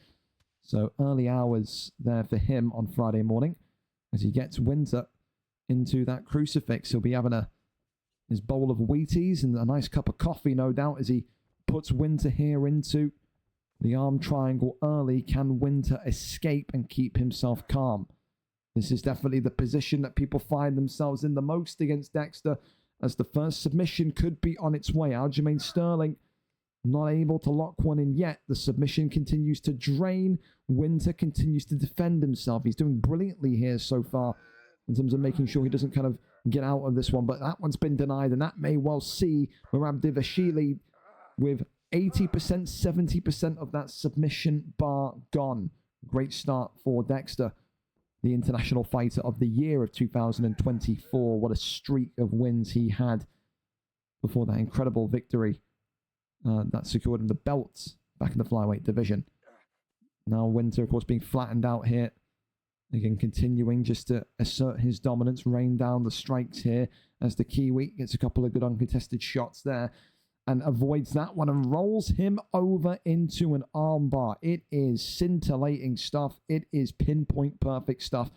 So early hours there for him on Friday morning as he gets Winter into that crucifix. He'll be having his bowl of Wheaties and a nice cup of coffee, no doubt, as he puts Winter here into the arm triangle early. Can Winter escape and keep himself calm? This is definitely the position that people find themselves in the most against Dexter, as the first submission could be on its way. Aljamain Sterling Not able to lock one in yet. The submission continues to drain. Winter continues to defend himself. He's doing brilliantly here so far in terms of making sure he doesn't kind of get out of this one. But that one's been denied, and that may well see Merabdivashvili with 80%, 70% of that submission bar gone. Great start for Dexter, the International Fighter of the Year of 2024. What a streak of wins he had before that incredible victory that secured him the belt back in the flyweight division. Now Winter, of course, being flattened out here. Again, continuing just to assert his dominance, rain down the strikes here as the Kiwi gets a couple of good uncontested shots there and avoids that one and rolls him over into an armbar. It is scintillating stuff. It is pinpoint perfect stuff.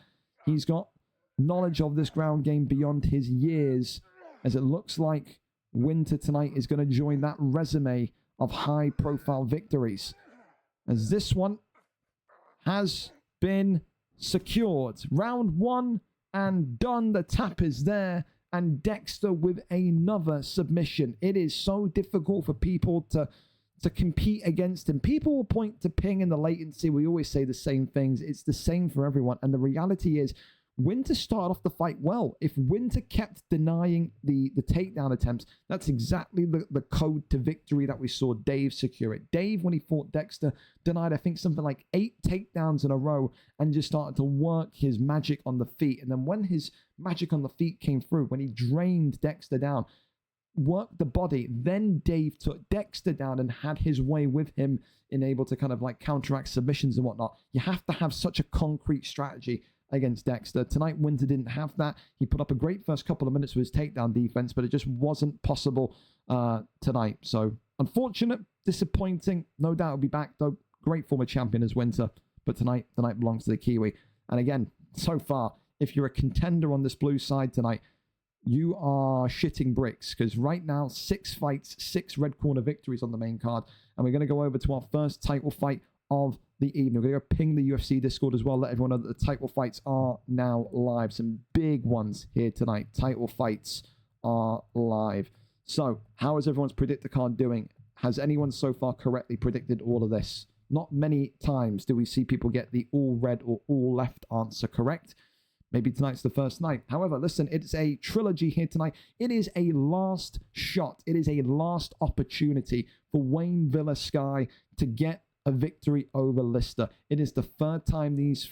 He's got knowledge of this ground game beyond his years, as it looks like Winter tonight is going to join that resume of high-profile victories, as this one has been secured. Round one and done. The tap is there, and Dexter with another submission. It is so difficult for people to compete against him. People will point to ping and the latency. We always say the same things. It's the same for everyone, and the reality is Winter started off the fight well. If Winter kept denying the takedown attempts, that's exactly the code to victory that we saw Dave secure it. Dave, when he fought Dexter, denied, I think, something like 8 takedowns in a row and just started to work his magic on the feet. And then when his magic on the feet came through, when he drained Dexter down, worked the body, then Dave took Dexter down and had his way with him in able to kind of like counteract submissions and whatnot. You have to have such a concrete strategy against Dexter. Tonight, Winter didn't have that. He put up a great first couple of minutes with his takedown defense, but it just wasn't possible tonight. So, unfortunate, disappointing. No doubt he'll be back, though. Great former champion as Winter, but tonight, the night belongs to the Kiwi. And again, so far, if you're a contender on this blue side tonight, you are shitting bricks, because right now, 6 fights, 6 red corner victories on the main card. And we're going to go over to our first title fight of the evening. We're going to go ping the UFC Discord as well, let everyone know that the title fights are now live. Some big ones here tonight. Title fights are live. So, how is everyone's predictor card doing? Has anyone so far correctly predicted all of this? Not many times do we see people get the all red or all left answer correct. Maybe tonight's the first night. However, listen, it's a trilogy here tonight. It is a last shot. It is a last opportunity for Wayne Villasky to get a victory over Lister. It is the third time these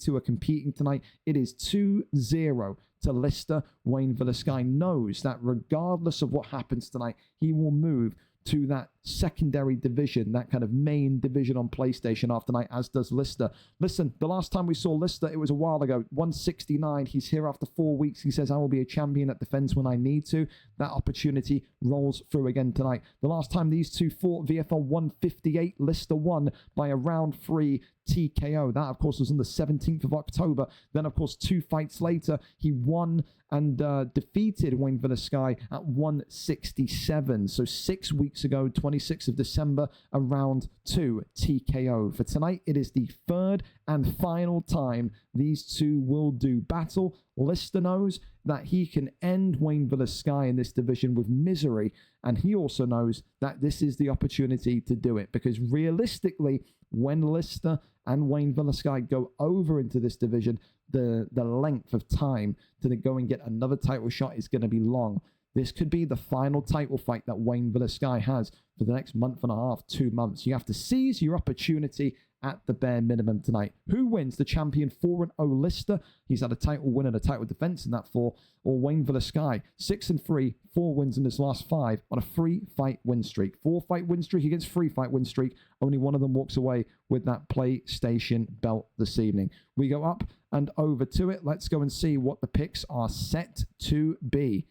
two are competing tonight. It is 2-0 to Lister. Wayne Villasky knows that regardless of what happens tonight, he will move to that secondary division, that kind of main division on PlayStation after night, as does Lister. Listen, the last time we saw Lister, it was a while ago, 169. He's here after 4 weeks. He says, I will be a champion that defends when I need to. That opportunity rolls through again tonight. The last time these two fought, VFL 158, Lister won by a round 3 TKO. That, of course, was on the 17th of October. Then, of course, 2 fights later, he won and defeated Wayne Villasky at 167. So 6 weeks ago, 26th of December, a round 2 TKO. For tonight, it is the third and final time these two will do battle. Lister knows that he can end Wayne Villasky in this division with misery, and he also knows that this is the opportunity to do it, because realistically, when Lister and Wayne Villasky go over into this division, the length of time to go and get another title shot is going to be long. This could be the final title fight that Wayne Villasky has for the next month and a half, 2 months. You have to seize your opportunity at the bare minimum tonight. Who wins? The champion 4-0 Lister. He's had a title win and a title defense in that 4. Or Wayne Villasky, 6-3, 4 wins in his last 5 on a 3-fight win streak. 4-fight win streak against 3-fight win streak. Only one of them walks away with that PlayStation belt this evening. We go up and over to it. Let's go and see what the picks are set to be.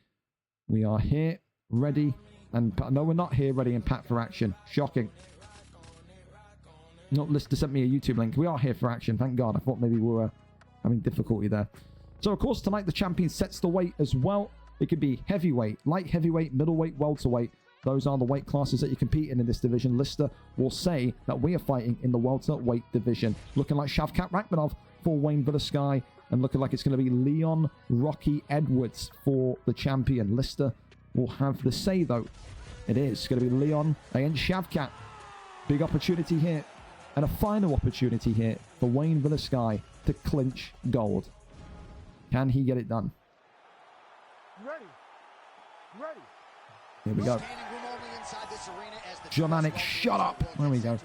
We are here, ready, and no, we're not here, ready and packed for action. Shocking. Not Lister sent me a YouTube link. We are here for action, thank God. I thought maybe we were having difficulty there. So, of course, tonight the champion sets the weight as well. It could be heavyweight, light heavyweight, middleweight, welterweight. Those are the weight classes that you compete in this division. Lister will say that we are fighting in the welterweight division. Looking like Shavkat Rakhmonov for Wayne Villasky, and looking like it's going to be Leon Rocky Edwards for the champion. Lister will have the say, though. It is going to be Leon against Shavkat. Big opportunity here. And a final opportunity here for Wayne Villasky to clinch gold. Can he get it done? Ready. Here we go. Germanic, shut up. There we go.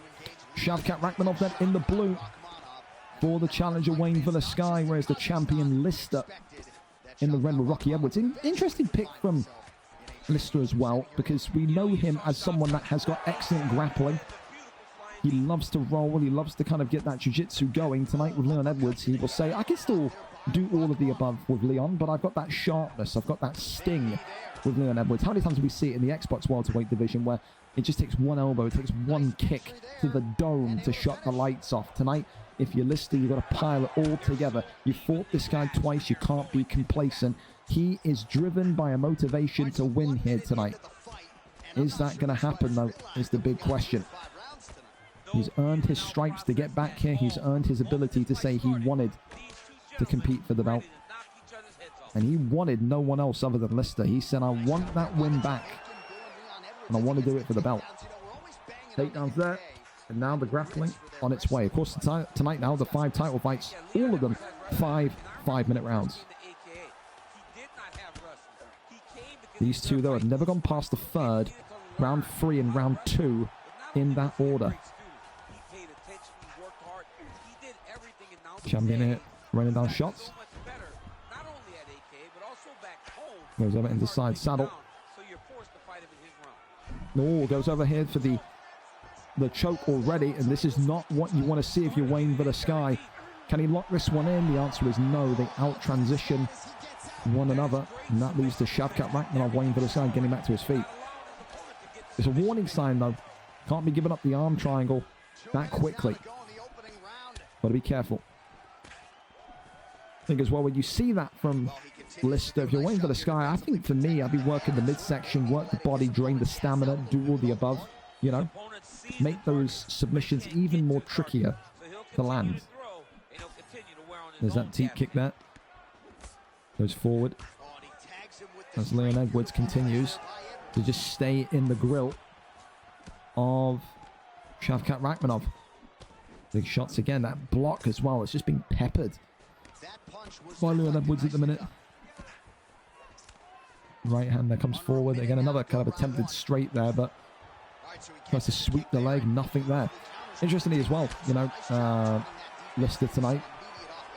Shavkat Rakhmonov then in the blue for the challenger Wayne Villasky, whereas the champion Lister in the red with Rocky Edwards. Interesting pick from Lister as well, because we know him as someone that has got excellent grappling. He loves to roll. He loves to kind of get that jiu-jitsu going. Tonight with Leon Edwards, he will say, I can still do all of the above with Leon, but I've got that sharpness. I've got that sting with Leon Edwards. How many times do we see it in the Xbox welterweight division where it just takes one elbow, it takes one kick to the dome to shut the lights off? Tonight, if you're Lister, you've got to pile it all together. You fought this guy twice. You can't be complacent. He is driven by a motivation to win here tonight. Is that going to happen, though, is the big question. He's earned his stripes to get back here. He's earned his ability to say he wanted to compete for the belt. And he wanted no one else other than Lister. He said, I want that win back. And I want to do it for the belt. Takedowns there. And now the grappling on its way. Of course, tonight now, the 5 title fights, all of them 5-minute rounds. These two, though, have never gone past the third, round 3 and round 2 in that order. Champion here, running down shots. Goes over into side saddle. Oh, goes over here for the choke already, and this is not what you want to see if you're Wayne Villasky. Can he lock this one in? The answer is no. They out-transition one another, and that leads to Shavkat Rakhmonov, Wayne Villasky getting back to his feet. It's a warning sign, though. Can't be giving up the arm triangle that quickly. Got to be careful. I think as well, when you see that from Lister, if you're Wayne Villasky, I think for me, I'd be working the midsection, work the body, drain the stamina, do all the above, you know? Make those submissions even more trickier to land. There's that deep kick there. Goes forward. As Leon Edwards continues to just stay in the grill of Shavkat Rakhmonov. Big shots again. That block as well. It's just been peppered by Leon Edwards at the minute. Right hand there comes forward. Again, another kind of attempted straight there, but tries to sweep the leg. Nothing there. Interestingly as well, you know, Lister tonight.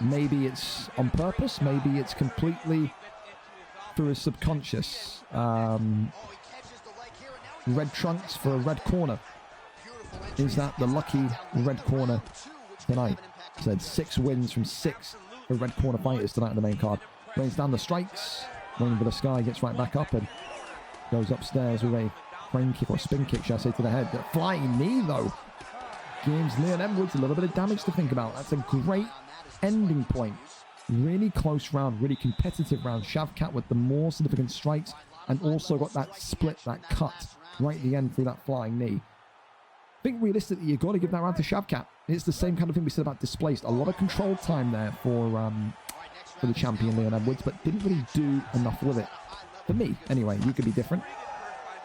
Maybe it's on purpose. Maybe it's completely through his subconscious. Red trunks for a red corner. Is that the lucky red corner tonight? Said 6 wins from 6 for red corner fighters tonight on the main card. Rains down the strikes. Wayne Villasky gets right back up and goes upstairs with a frame kick or spin kick, shall I say, to the head. The flying knee, though, gives Leon Edwards a little bit of damage to think about. That's a great ending point. Really close round, really competitive round. Shavkat with the more significant strikes and also got that split, that cut right at the end through that flying knee. I think realistically, you've got to give that round to Shavkat. It's the same kind of thing we said about Displaced. A lot of control time there for the champion Leon Edwards, but didn't really do enough with it. For me, anyway. You could be different.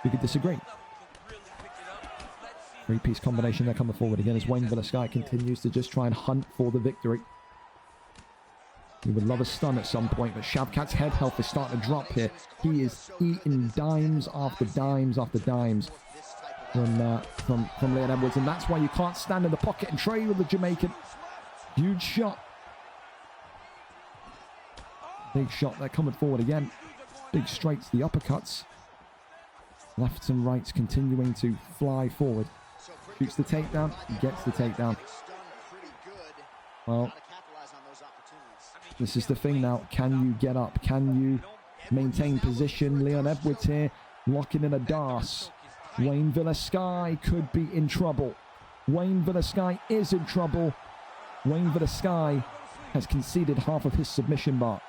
You could disagree. 3-piece combination there coming forward again as Wayne Villasky continues to just try and hunt for the victory. He would love a stun at some point, but Shavkat's head health is starting to drop here. He is eating dimes after dimes after dimes from Leon Edwards, and that's why you can't stand in the pocket and trade with the Jamaican. Huge shot. Big shot there coming forward again. Big straights, the uppercuts. Lefts and rights continuing to fly forward. Shoots the takedown, gets the takedown. Well, this is the thing now. Can you get up? Can you maintain position? Leon Edwards here, locking in a DAS. Wayne Villasky could be in trouble. Wayne Villasky is in trouble. Wayne Villasky has conceded half of his submission mark.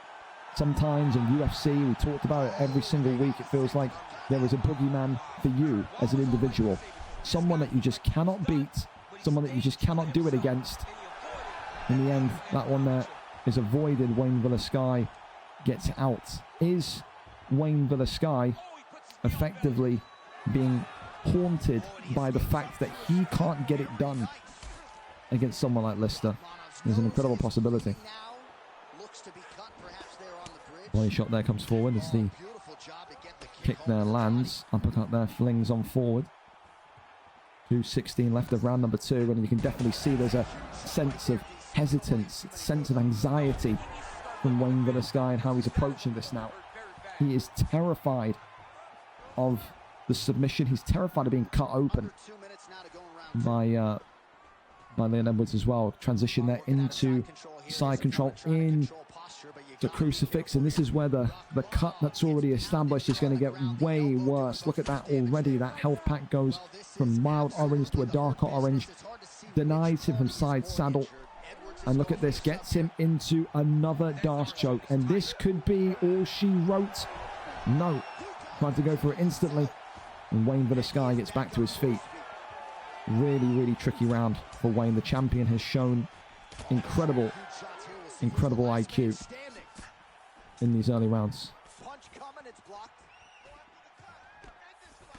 Sometimes in UFC, we talked about it every single week, it feels like there is a boogeyman for you as an individual. Someone that you just cannot beat, someone that you just cannot do it against. In the end, that one there is avoided. Wayne Villasky gets out. Is Wayne Villasky effectively being haunted by the fact that he can't get it done against someone like Lister. There's an incredible possibility. Body shot there comes forward as the kick there lands. Uppercut there flings on forward. 2:16 left of round number 2, and you can definitely see there's a sense of hesitance, sense of anxiety from Wayne Velasquez and how he's approaching this now. He is terrified of the submission. He's terrified of being cut open by Leon Edwards as well. Transition there into side control, in the crucifix, and this is where the cut that's already established is going to get way worse. Look at that already. That health pack goes from mild orange to a darker orange. Denies him from side saddle. And look at this, gets him into another Darce choke. And this could be all she wrote. No. Tried to go for it instantly. And Wayne Velasquez gets back to his feet. Really, really tricky round for Wayne. The champion has shown incredible IQ in these early rounds.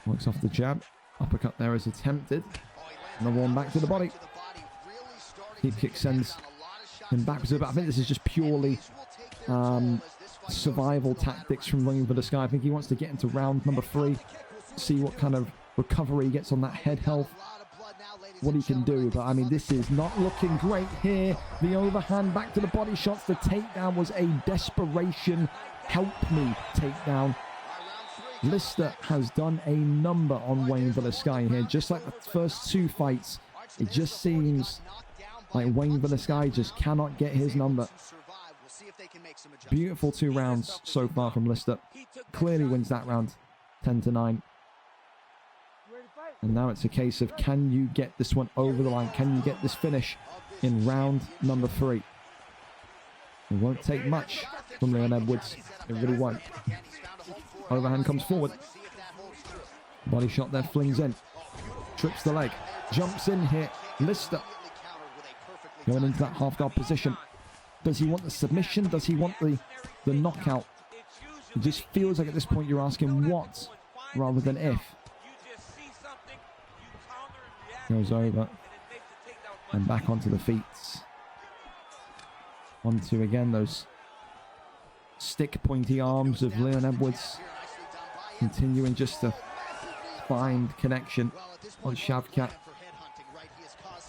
Works off the jab. Uppercut there is attempted. Another one back to the body. Deep kick sends him backwards. But I think this is just purely survival tactics from Wayne Velasquez. I think he wants to get into round number 3. See what kind of recovery he gets on that head health. What he can do. But I mean, this is not looking great here. The overhand back to the body shots. The takedown was a desperation help me takedown. Lister has done a number on Wayne Velasquez here. Just like the first 2 fights, it just seems like Wayne Velasquez just cannot get his number. Beautiful 2 rounds so far from Lister. Clearly wins that round 10-9. And now it's a case of, can you get this one over the line? Can you get this finish in round number 3? It won't take much from Leon Edwards. It really won't. Overhand comes forward. Body shot there, flings in. Trips the leg. Jumps in here. Lister going into that half guard position. Does he want the submission? Does he want the knockout? It just feels like at this point you're asking what rather than if. Goes over and back onto the feet. Onto again those stick pointy arms of Leon Edwards, continuing just to find connection on Shavkat.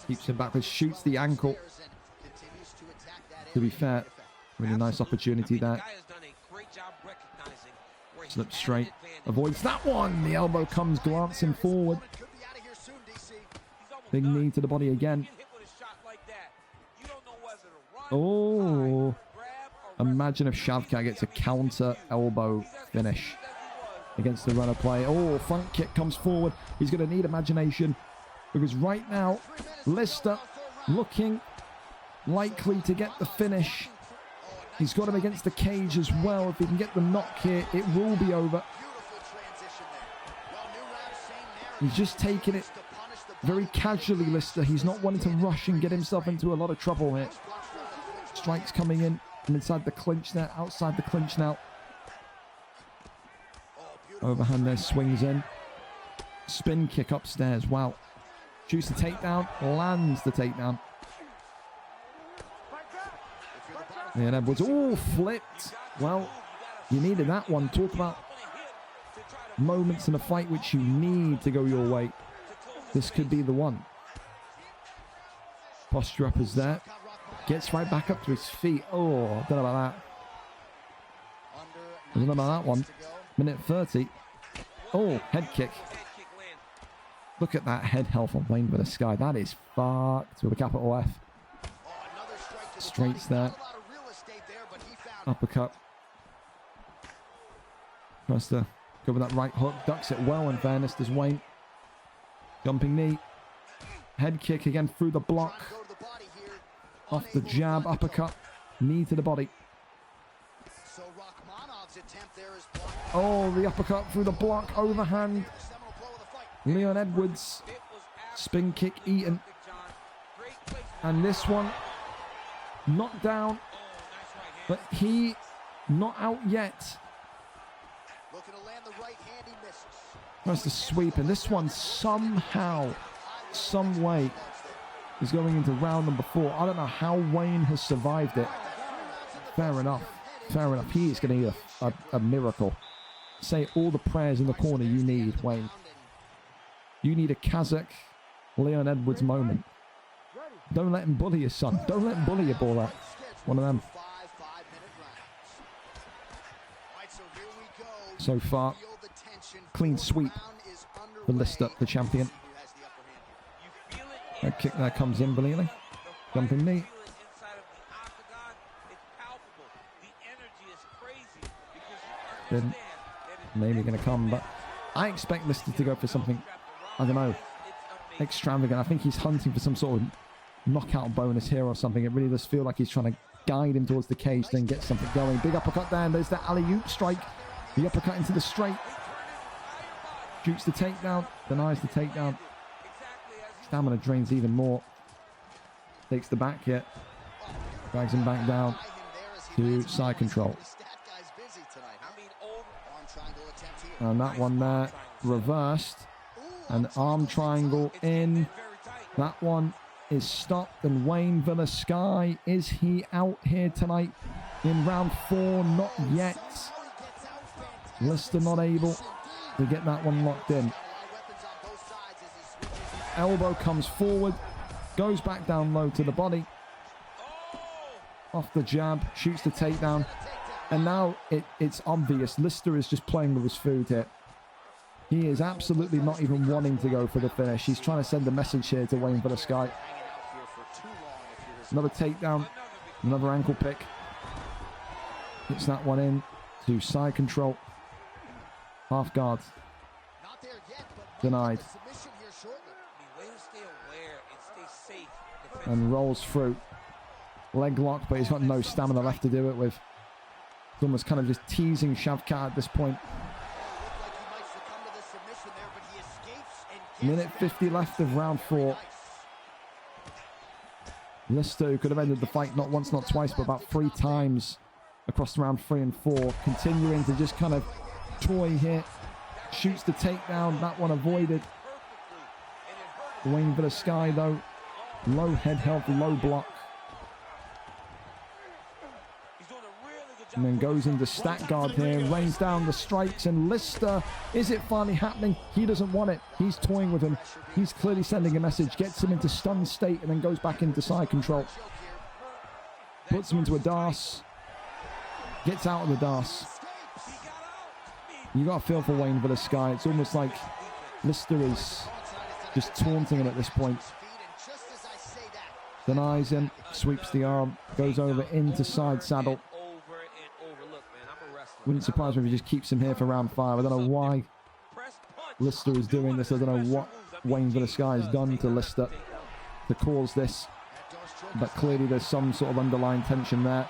Keeps him backwards, shoots the ankle. To be fair, really nice opportunity there. Slips straight, avoids that one. The elbow comes glancing forward. Big knee to the body again. Oh, imagine if Shavkat gets a counter elbow finish against the runner play. Oh, front kick comes forward. He's going to need imagination, because right now Lister looking likely to get the finish. He's got him against the cage as well. If he can get the knock here, it will be over. He's just taking it very casually, Lister. He's not wanting to rush and get himself into a lot of trouble here. Strikes coming in from inside the clinch there, outside the clinch now. Overhand there, swings in. Spin kick upstairs, wow. Shoots the takedown, lands the takedown. And Edwards, oh, flipped. Well, you needed that one. Talk about moments in a fight which you need to go your way. This could be the one. Posture up is there. Gets right back up to his feet. Oh, I don't know about that. I don't know about that one. Minute 30. Oh, head kick. Look at that head health on Wayne Velasquez. That is fucked with a capital F. Straights there. Uppercut. Tries to go with that right hook. Ducks it well, in fairness, does Wayne. Jumping knee. Head kick again through the block. Off the jab, uppercut. Knee to the body. Oh, the uppercut through the block. Overhand. Leon Edwards. Spin kick eaten. And this one, knocked down. But he not out yet. Tries to sweep, and this one somehow, some way, is going into round number 4. I don't know how Wayne has survived it. Fair enough. Fair enough. He is going to need a miracle. Say all the prayers in the corner you need, Wayne. You need a Kazakh Leon Edwards moment. Don't let him bully your son. Don't let him bully your ball out. One of them. So far, clean sweep for Lister, the champion. That kick there comes in brilliantly. Jumping knee. Then maybe going to come, but I expect Lister to go for something, I don't know, extravagant. I think he's hunting for some sort of knockout bonus here or something. It really does feel like he's trying to guide him towards the cage, then get something going. Big uppercut there, and there's that alley-oop strike. The uppercut into the straight. Shoots the takedown, denies the takedown. Stamina drains even more. Takes the back hit. Drags him back down to side control. And that one there, reversed. An arm triangle in. That one is stopped. And Wayne Villasky, is he out here tonight in round 4? Not yet. Lister not able to get that one locked in. Elbow comes forward, goes back down low to the body. Off the jab, shoots the takedown. And now it's obvious. Lister is just playing with his food here. He is absolutely not even wanting to go for the finish. He's trying to send a message here to Wayne Villasky. Another takedown, another ankle pick. Gets that one in to side control. Half guard. Denied. And rolls through. Leg lock, but he's got no stamina left to do it with. He's almost kind of just teasing Shavkat at this point. Minute 50 left of round 4. Lister, who could have ended the fight not once, not twice, but about 3 times across round 3 and 4. Continuing to just kind of toy here. Shoots the takedown. That one avoided. Wayne Villasky, though. Low head health, low block. And then goes into stack guard here. Rains down the strikes. And Lister, is it finally happening? He doesn't want it. He's toying with him. He's clearly sending a message. Gets him into stunned state and then goes back into side control. Puts him into a DAS. Gets out of the DAS. You got a feel for Wayne Villasky. It's almost like Lister is just taunting him at this point. Denies him, sweeps the arm, goes over into side saddle. Wouldn't surprise me if he just keeps him here for round 5. I don't know why Lister is doing this. I don't know what Wayne Villasky has done to Lister to cause this. But clearly there's some sort of underlying tension there.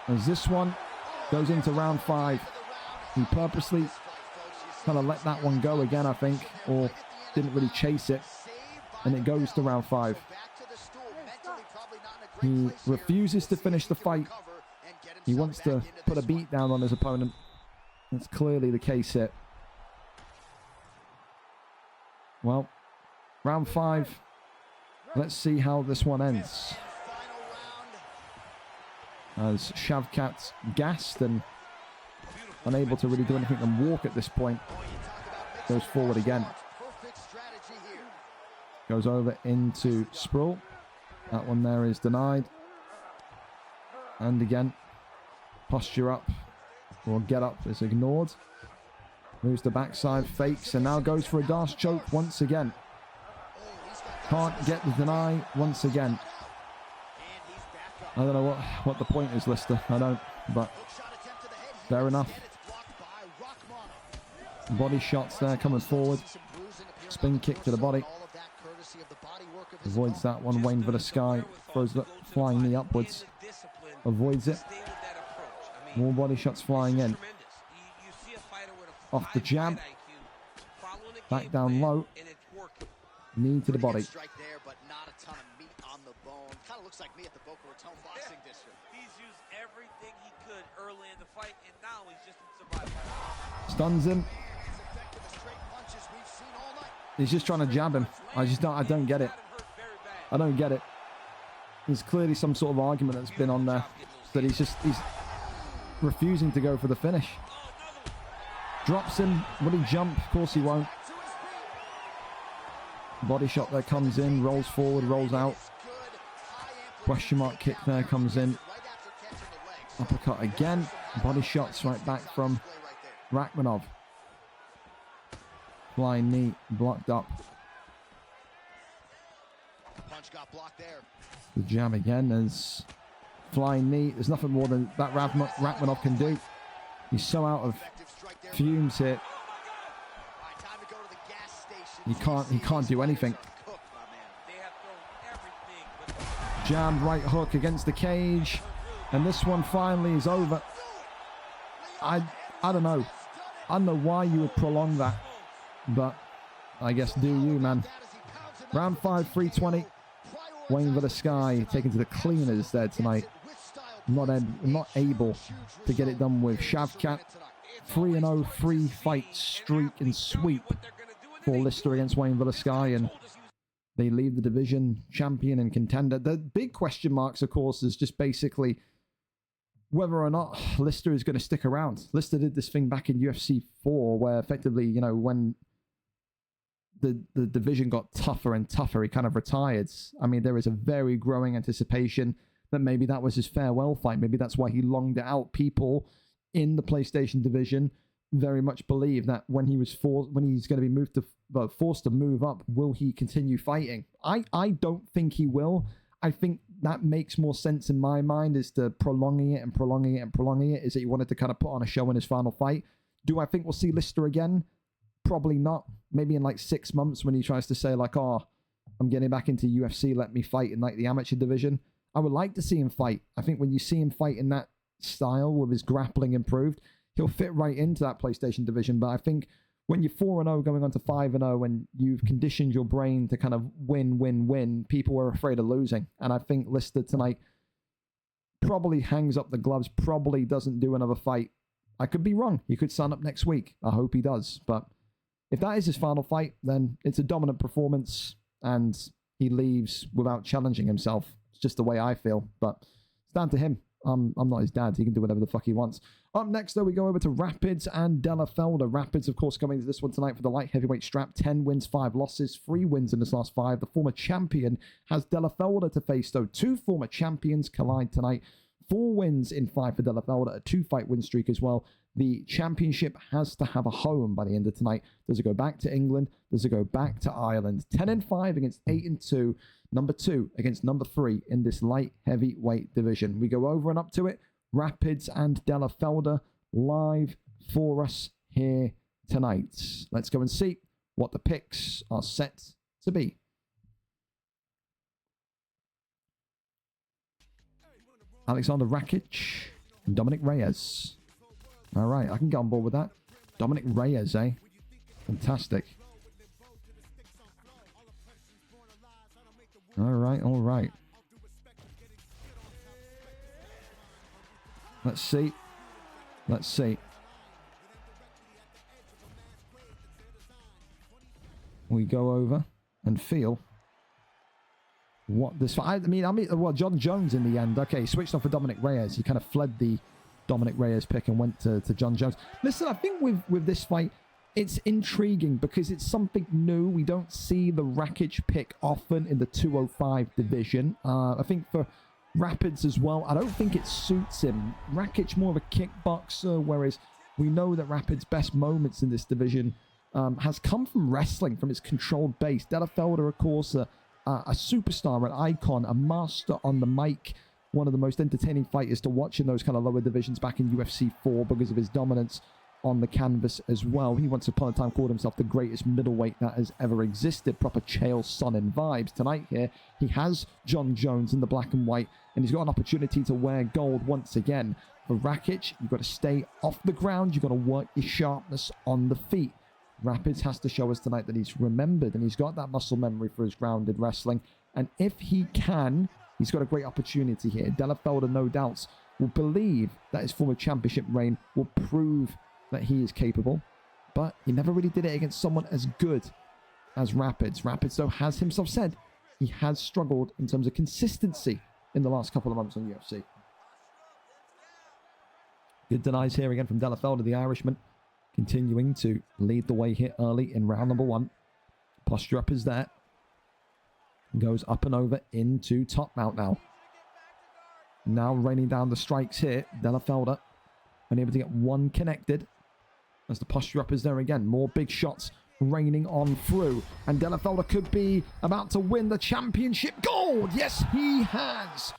As this one goes into round 5. He purposely kind of let that one go again, I think, or didn't really chase it. And it goes to round 5. He refuses to finish the fight. He wants to put a beat down on his opponent. That's clearly the case here. Well, round 5. Let's see how this one ends. As Shavkat gassed and unable to really do anything and walk at this point, goes forward again. Goes over into sprawl. That one there is denied. And again, posture up or get up is ignored. Moves the backside, fakes, and now goes for a DAS choke once again. Can't get the deny once again. I don't know what the point is, Lister. I don't, but fair enough. Body shots there coming forward. Spin kick to the body. Avoids that one. Wayne Villasky throws the flying knee upwards. Avoids it. More body shots flying in. Off the jab. Back down low. Knee to the body. of looks like me at the Boca Raton boxing district. He's used everything he could early in the fight, and now he's just in survival. Stuns him. He's just trying to jab him. I don't get it. I don't get it. There's clearly some sort of argument that's been on there that he's refusing to go for the finish. Drops him. Will he jump? Of course he won't. Body shot there comes in, rolls forward, rolls out. Question mark kick there comes in. Uppercut again. Body shots right back from Rakhmonov. Flying knee blocked up. Punch got blocked there. The jab again as flying knee. There's nothing more than that Rakhmonov can do. He's so out of fumes here. He can't do anything. Jab right hook against the cage, and this one finally is over. I don't know. I don't know why you would prolong that, but I guess do you, man. Round 5, 320. Wayne Sky taken to the cleaners there tonight. Not able to get it done with Shavkat. 3-0, 3-fight streak and sweep for Lister against Wayne Sky, and they leave the division champion and contender. The big question marks, of course, is just basically whether or not Lister is going to stick around. Lister did this thing back in UFC 4 where effectively, you know, when the division got tougher and tougher, he kind of retired. I mean, there is a very growing anticipation that maybe that was his farewell fight. Maybe that's why he longed it out. People in the PlayStation division very much believe that when he's going to be forced to move up, will he continue fighting? I don't think he will. I think that makes more sense in my mind is to prolonging it. Is that he wanted to kind of put on a show in his final fight. Do I think we'll see Lister again? Probably not. Maybe in like 6 months when he tries to say like, oh, I'm getting back into UFC, let me fight in like the amateur division. I would like to see him fight. I think when you see him fight in that style with his grappling improved, he'll fit right into that PlayStation division. But I think when you're 4-0 going on to 5-0 and you've conditioned your brain to kind of win, people are afraid of losing. And I think Lister tonight probably hangs up the gloves, probably doesn't do another fight. I could be wrong. He could sign up next week. I hope he does. But if that is his final fight, then it's a dominant performance and he leaves without challenging himself. It's just the way I feel. But it's down to him. I'm not his dad. He can do whatever the fuck he wants. Up next, though, we go over to Rapids and Della Felder. Rapids, of course, coming to this one tonight for the light heavyweight strap. 10 wins, 5 losses, 3 wins in his last 5. The former champion has Della Felder to face, though. 2 former champions collide tonight. 4 wins in 5 for Della Felder. A 2-fight win streak as well. The championship has to have a home by the end of tonight. Does it go back to England? Does it go back to Ireland? 10-5 against 8-2. Number 2 against number 3 in this light heavyweight division. We go over and up to it. Rapids and Della Felder live for us here tonight. Let's go and see what the picks are set to be. Alexander Rakic and Dominic Reyes. All right, I can get on board with that. Dominic Reyes, eh? Fantastic. All right. Let's see. We go over and feel what this... I mean, well, John Jones in the end. Okay, switched off for Dominic Reyes. He kind of fled the Dominic Reyes pick and went to John Jones. Listen, I think with this fight, it's intriguing because it's something new. We don't see the Rakic pick often in the 205 division. I think for Rapids as well, I don't think it suits him. Rakic more of a kickboxer, whereas we know that Rapids' best moments in this division has come from wrestling, from his controlled base. Della Felder, of course, a superstar, an icon, a master on the mic. One of the most entertaining fighters to watch in those kind of lower divisions back in UFC 4 because of his dominance on the canvas as well. He once upon a time called himself the greatest middleweight that has ever existed. Proper Chael Sonnen vibes. Tonight here, he has John Jones in the black and white, and he's got an opportunity to wear gold once again. For Rakic, you've got to stay off the ground. You've got to work your sharpness on the feet. Rapids has to show us tonight that he's remembered, and he's got that muscle memory for his grounded wrestling. And if he can He's got a great opportunity here. Delafelder, no doubts, will believe that his former championship reign will prove that he is capable. But he never really did it against someone as good as Rapids. Rapids, though, has himself said he has struggled in terms of consistency in the last couple of months on UFC. Good denies here again from Delafelder, the Irishman, continuing to lead the way here early in round number 1. Posture up is there. Goes up and over into top mount now. Now raining down the strikes here. Delafelder unable to get one connected. As the posture up is there again. More big shots raining on through. And Delafelder could be about to win the championship gold. Yes, he has.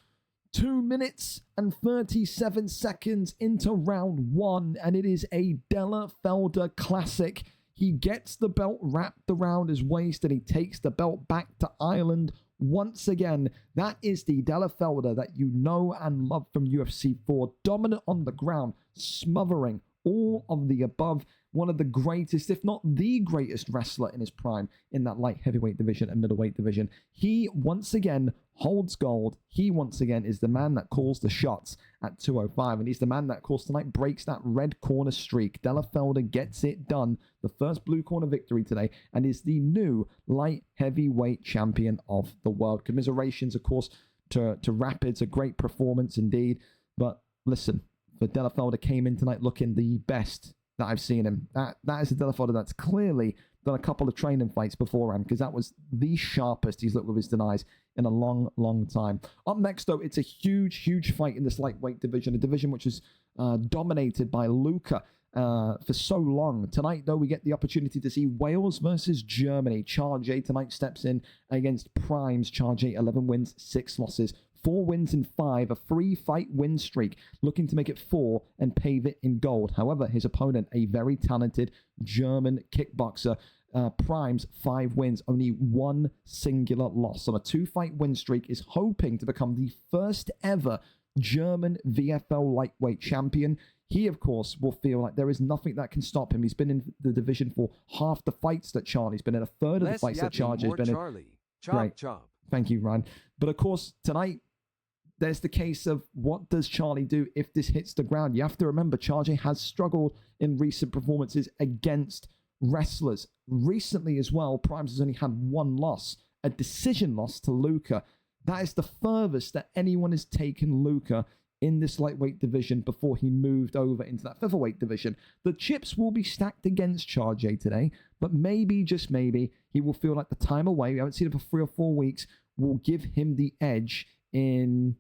2 minutes and 37 seconds into round 1. And it is a Delafelder classic. He gets the belt wrapped around his waist and he takes the belt back to Ireland once again. That is the Delafelder that you know and love from UFC 4. Dominant on the ground, smothering all of the above. One of the greatest, if not the greatest wrestler in his prime in that light heavyweight division and middleweight division. He once again holds gold. He once again is the man that calls the shots at 205. And he's the man that, of course, tonight breaks that red corner streak. Delafelder gets it done. The first blue corner victory today and is the new light heavyweight champion of the world. Commiserations, of course, to Rapids. A great performance indeed. But listen, for Delafelder came in tonight looking the best that I've seen him. That is a Delafelder that's clearly done a couple of training fights beforehand, because that was the sharpest he's looked with his denies in a long, long time. Up next, though, it's a huge, huge fight in this lightweight division, a division which was dominated by Luca for so long. Tonight, though, we get the opportunity to see Wales versus Germany. Charge tonight steps in against Primes. Charge 11 wins, 6 losses. 4 wins in 5, a 3-fight win streak, looking to make it 4 and pave it in gold. However, his opponent, a very talented German kickboxer, Primes, 5 wins, only 1 singular loss. On a 2-fight win streak, is hoping to become the first ever German VFL lightweight champion. He, of course, will feel like there is nothing that can stop him. He's been in the division for half the fights that Charlie's been in, a third of the fights that Charlie's been in. Chop, chop. Thank you, Ryan. But of course, tonight, there's the case of what does Charlie do if this hits the ground? You have to remember, Charlie has struggled in recent performances against wrestlers. Recently as well, Primes has only had 1 loss, a decision loss to Luca. That is the furthest that anyone has taken Luca in this lightweight division before he moved over into that featherweight division. The chips will be stacked against Charge today, but maybe, just maybe, he will feel like the time away, we haven't seen it for 3 or 4 weeks, will give him the edge in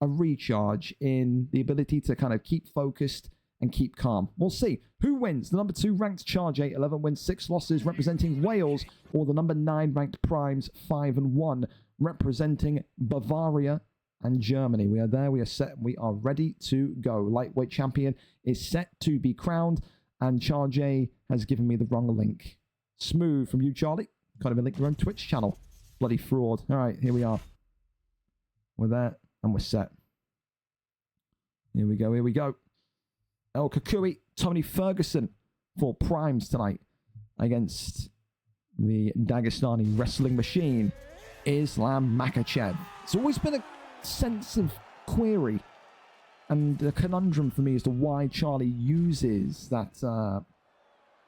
a recharge, in the ability to kind of keep focused and keep calm. We'll see who wins. The number 2 ranked Charge 11 wins, 6 losses, representing Wales, or the number 9 ranked Primes, 5-1, representing Bavaria and Germany. We are there, we are set, we are ready to go. Lightweight champion is set to be crowned, and Charge has given me the wrong link. Smooth from you, Charlie. Can't even link your own Twitch channel. Bloody fraud. All right, here we are. We're there. And we're set. Here we go, here we go. El Kakui, Tony Ferguson for Primes tonight against the Dagestani wrestling machine, Islam Makhachev. It's always been a sense of query and a conundrum for me as to why Charlie uses that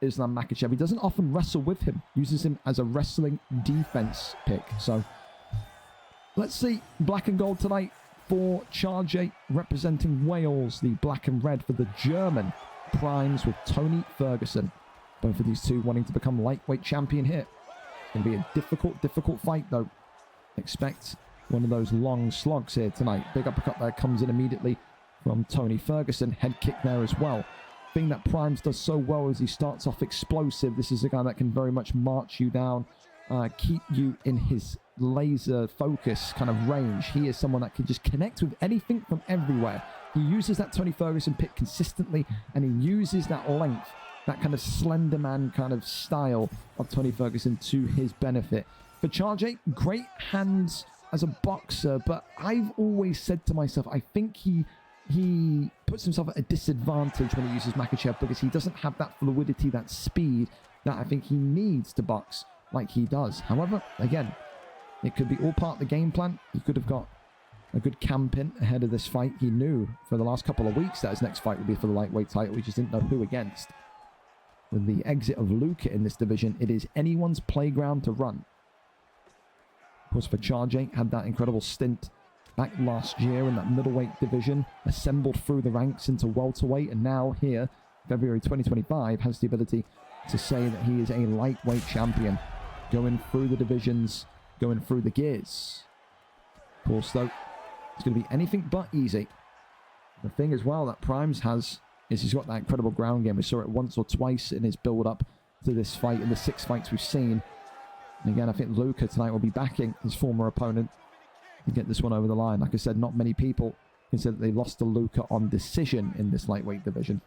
Islam Makhachev. He doesn't often wrestle with him, uses him as a wrestling defense pick. So let's see, black and gold tonight for Charge representing Wales, the black and red for the German Primes with Tony Ferguson. Both of these two wanting to become lightweight champion here. It's going to be a difficult fight though. Expect one of those long slogs here tonight. Big uppercut there comes in immediately from Tony Ferguson. Head kick there as well. Thing that Primes does so well is he starts off explosive. This is a guy that can very much march you down, keep you in his laser focus kind of range. He is someone that can just connect with anything from everywhere. He uses that Tony Ferguson pick consistently, and he uses that length, that kind of slender man kind of style of Tony Ferguson to his benefit. For Charge, great hands as a boxer, but I've always said to myself, I think he puts himself at a disadvantage when he uses Makhachev, because he doesn't have that fluidity, that speed that I think he needs to box like he does. However, again, it could be all part of the game plan. He could have got a good camp in ahead of this fight. He knew for the last couple of weeks that his next fight would be for the lightweight title. He just didn't know who against. With the exit of Luka in this division, it is anyone's playground to run. Of course, for Charjay, had that incredible stint back last year in that middleweight division, assembled through the ranks into welterweight, and now here, February 2025, has the ability to say that he is a lightweight champion, going through the divisions, going through the gears. Of course, though, it's going to be anything but easy. The thing as well that Primes has is he's got that incredible ground game. We saw it once or twice in his build-up to this fight, in the 6 fights we've seen. And again, I think Luka tonight will be backing his former opponent to get this one over the line. Like I said, not many people can say that they lost to Luka on decision in this lightweight division.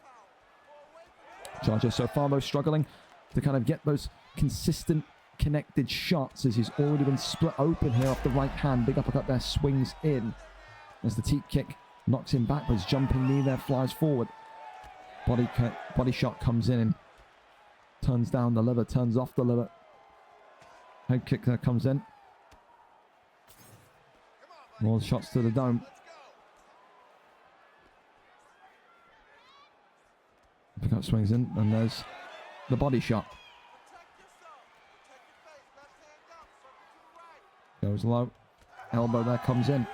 Charger so far, though, struggling to kind of get those consistent connected shots as he's already been split open here off the right hand. Big uppercut there, swings in as the teep kick knocks him backwards. Jumping knee there, flies forward. Body shot comes in and turns down the liver, turns off the liver. Head kick there comes in. More shots to the dome. Uppercut swings in, and there's the body shot. Goes low. Elbow there comes in.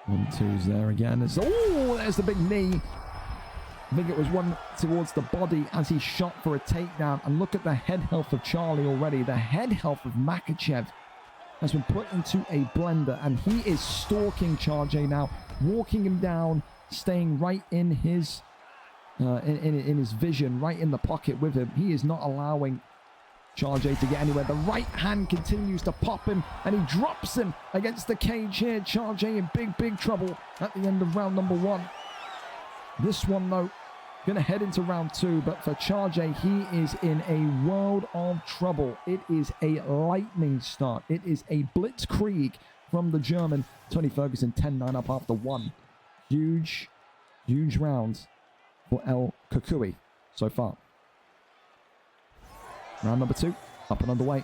One, two's there again. Oh, there's the big knee. I think it was one towards the body as he shot for a takedown. And look at the head health of Charlie already. The head health of Makhachev has been put into a blender. And he is stalking Charjay now, walking him down, staying right in his in his vision, right in the pocket with him. He is not allowing Charjay to get anywhere. The right hand continues to pop him, and he drops him against the cage here. Charjay in big trouble at the end of round number 1. This one, though, going to head into round 2, but for Charjay, he is in a world of trouble. It is a lightning start. It is a blitzkrieg from the German. Tony Ferguson 10-9 up after 1. Huge rounds for El Kukui so far. Round number 2, up and underway.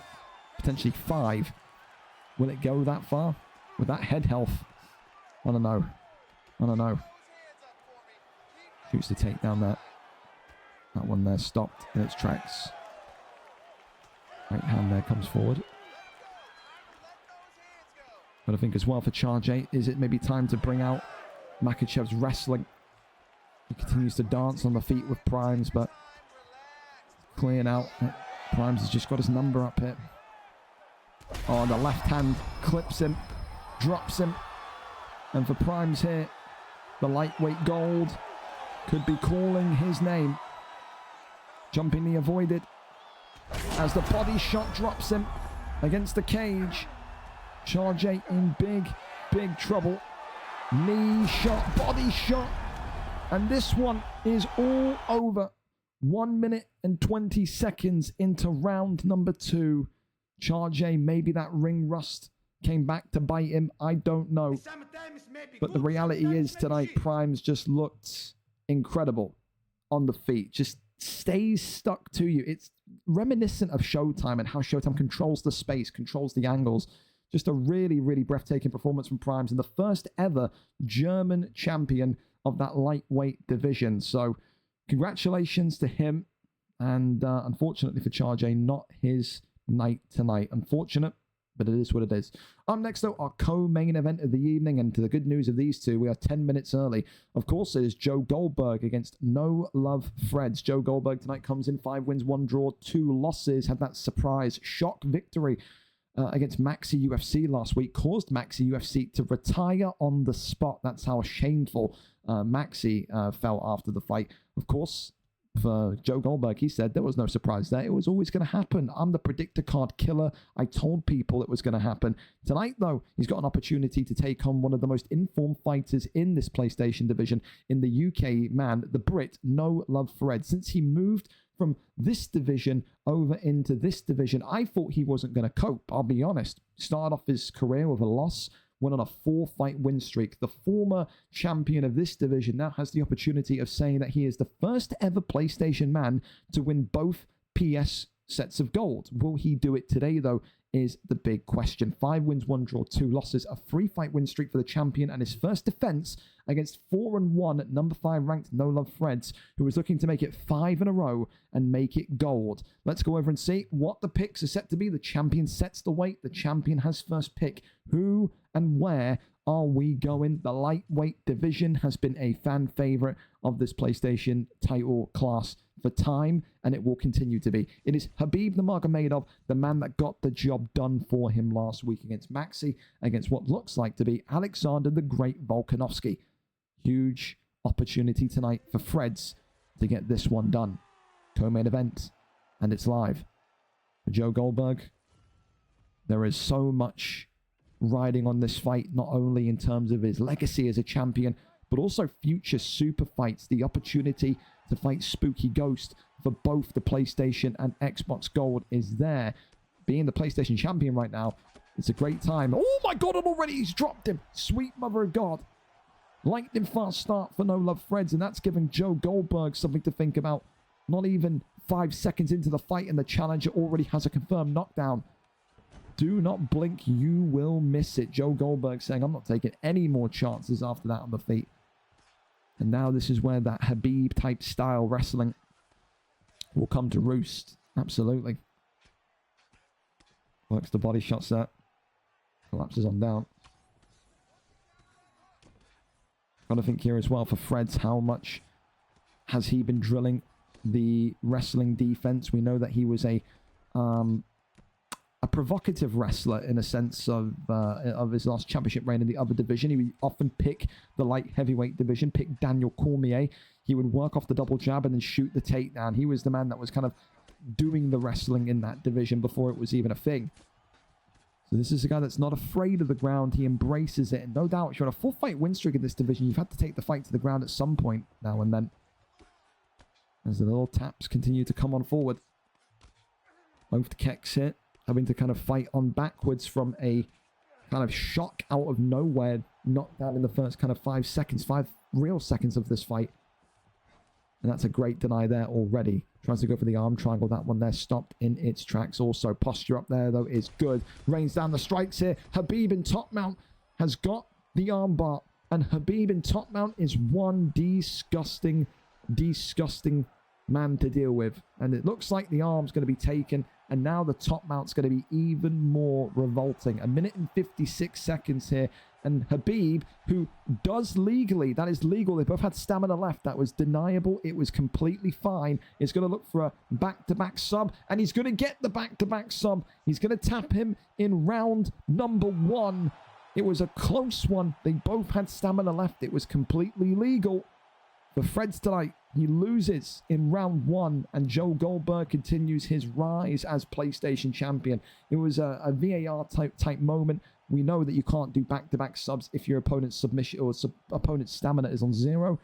Potentially 5. Will it go that far? With that head health? I don't know. Shoots the takedown there. That one there stopped in its tracks. Right hand there comes forward. But I think as well for Charjay, is it maybe time to bring out Makhachev's wrestling? He continues to dance on the feet with Primes, but clearing out. Primes has just got his number up here. Oh, the left hand clips him, drops him. And for Primes here, the lightweight gold could be calling his name. Jumping knee avoided as the body shot drops him against the cage. Charjay in big trouble. Knee shot, body shot. And this one is all over. 1 minute and 20 seconds into round number 2. Charjay, maybe that ring rust came back to bite him. I don't know. But the reality is tonight, Primes just looked incredible on the feet. Just stays stuck to you. It's reminiscent of Showtime and how Showtime controls the space, controls the angles. Just a really breathtaking performance from Primes and the first ever German champion of that lightweight division. So congratulations to him. And unfortunately for Charjay, not his night tonight. Unfortunate, but it is what it is. Up next, though, our co-main event of the evening. And to the good news of these two, we are 10 minutes early. Of course, it is Joe Goldberg against No Love Freds. Joe Goldberg tonight comes in 5 wins, 1 draw, 2 losses. Had that surprise shock victory against Maxi UFC last week. Caused Maxi UFC to retire on the spot. That's how shameful Maxi felt after the fight. Of course, for Joe Goldberg, he said there was no surprise there. It was always going to happen. I'm the predictor card killer. I told people it was going to happen. Tonight, though, he's got an opportunity to take on one of the most informed fighters in this PlayStation division in the UK, man, the Brit, No Love Fred. Since he moved from this division over into this division, I thought he wasn't going to cope, I'll be honest. Started off his career with a loss, went on a 4-fight win streak. The former champion of this division now has the opportunity of saying that he is the first ever PlayStation man to win both PS sets of gold. Will he do it today, though, is the big question. 5 wins, 1 draw, 2 losses, a 3-fight win streak for the champion, and his first defense against 4-1 number 5 ranked No Love Freds, who is looking to make it 5 in a row and make it gold. Let's go over and see what the picks are set to be. The champion sets the weight. The champion has first pick. Who and where are we going? The lightweight division has been a fan favorite of this PlayStation title class for time, and it will continue to be. It is Khabib Nurmagomedov, the man that got the job done for him last week against Maxi, against what looks like to be Alexander the Great Volkanovski. Huge opportunity tonight for Freds to get this one done. Co-main event, and it's live. For Joe Goldberg, there is so much riding on this fight, not only in terms of his legacy as a champion, but also future super fights. The opportunity to fight ThaSpookyGeauxst for both the PlayStation and Xbox Gold is there. Being the PlayStation champion right now, it's a great time. Oh my God, and already he's dropped him. Sweet mother of God. Lightning fast start for No Love Freds, and that's giving Joe Goldberg something to think about. Not even 5 seconds into the fight, and the challenger already has a confirmed knockdown. Do not blink, you will miss it. Joe Goldberg saying, I'm not taking any more chances after that on the feet. And now this is where that Khabib-type style wrestling will come to roost. Absolutely. Works the body shots there. Collapses on down. Got to think here as well for Freds, how much has he been drilling the wrestling defense? We know that he was a provocative wrestler in a sense of his last championship reign in the other division. He would often pick the light heavyweight division, pick Daniel Cormier. He would work off the double jab and then shoot the takedown. He was the man that was kind of doing the wrestling in that division before it was even a thing. So this is a guy that's not afraid of the ground. He embraces it. And no doubt, if you're on a 4-fight win streak in this division, you've had to take the fight to the ground at some point now and then. As the little taps continue to come on forward. Both kicks hit. Having to kind of fight on backwards from a kind of shock out of nowhere knockdown in the first kind of 5 seconds, 5 real seconds of this fight. And that's a great deny there already. Tries to go for the arm triangle. That one there stopped in its tracks. Also, posture up there, though, is good. Rains down the strikes here. Khabib in top mount has got the armbar. And Khabib in top mount is one disgusting man to deal with. And it looks like the arm's going to be taken. And now the top mount's going to be even more revolting. 1 minute and 56 seconds here. And Khabib, who does legally, that is legal. They both had stamina left. That was deniable. It was completely fine. Is going to look for a back-to-back sub. And he's going to get the back-to-back sub. He's going to tap him in round number 1. It was a close one. They both had stamina left. It was completely legal. For Freds tonight, he loses in round 1, and Joe Goldberg continues his rise as PlayStation champion. It was a VAR type moment. We know that you can't do back-to-back subs if your opponent's submission or opponent's stamina is on 0.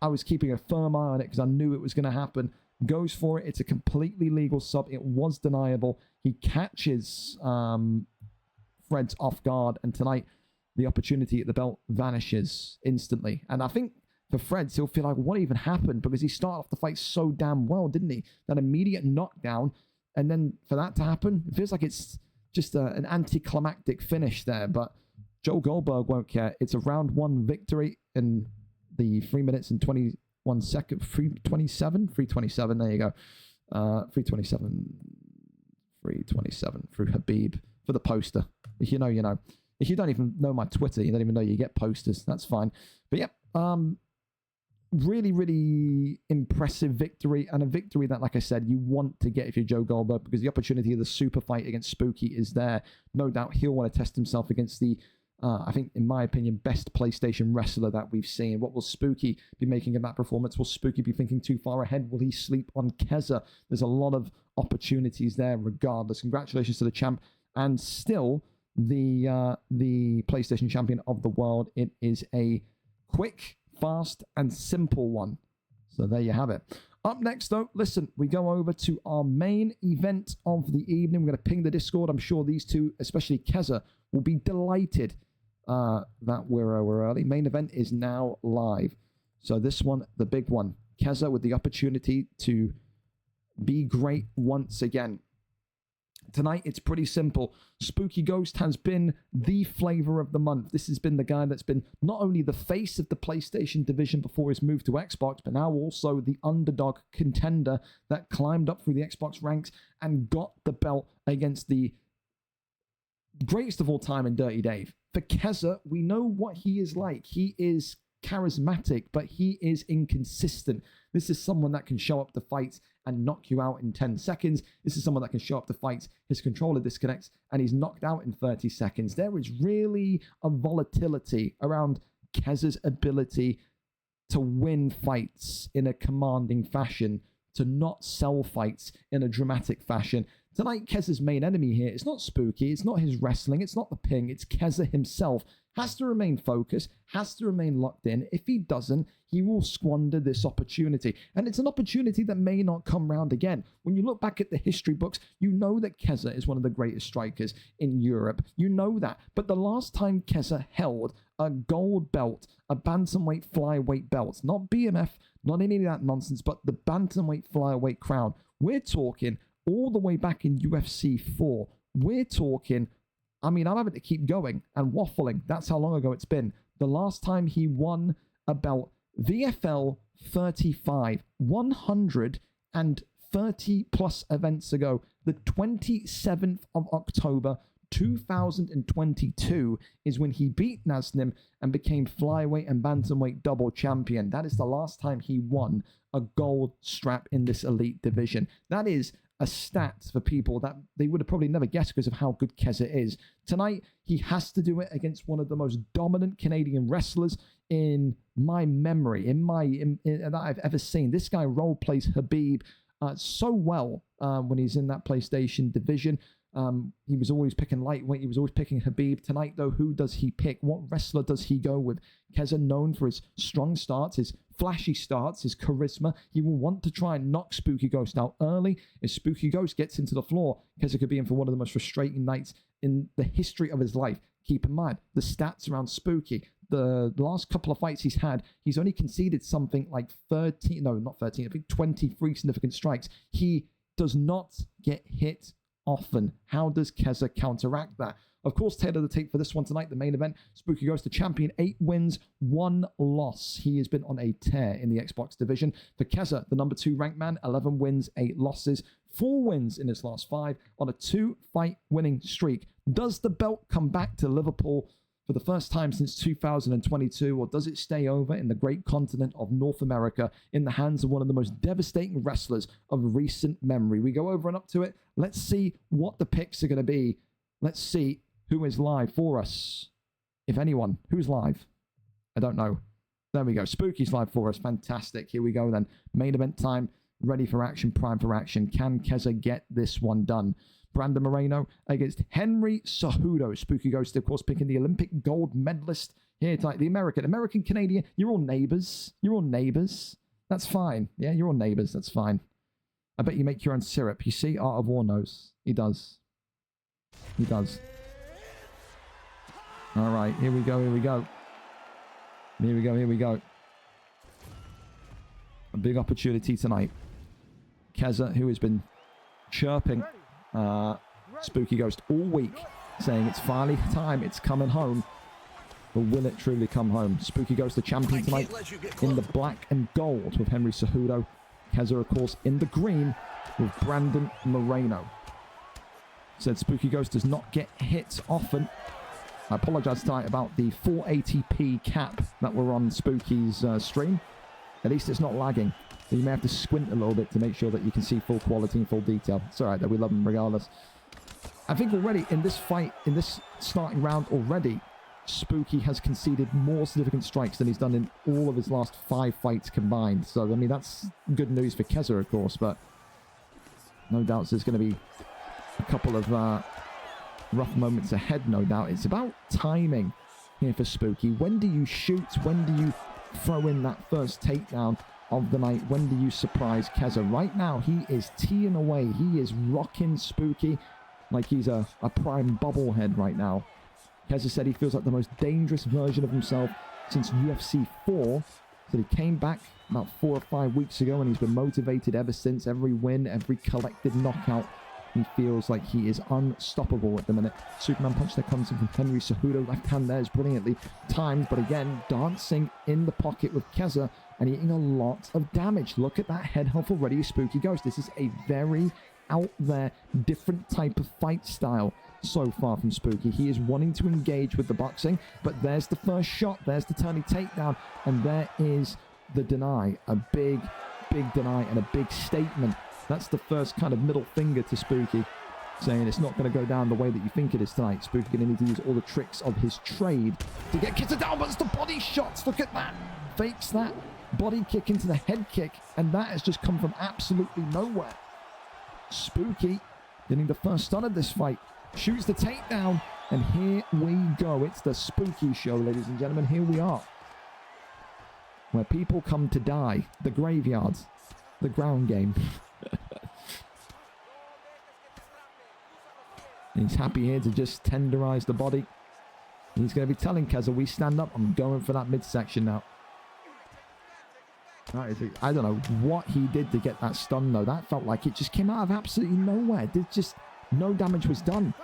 I was keeping a firm eye on it because I knew it was going to happen. Goes for it. It's a completely legal sub. It was deniable. He catches Freds off guard, and tonight the opportunity at the belt vanishes instantly. And I think for Freds, he'll feel like, what even happened? Because he started off the fight so damn well, didn't he? That immediate knockdown. And then for that to happen, it feels like it's just an anticlimactic finish there. But Joe Goldberg won't care. It's a round 1 victory in the 3 minutes and 21 seconds. 3:27. There you go. 3:27 through Khabib for the poster. If you know, you know. If you don't even know my Twitter, you don't even know you get posters. That's fine. But yeah, really, really impressive victory, and a victory that, like I said, you want to get if you're Joe Goldberg, because the opportunity of the super fight against Spooky is there. No doubt he'll want to test himself against the, I think, in my opinion, best PlayStation wrestler that we've seen. What will Spooky be making in that performance? Will Spooky be thinking too far ahead? Will he sleep on Kezza? There's a lot of opportunities there regardless. Congratulations to the champ, and still the PlayStation champion of the world. It is a quick, fast and simple one. So there you have it. Up next, though, listen, we go over to our main event of the evening. We're going to ping the Discord. I'm sure these two, especially Kezza, will be delighted that we're early. Main event is now live. So this one, the big one, Kezza with the opportunity to be great once again. Tonight, it's pretty simple. SpookyGeauxst has been the flavor of the month. This has been the guy that's been not only the face of the PlayStation division before his move to Xbox, but now also the underdog contender that climbed up through the Xbox ranks and got the belt against the greatest of all time in Dirty Dave. For Kezza, we know what he is like. He is charismatic, but he is inconsistent. This is someone that can show up to fights and knock you out in 10 seconds. This is someone that can show up to fights, his controller disconnects, and he's knocked out in 30 seconds. There is really a volatility around Kezza's ability to win fights in a commanding fashion, to not sell fights in a dramatic fashion. Tonight, Kezza's main enemy here, it's not Spooky, it's not his wrestling, it's not the ping, it's Kezza himself. Has to remain focused, has to remain locked in. If he doesn't, he will squander this opportunity. And it's an opportunity that may not come round again. When you look back at the history books, you know that Kezza is one of the greatest strikers in Europe. You know that. But the last time Kezza held a gold belt, a bantamweight flyweight belt, not BMF, not any of that nonsense, but the bantamweight flyweight crown, we're talking all the way back in UFC 4. We're talking, I mean, I'm having to keep going and waffling. That's how long ago it's been. The last time he won a belt, VFL 35, 130 plus events ago, the 27th of October, 2022 is when he beat Nasnim and became flyweight and bantamweight double champion. That is the last time he won a gold strap in this elite division. That is a stat for people that they would have probably never guessed because of how good Kezza is. Tonight, he has to do it against one of the most dominant Canadian wrestlers in my memory, that I've ever seen. This guy role plays Khabib so well when he's in that PlayStation division. He was always picking lightweight. He was always picking Khabib. Tonight, though, who does he pick? What wrestler does he go with? Kezza, known for his strong starts, his flashy starts, his charisma. He will want to try and knock SpookyGeauxst out early. If SpookyGeauxst gets into the floor, Kezza could be in for one of the most frustrating nights in the history of his life. Keep in mind, the stats around Spooky. The last couple of fights he's had, he's only conceded something like 13, no, not 13, I think 23 significant strikes. He does not get hit often. How does Kezza counteract that? Of course, tailor the tape for this one tonight, the main event. SpookyGeauxst, the champion, 8 wins, 1 loss. He has been on a tear in the Xbox division. For Kezza, the number 2 ranked man, 11 wins, 8 losses, 4 wins in his last 5 on a 2-fight winning streak. Does the belt come back to Liverpool for the first time since 2022, or does it stay over in the great continent of North America in the hands of one of the most devastating wrestlers of recent memory? We go over and up to it. Let's see what the picks are going to be. Let's see who is live for us. If anyone. Who's live? I don't know. There we go. Spooky's live for us. Fantastic. Here we go then. Main event time. Ready for action. Prime for action. Can Kezza get this one done? Brandon Moreno against Henry Cejudo. SpookyGeauxst, of course, picking the Olympic gold medalist here tonight. The American Canadian. You're all neighbors. You're all neighbors. That's fine. Yeah, you're all neighbors. That's fine. I bet you make your own syrup. You see, Art of War knows. He does. He does. All right, here we go. Here we go. Here we go. Here we go. A big opportunity tonight. Kezza, who has been chirping SpookyGeauxst all week, saying it's finally time, it's coming home. But will it truly come home? SpookyGeauxst, the champion tonight, in the black and gold with Henry Cejudo. Kezza, of course, in the green with Brandon Moreno. Said SpookyGeauxst does not get hit often. I apologize tonight about the 480p cap that we're on Spooky's stream. At least it's not lagging. So you may have to squint a little bit to make sure that you can see full quality and full detail. It's alright though, we love him regardless. I think already in this fight, in this starting round already, Spooky has conceded more significant strikes than he's done in all of his last 5 fights combined. So, I mean, that's good news for Kezza, of course, but no doubt there's going to be a couple of rough moments ahead, no doubt. It's about timing here for Spooky. When do you shoot? When do you throw in that first takedown of the night? When do you surprise Kezza? Right now, he is teeing away. He is rocking Spooky like he's a prime bobblehead right now. Kezza said he feels like the most dangerous version of himself since UFC 4. So he came back about 4 or 5 weeks ago and he's been motivated ever since. Every win, every collected knockout He feels like he is unstoppable at the minute. Superman punch that comes in from Henry Cejudo. Left hand there is brilliantly timed, but again, dancing in the pocket with Kezza and eating a lot of damage. Look at that head health already, SpookyGeauxst. This is a very out there, different type of fight style so far from Spooky. He is wanting to engage with the boxing, but there's the first shot. There's the turning takedown, and there is the deny. A big deny and a big statement. That's the first kind of middle finger to Spooky, saying it's not going to go down the way that you think it is tonight. Spooky going to need to use all the tricks of his trade to get Kezza down, but it's the body shots. Look at that. Fakes that body kick into the head kick, and that has just come from absolutely nowhere. Spooky getting the first stun of this fight. Shoots the takedown, and here we go. It's the Spooky Show, ladies and gentlemen. Here we are, where people come to die. The graveyards, the ground game. He's happy here to just tenderize the body. He's going to be telling Kezza, we stand up. I'm going for that midsection now. I don't know what he did to get that stun, though. That felt like it just came out of absolutely nowhere. Just no damage was done.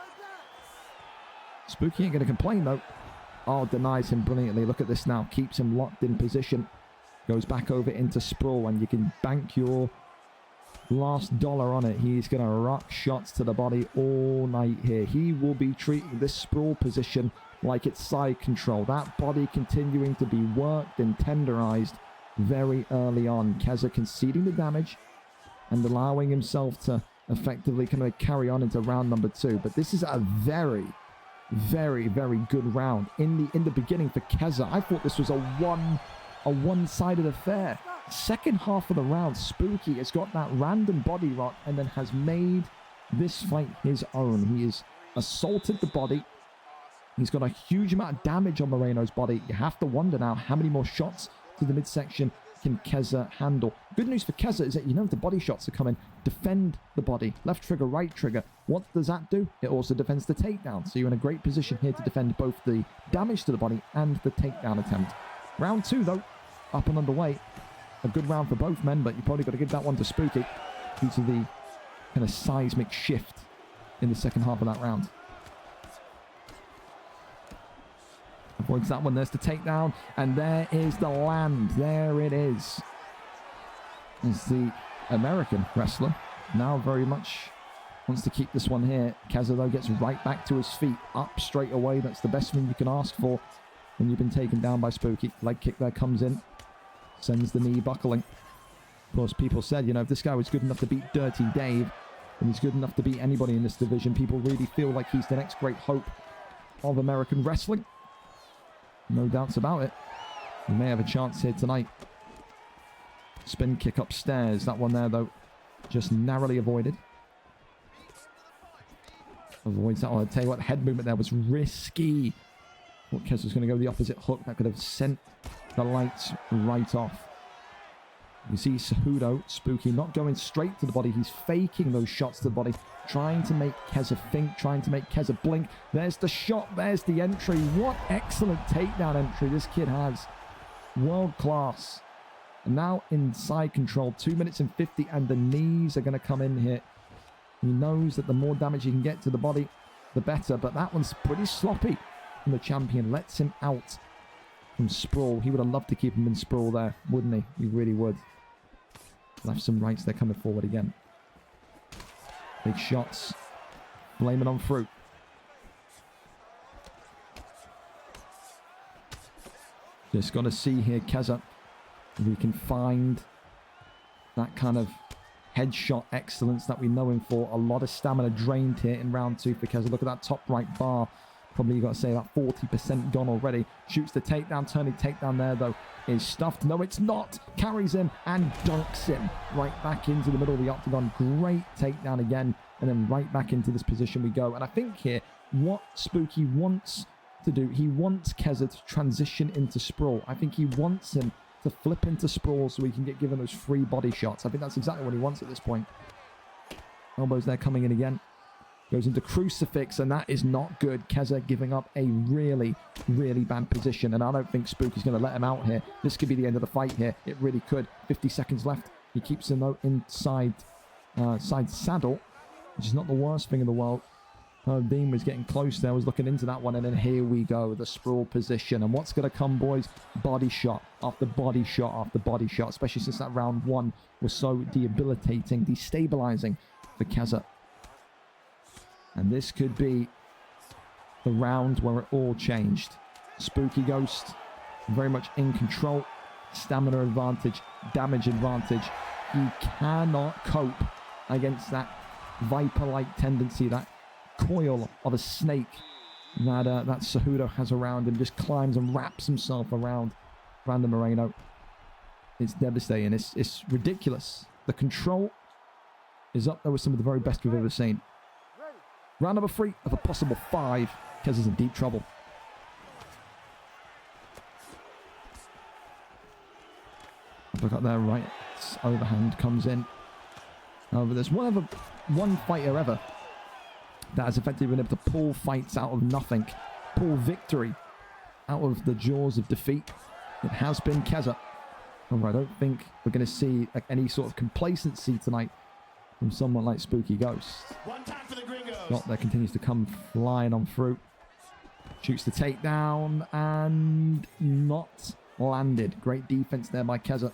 Spooky ain't going to complain, though. Oh, denies him brilliantly. Look at this now. Keeps him locked in position. Goes back over into sprawl, and you can bank your last dollar on it. He's going to rock shots to the body all night here. He will be treating this sprawl position like it's side control. That body continuing to be worked and tenderized very early on. Kezza conceding the damage and allowing himself to effectively kind of carry on into round number 2. But this is a very good round. In the beginning for Kezza, I thought this was a one-sided affair. Second half of the round, Spooky has got that random body rock and then has made this fight his own. He has assaulted the body. He's got a huge amount of damage on Moreno's body. You have to wonder now, how many more shots to the midsection can Kezza handle? Good news for Kezza is that, you know, if the body shots are coming, defend the body. Left trigger, right trigger. What does that do? It also defends the takedown. So you're in a great position here to defend both the damage to the body and the takedown attempt. Round 2, though, up and underway. A good round for both men, but you probably got to give that one to Spooky due to the kind of seismic shift in the second half of that round. Avoids that one. There's the takedown, and there is the land. There it is. It's the American wrestler now very much wants to keep this one here. Kezza, though, gets right back to his feet, up straight away. That's the best thing you can ask for when you've been taken down by Spooky. Leg kick there comes in. Sends the knee buckling. Of course, people said, you know, if this guy was good enough to beat Dirty Dave, and he's good enough to beat anybody in this division, people really feel like he's the next great hope of American wrestling. No doubts about it. He may have a chance here tonight. Spin kick upstairs. That one there, though, just narrowly avoided. Avoids that one. I'll tell you what, the head movement there was risky. Thought Kezza was going to go the opposite hook. That could have sent the lights right off. You see Cejudo, Spooky, not going straight to the body. He's faking those shots to the body, trying to make Kezza think, trying to make Kezza blink. There's the shot. There's the entry. What excellent takedown entry this kid has. World class. And now inside control. 2 minutes and 50, and the knees are going to come in here. He knows that the more damage he can get to the body, the better. But that one's pretty sloppy. And the champion lets him out from sprawl. He would have loved to keep him in sprawl there, wouldn't he? He really would. Lefts and rights, they're coming forward again. Big shots. Blaming on fruit. Just got to see here, Kezza, if we can find that kind of headshot excellence that we know him for. A lot of stamina drained here in round 2 for Kezza. Look at that top right bar. Probably you got to say about 40% gone already. Shoots the takedown. Turning takedown there, though, is stuffed. No, it's not. Carries him and dunks him right back into the middle of the octagon. Great takedown again. And then right back into this position we go. And I think here, what Spooky wants to do, he wants Kezza to transition into sprawl. I think he wants him to flip into sprawl so he can get given those free body shots. I think that's exactly what he wants at this point. Elbows there coming in again. Goes into crucifix, and that is not good. Kezza giving up a really bad position, and I don't think Spooky's going to let him out here. This could be the end of the fight here. It really could. 50 seconds left. He keeps him though inside side saddle. which is not the worst thing in the world. Dean was getting close there, was looking into that one, and then here we go, the sprawl position. And what's going to come, boys? Body shot after body shot after body shot, especially since that round one was so debilitating, destabilizing for Kezza. And this could be the round where it all changed. SpookyGeauxst very much in control. Stamina advantage, damage advantage. He cannot cope against that viper-like tendency, that coil of a snake that Cejudo has around him. Just climbs and wraps himself around Brandon Moreno. It's devastating. It's ridiculous. The control is up there with some of the very best we've ever seen. Round number 3 of a possible 5. Kezza's in deep trouble. Uppercut there, right. Overhand comes in. But there's one fighter ever that has effectively been able to pull fights out of nothing, pull victory out of the jaws of defeat. It has been Kezza. However, I don't think we're going to see any sort of complacency tonight from someone like SpookyGeauxst. One time for the Gringos. Scott there continues to come flying on through. Shoots the takedown and not landed. Great defense there by Kezza.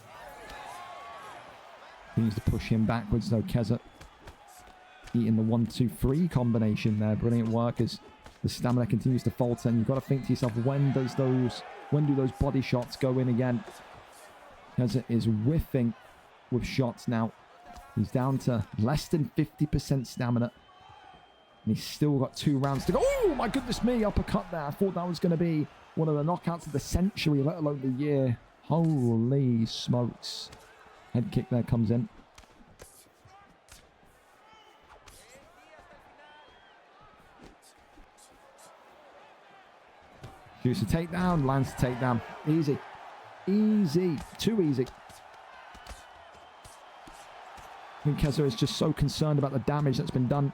Continues to push him backwards though, Kezza. Eating the 1-2-3 combination there. Brilliant work as the stamina continues to falter. And you've got to think to yourself, when do those body shots go in again? Kezza is whiffing with shots now. He's down to less than 50% stamina. And he's still got 2 rounds to go. Oh my goodness me, uppercut there. I thought that was going to be one of the knockouts of the century, let alone the year. Holy smokes. Head kick there comes in. Shoots a takedown, lands a takedown. Easy. Easy. Too easy. I think Kezza is just so concerned about the damage that's been done.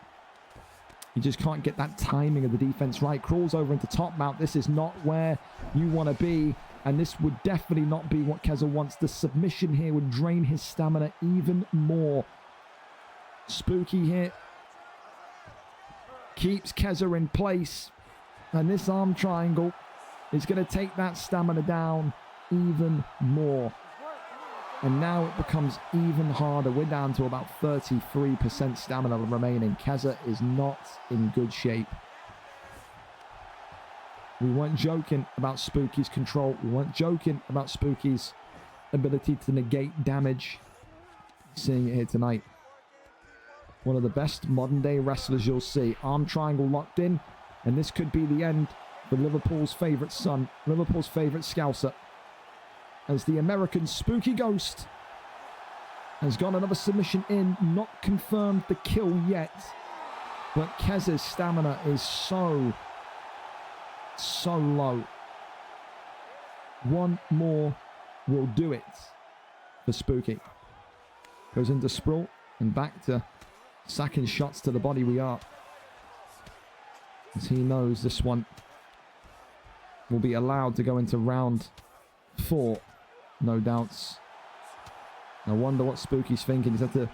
He just can't get that timing of the defense right. Crawls over into top mount. This is not where you want to be. And this would definitely not be what Kezza wants. The submission here would drain his stamina even more. Spooky here keeps Kezza in place. And this arm triangle is going to take that stamina down even more. And now it becomes even harder. We're down to about 33% stamina remaining. Kezza is not in good shape. We weren't joking about Spooky's control. We weren't joking about Spooky's ability to negate damage. Seeing it here tonight. One of the best modern day wrestlers you'll see. Arm triangle locked in. And this could be the end for Liverpool's favourite son. Liverpool's favourite Scouser. As the American SpookyGeauxst has got another submission in. Not confirmed the kill yet. But Kezza's stamina is so low. One more will do it for Spooky. Goes into sprawl and back to sacking shots to the body we are. As he knows this one will be allowed to go into round 4. No doubts. I wonder what Spooky's thinking. He's had to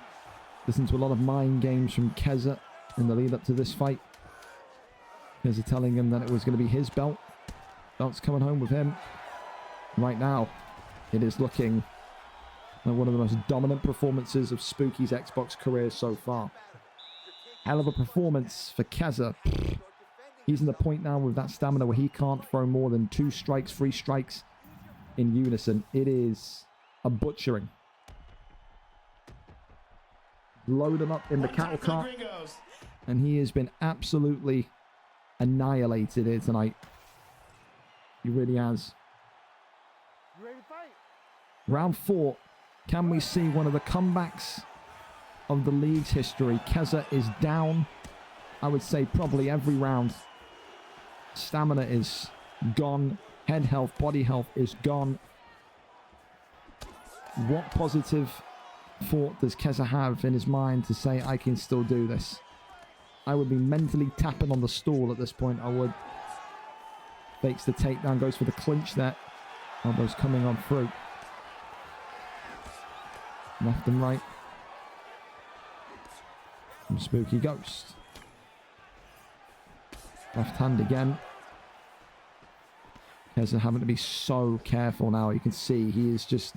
listen to a lot of mind games from Kezza in the lead up to this fight. Kezza telling him that it was going to be his belt. Belt's coming home with him. Right now, it is looking like one of the most dominant performances of Spooky's Xbox career so far. Hell of a performance for Kezza. He's in the point now with that stamina where he can't throw more than 2 strikes, 3 strikes in unison. It is a butchering. Load him up in the cattle cart. And he has been absolutely annihilated here tonight. He really has. You ready to fight? Round 4. Can we see one of the comebacks of the league's history? Kezza is down. I would say probably every round. Stamina is gone. Head health, body health is gone. What positive thought does Kezza have in his mind to say, I can still do this? I would be mentally tapping on the stool at this point. I would. Fakes the takedown, goes for the clinch there. Elbows coming on through. Left and right. from ThaSpookyGeauxst. Left hand again. Kezza having to be so careful now. You can see he is just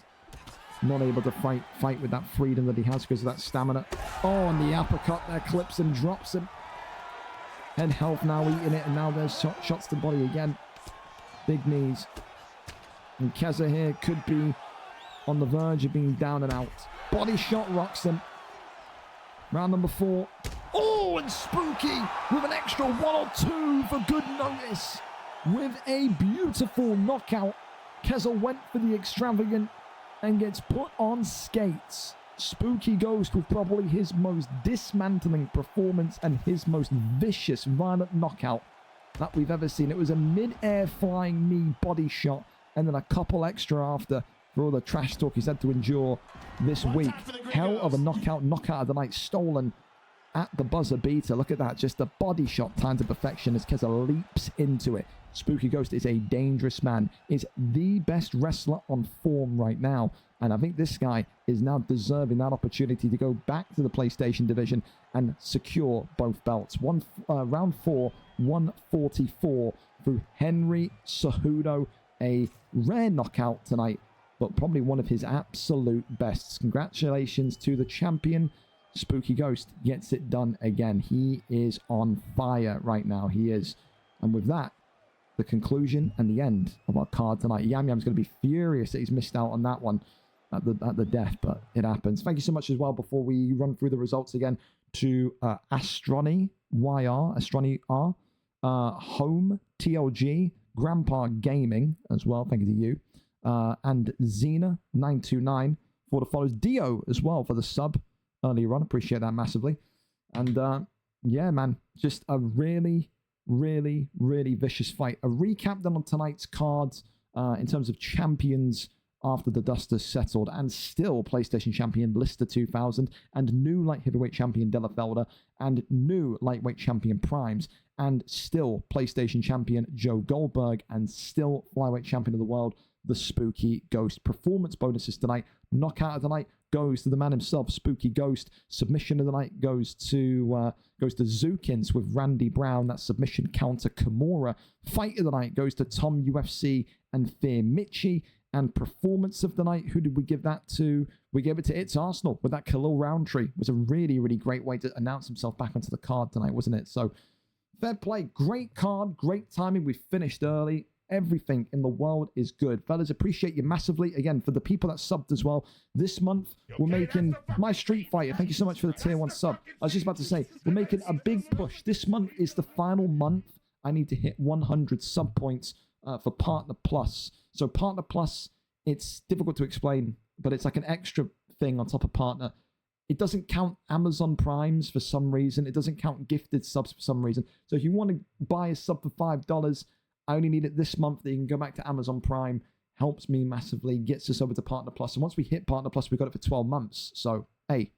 not able to fight with that freedom that he has because of that stamina. Oh, and the uppercut there clips and drops him. Head health now eating it, and now there's shots to the body again. Big knees. And Kezza here could be on the verge of being down and out. Body shot rocks him. Round number 4. Oh, and Spooky with an extra 1 or 2 for good notice. With a beautiful knockout. Kezza went for the extravagant and gets put on skates. ThaSpookyGeauxst with probably his most dismantling performance and his most vicious, violent knockout that we've ever seen. It was a mid-air flying knee body shot and then a couple extra after for all the trash talk he's had to endure this week. Hell of a knockout of the night, stolen at the buzzer beater. Look at that, just a body shot timed to perfection as Kezza leaps into it. ThaSpookyGeauxst is a dangerous man, is the best wrestler on form right now. And I think this guy is now deserving that opportunity to go back to the PlayStation division and secure both belts. Round 4, 144 through Henry Cejudo. A rare knockout tonight, but probably one of his absolute bests. Congratulations to the champion. ThaSpookyGeauxst gets it done again. He is on fire right now. He is. And with that, the conclusion and the end of our card tonight. Yam Yam's going to be furious that he's missed out on that one at the death, but it happens. Thank you so much as well, before we run through the results again, to Astroni YR, Astroni R, Home TLG, Grandpa Gaming as well. Thank you to you. And Xena929 for the follows. Dio as well for the sub earlier on. Appreciate that massively. And yeah, man, just a really vicious fight. A recap then on tonight's cards in terms of champions after the dust has settled, and still PlayStation champion Lister 2000, and new light heavyweight champion Della Felder, and new lightweight champion Primes, and still PlayStation champion Joe Goldberg, and still flyweight champion of the world ThaSpookyGeauxst. Performance bonuses tonight. Knockout of the night goes to the man himself, ThaSpookyGeauxst. Submission of the night goes to Zookins with Randy Brown. That submission counter Kimura. Fight of the night goes to Tom UFC and Fear Mitchie. And performance of the night, who did we give that to? We gave it to It's Arsenal with that Khalil Roundtree. It was a really great way to announce himself back onto the card tonight, wasn't it? So fair play. Great card, great timing. We finished early. Everything in the world is good. Fellas, appreciate you massively. Again, for the people that subbed as well. This month, we're making my Street Fighter. Thank you so much for the tier 1 sub. I was just about to say, we're making a big push. This month is the final month. I need to hit 100 sub points for Partner Plus. So Partner Plus, it's difficult to explain, but it's like an extra thing on top of Partner. It doesn't count Amazon Primes for some reason. It doesn't count gifted subs for some reason. So if you want to buy a sub for $5, I only need it this month. That you can go back to Amazon Prime. Helps me massively. Gets us over to Partner Plus. And once we hit Partner Plus, we've got it for 12 months. So, hey,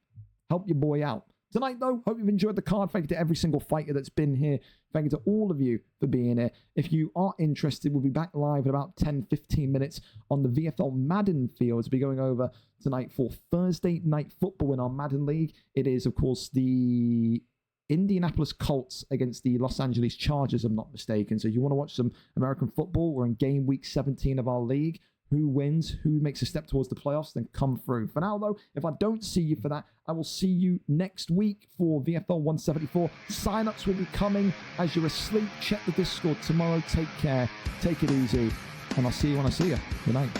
help your boy out. Tonight, though, hope you've enjoyed the card. Thank you to every single fighter that's been here. Thank you to all of you for being here. If you are interested, we'll be back live in about 10-15 minutes on the VFL Madden fields. We'll be going over tonight for Thursday Night Football in our Madden League. It is, of course, the Indianapolis Colts against the Los Angeles Chargers, I'm not mistaken. So if you want to watch some American football, we're in game week 17 of our league. Who wins, who makes a step towards the playoffs, then come through. For now, though, if I don't see you for that, I will see you next week for VFL 174. Sign-ups will be coming as you're asleep. Check the Discord tomorrow. Take care. Take it easy. And I'll see you when I see you. Good night.